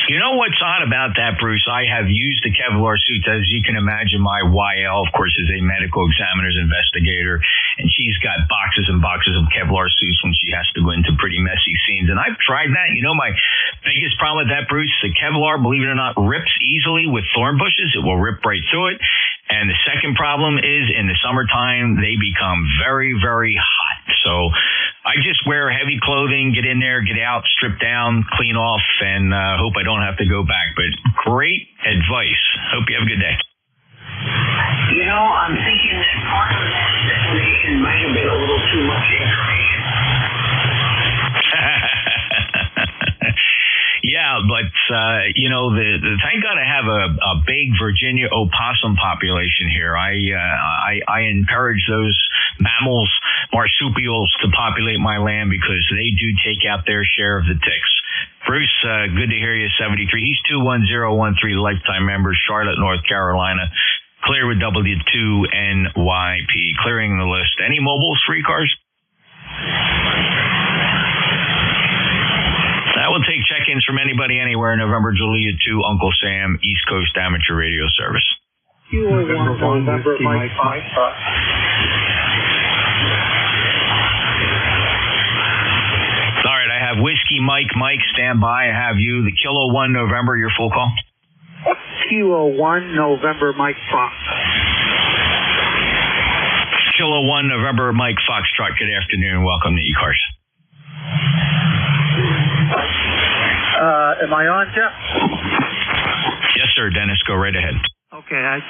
You know what's odd about that, Bruce? I have used the Kevlar suits. As you can imagine, my YL, of course, is a medical examiner's investigator, and she's got boxes and boxes of Kevlar suits when she has to go into pretty messy scenes. And I've tried that. You know, my biggest problem with that, Bruce, the Kevlar, believe it or not, rips easily with thorn bushes. It will rip right through it. And the second problem is in the summertime, they become very, very hot. So I just wear heavy clothing, get in there, get out, strip down, clean off, and hope I don't have to go back. But great advice. Hope you have a good day. You know, I'm thinking that part of that definition might have been a little too much information. Yeah, but, you know, thank God I have a big Virginia opossum population here. I encourage those mammals, marsupials, to populate my land because they do take out their share of the ticks. Bruce, good to hear you, 73. He's 21013, lifetime member, Charlotte, North Carolina. clear with W2NYP. Clearing the list. Any mobiles for ECARS? I will take check-ins from anybody anywhere. November Julia 2, Uncle Sam, East Coast Amateur Radio Service. November Mike Fox. All right, I have Whiskey Mike, stand by. I have you. The Kilo 1 November, your full call. Kilo 1 November Mike Fox. Kilo 1 November Mike Foxtrot. Good afternoon. Welcome to ECARS. Am I on, Jeff? Yes, sir. Dennis, go right ahead. Okay, I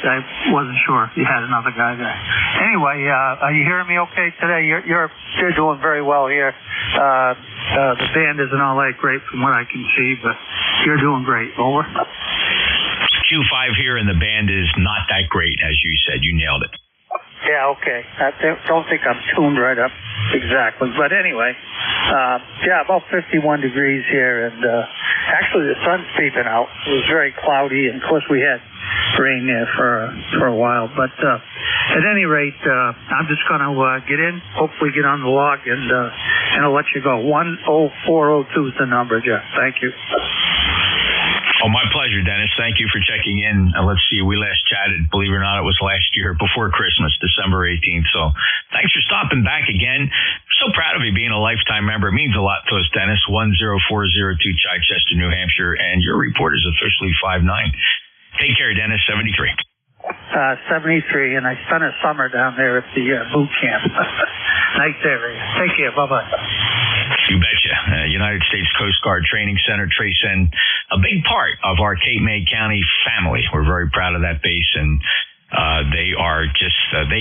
wasn't sure if you had another guy there. Anyway, are you hearing me okay today? You're doing very well here. The band isn't all that great from what I can see, but you're doing great. Over. Q5 here, and the band is not that great, as you said. You nailed it. Yeah, okay. I don't think I'm tuned right up exactly. But anyway, about 51 degrees here, and actually the sun's peeping out. It was very cloudy, and of course we had rain there for a while. But at any rate, I'm just going to get in, hopefully get on the log, and I'll let you go. 10402 is the number, Jeff. Thank you. Oh, my pleasure, Dennis. Thank you for checking in. Let's see, we last chatted, believe it or not, it was last year before Christmas, December 18th. So thanks for stopping back again. So proud of you being a lifetime member. It means a lot to us, Dennis. 10402 Chichester, New Hampshire, and your report is officially 5'9". Take care, Dennis. 73. 73, and I spent a summer down there at the boot camp. Nice area. Take care. Bye-bye. You betcha. United States Coast Guard Training Center, TRACEN, a big part of our Cape May County family. We're very proud of that base, and they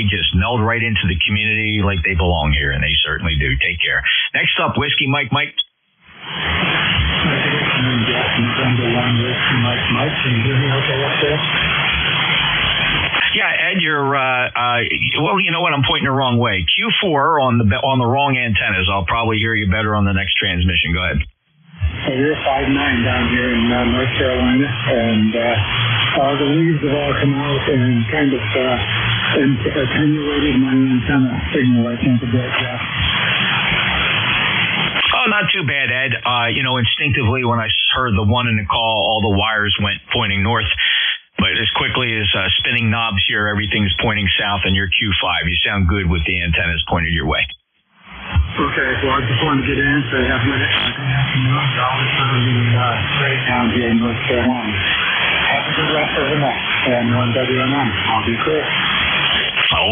just meld right into the community like they belong here, and they certainly do. Take care. Next up, Whiskey Mike. November 1, Whiskey Mike. Can you hear me okay up there? Yeah, Ed, you're well. You know what? I'm pointing the wrong way. Q4 on the wrong antennas. I'll probably hear you better on the next transmission. Go ahead. So you're 5'9" down here in North Carolina, and the leaves have all come out and kind of attenuated my antenna signal, I think, a bit, Jeff. Oh, not too bad, Ed. Instinctively, when I heard the one in the call, all the wires went pointing north. But as quickly as spinning knobs here, everything's pointing south, and you're Q5. You sound good with the antennas pointed your way. Okay, well, I just wanted to get in, so have a good afternoon. Always great down here in North Carolina. Have a good rest of the night. And on WNM, I'll be clear.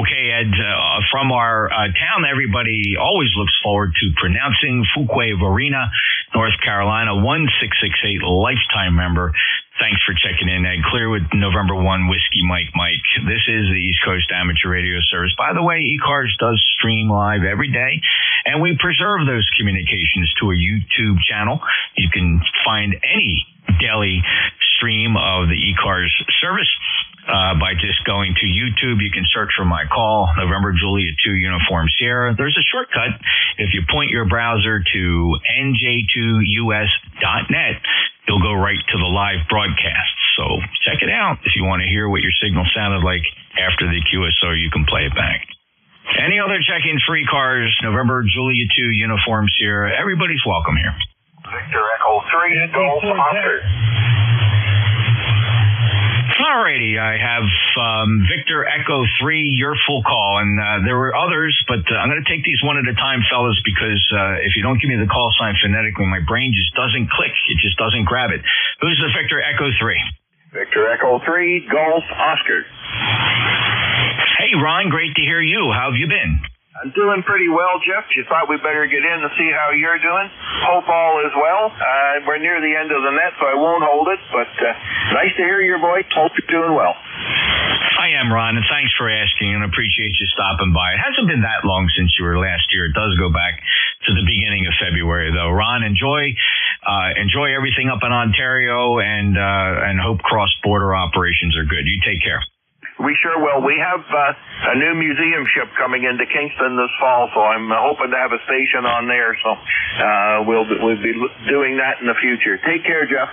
Okay, Ed, from our town, everybody always looks forward to pronouncing Fuquay Varina, North Carolina, 1668 lifetime member. Thanks for checking in, Ed. Clear with November 1, Whiskey Mike. This is the East Coast Amateur Radio Service. By the way, ECARS does stream live every day, and we preserve those communications to a YouTube channel. You can find any daily stream of the ECARS service by just going to YouTube. You can search for my call, November Julia 2 Uniform Sierra. There's a shortcut. If you point your browser to NJ2US.net, you'll go right to the live broadcast. So check it out. If you want to hear what your signal sounded like after the QSO, you can play it back. Any other check-ins for ECARS, November Julia 2 Uniform Sierra, everybody's welcome here. Victor Echo 3, Golf Oscar. Alrighty, I have Victor Echo 3, your full call, and there were others, but I'm going to take these one at a time, fellas, because if you don't give me the call sign phonetically, my brain just doesn't click. It just doesn't grab it. Who's the Victor Echo 3? Victor Echo 3, Golf Oscar. Hey, Ron, great to hear you. How have you been? I'm doing pretty well, Jeff. Just thought we'd better get in to see how you're doing. Hope all is well. We're near the end of the net, so I won't hold it, but nice to hear your voice. Hope you're doing well. I am, Ron, and thanks for asking, and appreciate you stopping by. It hasn't been that long since you were last year. It does go back to the beginning of February, though. Ron, enjoy everything up in Ontario, and hope cross-border operations are good. You take care. We sure will. We have a new museum ship coming into Kingston this fall, so I'm hoping to have a station on there. So we'll be doing that in the future. Take care, Jeff.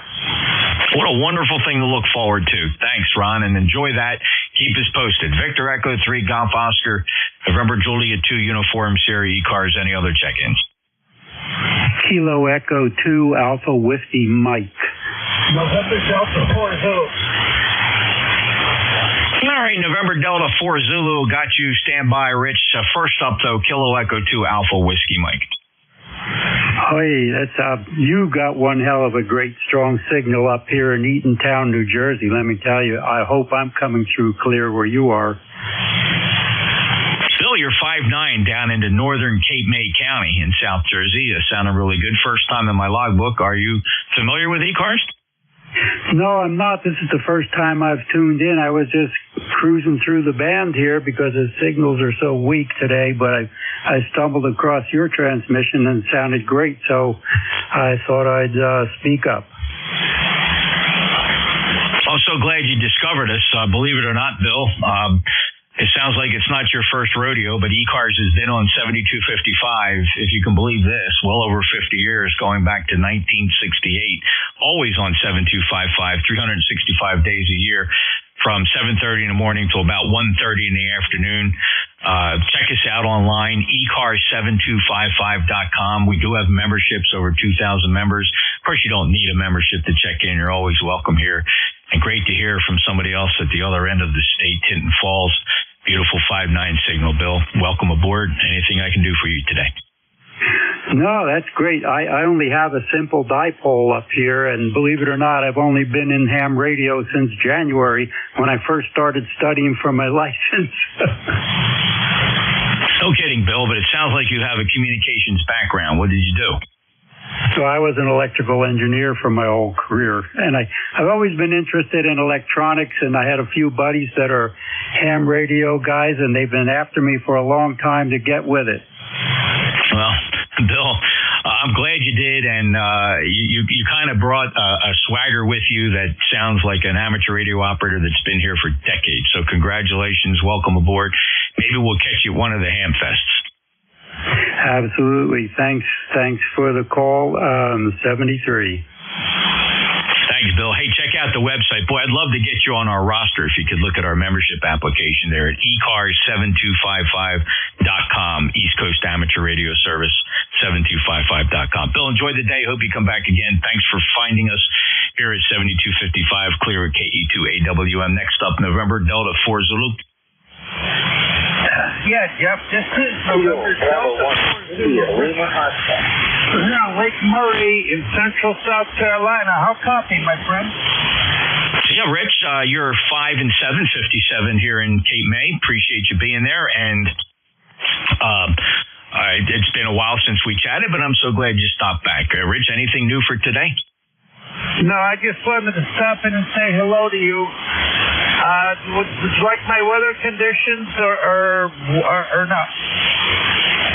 What a wonderful thing to look forward to. Thanks, Ron, and enjoy that. keep us posted. Victor Echo 3 Golf Oscar, November Juliet 2 Uniform Sierra ECARS. Any other check-ins? Kilo Echo 2 Alpha Whiskey Mike. November Delta 4 Zulu. All right, November Delta 4 Zulu got you. Stand by, Rich. First up, though, Kilo Echo 2 Alpha Whiskey Mike. Hey, that's you got one hell of a great strong signal up here in Eatontown, New Jersey. Let me tell you, I hope I'm coming through clear where you are. Bill, you're 5'9" down into northern Cape May County in South Jersey. Sounding really good. First time in my logbook. Are you familiar with ECARS? No, I'm not. This is the first time I've tuned in. I was just cruising through the band here because the signals are so weak today, but I stumbled across your transmission and it sounded great, so I thought I'd speak up. I'm so glad you discovered us. Believe it or not, Bill, it sounds like it's not your first rodeo, but ECARS has been on 7255, if you can believe this, well over 50 years, going back to 1968. Always on 7255, 365 days a year, from 7:30 in the morning to about 1:30 in the afternoon. Check us out online, ECARS7255.com. We do have memberships, over 2,000 members. Of course, you don't need a membership to check in. You're always welcome here. And great to hear from somebody else at the other end of the state, Tinton Falls. Beautiful 5'9" signal, Bill. Welcome aboard. Anything I can do for you today? No, that's great. I only have a simple dipole up here, and believe it or not, I've only been in ham radio since January when I first started studying for my license. No kidding, Bill, but it sounds like you have a communications background. What did you do? So I was an electrical engineer for my whole career, and I've always been interested in electronics, and I had a few buddies that are ham radio guys, and they've been after me for a long time to get with it. Well, Bill, I'm glad you did, and you kind of brought a swagger with you that sounds like an amateur radio operator that's been here for decades. So congratulations, welcome aboard. Maybe we'll catch you at one of the ham fests. Absolutely. Thanks for the call. 73. Thanks, Bill. Hey, check out the website. Boy, I'd love to get you on our roster if you could look at our membership application there at ECARS7255.com, East Coast Amateur Radio Service, 7255.com. Bill, enjoy the day. Hope you come back again. Thanks for finding us here at 7255, clear at KE2AWM. Next up, November Delta 4 Zulu. Yeah, Jeff, this is November Delta 4 Zulu. We're here on Lake Murray in central South Carolina. How copy, my friend? Yeah, Rich, you're 5 and 757 here in Cape May. Appreciate you being there. And it's been a while since we chatted, but I'm so glad you stopped back. Rich, anything new for today? No, I just wanted to stop in and say hello to you. Would you like my weather conditions or not?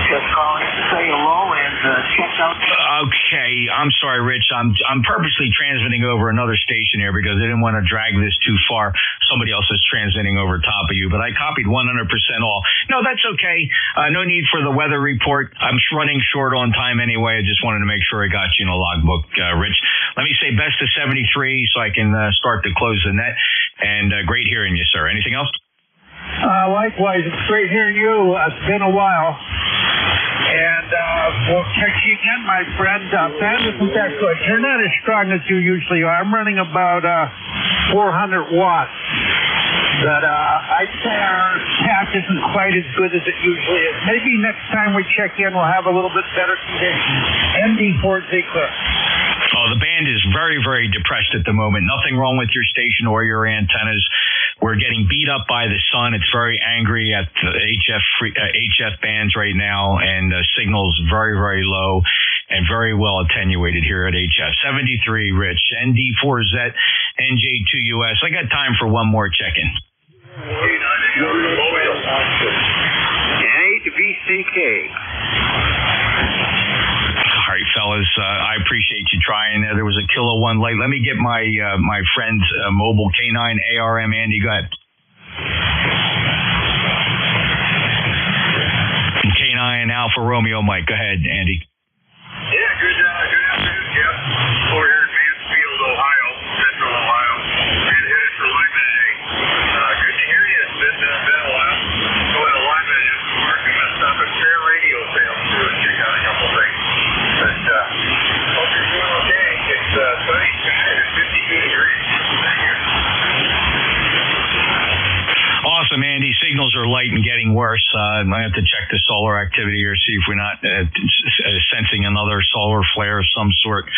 Just calling to say hello and check out. Okay, I'm sorry, Rich. I'm purposely transmitting over another station here because I didn't want to drag this too far. Somebody else is transmitting over top of you, but I copied 100% all. No, that's okay. No need for the weather report. I'm running short on time anyway. I just wanted to make sure I got you in a logbook, Rich. Let me say best of 73 so I can start to close the net. And great hearing you, sir. Anything else? Likewise, it's great hearing you. It's been a while. And we'll check you again, my friend. Band isn't that good. You're not as strong as you usually are. I'm running about 400 watts. But I'd say our tap isn't quite as good as it usually is. Maybe next time we check in, we'll have a little bit better conditions. ND4 Ziegler. Oh, the band is very, very depressed at the moment. Nothing wrong with your station or your antennas. We're getting beat up by the sun. It's very angry at the HF bands right now, and the signal's very, very low and very well attenuated here at HF. 73, Rich. ND4Z, NJ2US. I got time for one more check-in. 8VCK. All right, fellas, I appreciate you trying. There was a Kilo 1 late. Let me get my my friend's mobile K9 ARM. Andy, go ahead. K9 Alpha Romeo Mike. Go ahead, Andy. Yeah, good afternoon, Jeff. Over here in Mansfield, Ohio, Central Ohio. And headed for Lima A. Good to hear you. Awesome, Andy. Signals are light and getting worse. I have to check the solar activity here, see if we're not sensing another solar flare of some sort.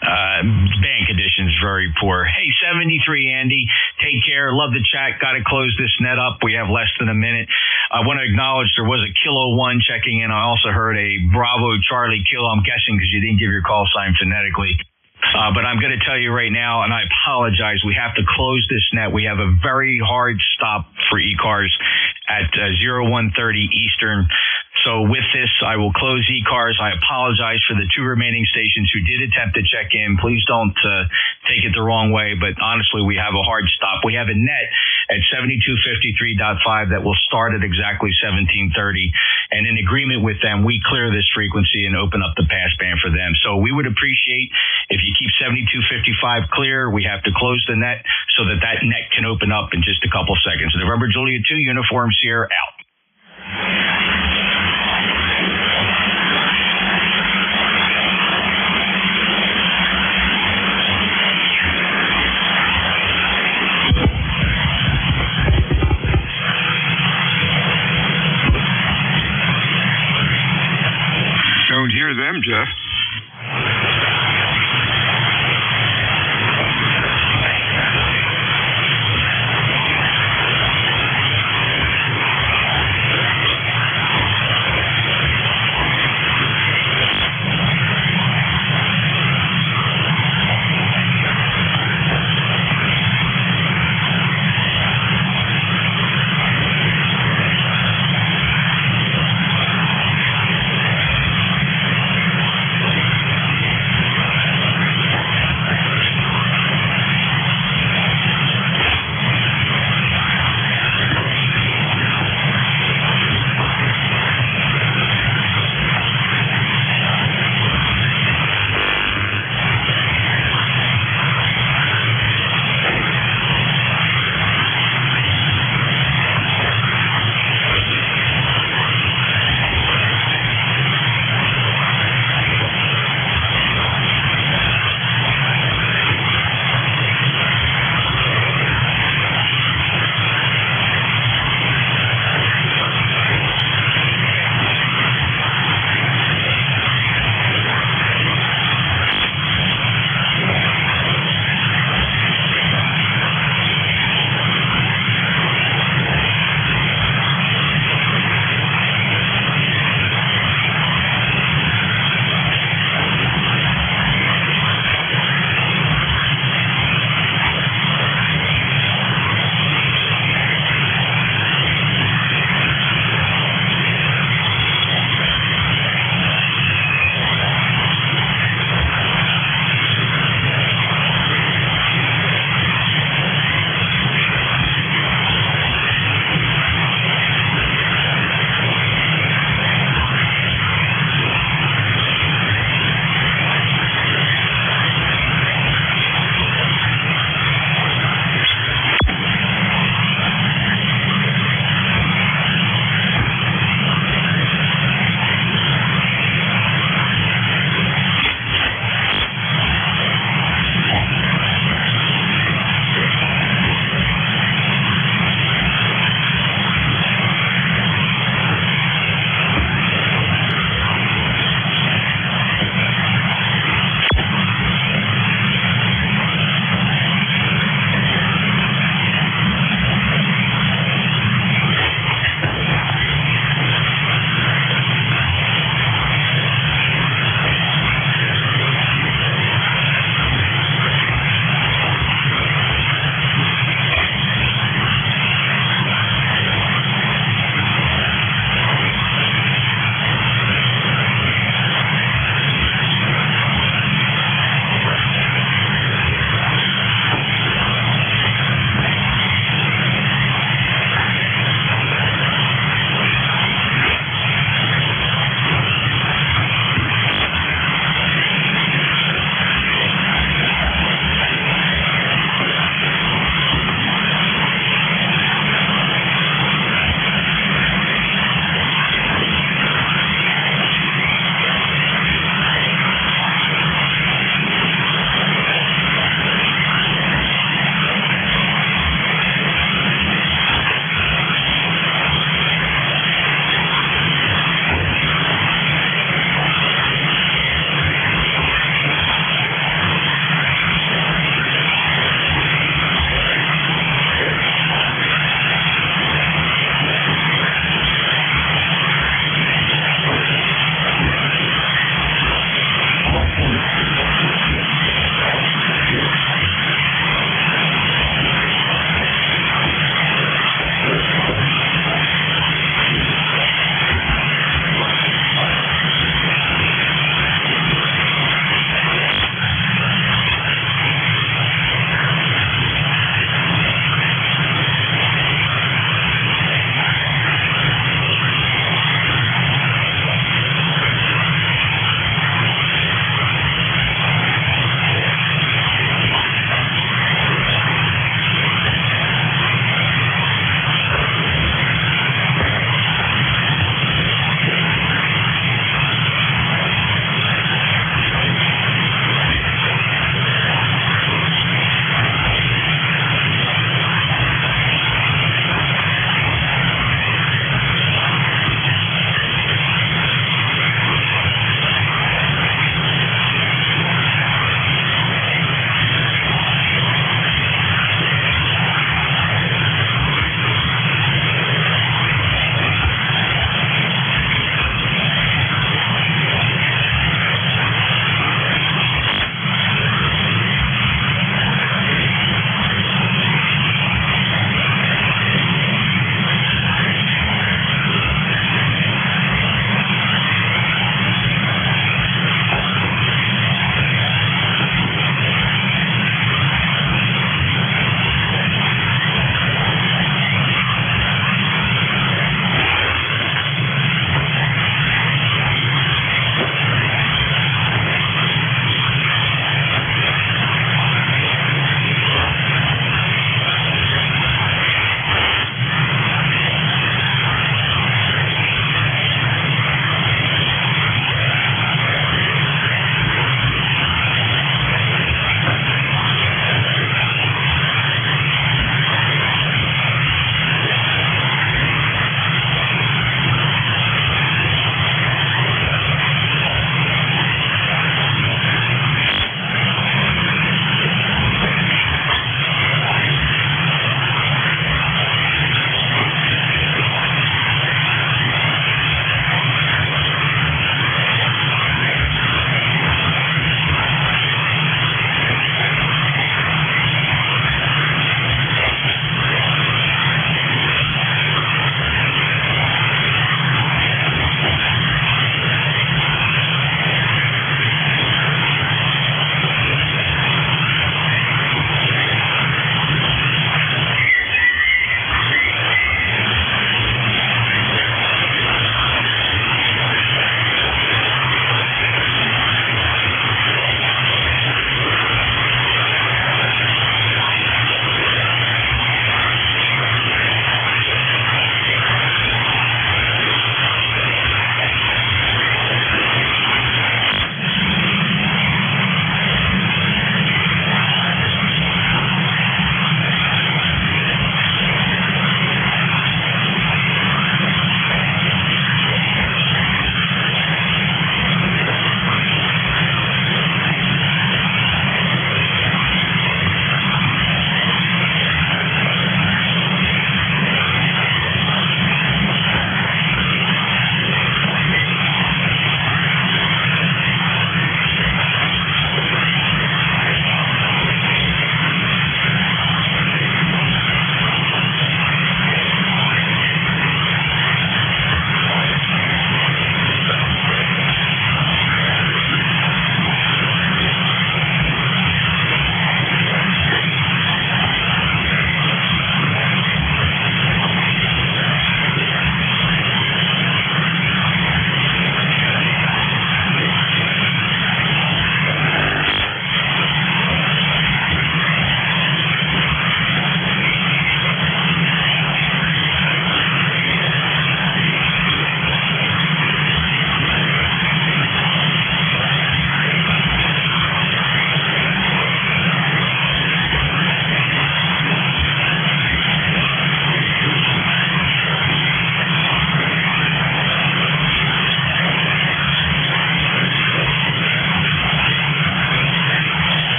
Band conditions very poor. Hey, 73, Andy. Take care. Love the chat. Got to close this net up. We have less than a minute. I want to acknowledge there was a Kilo 1 checking in. I also heard a Bravo Charlie Kilo. I'm guessing because you didn't give your call sign phonetically. But I'm going to tell you right now, and I apologize, we have to close this net. We have a very hard stop for ECARS at 0130 Eastern. So with this, I will close ECARS. I apologize for the 2 remaining stations who did attempt to check in. Please don't take it the wrong way, but honestly, we have a hard stop. We have a net at 7253.5 that will start at exactly 1730. And in agreement with them, we clear this frequency and open up the passband for them. So we would appreciate if you keep 7255 clear. We have to close the net so that net can open up in just a couple seconds. November Juliet 2, Uniform Sierra out.